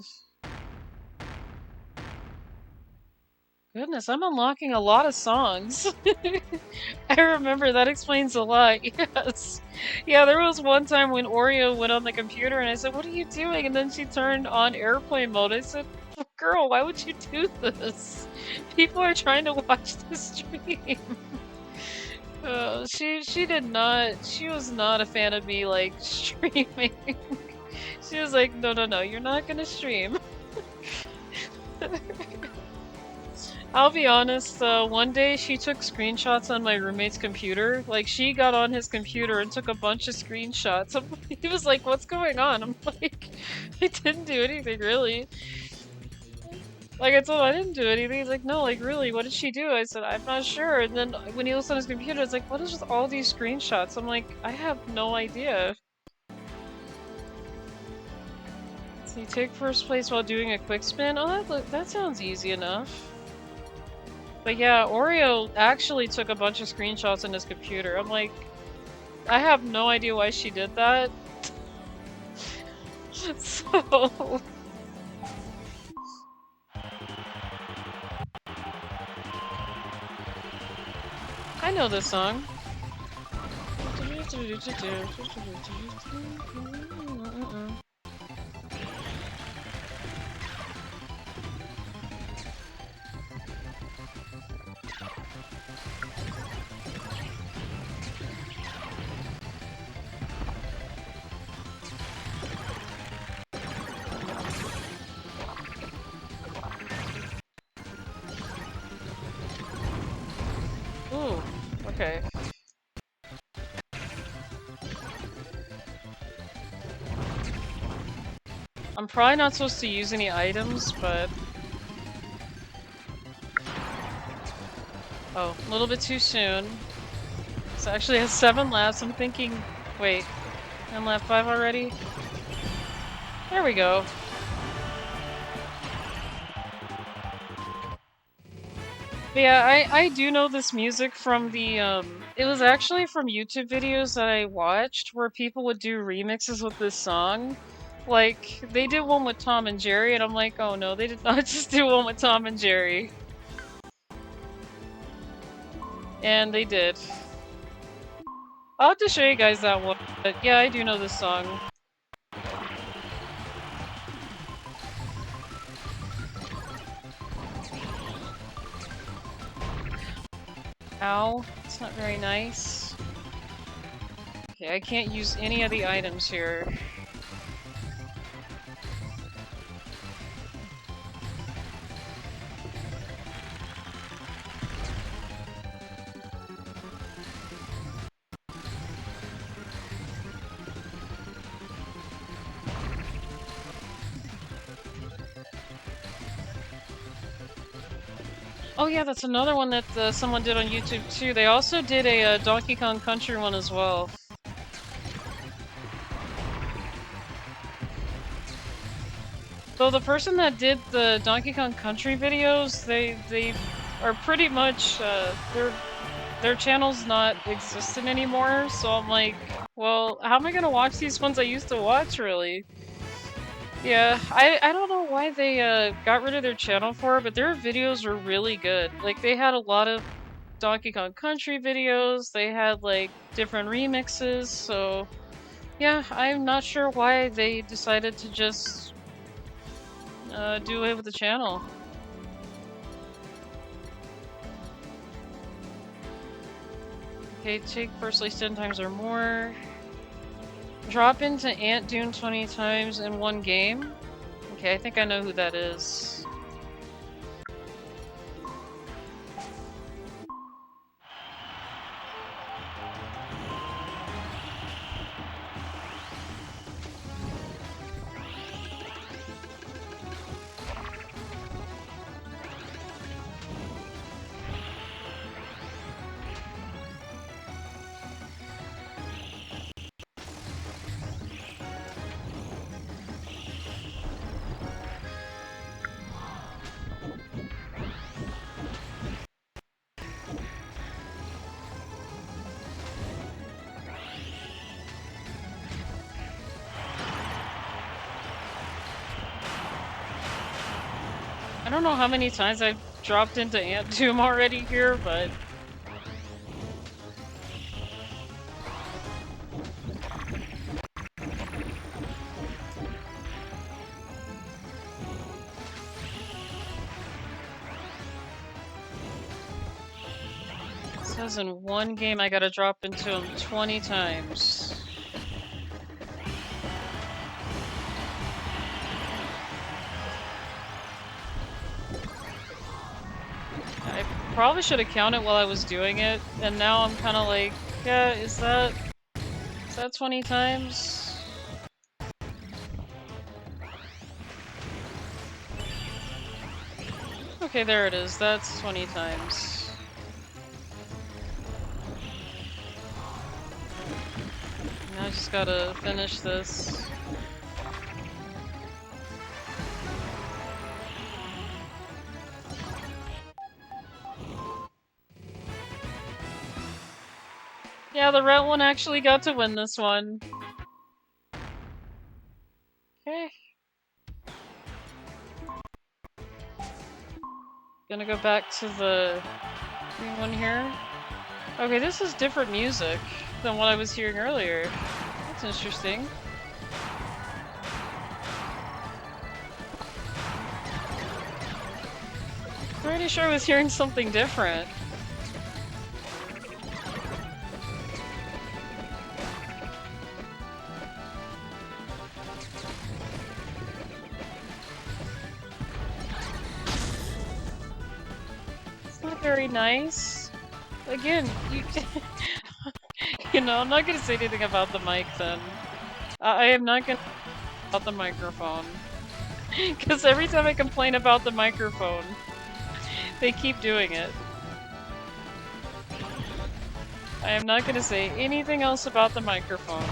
Speaker 2: Goodness, I'm unlocking a lot of songs. I remember, that explains a lot, yes. Yeah, there was one time when Oreo went on the computer and I said, "What are you doing?" And then she turned on airplane mode. I said, "Girl, why would you do this? People are trying to watch the stream." She did not, she was not a fan of me, like, streaming. She was like, "No, no, no, you're not gonna stream." I'll be honest, one day she took screenshots on my roommate's computer. Like, she got on his computer and took a bunch of screenshots. He was like, "What's going on?" I'm like, "I didn't do anything, really." Like, I told him I didn't do anything. He's like, "No, like, really, what did she do?" I said, "I'm not sure." And then when he was on his computer, it's like, "What is with all these screenshots?" I'm like, "I have no idea." So you take first place while doing a quick spin? Oh, that sounds easy enough. But yeah, Oreo actually took a bunch of screenshots on his computer. I'm like, I have no idea why she did that. So... I know this song. Ooh, okay. I'm probably not supposed to use any items, but... Oh, a little bit too soon. So actually it has 7 laps. I'm thinking... Wait. I'm lap 5 already? There we go. But yeah, I do know this music from the, it was actually from YouTube videos that I watched where people would do remixes with this song. Like, they did one with Tom and Jerry, and I'm like, oh no, they did not just do one with Tom and Jerry. And they did. I'll have to show you guys that one, but yeah, I do know this song. Ow, it's not very nice. Okay, I can't use any of the items here. Oh yeah, that's another one that someone did on YouTube too. They also did a Donkey Kong Country one as well. So the person that did the Donkey Kong Country videos, they are pretty much their channel's not existent anymore. So I'm like, well, how am I gonna watch these ones I used to watch, really? Yeah, I don't know why they got rid of their channel for it, but their videos were really good. Like they had a lot of Donkey Kong Country videos, they had like different remixes, so yeah, I'm not sure why they decided to just do away with the channel. Okay, take first place 10 times or more. Drop into Ant Dune 20 times in one game. Okay, I think I know who that is. I don't know how many times I've dropped into Ant Doom already here, but... It says in one game I gotta drop into him 20 times. I probably should have counted while I was doing it, and now I'm kind of like, yeah, is that 20 times? Okay, there it is. That's 20 times. Now I just gotta finish this. Yeah, the red one actually got to win this one. Okay. Gonna go back to the green one here. Okay, this is different music than what I was hearing earlier. That's interesting. Pretty sure I was hearing something different. It's not very nice. Again, you, you know, I'm not gonna say anything about the mic then. I am not gonna about the microphone. Because every time I complain about the microphone, they keep doing it. I am not gonna say anything else about the microphone.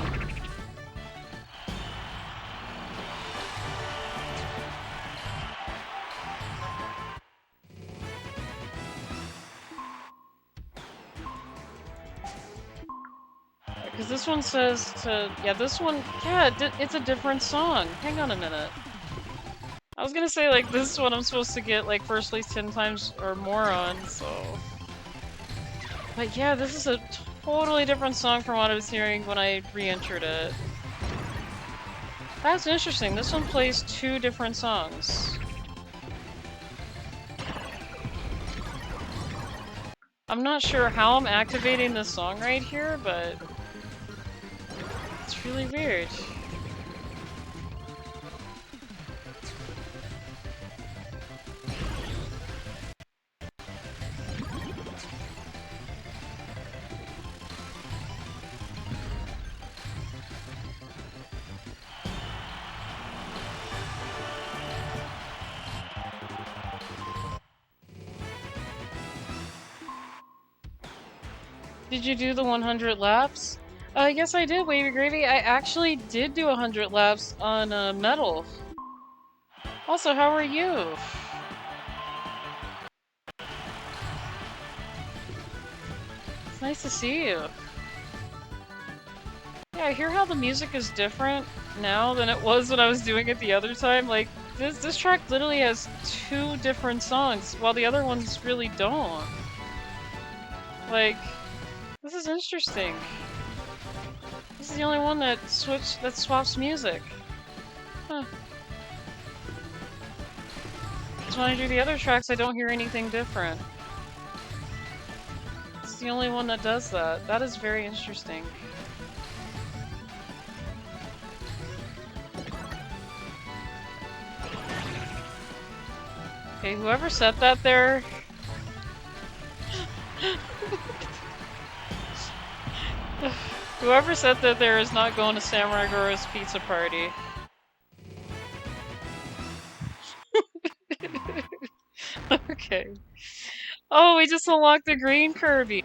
Speaker 2: Because this one says to... Yeah, this one... Yeah, it's a different song. Hang on a minute. I was gonna say, like, this one I'm supposed to get, like, first place 10 times or more on, so... But yeah, this is a totally different song from what I was hearing when I re-entered it. That's interesting. This one plays two different songs. I'm not sure how I'm activating this song right here, but... It's really weird. Did you do the 100 laps? Yes I did, Wavy Gravy. I actually did do 100 laps on Metal. Also, how are you? It's nice to see you. Yeah, I hear how the music is different now than it was when I was doing it the other time. Like, this track literally has 2 different songs, while the other ones really don't. Like, this is interesting. This is the only one that swaps music. Huh. Because when I do the other tracks, I don't hear anything different. It's the only one that does that. That is very interesting. Okay, whoever said that there... Whoever said that there is not going to Samurai Goro's pizza party. Okay. Oh, we just unlocked the green Kirby!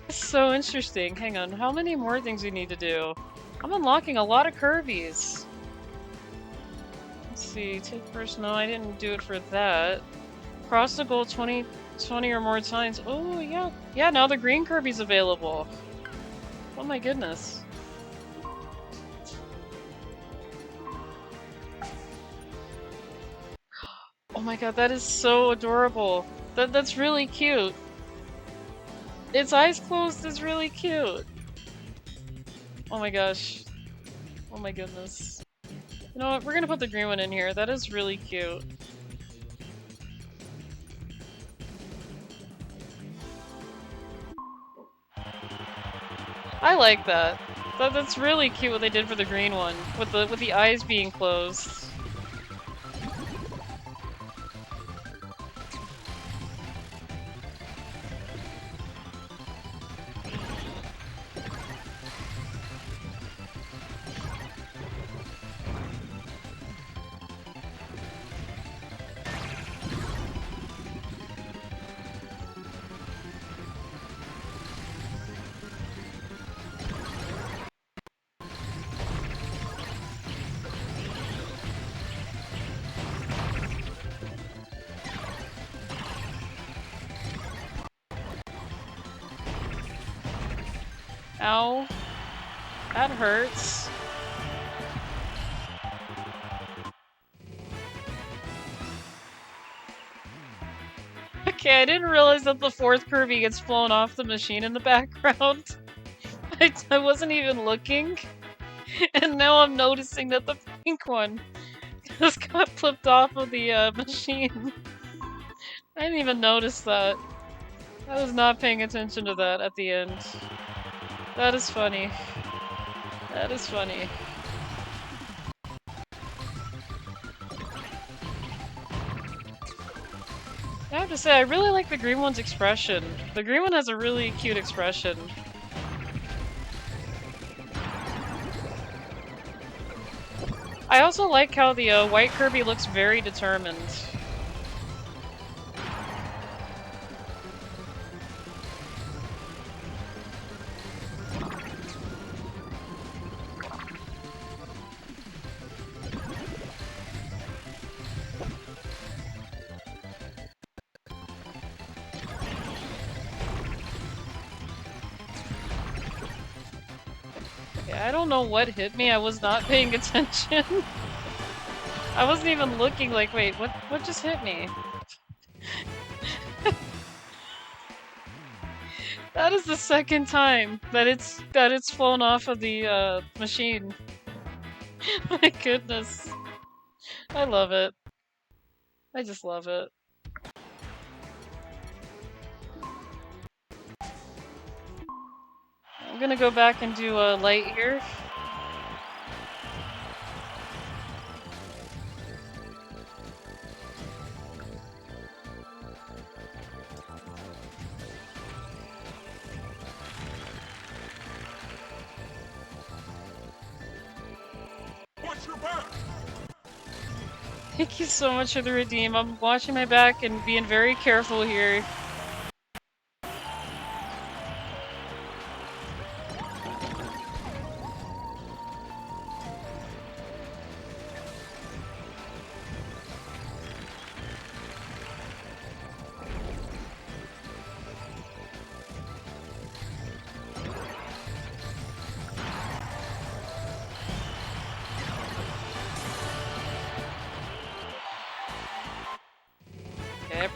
Speaker 2: It's so interesting. Hang on, how many more things we need to do? I'm unlocking a lot of Kirbys. Let's see, take first. No, I didn't do it for that. Cross the goal 20 or more times. Oh, yeah. Yeah, now the green Kirby's available. Oh my goodness. Oh my god, that is so adorable. That's really cute. Its eyes closed is really cute. Oh my gosh. Oh my goodness. You know what? We're gonna put the green one in here. That is really cute. I like that. That's really cute what they did for the green one, with the eyes being closed. Ow. That hurts. Okay, I didn't realize that the 4th Kirby gets blown off the machine in the background. I wasn't even looking. And now I'm noticing that the pink one just got flipped off of the machine. I didn't even notice that. I was not paying attention to that at the end. That is funny. That is funny. I have to say, I really like the green one's expression. The green one has a really cute expression. I also like how the white Kirby looks very determined. I don't know what hit me, I was not paying attention. I wasn't even looking like, wait, what just hit me? That is the second time that it's flown off of the machine. My goodness. I love it. I just love it. I'm gonna go back and do a light here.
Speaker 3: Watch your back!
Speaker 2: Thank you so much for the redeem. I'm watching my back and being very careful here.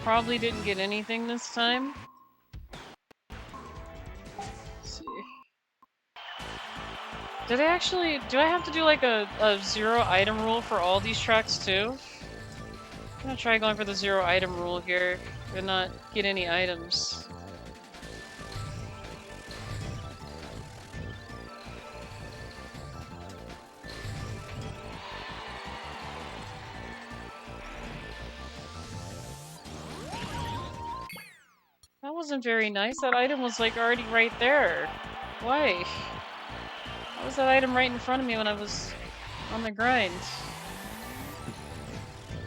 Speaker 2: Probably didn't get anything this time. Let's see. Did I actually... Do I have to do like a 0 item rule for all these tracks too? I'm gonna try going for the 0 item rule here and not get any items. That wasn't very nice. That item was like already right there. Why? Why was that item right in front of me when I was on the grind?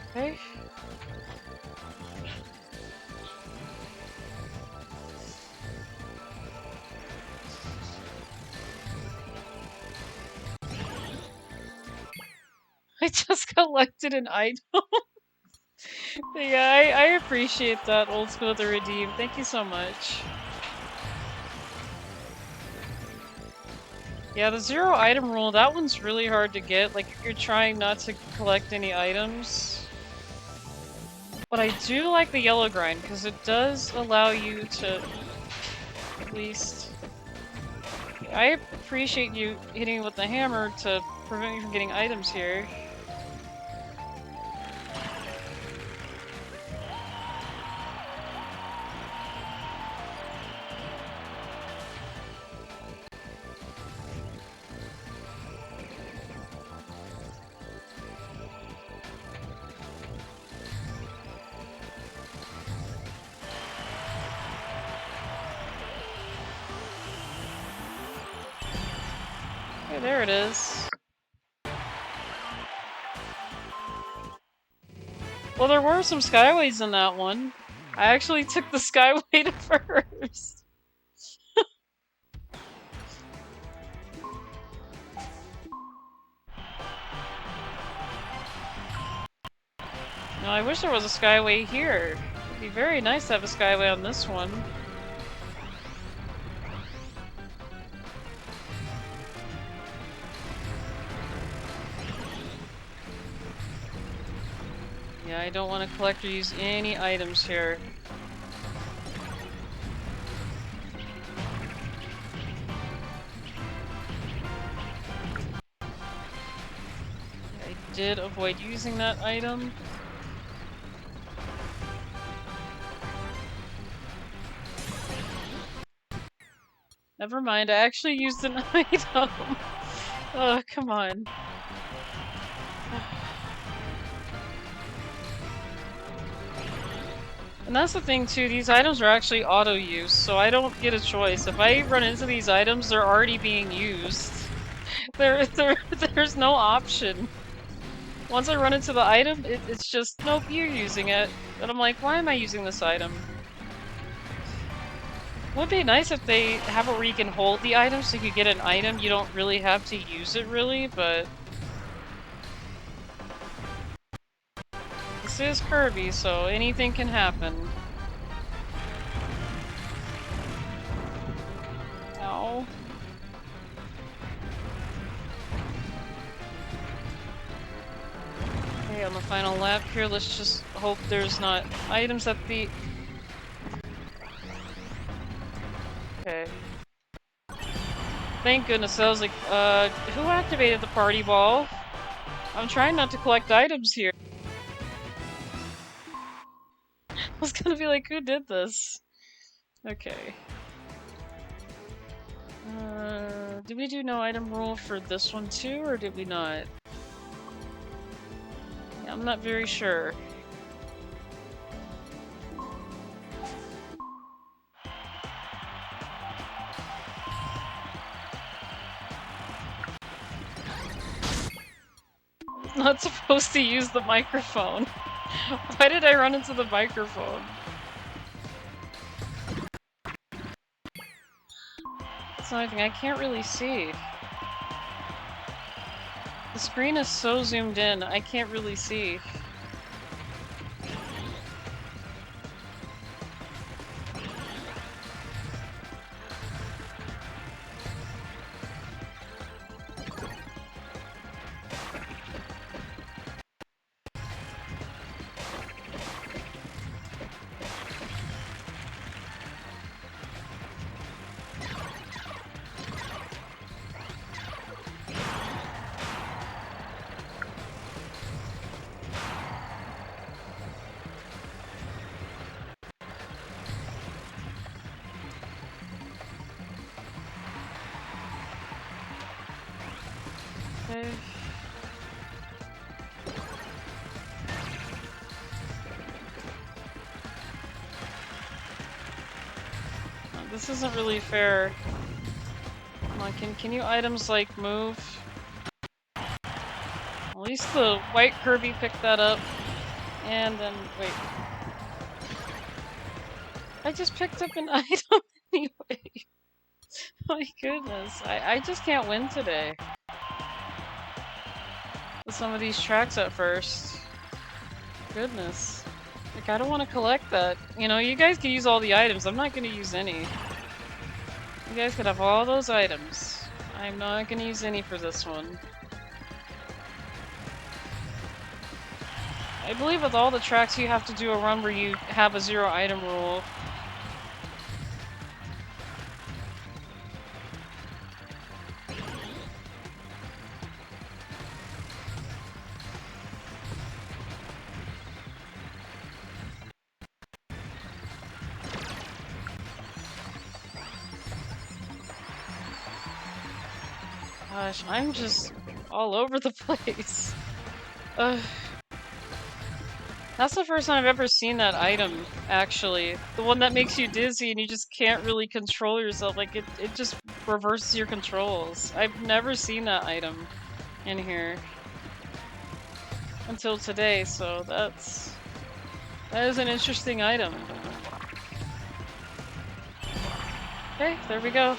Speaker 2: Okay. I just collected an item. Yeah, I appreciate that, Old School the Redeem. Thank you so much. Yeah, the 0 item rule, that one's really hard to get. Like, if you're trying not to collect any items. But I do like the yellow grind, because it does allow you to at least... I appreciate you hitting me with the hammer to prevent me from getting items here. Okay, there it is. Well, there were some skyways in that one. I actually took the skyway to first. No, I wish there was a skyway here. It'd be very nice to have a skyway on this one. Yeah, I don't want to collect or use any items here. I did avoid using that item. Never mind, I actually used an item. Oh, come on. And that's the thing too, these items are actually auto-use, so I don't get a choice. If I run into these items, they're already being used. There's no option. Once I run into the item, it's just, nope, you're using it. And I'm like, why am I using this item? Would be nice if they have it where you can hold the item so you get an item. You don't really have to use it really, but... This is Kirby, so anything can happen. Ow. Okay, on the final lap here, let's just hope there's not items at the... Okay. Thank goodness, I was like, who activated the party ball? I'm trying not to collect items here. I was gonna be like, who did this? Okay. Did we do no item rule for this one too, or did we not? Yeah, I'm not very sure. Not supposed to use the microphone. Why did I run into the microphone? That's another thing, I can't really see. The screen is so zoomed in, I can't really see. Okay. This isn't really fair. Come on, can you items like move? At least the white Kirby picked that up. And then wait. I just picked up an item anyway. My goodness. I just can't win today. With some of these tracks at first. Goodness. Like, I don't want to collect that. You know, you guys can use all the items. I'm not going to use any. You guys could have all those items. I'm not going to use any for this one. I believe with all the tracks you have to do a run where you have a 0 item rule. Gosh, I'm just all over the place. That's the first time I've ever seen that item, actually. The one that makes you dizzy and you just can't really control yourself. Like, it just reverses your controls. I've never seen that item in here until today, so that is an interesting item. Okay, there we go.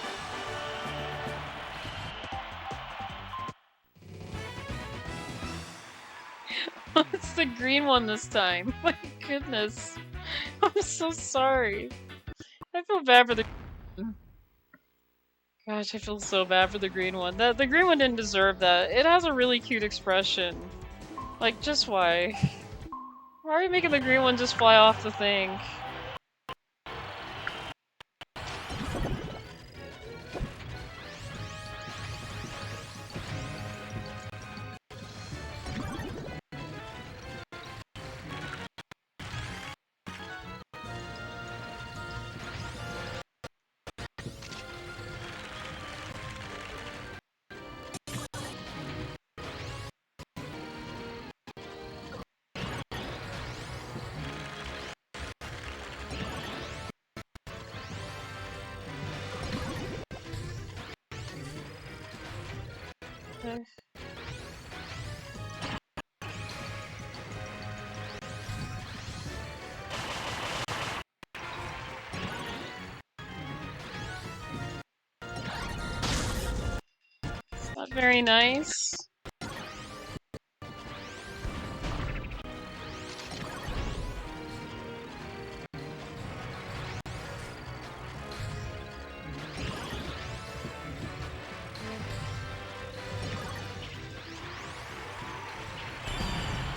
Speaker 2: It's the green one this time. My goodness. I'm so sorry. I feel bad for the... Gosh, I feel so bad for the green one. The green one didn't deserve that. It has a really cute expression. Like, just why? Why are you making the green one just fly off the thing? Okay. Not very nice.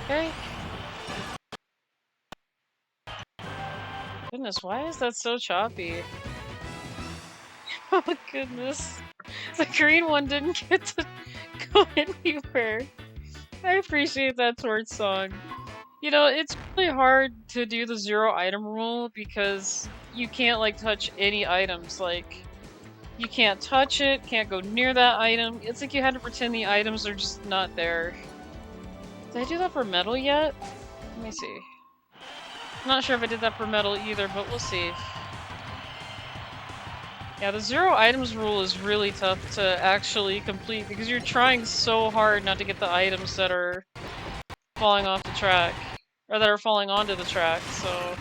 Speaker 2: Okay. Goodness, why is that so choppy? Oh goodness. The green one didn't get to go anywhere. I appreciate that Torch song. You know, it's really hard to do the 0 item rule because you can't, like, touch any items. Like, you can't touch it, can't go near that item. It's like you had to pretend the items are just not there. Did I do that for metal yet? Let me see. I'm not sure if I did that for metal either, but we'll see. Yeah, the 0 items rule is really tough to actually complete because you're trying so hard not to get the items that are falling off the track. Or that are falling onto the track, so...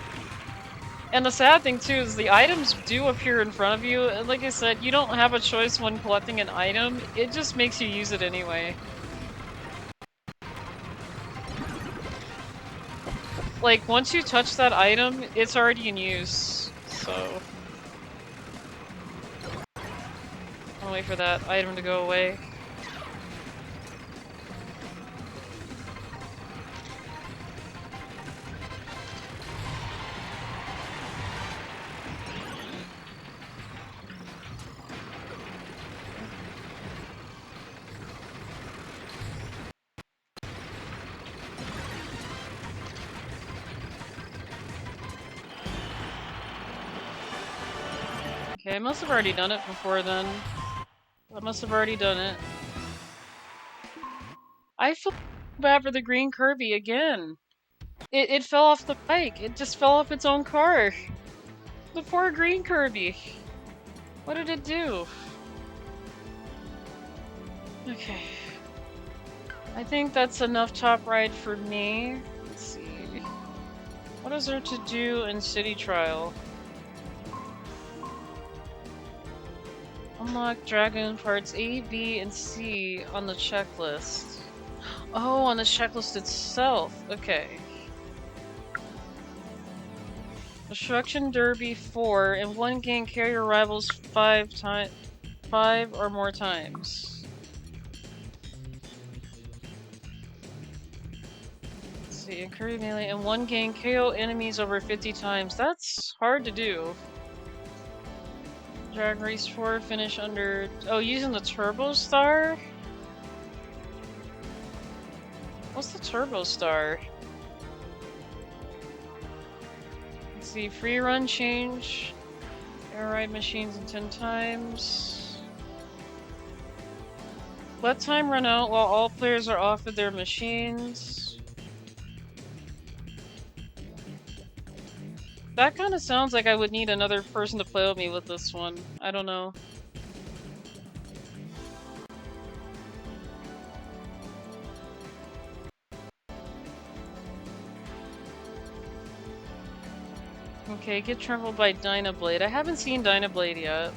Speaker 2: And the sad thing too is the items do appear in front of you, and like I said, you don't have a choice when collecting an item, it just makes you use it anyway. Like, once you touch that item, it's already in use, so... I'll wait for that item to go away. Okay, I must have already done it before then. I must have already done it. I feel bad for the green Kirby again. It fell off the bike. It just fell off its own car. The poor green Kirby. What did it do? Okay. I think that's enough top ride for me. Let's see. What is there to do in City Trial? Unlock Dragoon parts A, B, and C on the checklist. Oh, on the checklist itself. Okay. Destruction Derby 4 and one game carry your rivals 5 or more times. Let's see, in Kirby Melee and one game KO enemies over 50 times. That's hard to do. Drag Race 4 finish under... Oh, using the Turbo Star? What's the Turbo Star? Let's see, free run change. Air ride machines in 10 times. Let time run out while all players are off of their machines. That kind of sounds like I would need another person to play with me with this one. I don't know. Okay, get trampled by Dynablade. I haven't seen Dynablade yet.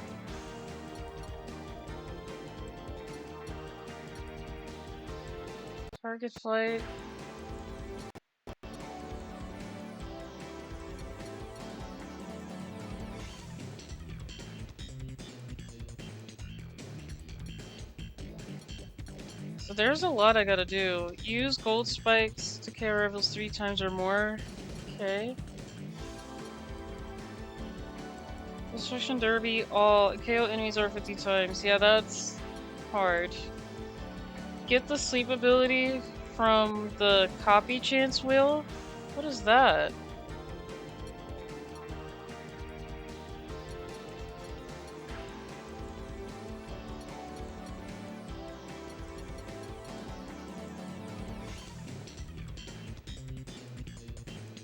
Speaker 2: Target flight. So there's a lot I gotta do. Use gold spikes to KO rivals 3 times or more. Okay. Destruction Derby, all KO enemies over 50 times. Yeah, that's hard. Get the sleep ability from the copy chance wheel? What is that?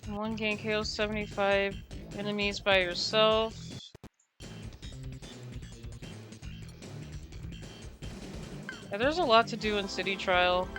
Speaker 2: One game KO 75 enemies by yourself. Yeah, there's a lot to do in City Trial.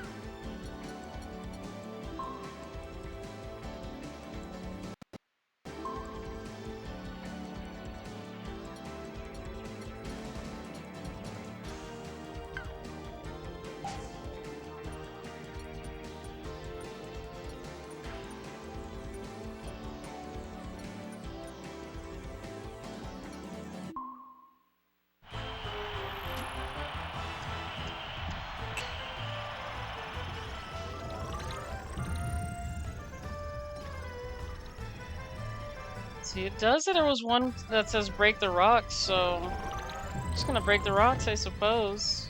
Speaker 2: See, it does that there was one that says break the rocks, so I'm just gonna break the rocks, I suppose.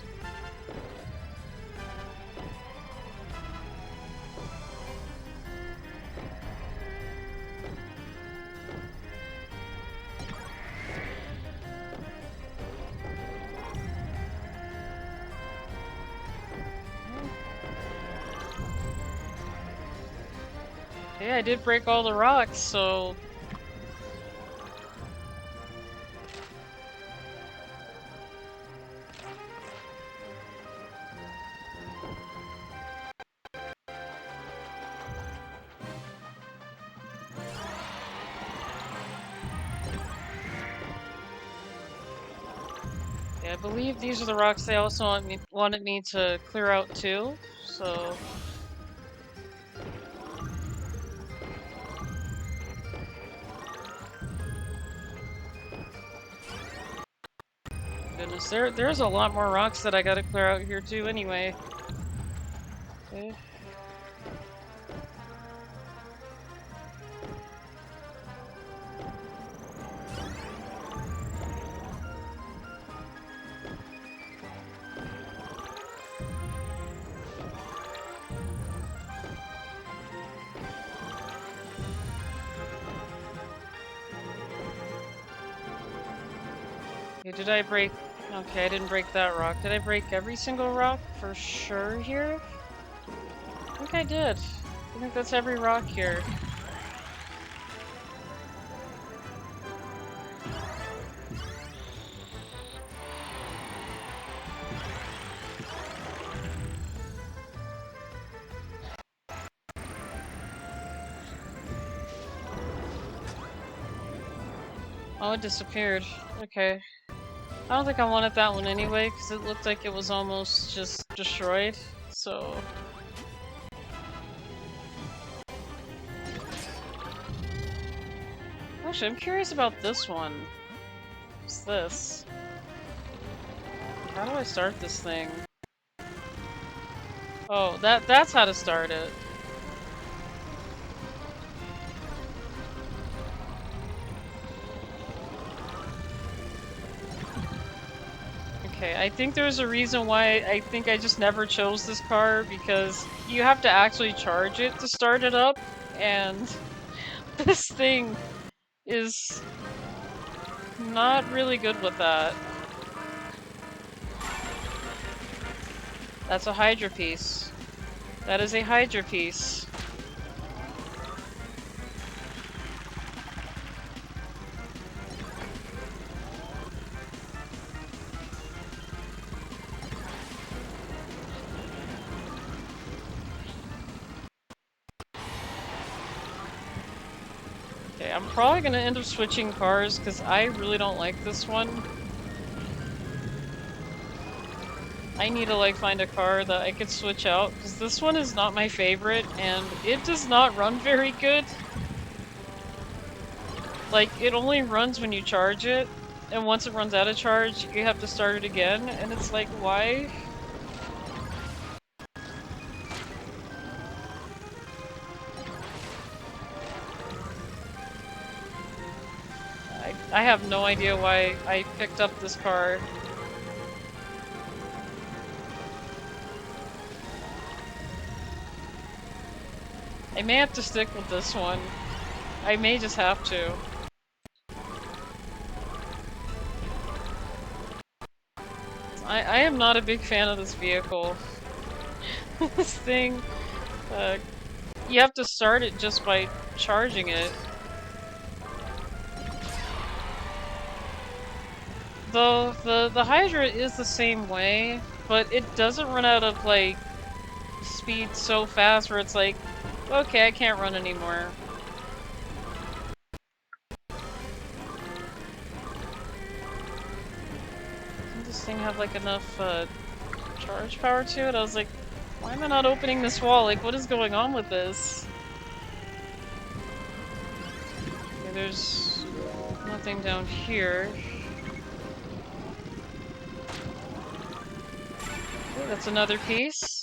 Speaker 2: Okay, I did break all the rocks, so... Yeah, I believe these are the rocks they also wanted me to clear out too, so... Goodness, there's a lot more rocks that I gotta clear out here too anyway. Okay. Okay, did I break... Okay, I didn't break that rock. Did I break every single rock for sure here? I think I did. I think that's every rock here. Oh, it disappeared. Okay. I don't think I wanted that one anyway, because it looked like it was almost just destroyed, so... Actually, I'm curious about this one. What's this? How do I start this thing? Oh, that's how to start it. Okay, I think there's a reason why I think I just never chose this car, because you have to actually charge it to start it up, and this thing is not really good with that. That's a Hydra piece. That is a Hydra piece. Okay, I'm probably gonna end up switching cars because I really don't like this one. I need to like find a car that I could switch out because this one is not my favorite and it does not run very good. Like, it only runs when you charge it, and once it runs out of charge, you have to start it again, and it's like, why? I have no idea why I picked up this car. I may have to stick with this one. I may just have to. I am not a big fan of this vehicle. This thing, you have to start it just by charging it. Though the Hydra is the same way, but it doesn't run out of like speed so fast where it's like, okay, I can't run anymore. Doesn't this thing have like enough charge power to it? I was like, why am I not opening this wall? Like, what is going on with this? Okay, there's nothing down here. Okay, that's another piece.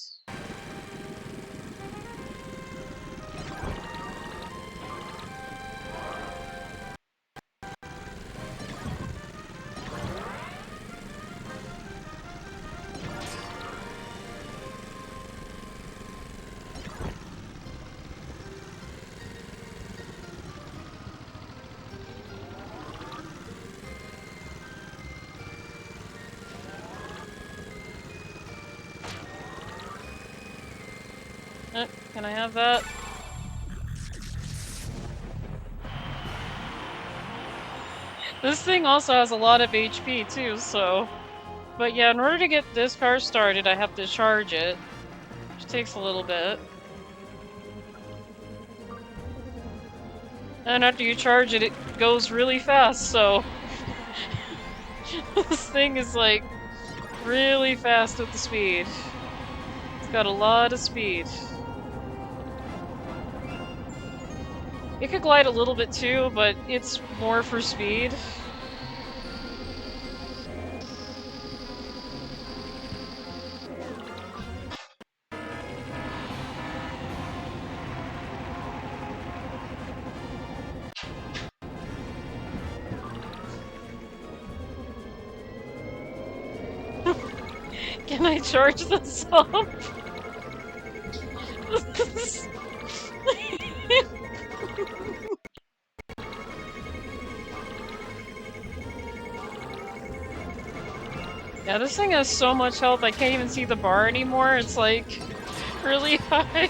Speaker 2: Can I have that? This thing also has a lot of HP too, so... But yeah, in order to get this car started, I have to charge it, which takes a little bit. And after you charge it, it goes really fast, so... This thing is like really fast with the speed. It's got a lot of speed. It could glide a little bit too, but it's more for speed. Can I charge this up? Yeah, this thing has so much health I can't even see the bar anymore. It's like really high.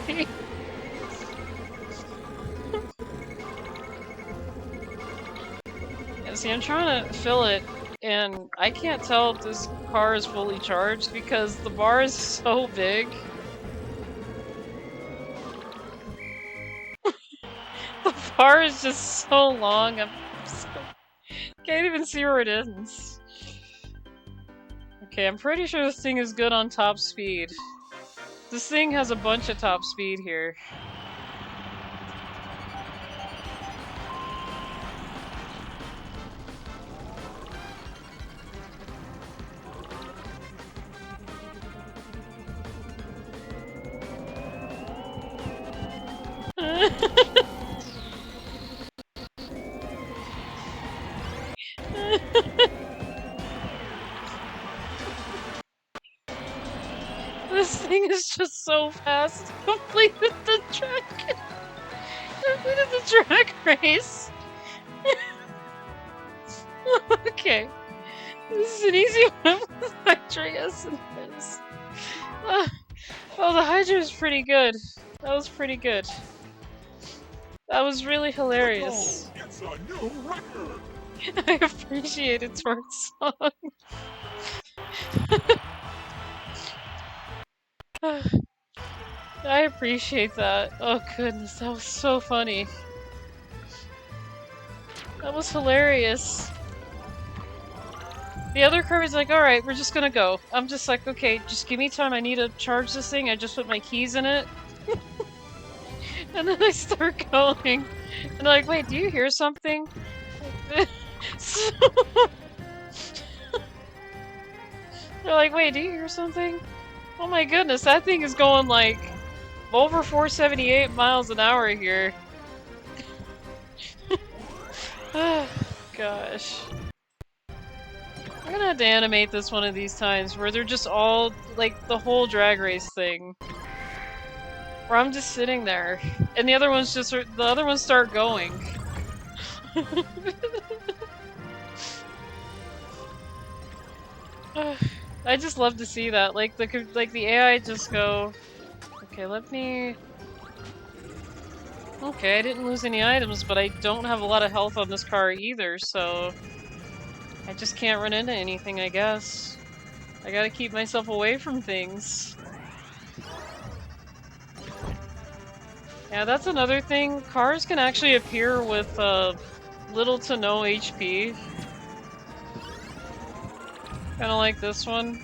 Speaker 2: Yeah, see, I'm trying to fill it, and I can't tell if this car is fully charged because the bar is so big. The bar is just so long, can't even see where it ends. Okay, I'm pretty sure this thing is good on top speed. This thing has a bunch of top speed here. This thing is just so fast. Completed the track. Completed the track race. Okay. This is an easy one with Hydreus and this. Oh, the Hydra is pretty good. That was pretty good. That was really hilarious.
Speaker 3: It's a new record.
Speaker 2: I appreciate it, Twerk Song. I appreciate that. Oh goodness, that was so funny. That was hilarious. The other Kirby's like, alright, we're just gonna go. I'm just like, okay, just give me time, I need to charge this thing, I just put my keys in it. And then I start going. And they're like, wait, do you hear something? So they're like, wait, do you hear something? Oh my goodness, that thing is going like over 478 miles an hour here. Oh, gosh. I'm gonna have to animate this one of these times where they're just all like the whole drag race thing. Where I'm just sitting there and the other ones start going. I just love to see that. Like the AI just go, okay, let me. Okay, I didn't lose any items, but I don't have a lot of health on this car either, so I just can't run into anything, I guess. I gotta keep myself away from things. Yeah, that's another thing. Cars can actually appear with little to no HP. Kinda like this one.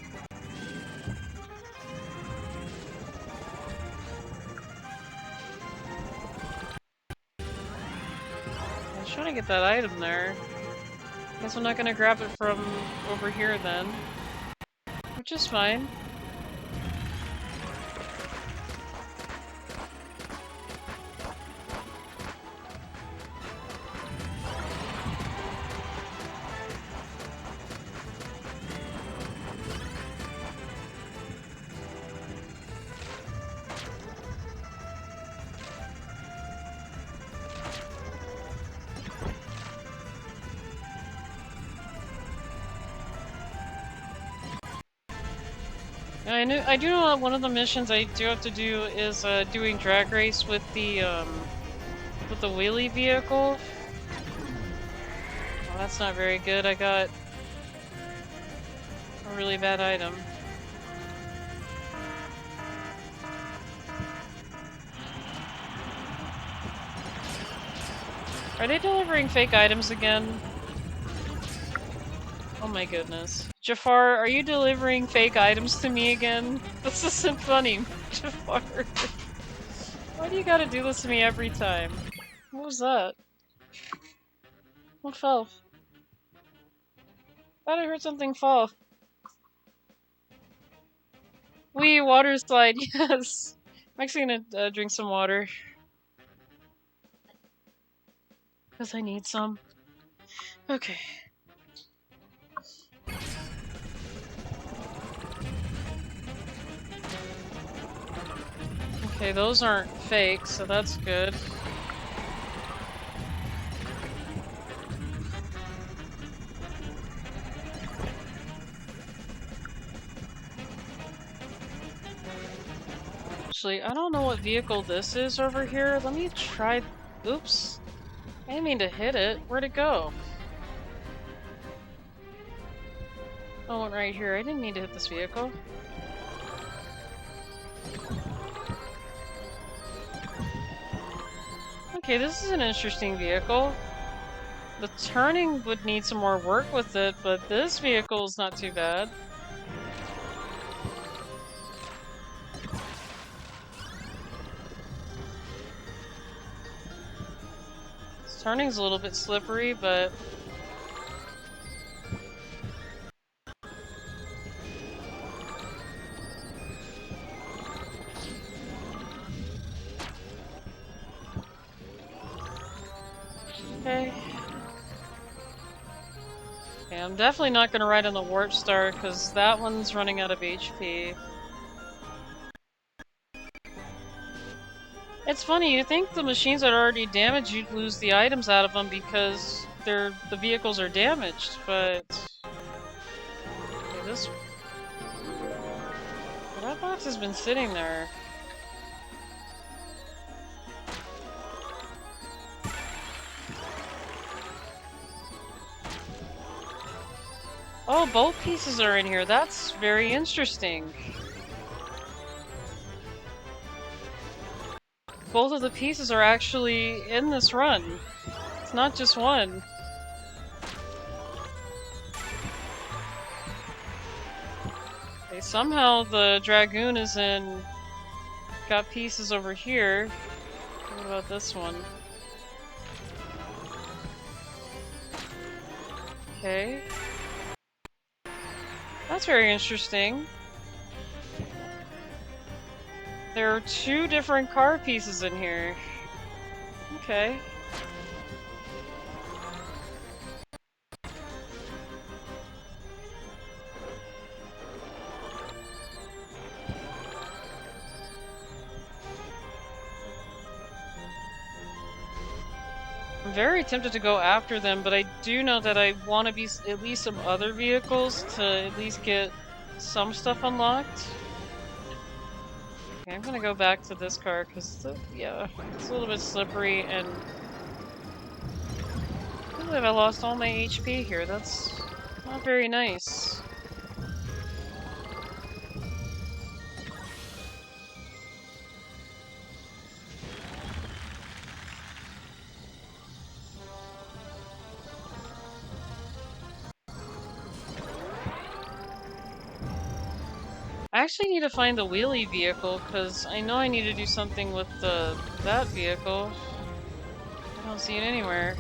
Speaker 2: I was trying to get that item there. Guess I'm not gonna grab it from over here then. Which is fine. I do know that one of the missions I do have to do is doing drag race with the wheelie vehicle. Oh, that's not very good. I got a really bad item. Are they delivering fake items again? Oh my goodness. Jafar, are you delivering fake items to me again? This isn't funny, Jafar. Why do you gotta do this to me every time? What was that? What fell? Thought I heard something fall. Wee, water slide, yes! I'm actually gonna drink some water. Because I need some. Okay. Okay, those aren't fake, so that's good. Actually, I don't know what vehicle this is over here. Let me try... Oops. I didn't mean to hit it. Where'd it go? Oh, it went right here. I didn't mean to hit this vehicle. Okay, this is an interesting vehicle. The turning would need some more work with it, but this vehicle is not too bad. This turning's a little bit slippery, but... Okay. Okay, I'm definitely not going to ride on the Warp Star, because that one's running out of HP. It's funny, you think the machines that are already damaged, you'd lose the items out of them because the vehicles are damaged, but... Okay, this... That box has been sitting there. Oh, both pieces are in here. That's very interesting. Both of the pieces are actually in this run. It's not just one. Okay, somehow the Dragoon is in... Got pieces over here. What about this one? Okay. That's very interesting. There are two different car pieces in here. Okay. I'm very tempted to go after them, but I do know that I want to be at least some other vehicles to at least get some stuff unlocked. Okay, I'm gonna go back to this car because, yeah, it's a little bit slippery and... I can't believe I lost all my HP here. That's not very nice. I actually need to find the wheelie vehicle, because I know I need to do something with that vehicle. I don't see it anywhere.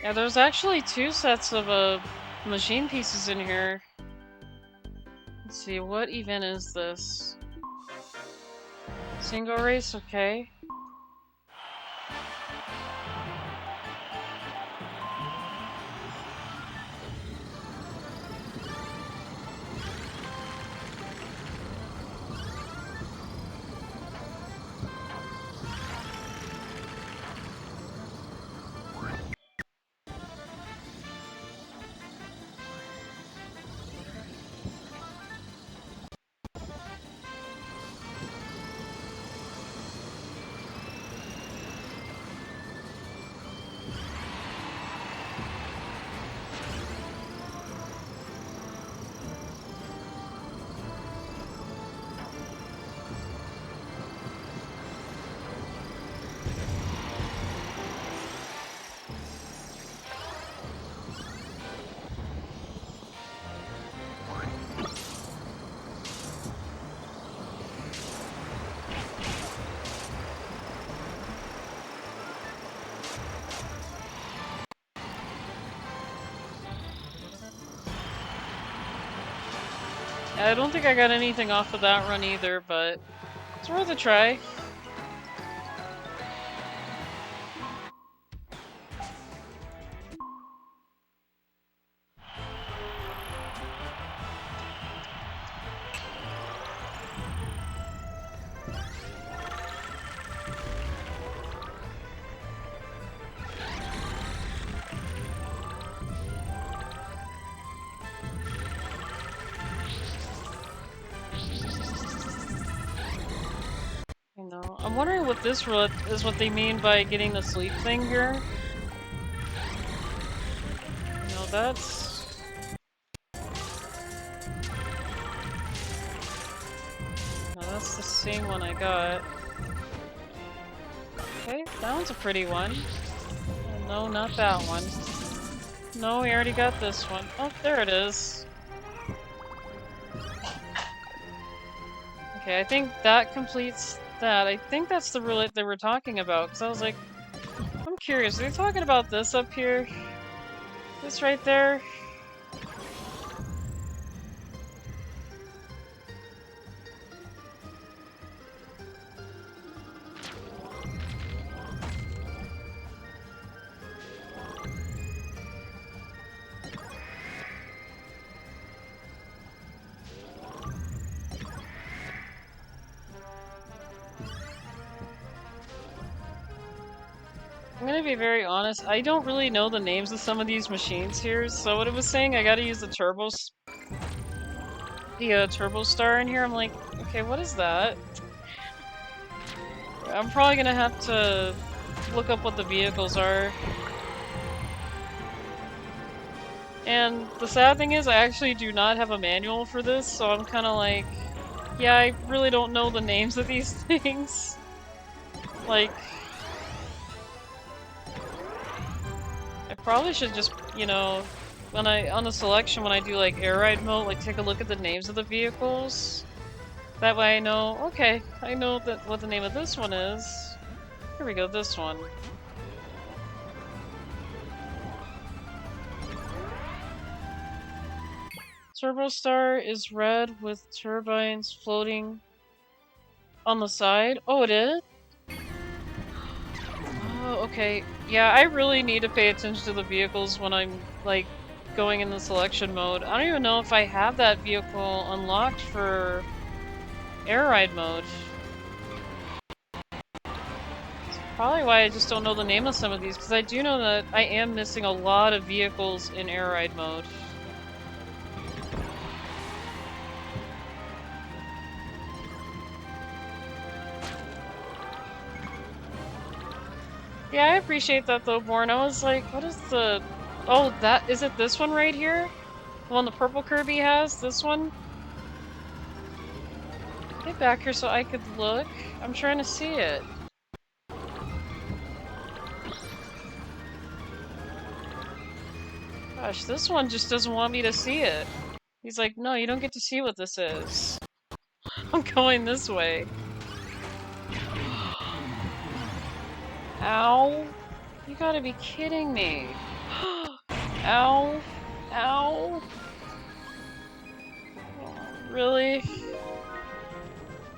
Speaker 2: Yeah, there's actually two sets of machine pieces in here. Let's see, what event is this? Single race, okay. I don't think I got anything off of that run either, but it's worth a try. You know, I'm wondering what this route is, what they mean by getting the sleep thing here. You know, that's... No, that's the same one I got. Okay, that one's a pretty one. No, not that one. No, we already got this one. Oh, there it is. Okay, I think that completes that. I think that's the roulette they were talking about, because I was like, I'm curious, are they talking about this up here? This right there? I'm gonna be very honest, I don't really know the names of some of these machines here, so what it was saying, I gotta use the turbo star in here. I'm like, okay, what is that? I'm probably gonna have to look up what the vehicles are. And the sad thing is, I actually do not have a manual for this, so I'm kinda like, yeah, I really don't know the names of these things. Like... I probably should just, you know, on the selection when I do like air ride mode, like take a look at the names of the vehicles. That way I know, okay, I know that what the name of this one is. Here we go, this one. Turbo Star is red with turbines floating on the side. Oh, it is? Oh, okay. Yeah, I really need to pay attention to the vehicles when I'm, like, going in the selection mode. I don't even know if I have that vehicle unlocked for air ride mode. That's probably why I just don't know the name of some of these, because I do know that I am missing a lot of vehicles in air ride mode. Yeah, I appreciate that though, Born. I was like, what is the... Oh, that... Is it this one right here? The one the purple Kirby has? This one? Get back here so I could look. I'm trying to see it. Gosh, this one just doesn't want me to see it. He's like, no, you don't get to see what this is. I'm going this way. Ow. You gotta be kidding me. Ow. Ow. Oh, really?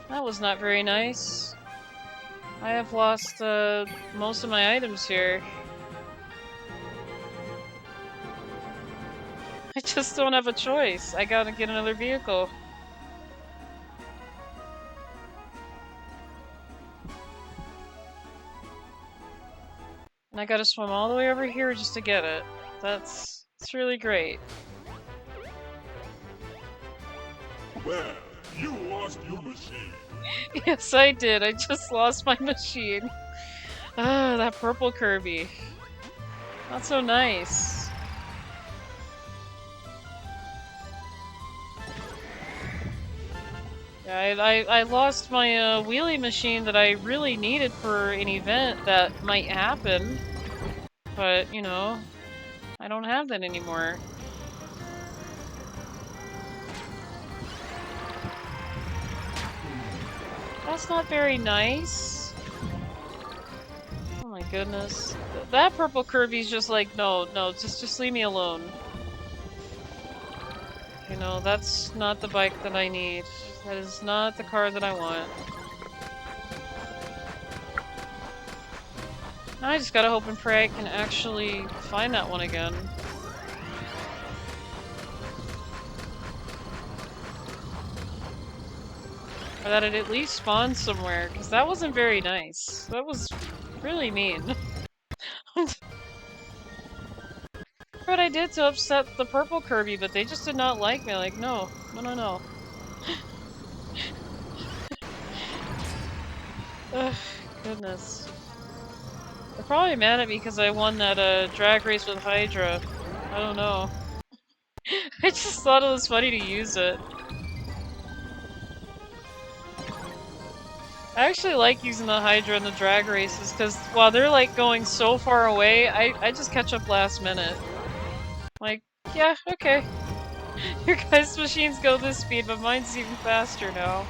Speaker 2: That was not very nice. I have lost most of my items here. I just don't have a choice. I gotta get another vehicle. And I gotta swim all the way over here just to get it. It's really great.
Speaker 3: Well, you lost your machine.
Speaker 2: Yes, I did. I just lost my machine. Ah, that purple Kirby. Not so nice. Yeah, I lost my wheelie machine that I really needed for an event that might happen. But, you know, I don't have that anymore. That's not very nice. Oh my goodness. That purple Kirby's just like, no, just leave me alone. Okay, no, that's not the bike that I need. That is not the car that I want. Now I just gotta hope and pray I can actually find that one again. Or that it at least spawns somewhere, because that wasn't very nice. That was really mean. What I did to upset the purple Kirby, but they just did not like me. Like, no. No, no, no. Ugh, goodness. They're probably mad at me because I won that drag race with Hydra. I don't know. I just thought it was funny to use it. I actually like using the Hydra in the drag races because while they're like going so far away, I just catch up last minute. Like, yeah, okay. Your guys' machines go this speed, but mine's even faster now.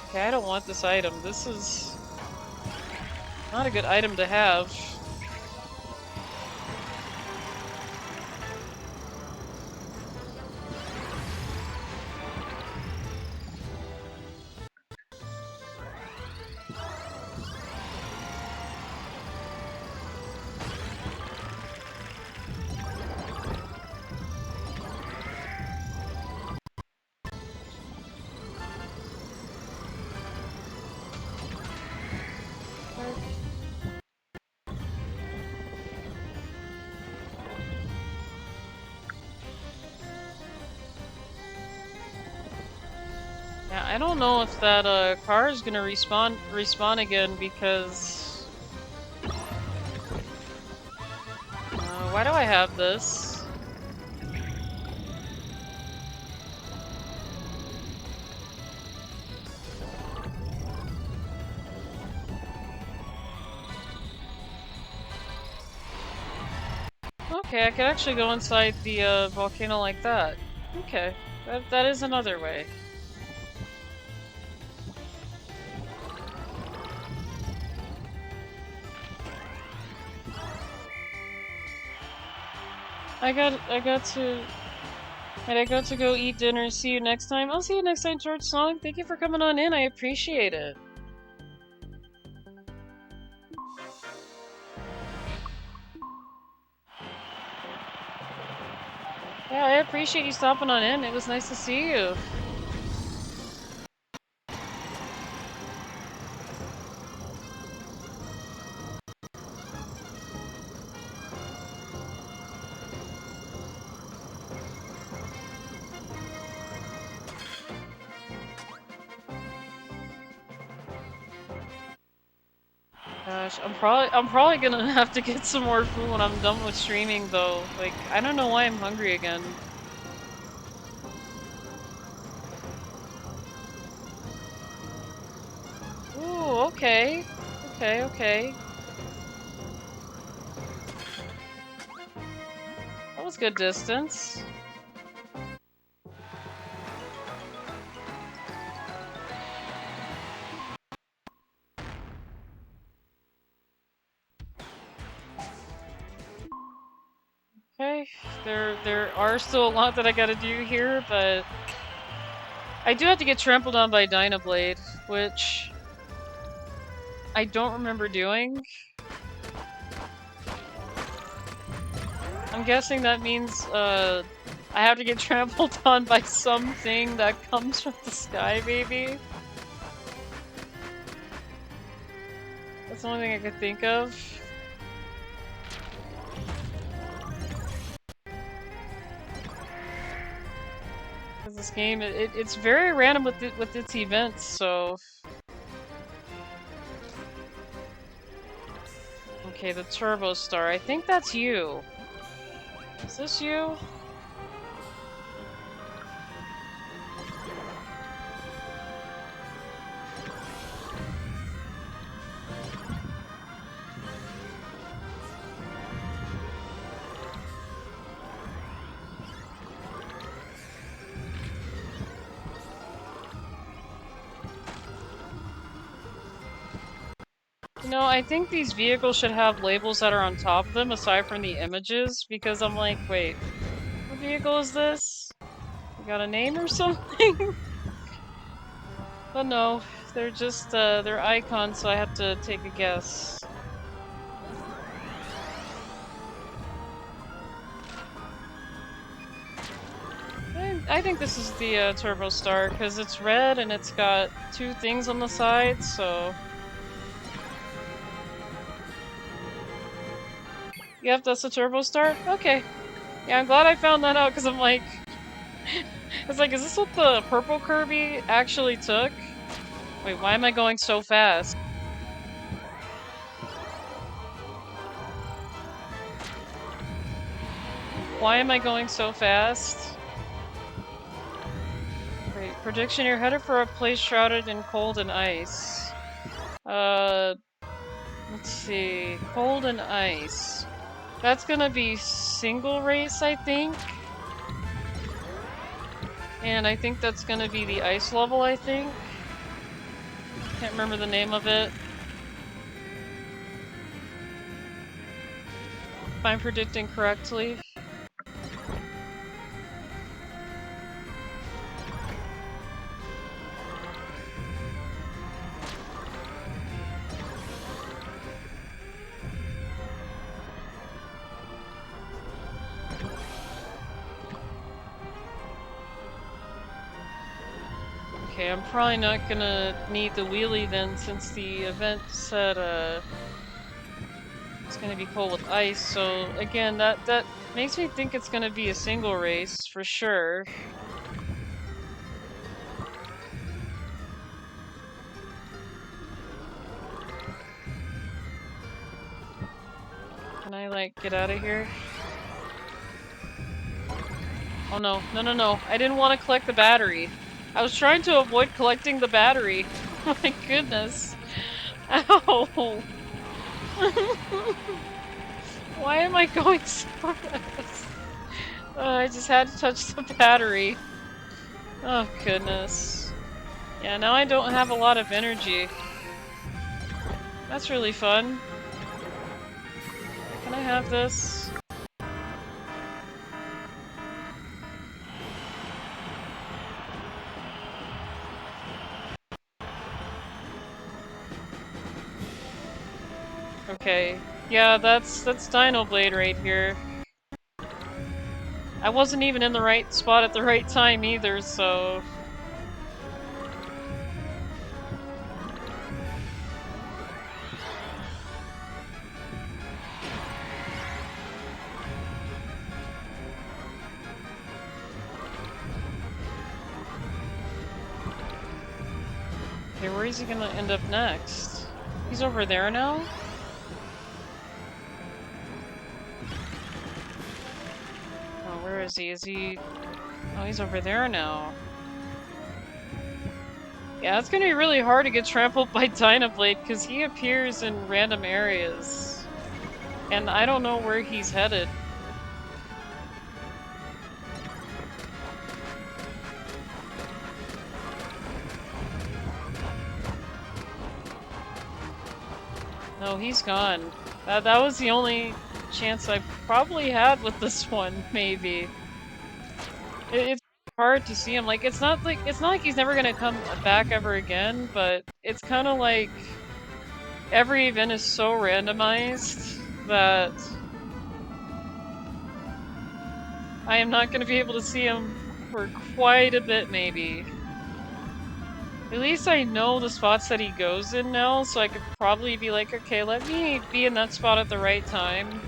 Speaker 2: Okay, I don't want this item. This is not a good item to have. Yeah, I don't know if that car is gonna respawn again because why do I have this? Okay, I could actually go inside the volcano like that. Okay, that is another way. I got to go eat dinner. See you next time. I'll see you next time, George Song. Thank you for coming on in. I appreciate it. Yeah, I appreciate you stopping on in. It was nice to see you. Gosh, I'm probably gonna have to get some more food when I'm done with streaming though. Like, I don't know why I'm hungry again. Ooh, okay. Okay, okay. That was good distance. Okay, there are still a lot that I gotta do here, but I do have to get trampled on by Dynablade, which I don't remember doing. I'm guessing that means I have to get trampled on by something that comes from the sky, maybe? That's the only thing I could think of. Because this game, it's very random with its events, so... Okay, the Turbo Star. I think that's you. Is this you? You know, I think these vehicles should have labels that are on top of them aside from the images, because I'm like, wait, what vehicle is this? They got a name or something? But no, they're just, they're icons, so I have to take a guess. I think this is the Turbo Star, because it's red and it's got two things on the side, so... Yep, that's a Turbo Star? Okay. Yeah, I'm glad I found that out, because I'm like... It's like, is this what the purple Kirby actually took? Wait, why am I going so fast? Why am I going so fast? Wait, prediction, you're headed for a place shrouded in cold and ice. Let's see. Cold and ice. That's gonna be single race, I think. And I think that's gonna be the ice level, I think. Can't remember the name of it. If I'm predicting correctly. Okay, I'm probably not gonna need the wheelie then, since the event said, it's gonna be cold with ice, so again, that makes me think it's gonna be a single race, for sure. Can I, like, get out of here? Oh no, no, no, no, I didn't want to collect the battery. I was trying to avoid collecting the battery. Oh my goodness. Ow! Why am I going so fast? I just had to touch the battery. Oh goodness. Yeah, now I don't have a lot of energy. That's really fun. Can I have this? Okay. Yeah, that's Dino Blade right here. I wasn't even in the right spot at the right time either, so... Okay, where is he gonna end up next? He's over there now? Oh, where is he? Is he... Oh, he's over there now. Yeah, it's gonna be really hard to get trampled by Dynablade, because he appears in random areas. And I don't know where he's headed. No, he's gone. That was the only chance I probably had with this one, maybe. It's hard to see him. Like, it's not like he's never gonna come back ever again, but it's kind of like every event is so randomized that I am not gonna be able to see him for quite a bit, maybe. At least I know the spots that he goes in now, so I could probably be like, okay, let me be in that spot at the right time.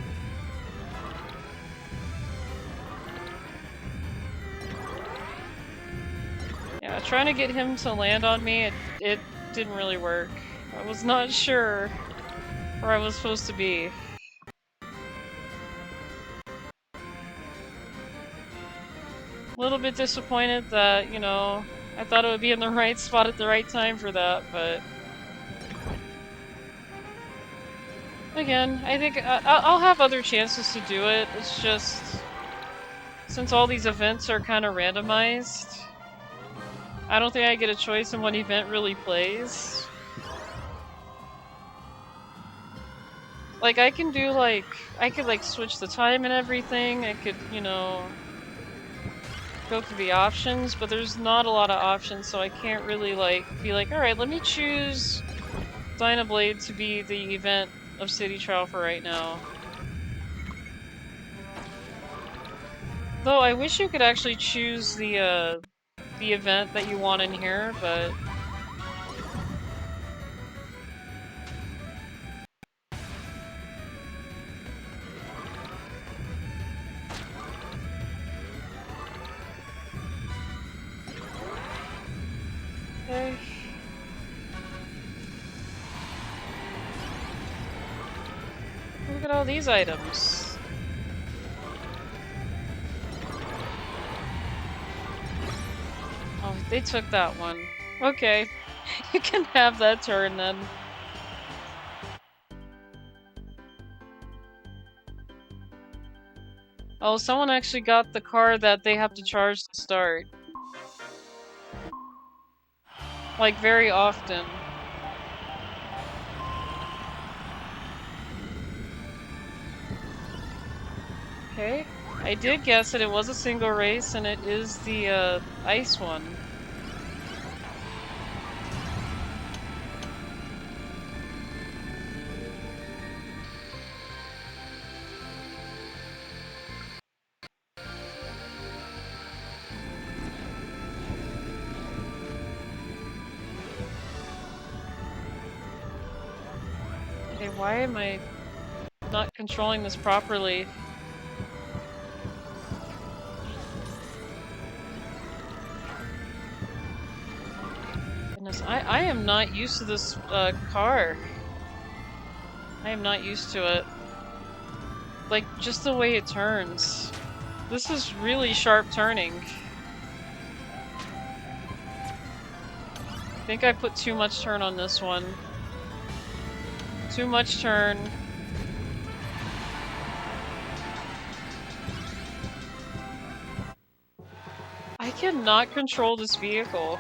Speaker 2: Yeah, trying to get him to land on me, it didn't really work. I was not sure where I was supposed to be. A little bit disappointed that, you know, I thought it would be in the right spot at the right time for that, but... Again, I think I'll have other chances to do it. It's just... Since all these events are kind of randomized, I don't think I get a choice in what event really plays. Like, I can do, like... I could, like, switch the time and everything. I could, you know... go through the options, but there's not a lot of options, so I can't really like be like, alright, let me choose Dynablade to be the event of City Trial for right now. Though I wish you could actually choose the event that you want in here, but okay. Look at all these items. Oh, they took that one. Okay. You can have that turn then. Oh, someone actually got the card that they have to charge to start. Like, very often. Okay. I did guess that it was a single race, and it is the, ice one. Okay, why am I not controlling this properly? Goodness, I am not used to this, car. I am not used to it. Like, just the way it turns. This is really sharp turning. I think I put too much turn on this one. Too much turn. I cannot control this vehicle.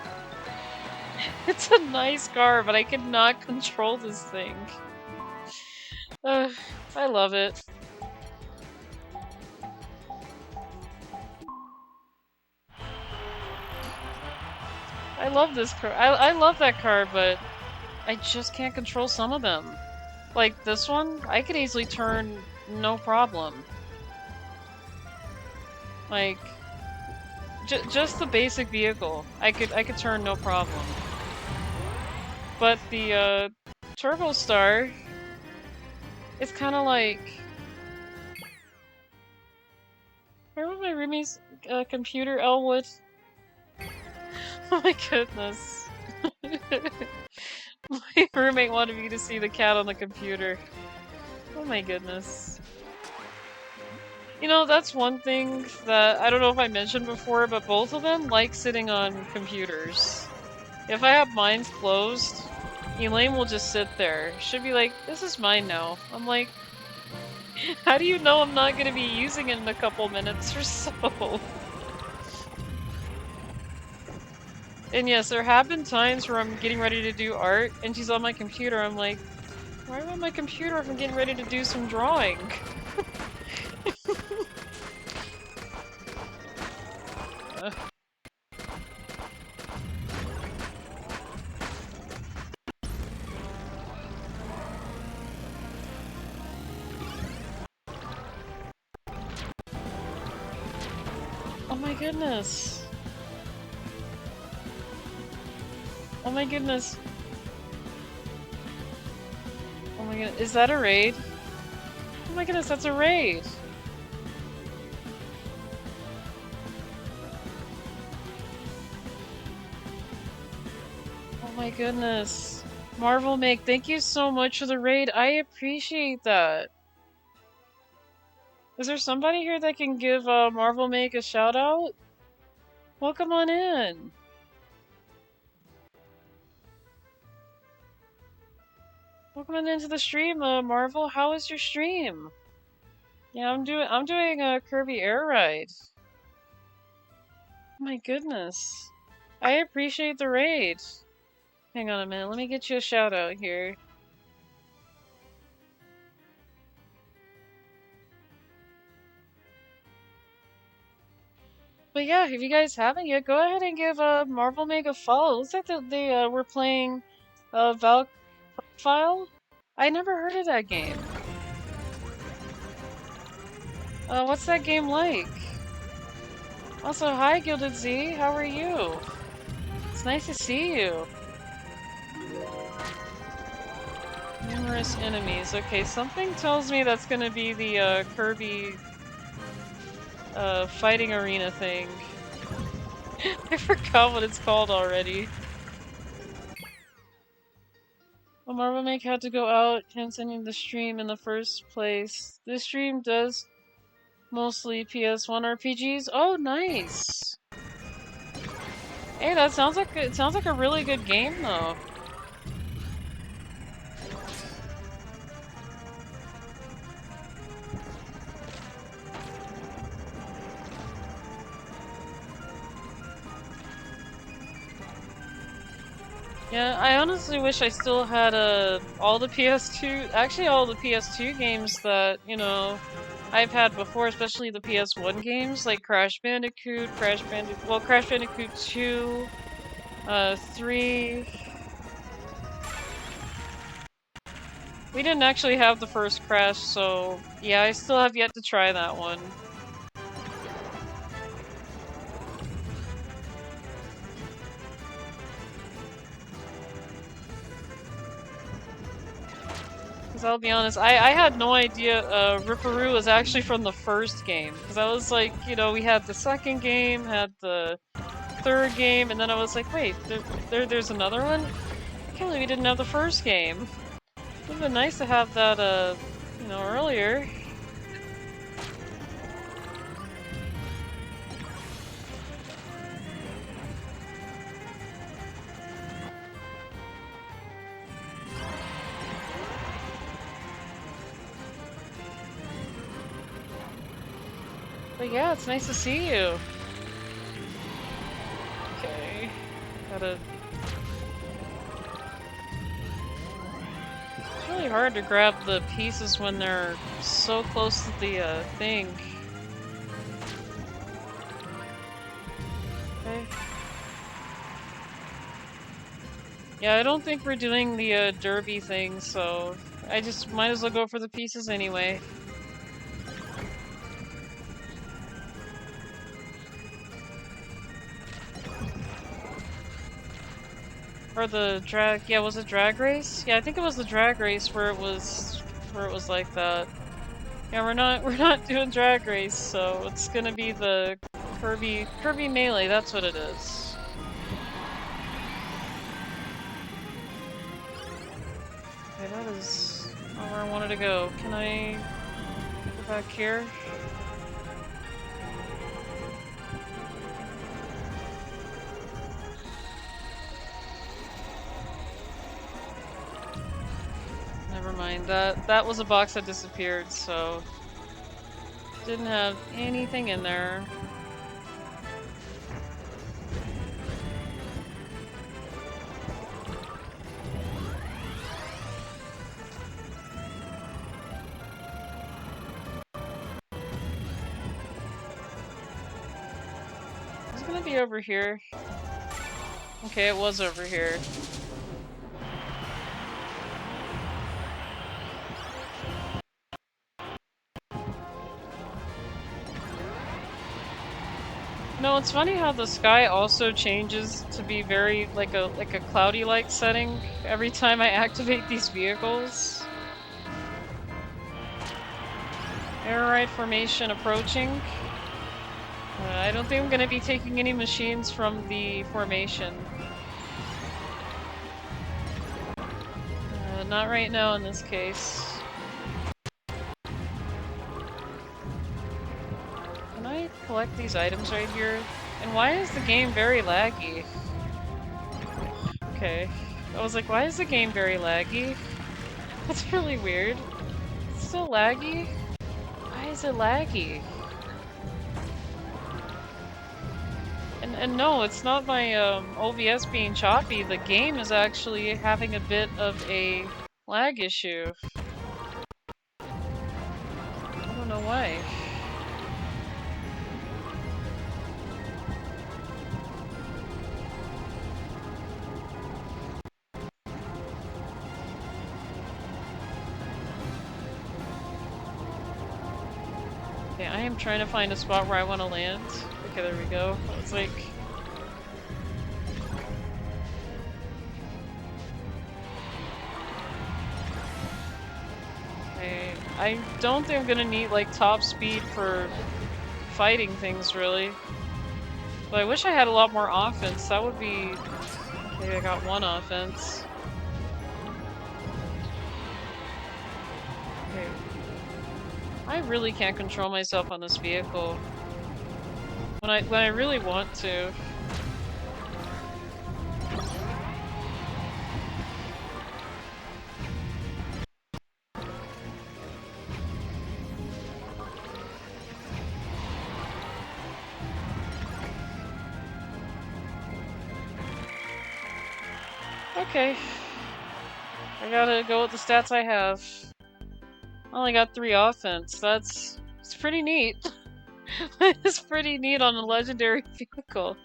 Speaker 2: It's a nice car, but I cannot control this thing. I love it. I love this car. I love that car, but I just can't control some of them. Like this one, I could easily turn no problem. Like, just the basic vehicle, I could turn no problem. But the Turbo Star, it's kind of like. Remember my roomie's computer, Elwood? Oh my goodness. My roommate wanted me to see the cat on the computer. Oh my goodness. You know, that's one thing that I don't know if I mentioned before, but both of them like sitting on computers. If I have mine closed, Elaine will just sit there. She'll be like, this is mine now. I'm like, how do you know I'm not going to be using it in a couple minutes or so? And yes, there have been times where I'm getting ready to do art, and she's on my computer. I'm like, why am I on my computer if I'm getting ready to do some drawing? Oh my goodness. Oh my goodness. Oh my goodness. Is that a raid? Oh my goodness, that's a raid. Oh my goodness. Marvel Make, thank you so much for the raid. I appreciate that. Is there somebody here that can give Marvel Make a shout out? Welcome on in. Welcome on into the stream, Marvel. How is your stream? Yeah, I'm doing a Kirby Air Ride. Oh my goodness. I appreciate the raid. Hang on a minute, let me get you a shout out here. But yeah, if you guys haven't yet, go ahead and give Marvel Meg a follow. Looks like that they were playing Valk Profile. I never heard of that game. What's that game like? Also, hi Gilded Z, how are you? It's nice to see you. Numerous enemies. Okay, something tells me that's gonna be the Kirby fighting arena thing. I forgot what it's called already. Well, Marvel Make had to go out canceling the stream in the first place. This stream does mostly PS1 RPGs. Oh, nice. Hey, that sounds like it sounds like a really good game though. Yeah, I honestly wish I still had all the PS2, actually all the PS2 games that, you know, I've had before, especially the PS1 games like Crash Bandicoot, Crash Bandicoot 2, 3. We didn't actually have the first Crash, so yeah, I still have yet to try that one. Because I'll be honest, I had no idea Ripperoo was actually from the first game. Because I was like, you know, we had the second game, had the third game, and then I was like, wait, there's another one? I can't believe we didn't have the first game. It would've been nice to have that, you know, earlier. But yeah, it's nice to see you. Okay. Gotta... It's really hard to grab the pieces when they're so close to the, thing. Okay. Yeah, I don't think we're doing the, derby thing, so I just might as well go for the pieces anyway. Or the drag, yeah, was it drag race? Yeah, I think it was the drag race where it was like that. Yeah, we're not doing drag race, so it's gonna be the Kirby Melee, that's what it is. Okay, that is not where I wanted to go. Can I go back here? Never mind, that was a box that disappeared, so didn't have anything in there. It's gonna be over here. Okay, it was over here. No, it's funny how the sky also changes to be very like a cloudy light setting every time I activate these vehicles. Air ride formation approaching. I don't think I'm gonna be taking any machines from the formation. Not right now in this case. Can I collect these items right here? And why is the game very laggy? Okay. I was like, why is the game very laggy? That's really weird. It's still laggy? Why is it laggy? And no, it's not my OBS being choppy. The game is actually having a bit of a lag issue. I don't know why. Okay, I am trying to find a spot where I want to land. Okay, there we go. I was like... Okay, I don't think I'm gonna need, like, top speed for fighting things, really. But I wish I had a lot more offense. That would be... Okay, I got one offense. Okay. I really can't control myself on this vehicle. When I really want to. Okay. I gotta go with the stats I have. I only got 3 offense. It's pretty neat. It's pretty neat on a legendary vehicle.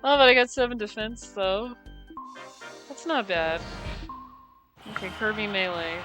Speaker 2: Oh, but I got 7 defense though. That's not bad. Okay, Kirby melee.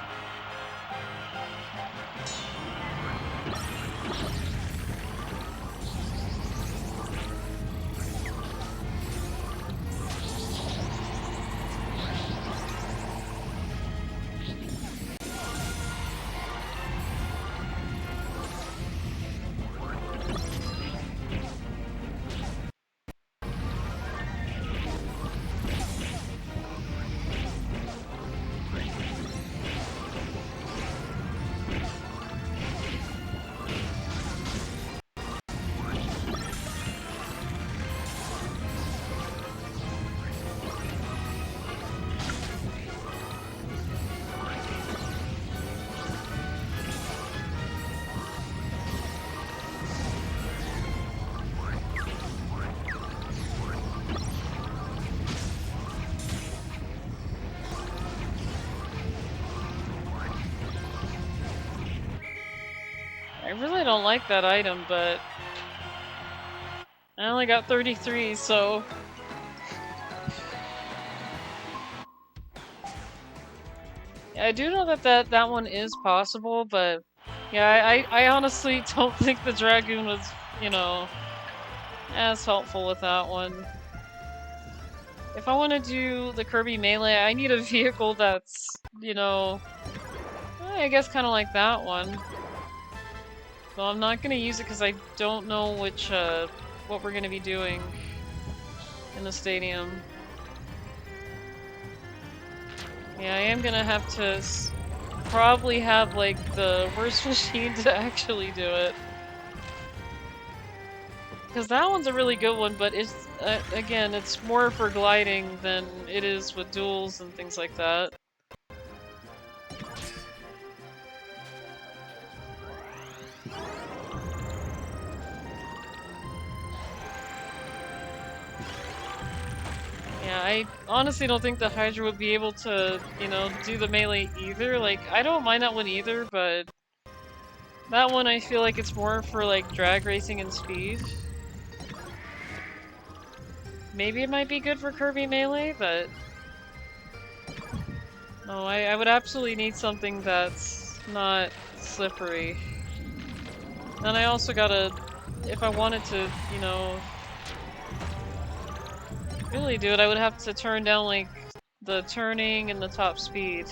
Speaker 2: I really don't like that item, but I only got 33, so... Yeah, I do know that one is possible, but yeah, I honestly don't think the Dragoon was, you know, as helpful with that one. If I want to do the Kirby melee, I need a vehicle that's, you know, I guess kind of like that one. So I'm not going to use it because I don't know what we're going to be doing in the stadium. Yeah, I am going to have to probably have, like, the worst machine to actually do it. Because that one's a really good one, but it's, again, it's more for gliding than it is with duels and things like that. Yeah, I honestly don't think the Hydra would be able to, you know, do the melee either. Like, I don't mind that one either, but that one I feel like it's more for, like, drag racing and speed. Maybe it might be good for Kirby melee, but... No, I would absolutely need something that's not slippery. And I also gotta... If I wanted to, you know... really do it, I would have to turn down, like, the turning and the top speed.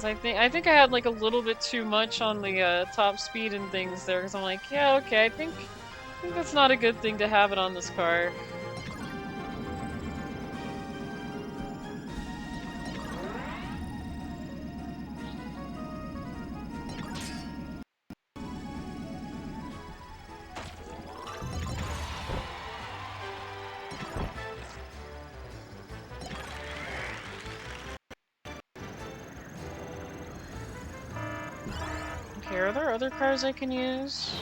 Speaker 2: I think I had like a little bit too much on the top speed and things there, because I'm like, yeah, okay, I think that's not a good thing to have it on this car. Okay, are there other cars I can use?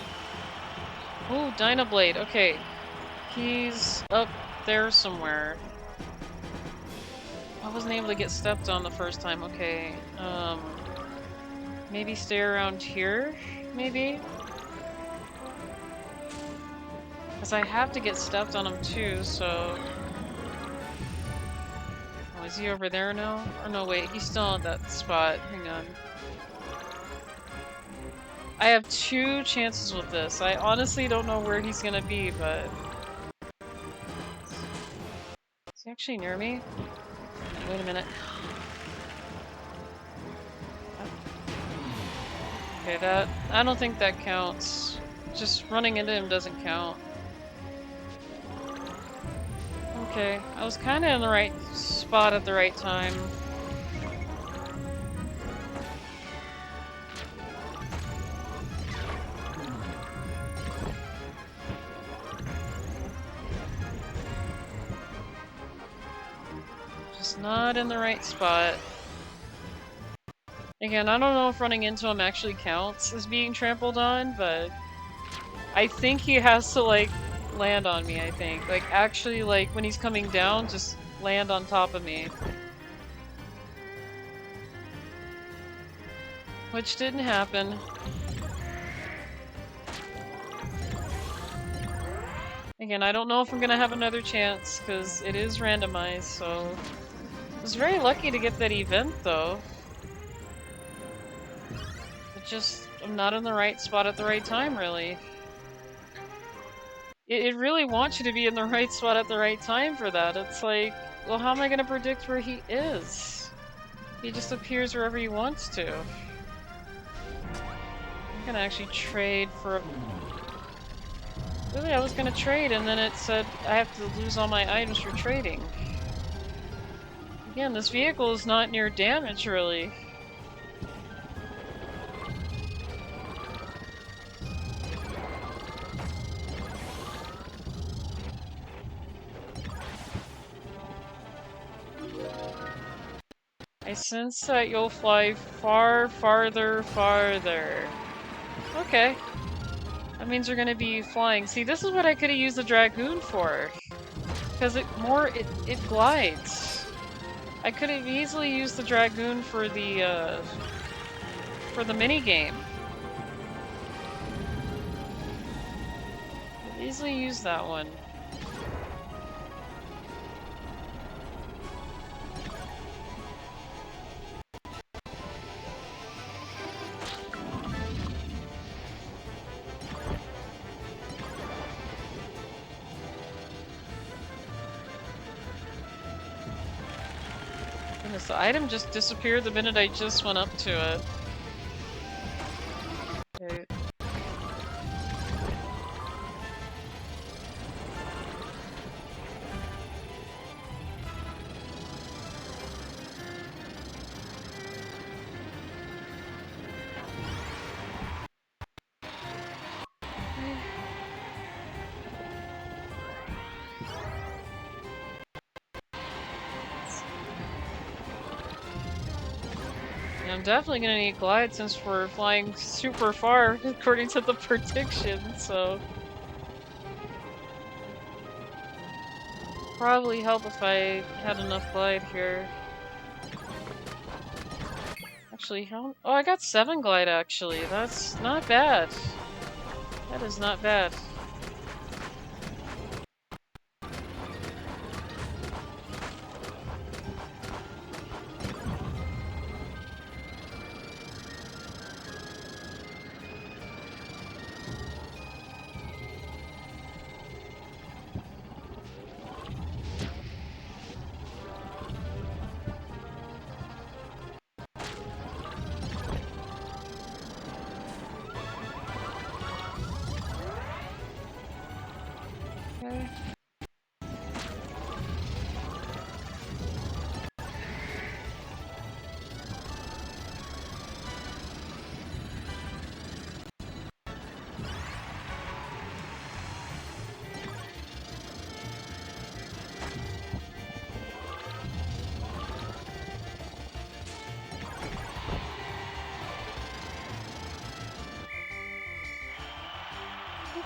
Speaker 2: Ooh, Dynablade, okay. He's up there somewhere. I wasn't able to get stepped on the first time, okay. Maybe stay around here, maybe? Because I have to get stepped on him too, so... Oh, is he over there now? Or no, wait, he's still at that spot. Hang on. I have 2 chances with this. I honestly don't know where he's gonna be, but... Is he actually near me? Wait a minute. Okay, that... I don't think that counts. Just running into him doesn't count. Okay, I was kinda in the right spot at the right time. Just not in the right spot. Again, I don't know if running into him actually counts as being trampled on, but I think he has to, like, land on me, I think. Like, actually, like, when he's coming down, just land on top of me. Which didn't happen. Again, I don't know if I'm gonna have another chance, because it is randomized, so... I was very lucky to get that event, though. I'm not in the right spot at the right time, really. It really wants you to be in the right spot at the right time for that. It's like, well, how am I gonna predict where he is? He just appears wherever he wants to. I'm gonna actually trade for... Really, I was gonna trade, and then it said I have to lose all my items for trading. Again, this vehicle is not near damage, really. I sense that you'll fly far, farther. Okay. That means you're gonna be flying. See, this is what I could have used the Dragoon for. Because it glides. I could have easily used the Dragoon for the minigame. Easily use that one. Goodness, the item just disappeared the minute I just went up to it. Okay. I'm definitely gonna need glide since we're flying super far according to the prediction, so... Probably help if I had enough glide here. Actually, how... Oh, I got 7 glide actually. That's not bad. That is not bad. Okay.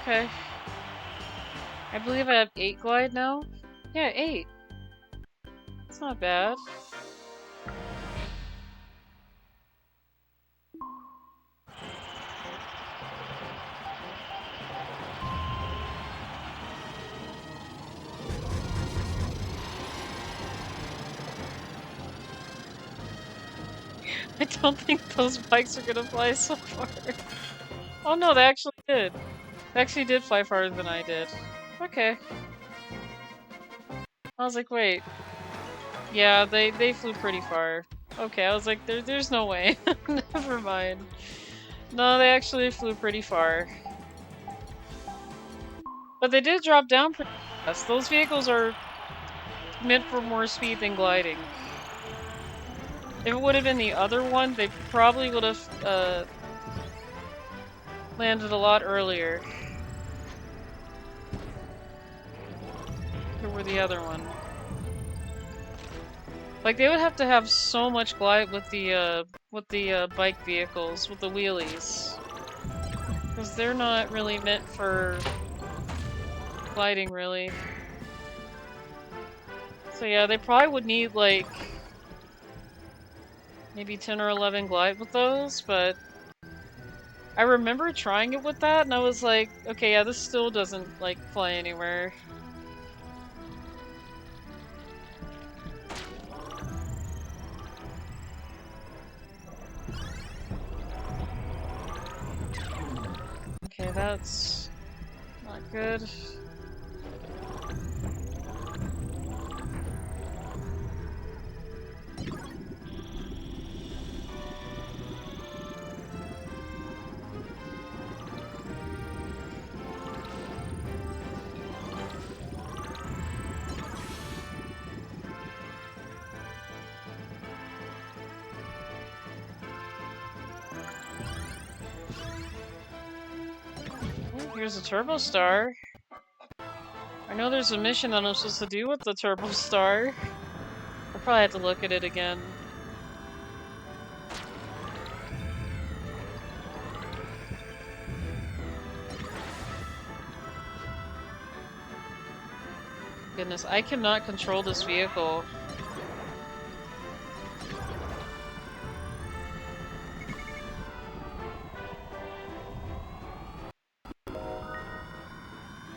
Speaker 2: Okay. I believe I have 8 glide now? Yeah, 8. It's not bad. I don't think those bikes are gonna fly so far. Oh no, they actually did. They actually did fly farther than I did. Okay. I was like, wait. Yeah, they flew pretty far. Okay, I was like, there's no way. Never mind. No, they actually flew pretty far. But they did drop down pretty fast. Those vehicles are meant for more speed than gliding. If it would have been the other one, they probably would have landed a lot earlier. Or the other one. Like they would have to have so much glide with the bike vehicles, with the wheelies. Because they're not really meant for gliding, really. So yeah, they probably would need like maybe 10 or 11 glide with those, but I remember trying it with that and I was like, okay, yeah, this still doesn't like fly anywhere. Okay, that's not good. Oh, here's a Turbo Star. I know there's a mission that I'm supposed to do with the Turbo Star. I'll probably have to look at it again. Goodness, I cannot control this vehicle.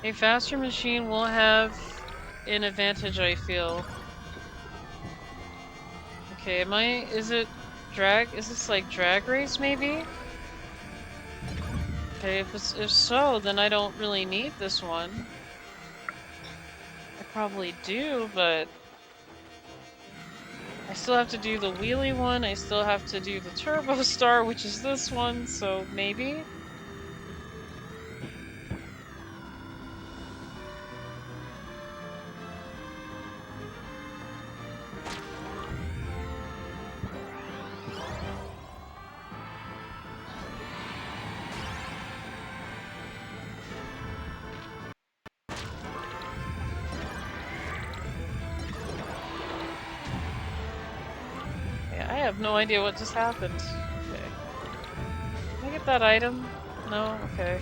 Speaker 2: A faster machine will have an advantage, I feel. Okay, is it drag? Is this like drag race, maybe? Okay, if so, then I don't really need this one. I probably do, but I still have to do the wheelie one, I still have to do the Turbo Star, which is this one, so maybe? I have no idea what just happened. Okay. Can I get that item? No? Okay.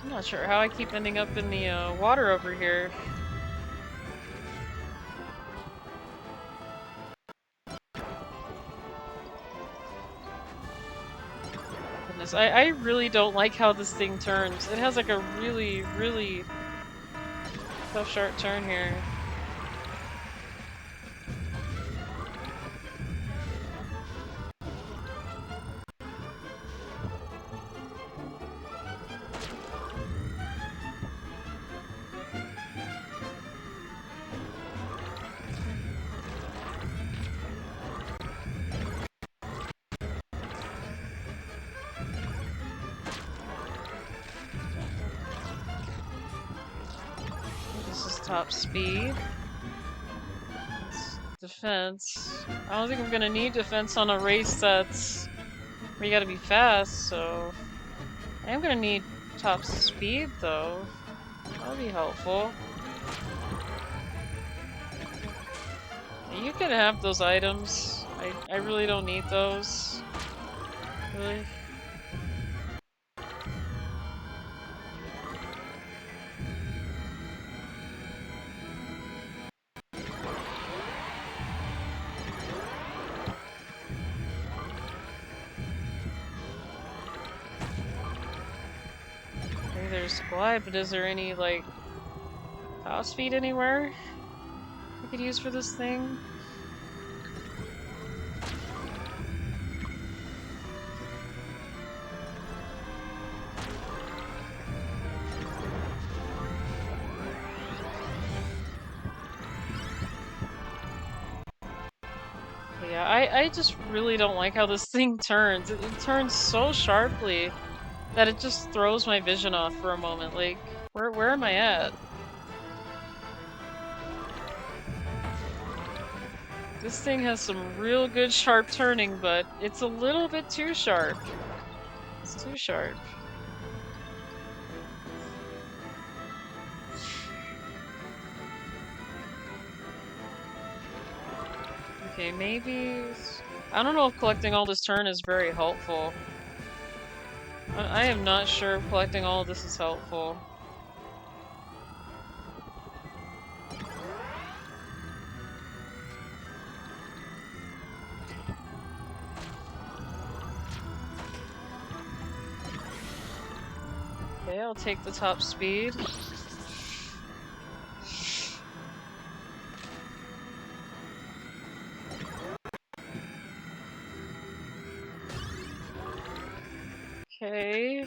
Speaker 2: I'm not sure how I keep ending up in the water over here. Goodness, I really don't like how this thing turns. It has like a really, really tough sharp turn here. This is top speed. It's defense. I don't think I'm gonna need defense on a race that's where you gotta be fast, so I am gonna need top speed though. That'll be helpful. You can have those items. I really don't need those. Really. Maybe there's glide, but is there any like top speed anywhere? could use for this thing? Yeah, I just really don't like how this thing turns. It turns so sharply that it just throws my vision off for a moment. Like, where am I at? This thing has some real good sharp turning, but it's a little bit too sharp. It's too sharp. Okay, maybe... I don't know if collecting all this turn is very helpful. I am not sure if collecting all of this is helpful. Okay, I'll take the top speed. Okay.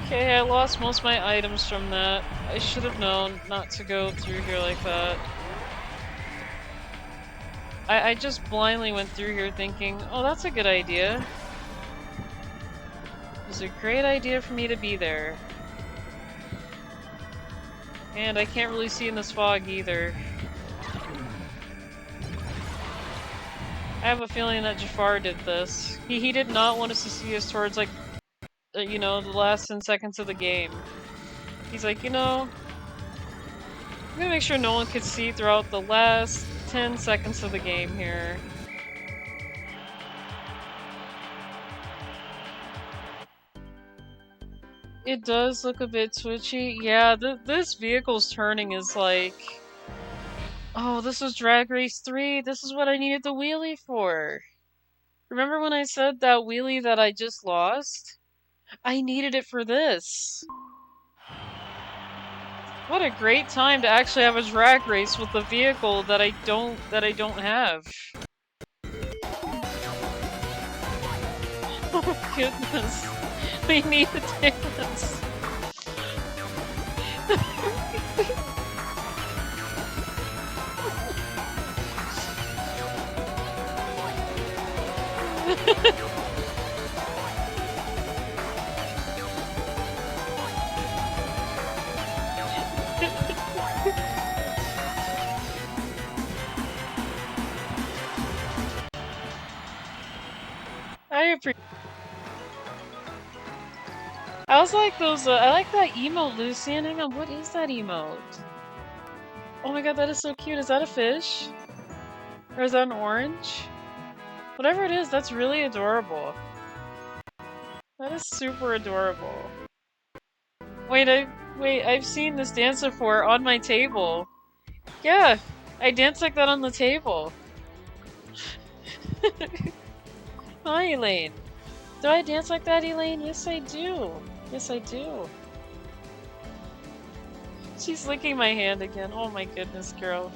Speaker 2: Okay, I lost most of my items from that. I should have known not to go through here like that. I just blindly went through here thinking, oh, that's a good idea. It was a great idea for me to be there. And I can't really see in this fog either. I have a feeling that Jafar did this. He did not want us to see us towards, like, you know, the last 10 seconds of the game. He's like, you know, I'm gonna make sure no one could see throughout the last 10 seconds of the game here. It does look a bit twitchy. Yeah, this vehicle's turning is like... Oh, this was Drag Race 3. This is what I needed the wheelie for. Remember when I said that wheelie that I just lost? I needed it for this. What a great time to actually have a drag race with a vehicle that I don't have. Oh my goodness. We need the dance. I was like those, I like that emote, Lucian. Hang on, what is that emote? Oh my god, that is so cute. Is that a fish? Or is that an orange? Whatever it is, that's really adorable. That is super adorable. Wait, I've seen this dance before on my table. Yeah, I dance like that on the table. Hi, Elaine. Do I dance like that, Elaine? Yes, I do. Yes, I do. She's licking my hand again. Oh my goodness, girl.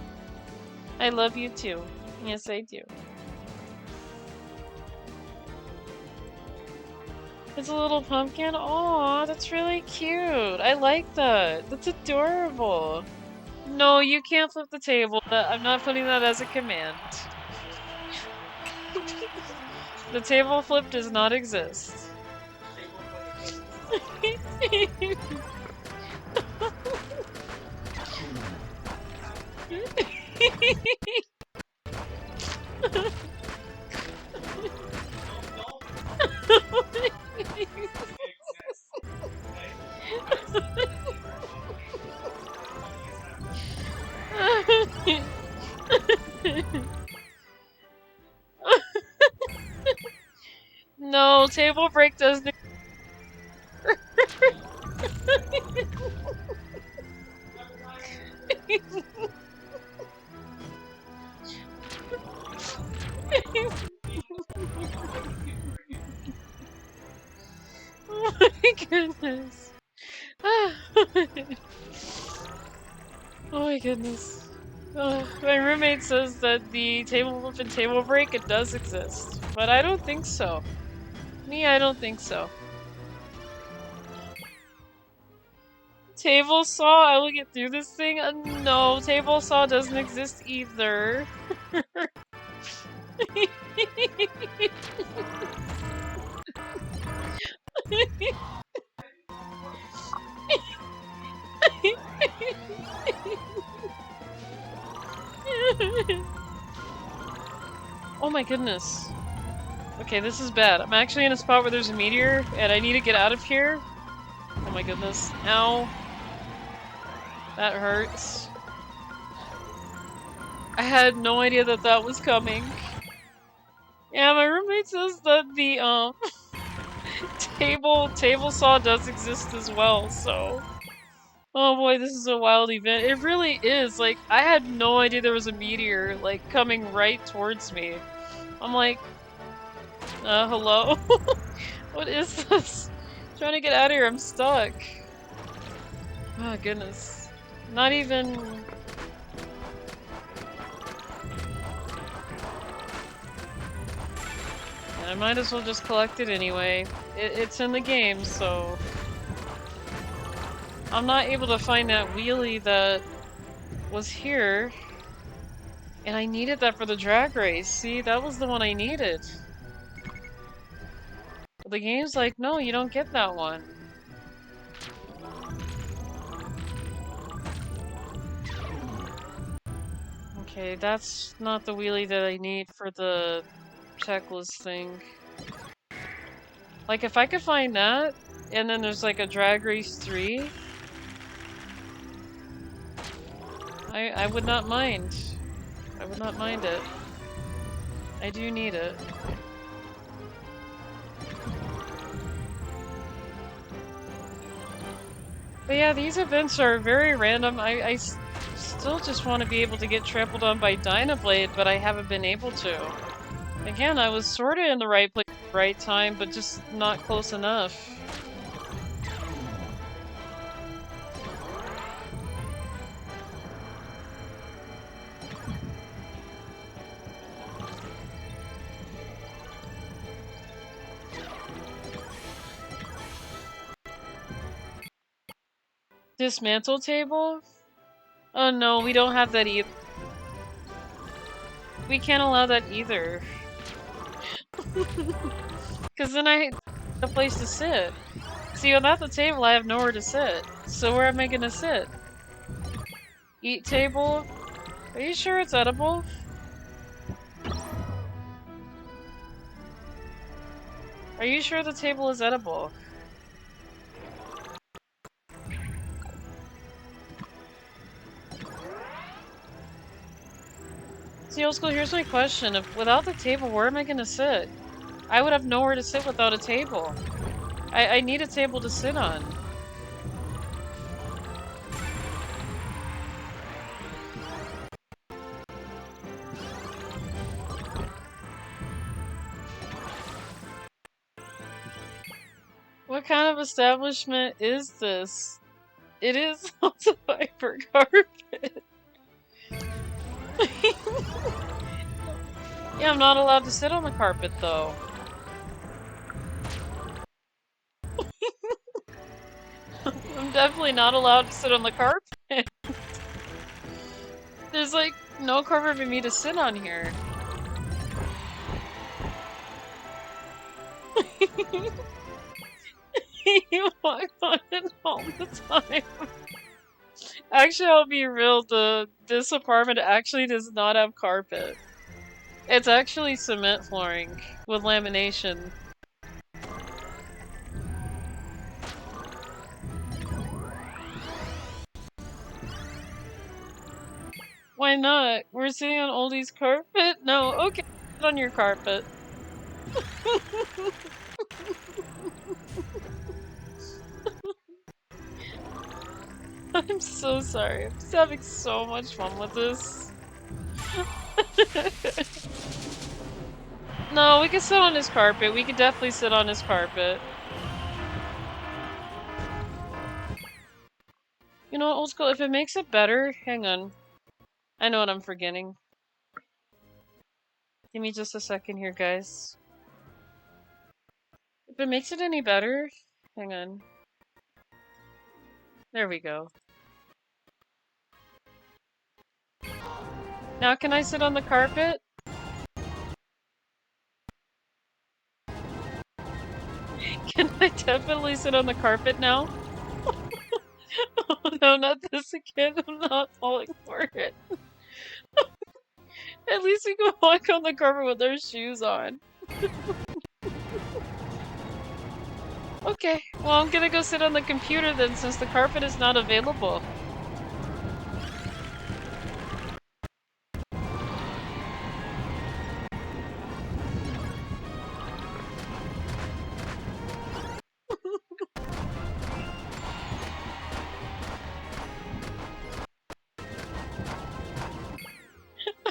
Speaker 2: I love you too. Yes, I do. It's a little pumpkin? Aw, that's really cute. I like that. That's adorable. No, you can't flip the table. I'm not putting that as a command. The table flip does not exist. No, table break doesn't. Oh my goodness. Oh my goodness. My roommate says that the table flip and table break, it does exist. But I don't think so. I don't think so. Table saw, I will get through this thing? No, table saw doesn't exist either. Oh my goodness. Okay, this is bad. I'm actually in a spot where there's a meteor, and I need to get out of here. Oh my goodness. Ow. That hurts. I had no idea that that was coming. Yeah, my roommate says that the, table saw does exist as well, so... Oh boy, this is a wild event. It really is. Like, I had no idea there was a meteor, like, coming right towards me. I'm like, hello? What is this? I'm trying to get out of here, I'm stuck. Oh goodness. Not even... I might as well just collect it anyway. It's in the game, so... I'm not able to find that wheelie that was here. And I needed that for the drag race. See, that was the one I needed. But the game's like, no, you don't get that one. Okay, that's not the wheelie that I need for the checklist thing. Like, if I could find that, and then there's like a Drag Race 3, I would not mind. I would not mind it. I do need it. But yeah, these events are very random. I still just want to be able to get trampled on by Dynablade, but I haven't been able to. Again, I was sorta in the right place at the right time, but just not close enough. Dismantle table? Oh no, we don't have that either. We can't allow that either. Because then I have a place to sit. See, without the table, I have nowhere to sit. So where am I gonna sit? Eat table? Are you sure it's edible? Are you sure the table is edible? See, old school, here's my question. If without the table, where am I gonna sit? I would have nowhere to sit without a table. I need a table to sit on. What kind of establishment is this? It is also fiber carpet. Yeah, I'm not allowed to sit on the carpet though. I'm definitely not allowed to sit on the carpet. There's like no carpet for me to sit on here. You walk on it all the time. Actually, I'll be real, this apartment actually does not have carpet. It's actually cement flooring with lamination. Why not? We're sitting on Oldie's carpet? No, okay, sit on your carpet. I'm so sorry. I'm just having so much fun with this. No, we can sit on his carpet. We could definitely sit on his carpet. You know what, old school, if it makes it better, hang on. I know what I'm forgetting. Give me just a second here, guys. If it makes it any better, hang on. There we go. Now can I sit on the carpet? Can I definitely sit on the carpet now? Oh no, not this again. I'm not falling for it. At least we can walk on the carpet with our shoes on. Okay, well I'm gonna go sit on the computer then since the carpet is not available.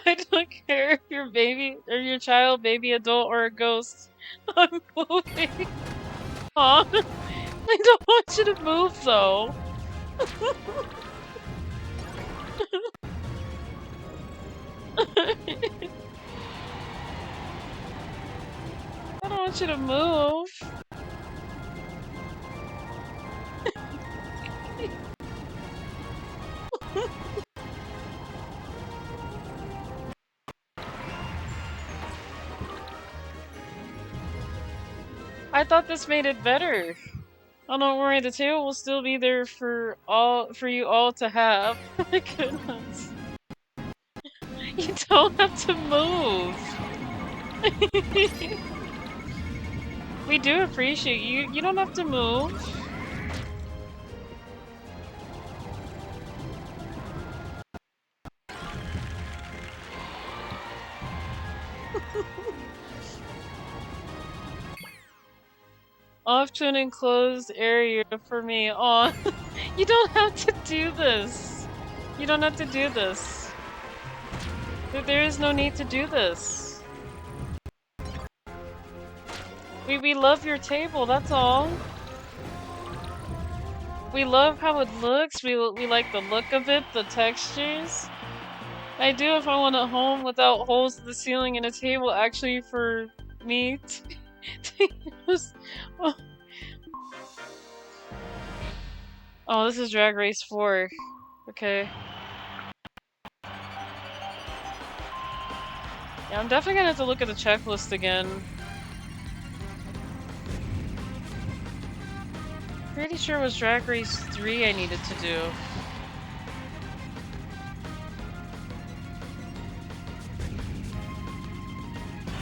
Speaker 2: I don't care if you're baby or your child, baby, adult, or a ghost. I'm moving. Huh? I don't want you to move though. I don't want you to move. I thought this made it better. Oh, don't worry, the table will still be there for you all to have. My goodness. You don't have to move. We do appreciate you. You don't have to move. Off to an enclosed area for me. Aw, you don't have to do this. You don't have to do this. There is no need to do this. We love your table, that's all. We love how it looks. We like the look of it, the textures. I do if I want a home without holes in the ceiling and a table actually for me to use. Oh, this is Drag Race 4. Okay. Yeah, I'm definitely gonna have to look at the checklist again. Pretty sure it was Drag Race 3 I needed to do.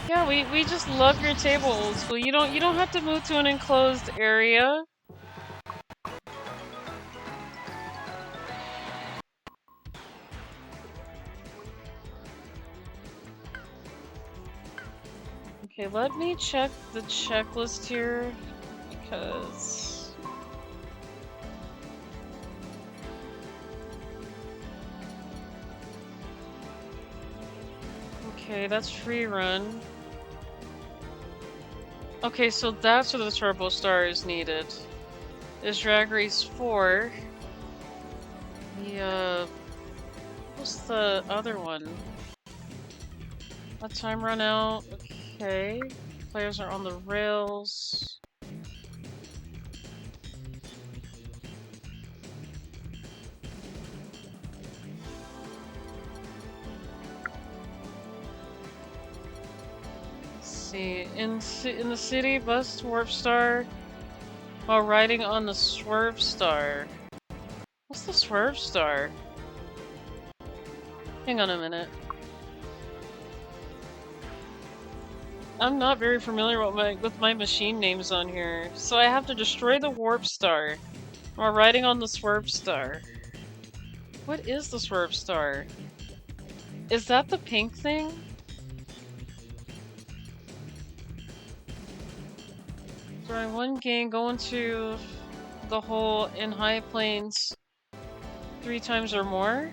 Speaker 2: Yeah, we just love your table, old school. You don't have to move to an enclosed area. Okay, let me check the checklist here because okay, that's free run. Okay, so that's where the turbo star is needed. Is Drag Race 4. The what's the other one? Let time run out. Okay. Players are on the rails. Let's see. In the city, bust Warp Star while riding on the Swerve Star. What's the Swerve Star? Hang on a minute. I'm not very familiar with my machine names on here, so I have to destroy the Warp Star while riding on the Swerve Star. What is the Swerve Star? Is that the pink thing? During one game, go into the hole in High Plains 3 times or more.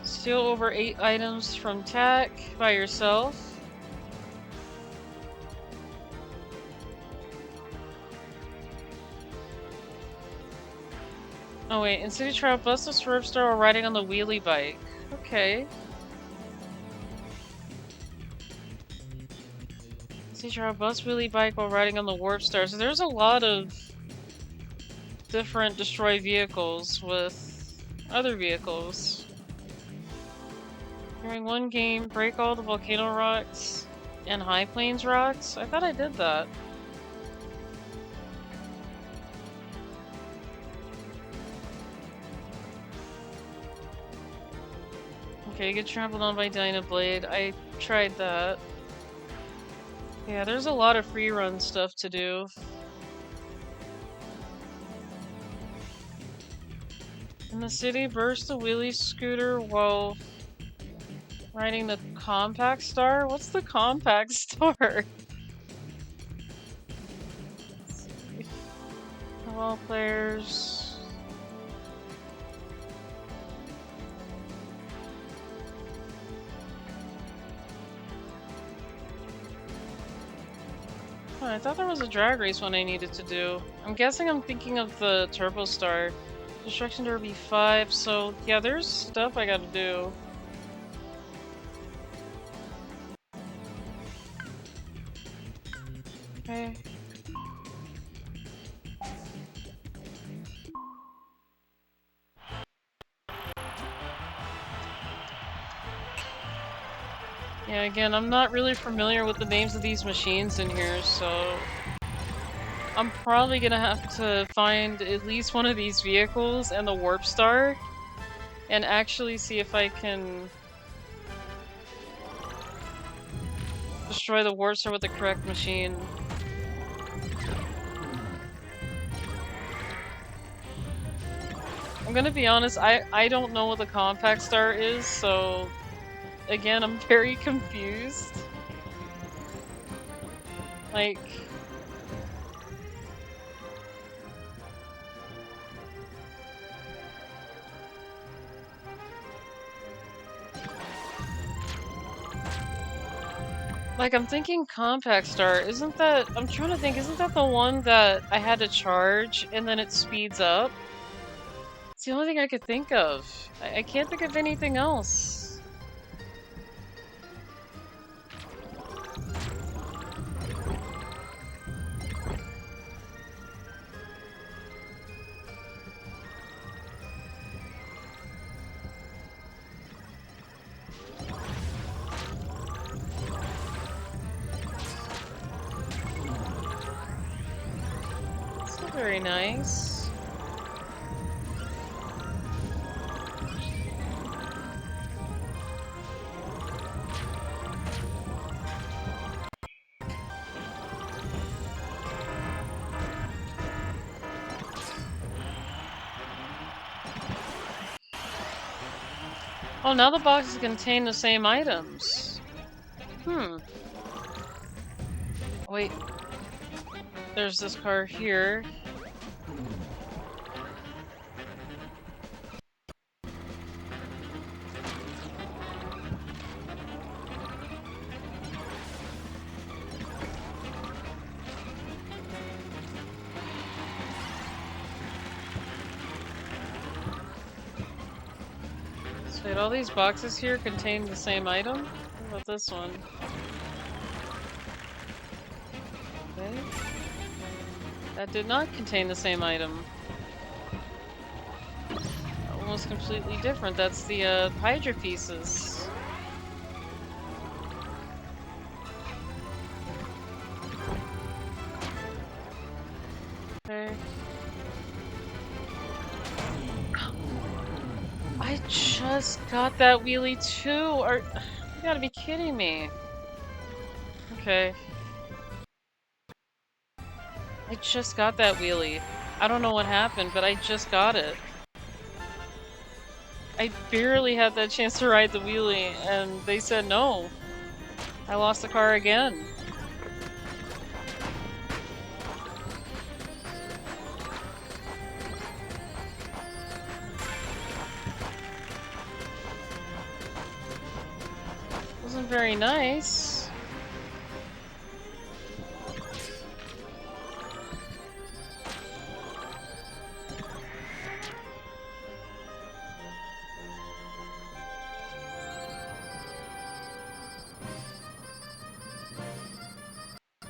Speaker 2: Steal over 8 items from TAC by yourself. Oh wait, in City Trial, bust a Swerve Star while riding on the wheelie bike. Okay. City Trial, bust wheelie bike while riding on the Warp Star. So there's a lot of different destroy vehicles with other vehicles. During one game, break all the volcano rocks and high plains rocks. I thought I did that. Okay, get trampled on by Dyna Blade. I tried that. Yeah, there's a lot of free run stuff to do. In the city, burst the wheelie scooter while riding the compact star? What's the compact star? Let's see. Hello, players. Oh, I thought there was a drag race one I needed to do. I'm guessing I'm thinking of the Turbo Star. Destruction Derby 5, so yeah, there's stuff I gotta do. Okay. Yeah, again, I'm not really familiar with the names of these machines in here, so I'm probably gonna have to find at least one of these vehicles and the Warp Star and actually see if I can destroy the Warp Star with the correct machine. I'm gonna be honest, I don't know what the compact star is, so again, I'm very confused. Like, I'm thinking compact star, isn't that, I'm trying to think, isn't that the one that I had to charge and then it speeds up? It's the only thing I could think of. I can't think of anything else. It's not very nice. Oh, now the boxes contain the same items. Wait. There's this car here. Wait, all these boxes here contain the same item? What about this one? Okay. That did not contain the same item. That one was completely different. That's the Hydra pieces. Okay. I just got that wheelie too! You gotta be kidding me. Okay. I just got that wheelie. I don't know what happened, but I just got it. I barely had that chance to ride the wheelie, and they said no. I lost the car again. Wasn't very nice.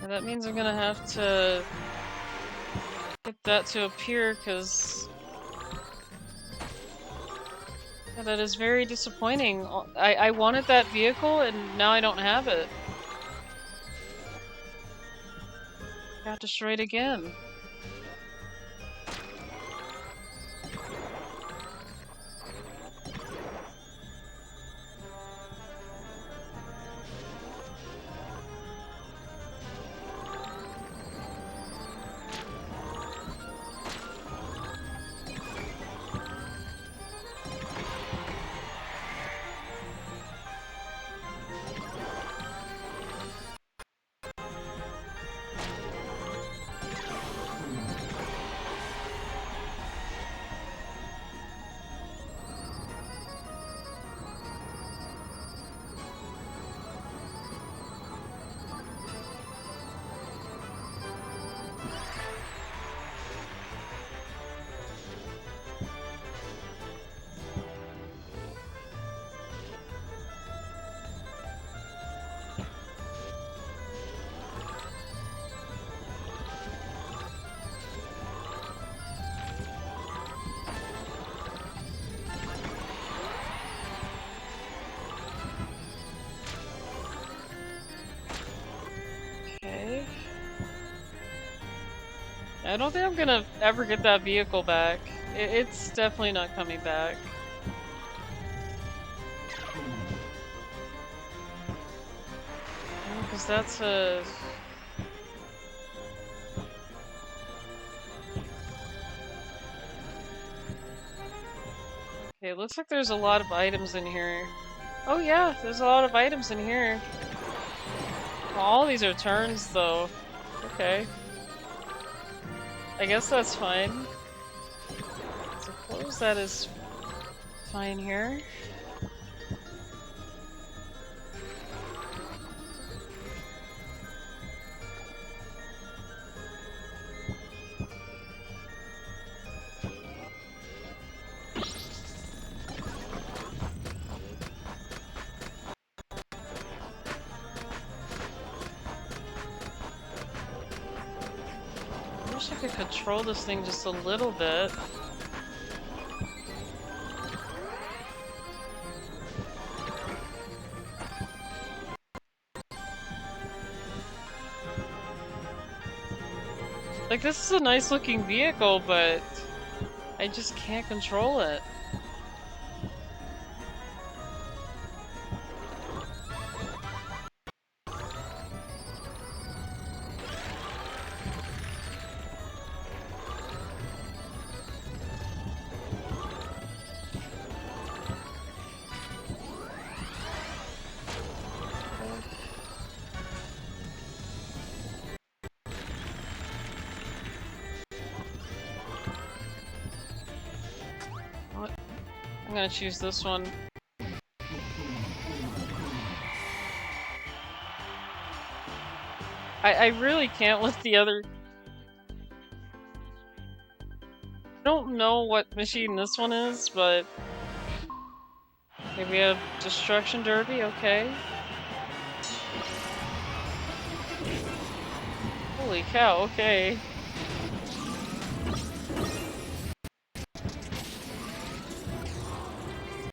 Speaker 2: And that means I'm gonna have to get that to appear, because that is very disappointing. I wanted that vehicle and now I don't have it. Got destroyed again. Okay. I don't think I'm gonna ever get that vehicle back. It's definitely not coming back. Because that's a... Okay, it looks like there's a lot of items in here. Oh yeah, there's a lot of items in here. Well, all these are turns, though. Okay. I guess that's fine. Suppose that is fine here. I wish I could control this thing just a little bit. Like, this is a nice looking vehicle, but I just can't control it. What? I'm gonna choose this one. I really can't with the other... I don't know what machine this one is, but... Okay, we have Destruction Derby, okay. Holy cow, okay.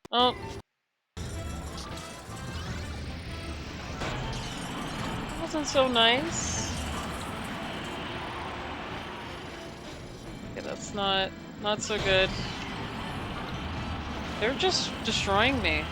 Speaker 2: Oh. Wasn't so nice. Okay, that's not so good. They're just destroying me.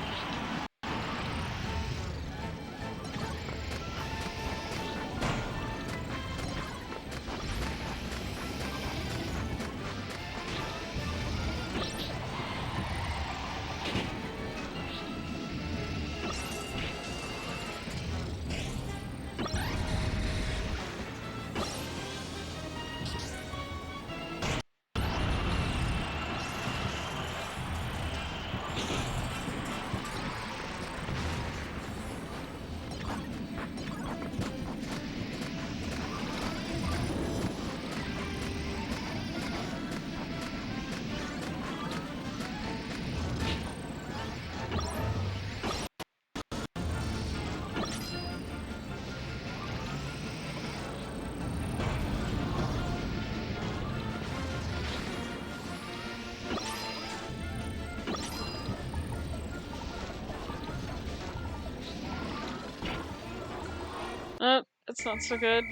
Speaker 2: That's not so good.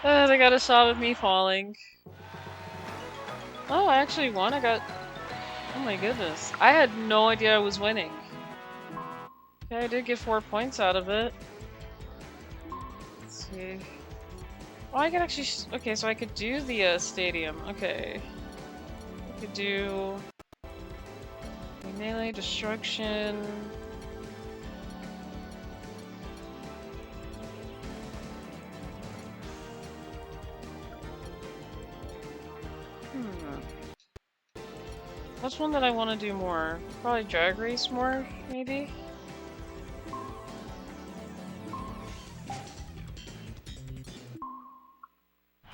Speaker 2: They got a shot of me falling. Oh, I actually won. I got... Oh my goodness. I had no idea I was winning. Okay, I did get 4 points out of it. Let's see. Oh, I could actually... Okay, so I could do the stadium. Okay. I could do... melee, destruction... What's one that I want to do more? Probably drag race more, maybe?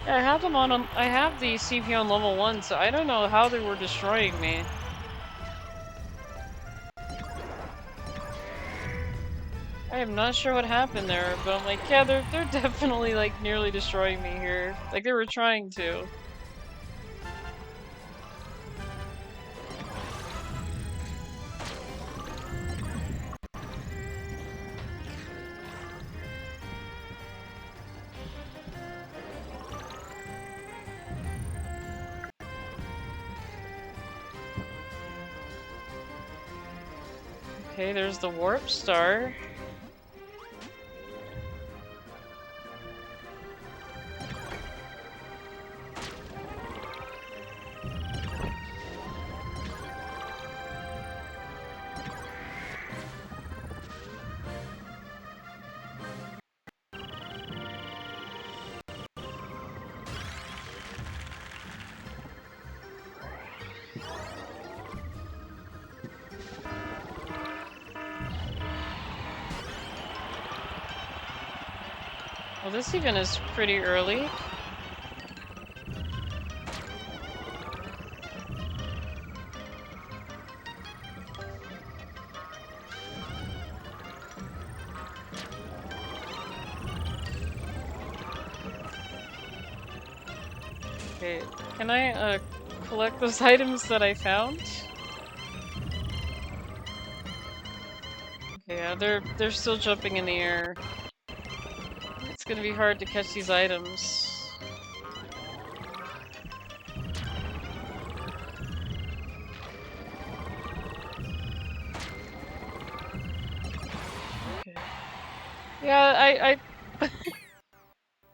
Speaker 2: Yeah, I have them on, I have the CP on level 1, so I don't know how they were destroying me. I am not sure what happened there, but I'm like, yeah, they're definitely like nearly destroying me here. Like they were trying to. Okay, there's the warp star. Well, this even is pretty early. Okay, can I collect those items that I found? Okay, yeah, they're still jumping in the air. It's gonna be hard to catch these items. Okay. Yeah, I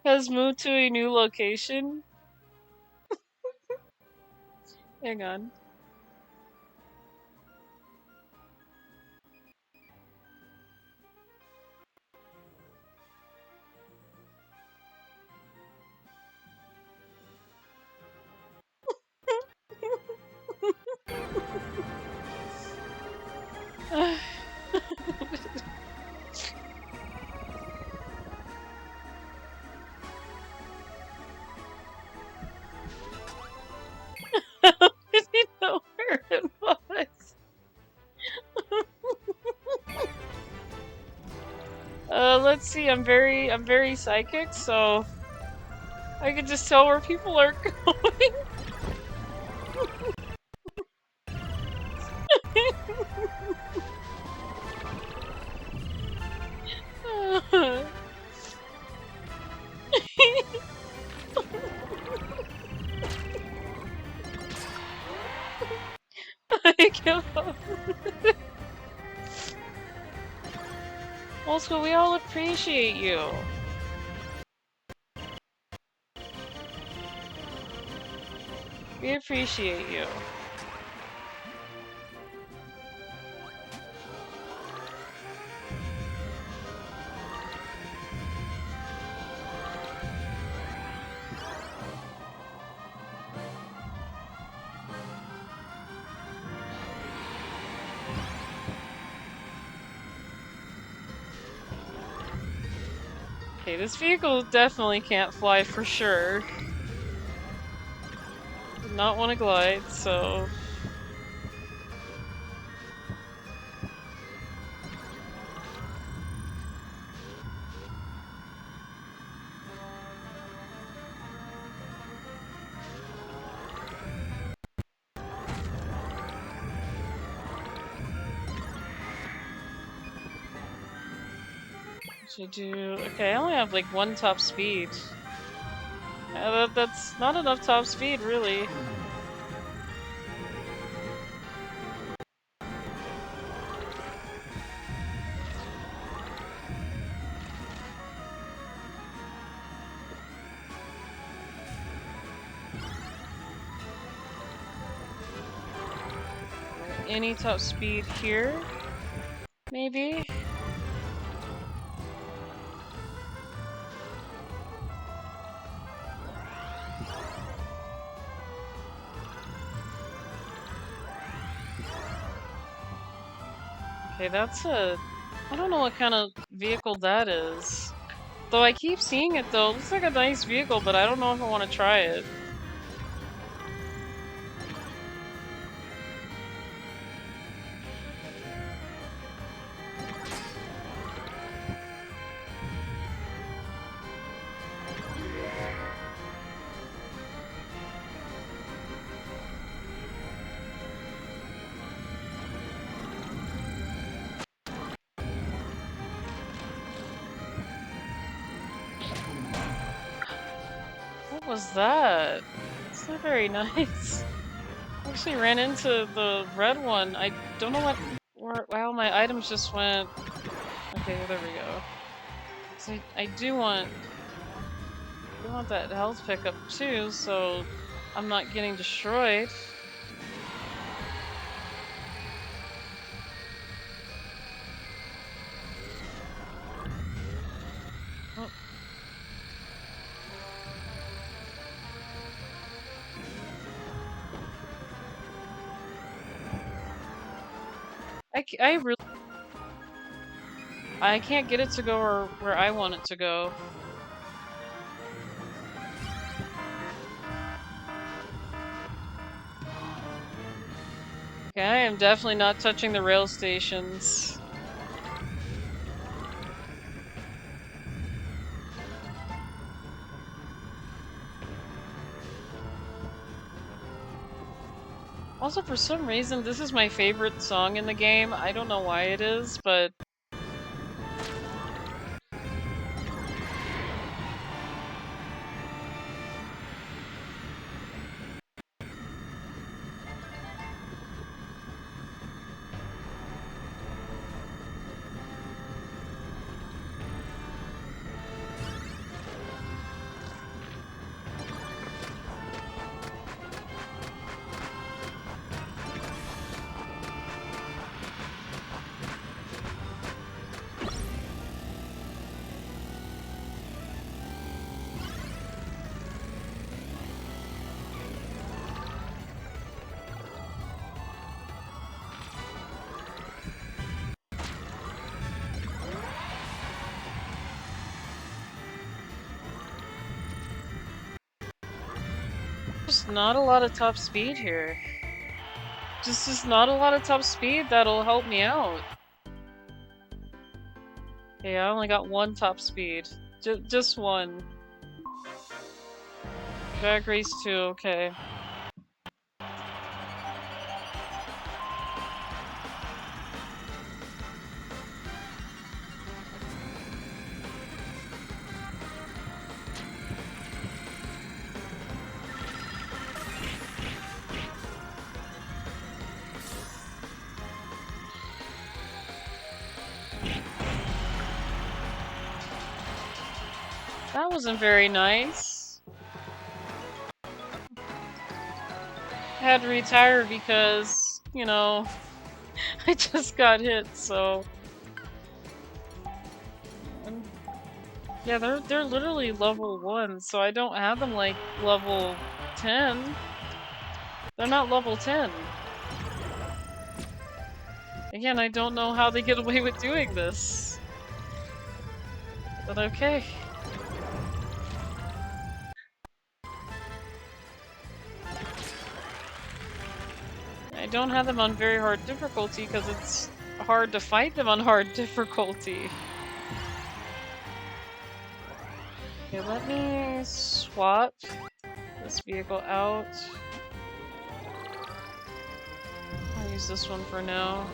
Speaker 2: has moved to a new location. Hang on. How did he know where it was? Let's see. I'm very psychic, so I can just tell where people are going. I give up. Also, we all appreciate you. We appreciate you. Okay, this vehicle definitely can't fly for sure. Did not want to glide, so... Should I do... Okay, I only have like 1 top speed. That's not enough top speed, really. Any top speed here? Maybe? Okay, that's a... I don't know what kind of vehicle that is. Though I keep seeing it though. It looks like a nice vehicle, but I don't know if I want to try it. What was that? It's not very nice. I actually ran into the red one. I don't know what... Wow, my items just went... Okay, there we go. So I do want that health pickup too, so I'm not getting destroyed. Oh. I really... I can't get it to go where I want it to go. Okay, I am definitely not touching the rail stations. Also, for some reason, this is my favorite song in the game. I don't know why it is, but... There's not a lot of top speed here. Just not a lot of top speed that'll help me out. Okay, I only got 1 top speed. Just 1. Drag race 2, okay. That wasn't very nice. I had to retire because, you know, I just got hit, so... Yeah, they're literally level 1, so I don't have them like level 10. They're not level 10. Again, I don't know how they get away with doing this. But okay. I don't have them on very hard difficulty because it's hard to fight them on hard difficulty. Okay, let me swap this vehicle out. I'll use this one for now.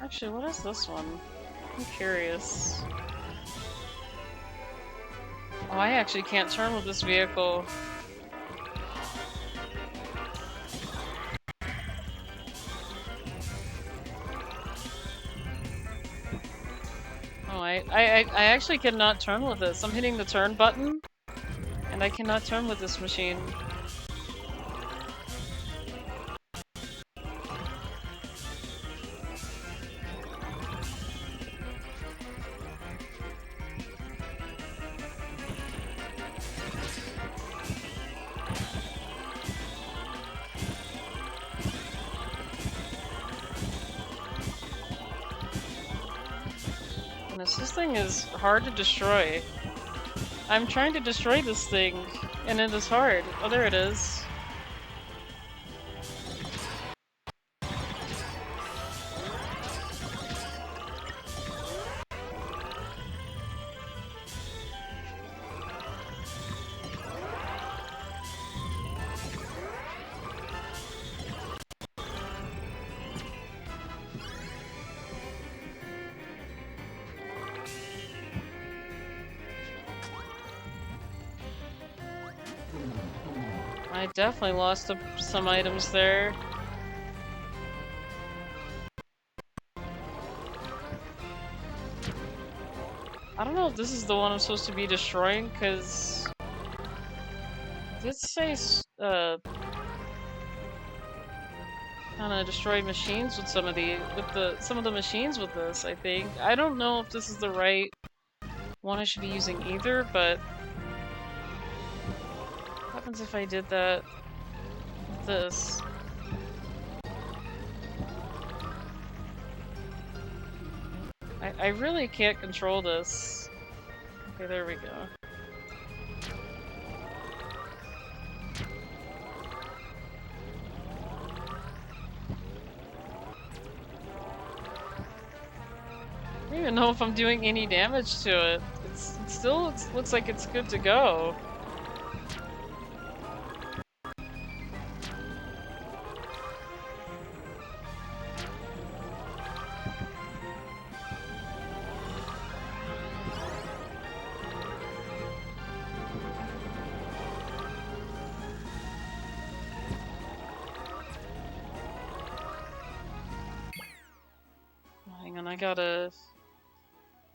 Speaker 2: Actually, what is this one? I'm curious. Oh, I actually can't turn with this vehicle. Oh, I actually cannot turn with this. I'm hitting the turn button, and I cannot turn with this machine. This thing is hard to destroy. I'm trying to destroy this thing, and it is hard. Oh, there it is. I definitely lost some items there. I don't know if this is the one I'm supposed to be destroying, because it did say kind of destroy machines with some of the machines with this. I think I don't know if this is the right one I should be using either, but what happens if I did that with this? I really can't control this. Okay, there we go. I don't even know if I'm doing any damage to it. It still looks like it's good to go. Hang on, I gotta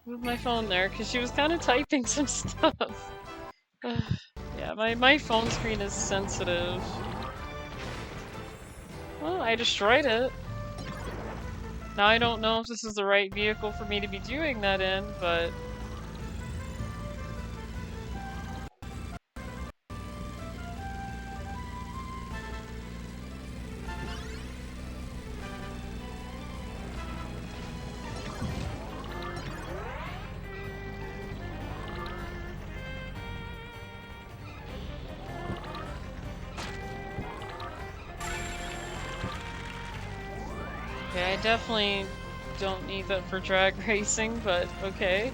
Speaker 2: move my phone there because she was kind of typing some stuff. Yeah, my phone screen is sensitive. Well, I destroyed it. Now I don't know if this is the right vehicle for me to be doing that in, but... Okay, I definitely don't need that for drag racing, but okay.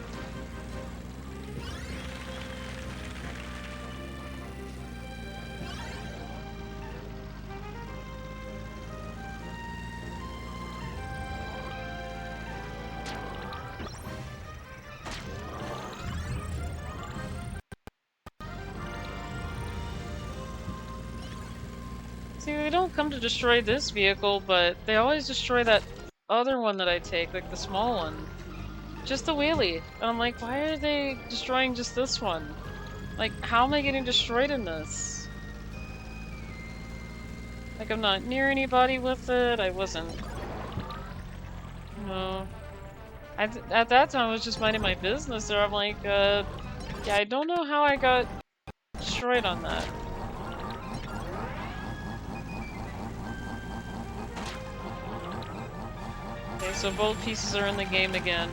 Speaker 2: See, they don't come to destroy this vehicle, but they always destroy that other one that I take, like the small one. Just the wheelie. And I'm like, why are they destroying just this one? Like, how am I getting destroyed in this? Like, I'm not near anybody with it, I wasn't... No. At that time, I was just minding my business there. I'm like, yeah, I don't know how I got destroyed on that. Okay, so both pieces are in the game again.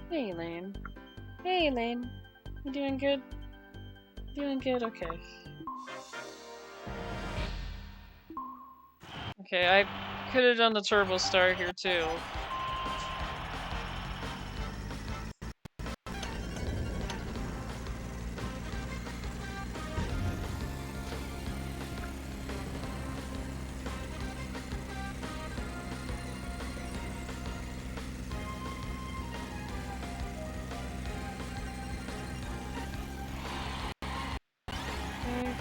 Speaker 2: Hey, Elaine. Hey, Elaine. You doing good? Doing good? Okay. Okay, I could have done the Turbo Star here too. Okay.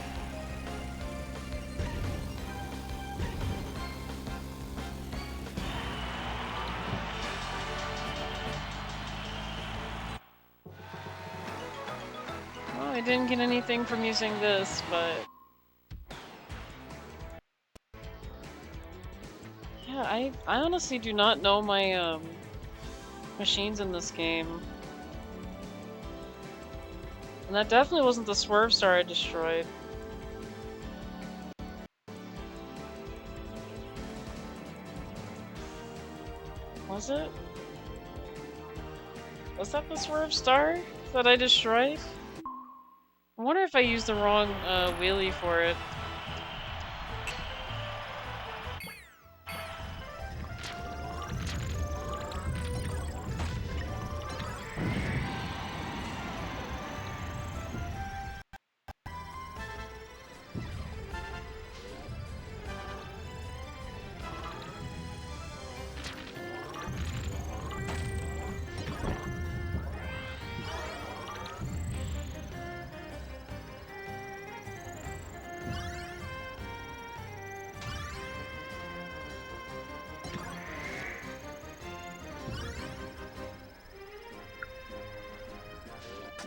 Speaker 2: Well, I didn't get anything from using this, but... Yeah, I honestly do not know my, machines in this game. And that definitely wasn't the Swerve Star I destroyed. Was it? Was that the Swerve Star that I destroyed? I wonder if I used the wrong, wheelie for it.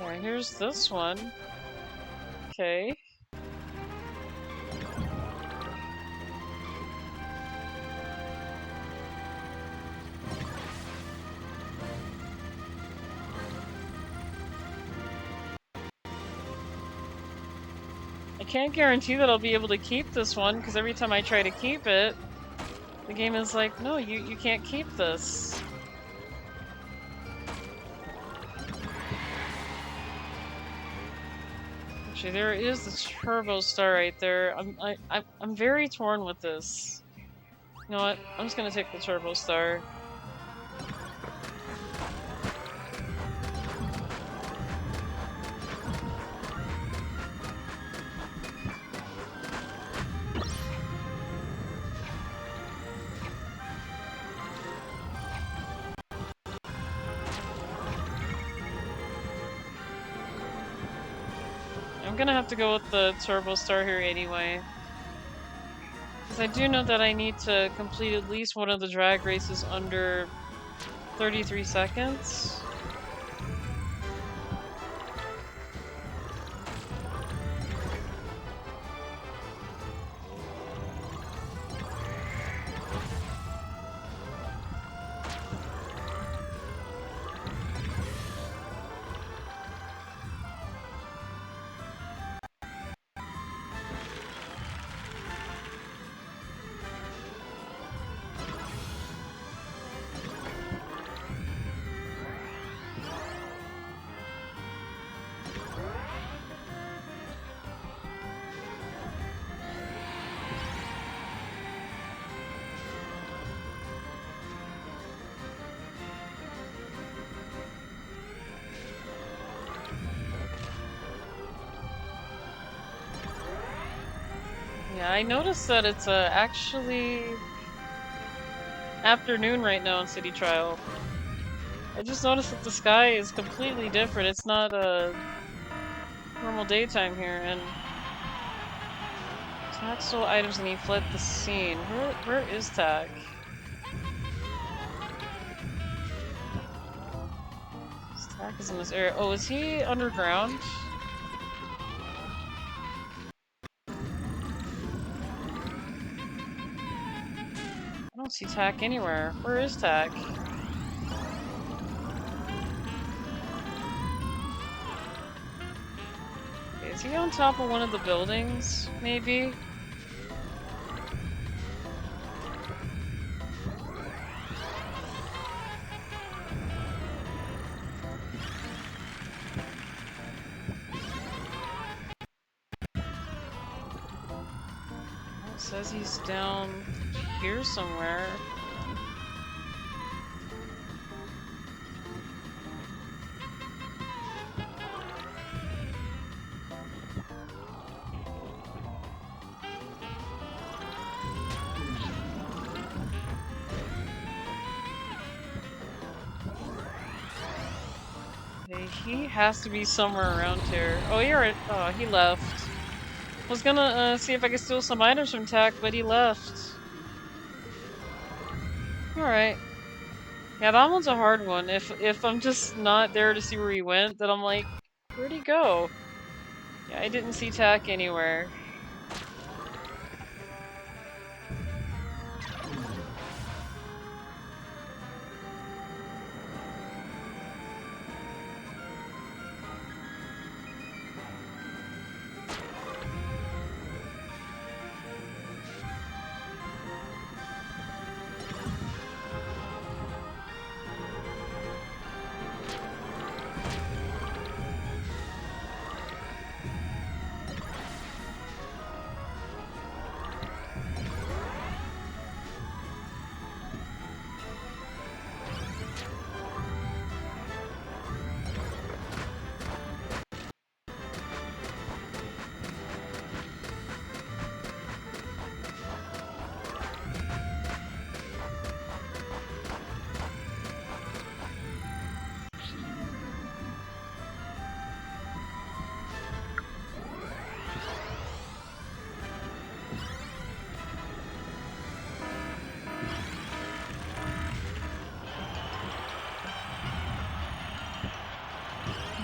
Speaker 2: Alright, here's this one. Okay. I can't guarantee that I'll be able to keep this one, because every time I try to keep it, the game is like, no, you can't keep this. Actually, there is the Turbo Star right there. I'm very torn with this. You know what? I'm just gonna take the Turbo Star. I'm gonna have to go with the Turbo Star here anyway. Because I do know that I need to complete at least one of the drag races under 33 seconds. Yeah, I noticed that it's actually afternoon right now in City Trial. I just noticed that the sky is completely different. It's not normal daytime here, and Tack stole items and he fled the scene. Where is Tack? Tack is in this area. Oh, is he underground? I don't see Tack anywhere. Where is Tack? Okay, is he on top of one of the buildings, maybe? says he's down here somewhere. Okay, he has to be somewhere around here. Oh, oh, he left. Was gonna see if I could steal some items from Tack, but he left. Alright. Yeah, that one's a hard one. If I'm just not there to see where he went, then I'm like, where'd he go? Yeah, I didn't see Tack anywhere.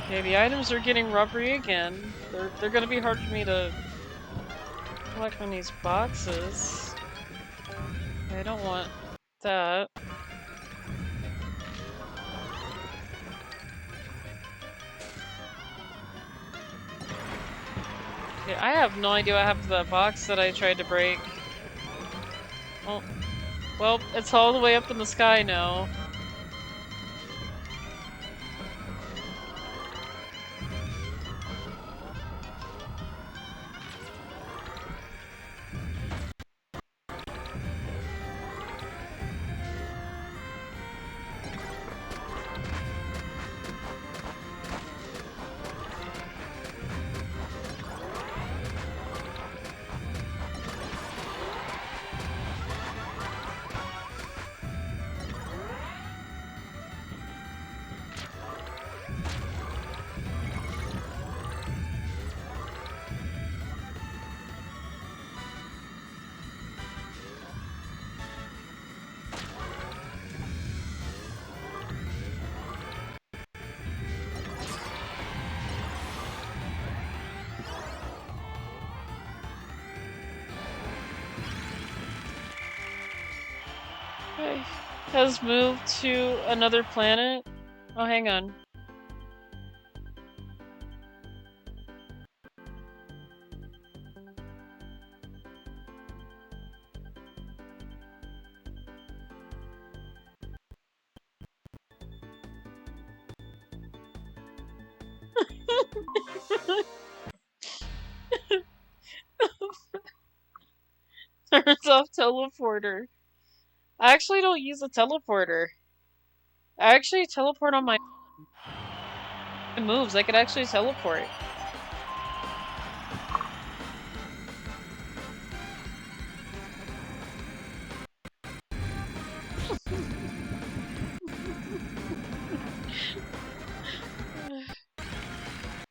Speaker 2: Okay, the items are getting rubbery again. They're gonna be hard for me to collect on these boxes. I don't want that. Okay, I have no idea what happened to that box that I tried to break. Oh, well, it's all the way up in the sky now. Okay. Has moved to another planet. Oh, hang on. Turns off teleporter. I actually don't use a teleporter. I actually teleport on my moves. I could actually teleport.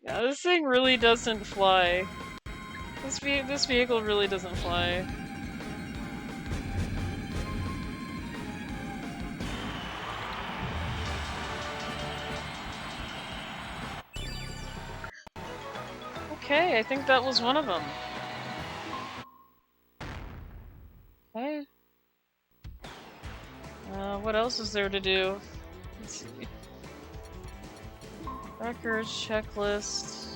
Speaker 2: Yeah, this thing really doesn't fly. This vehicle really doesn't fly. Okay, I think that was one of them. Okay. What else is there to do? Let's see. Records, checklist.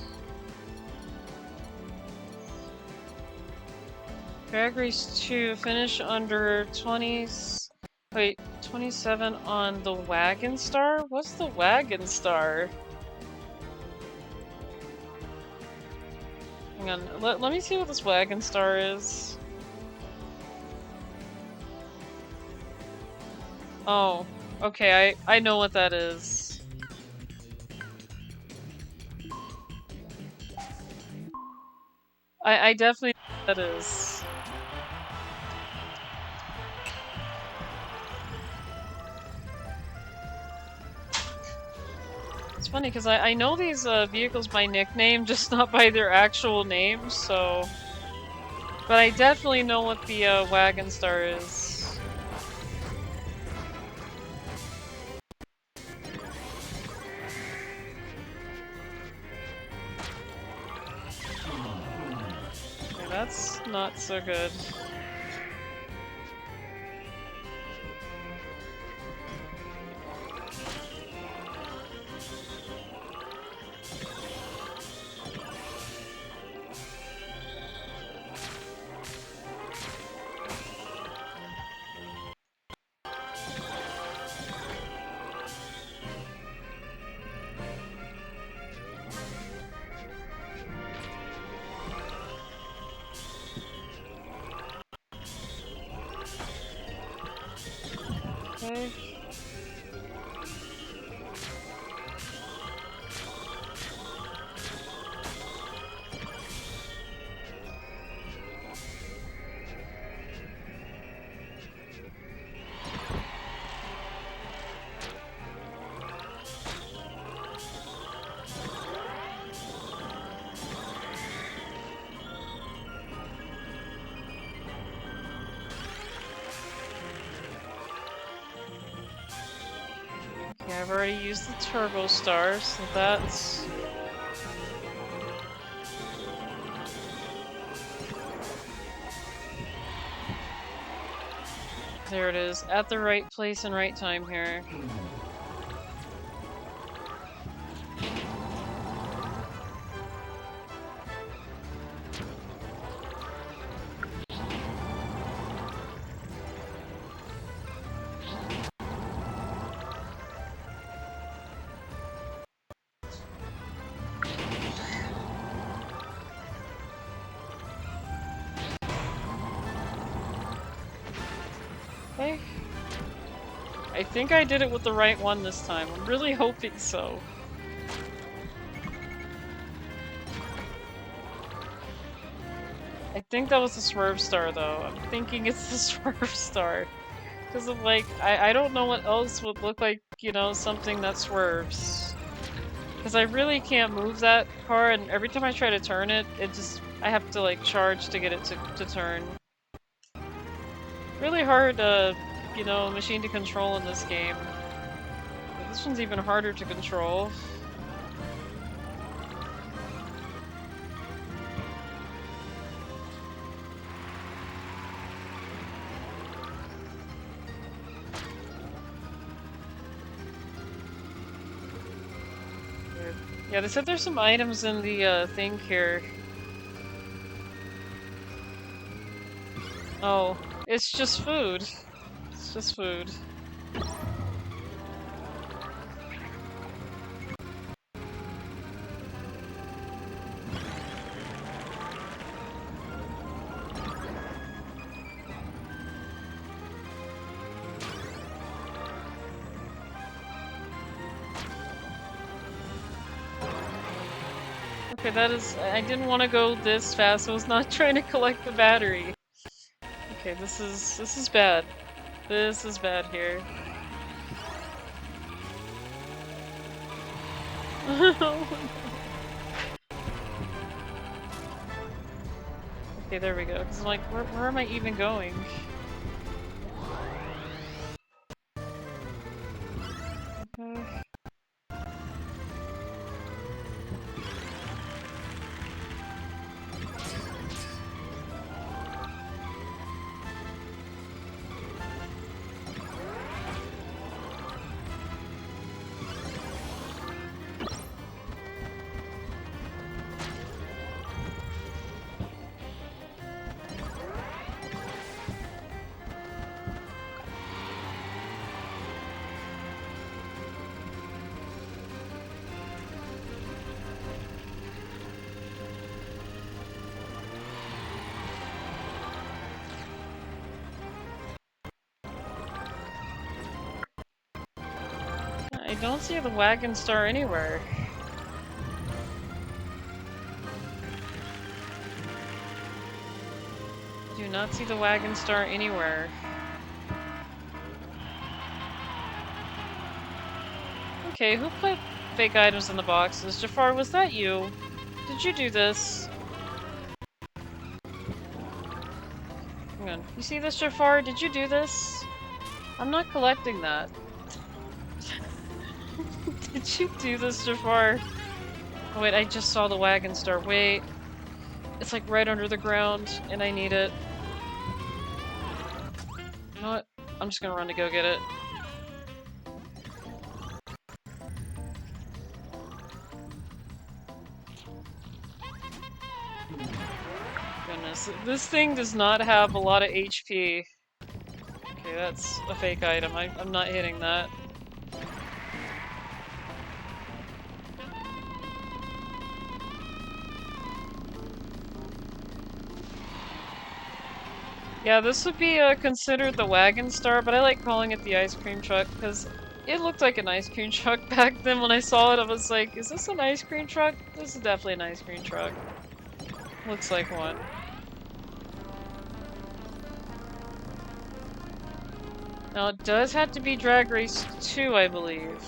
Speaker 2: Drag race 2, finish under 20s. Wait, 27 on the Wagon Star? What's the Wagon Star? Hang on, let me see what this Wagon Star is. Oh, okay, I know what that is. I definitely know what that is. It's funny because I know these vehicles by nickname, just not by their actual names, so... But I definitely know what the Wagon Star is. Okay, that's not so good. Okay. Okay, I've already used the Turbo Star, so that's... There it is, at the right place and right time here. Okay. I think I did it with the right one this time. I'm really hoping so. I think that was the Swerve Star, though. I'm thinking it's the Swerve Star. Because of, like, I don't know what else would look like, you know, something that swerves. Because I really can't move that car, and every time I try to turn it, it just... I have to, like, charge to get it to turn. Really hard, you know, machine to control in this game. But this one's even harder to control. Yeah, they said there's some items in the thing here. Oh, it's just food. It's just food. Okay, that is... I didn't want to go this fast. I was not trying to collect the battery. Okay, this is bad. This is bad here. Okay, there we go. Cause I'm like, where am I even going? Okay. I don't see the wagon star anywhere. Do not see the wagon star anywhere. Okay, who put fake items in the boxes? Jafar, was that you? Did you do this? Hang on. You see this, Jafar? Did you do this? I'm not collecting that. Did you do this, Jafar? Oh wait, I just saw the wagon star. Wait. It's like right under the ground, and I need it. You know what? I'm just gonna run to go get it. Goodness, this thing does not have a lot of HP. Okay, that's a fake item. I'm not hitting that. Yeah, this would be considered the wagon star, but I like calling it the ice cream truck because it looked like an ice cream truck back then. When I saw it, I was like, is this an ice cream truck? This is definitely an ice cream truck. Looks like one. Now, it does have to be Drag Race 2, I believe.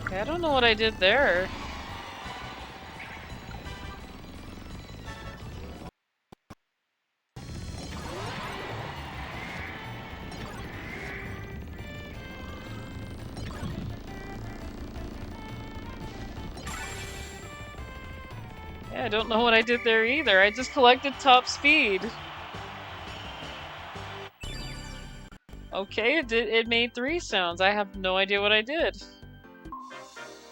Speaker 2: Okay, I don't know what I did there. Yeah, I don't know what I did there either. I just collected top speed. Okay, it made 3 sounds. I have no idea what I did.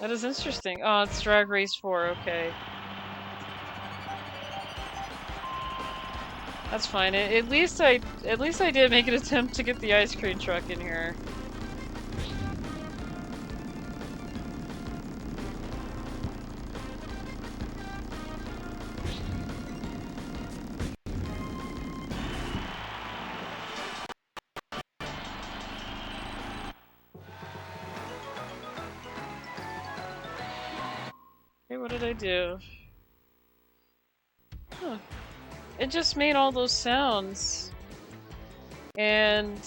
Speaker 2: That is interesting. Oh, it's Drag Race 4, okay. That's fine. At least I did make an attempt to get the ice cream truck in here. Okay, what did I do? Huh. It just made all those sounds. And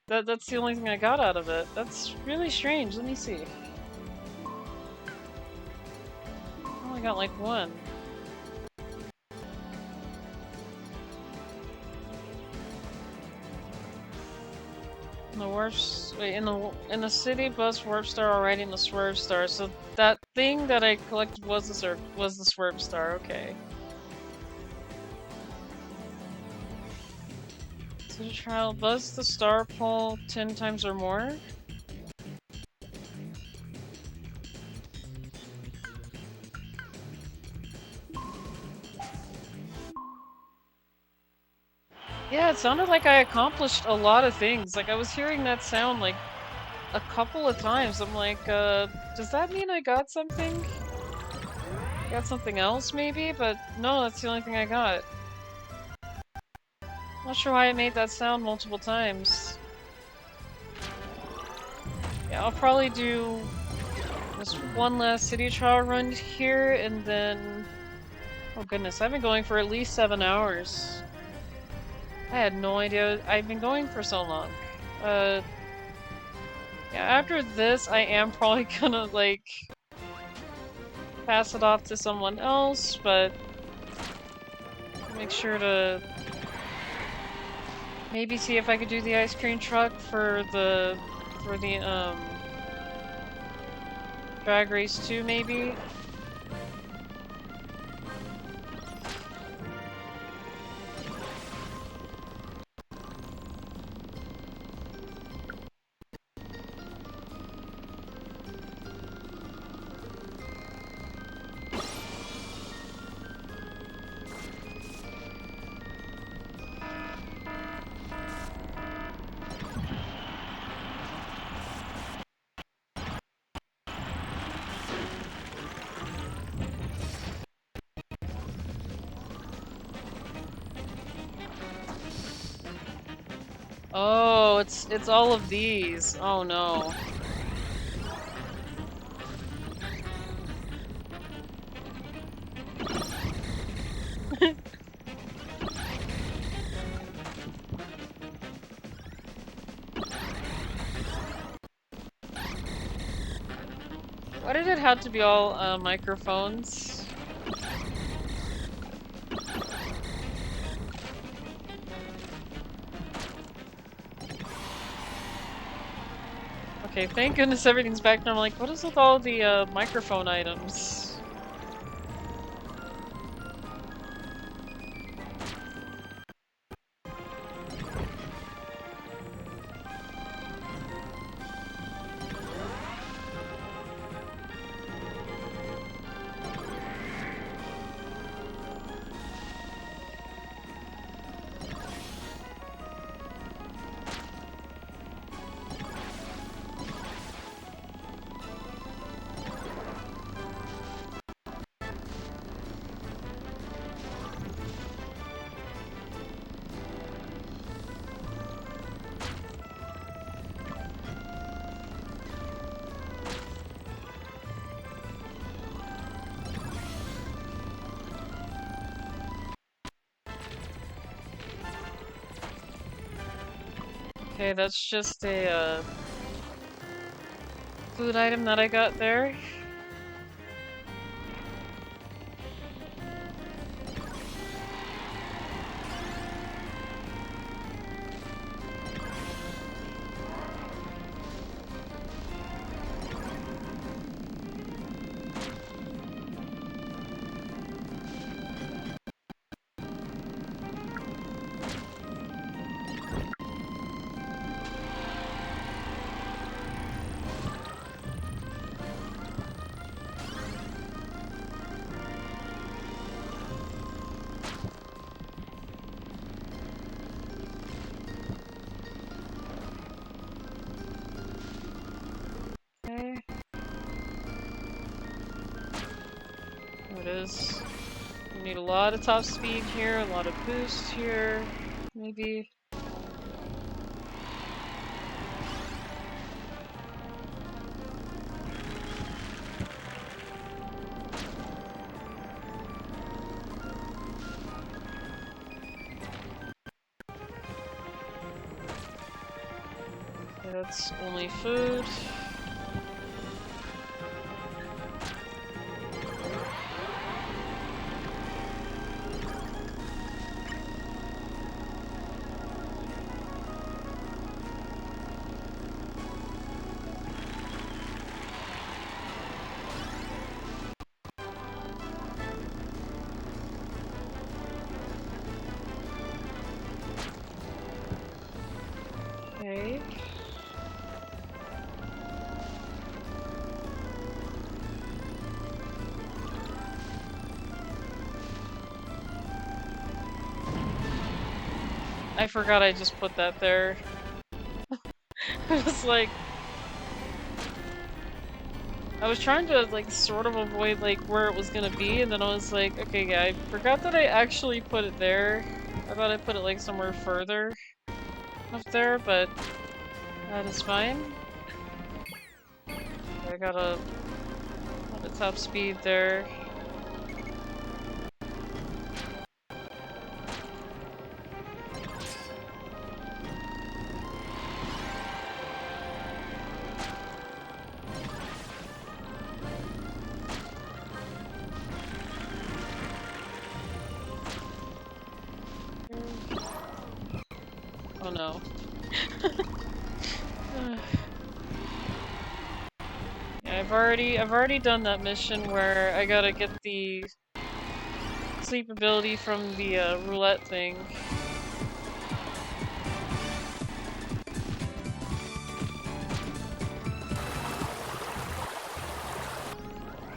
Speaker 2: that's the only thing I got out of it. That's really strange. Let me see. I only got like 1. The warps in the city bus warp star already in the swerve star. So that thing that I collected was the swerve star. Okay. So to trial buzz the star pole 10 times or more. Yeah, it sounded like I accomplished a lot of things. Like I was hearing that sound like a couple of times. I'm like, does that mean I got something? Got something else maybe? But no, that's the only thing I got. Not sure why it made that sound multiple times. Yeah, I'll probably do this one last city trial run here and then... Oh goodness, I've been going for at least 7 hours. I had no idea I've been going for so long. Yeah, after this, I am probably gonna, like, pass it off to someone else, but make sure to maybe see if I could do the ice cream truck for the Drag Race 2, maybe? Oh, it's all of these. Oh no. Why did it have to be all microphones? Okay, thank goodness everything's back now. I'm like, what is with all the microphone items? Okay, that's just a food item that I got there. Okay. There it is. We need a lot of top speed here, a lot of boost here, maybe. Okay, that's only food. Okay. I forgot I just put that there. I was like... I was trying to, like, sort of avoid, like, where it was gonna be, and then I was like, okay, yeah, I forgot that I actually put it there. I thought I put it, like, somewhere further up there, but that is fine. I got a lot of top speed there. Oh no. Yeah, I've already done that mission where I gotta get the sleep ability from the roulette thing.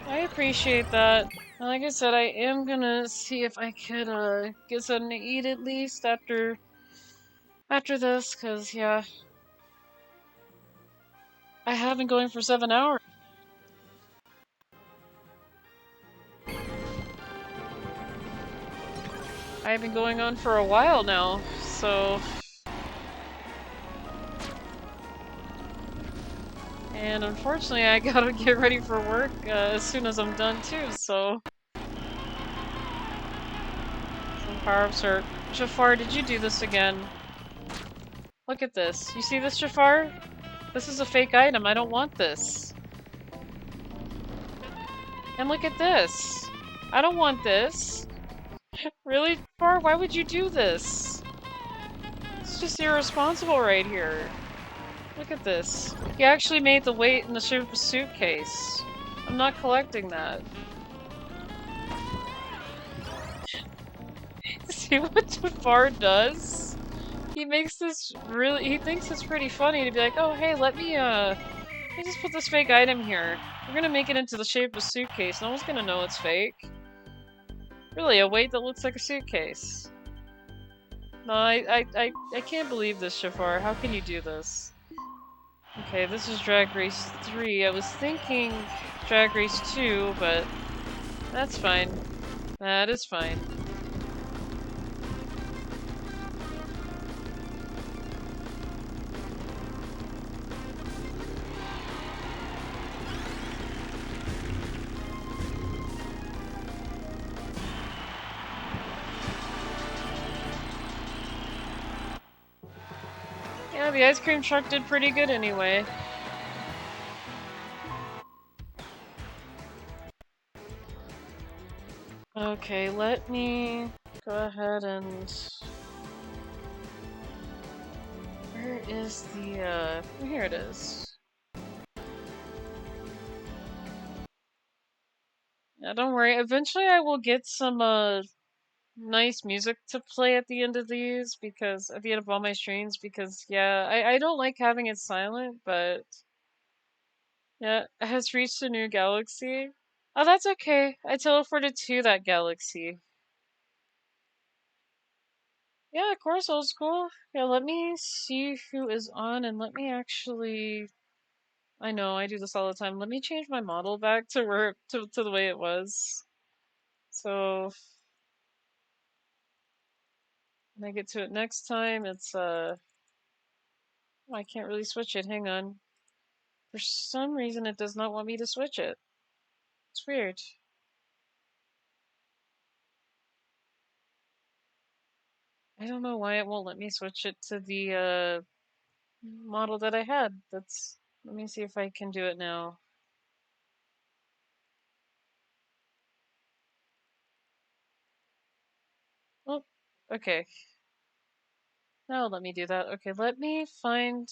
Speaker 2: I appreciate that. Like I said, I am gonna see if I could get something to eat at least after this, cause yeah, I have been going for 7 hours. I've been going on for a while now, so And unfortunately, I gotta get ready for work as soon as I'm done too, so... Some power-ups are... Jafar, did you do this again? Look at this. You see this, Jafar? This is a fake item. I don't want this. And look at this. I don't want this. Really, Jafar? Why would you do this? It's just irresponsible right here. Look at this. He actually made the weight in the shape of a suitcase. I'm not collecting that. See what Jafar does? He makes this really- he thinks it's pretty funny to be like, oh hey, let me just put this fake item here. We're gonna make it into the shape of a suitcase. No one's gonna know it's fake. Really, a weight that looks like a suitcase. No, I can't believe this, Jafar. How can you do this? Okay, this is Drag Race 3. I was thinking Drag Race 2, but that's fine. That is fine. Yeah, the ice cream truck did pretty good anyway. Okay, let me go ahead and... Where is the, here it is. Yeah, don't worry. Eventually I will get some, nice music to play at the end of these, because... At the end of all my streams, because, yeah, I don't like having it silent, but... Yeah, it has reached a new galaxy. Oh, that's okay. I teleported to that galaxy. Yeah, of course, old school. Yeah, let me see who is on, and let me actually... I know, I do this all the time. Let me change my model back to where to the way it was. So when I get to it next time, it's I can't really switch it. Hang on. For some reason, it does not want me to switch it. It's weird. I don't know why it won't let me switch it to the model that I had. That's... Let me see if I can do it now. Oh, okay. Now let me do that. Okay, let me find...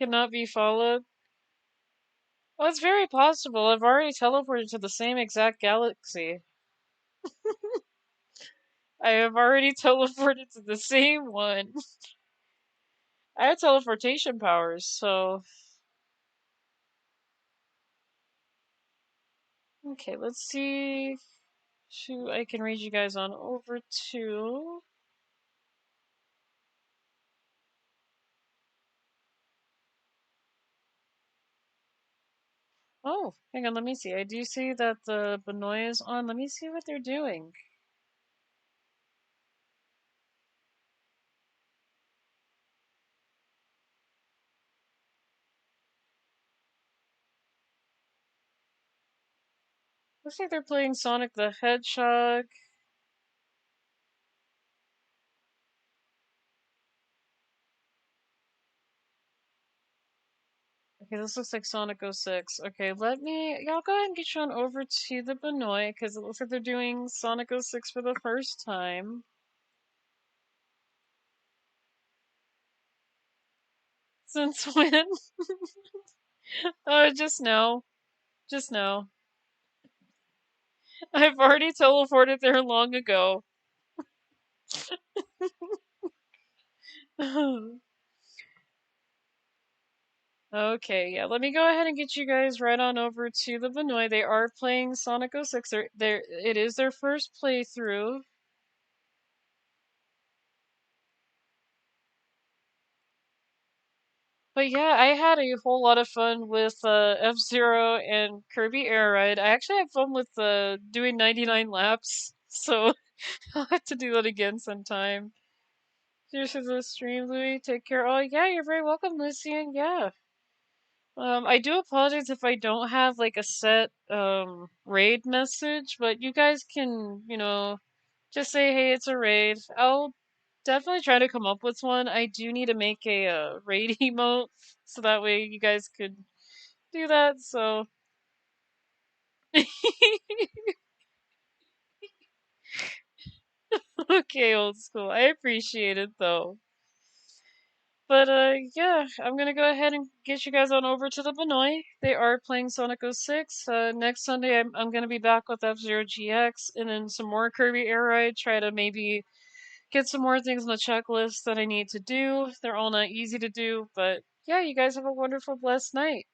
Speaker 2: Cannot be followed. Well, it's very possible. I've already teleported to the same exact galaxy. I have already teleported to the same one. I have teleportation powers, so... Okay, let's see who I can read you guys on over to. Oh, hang on, let me see. I do see that the Benoit is on. Let me see what they're doing. Looks like they're playing Sonic the Hedgehog. Okay, this looks like Sonic 06. Okay, let me... Yeah, I'll go ahead and get you on over to the Benoit, because it looks like they're doing Sonic 06 for the first time. Since when? Just now. Just now. I've already teleported there long ago. Okay, yeah, let me go ahead and get you guys right on over to the Benoit. They are playing Sonic 06. It is their first playthrough. But yeah, I had a whole lot of fun with F-Zero and Kirby Air Ride. I actually had fun with doing 99 laps, so I'll have to do that again sometime. Here's to the stream, Louie. Take care. Oh yeah, you're very welcome, Lucian. Yeah. I do apologize if I don't have like a set raid message, but you guys can, just say hey, it's a raid. I'll definitely try to come up with one. I do need to make a raid emote so that way you guys could do that. So okay, old school. I appreciate it though. But yeah, I'm gonna go ahead and get you guys on over to the Benoit. They are playing Sonic 06. Next Sunday, I'm gonna be back with F-Zero GX and then some more Kirby Air Ride. Try to maybe get some more things on the checklist that I need to do. They're all not easy to do, but yeah, you guys have a wonderful, blessed night.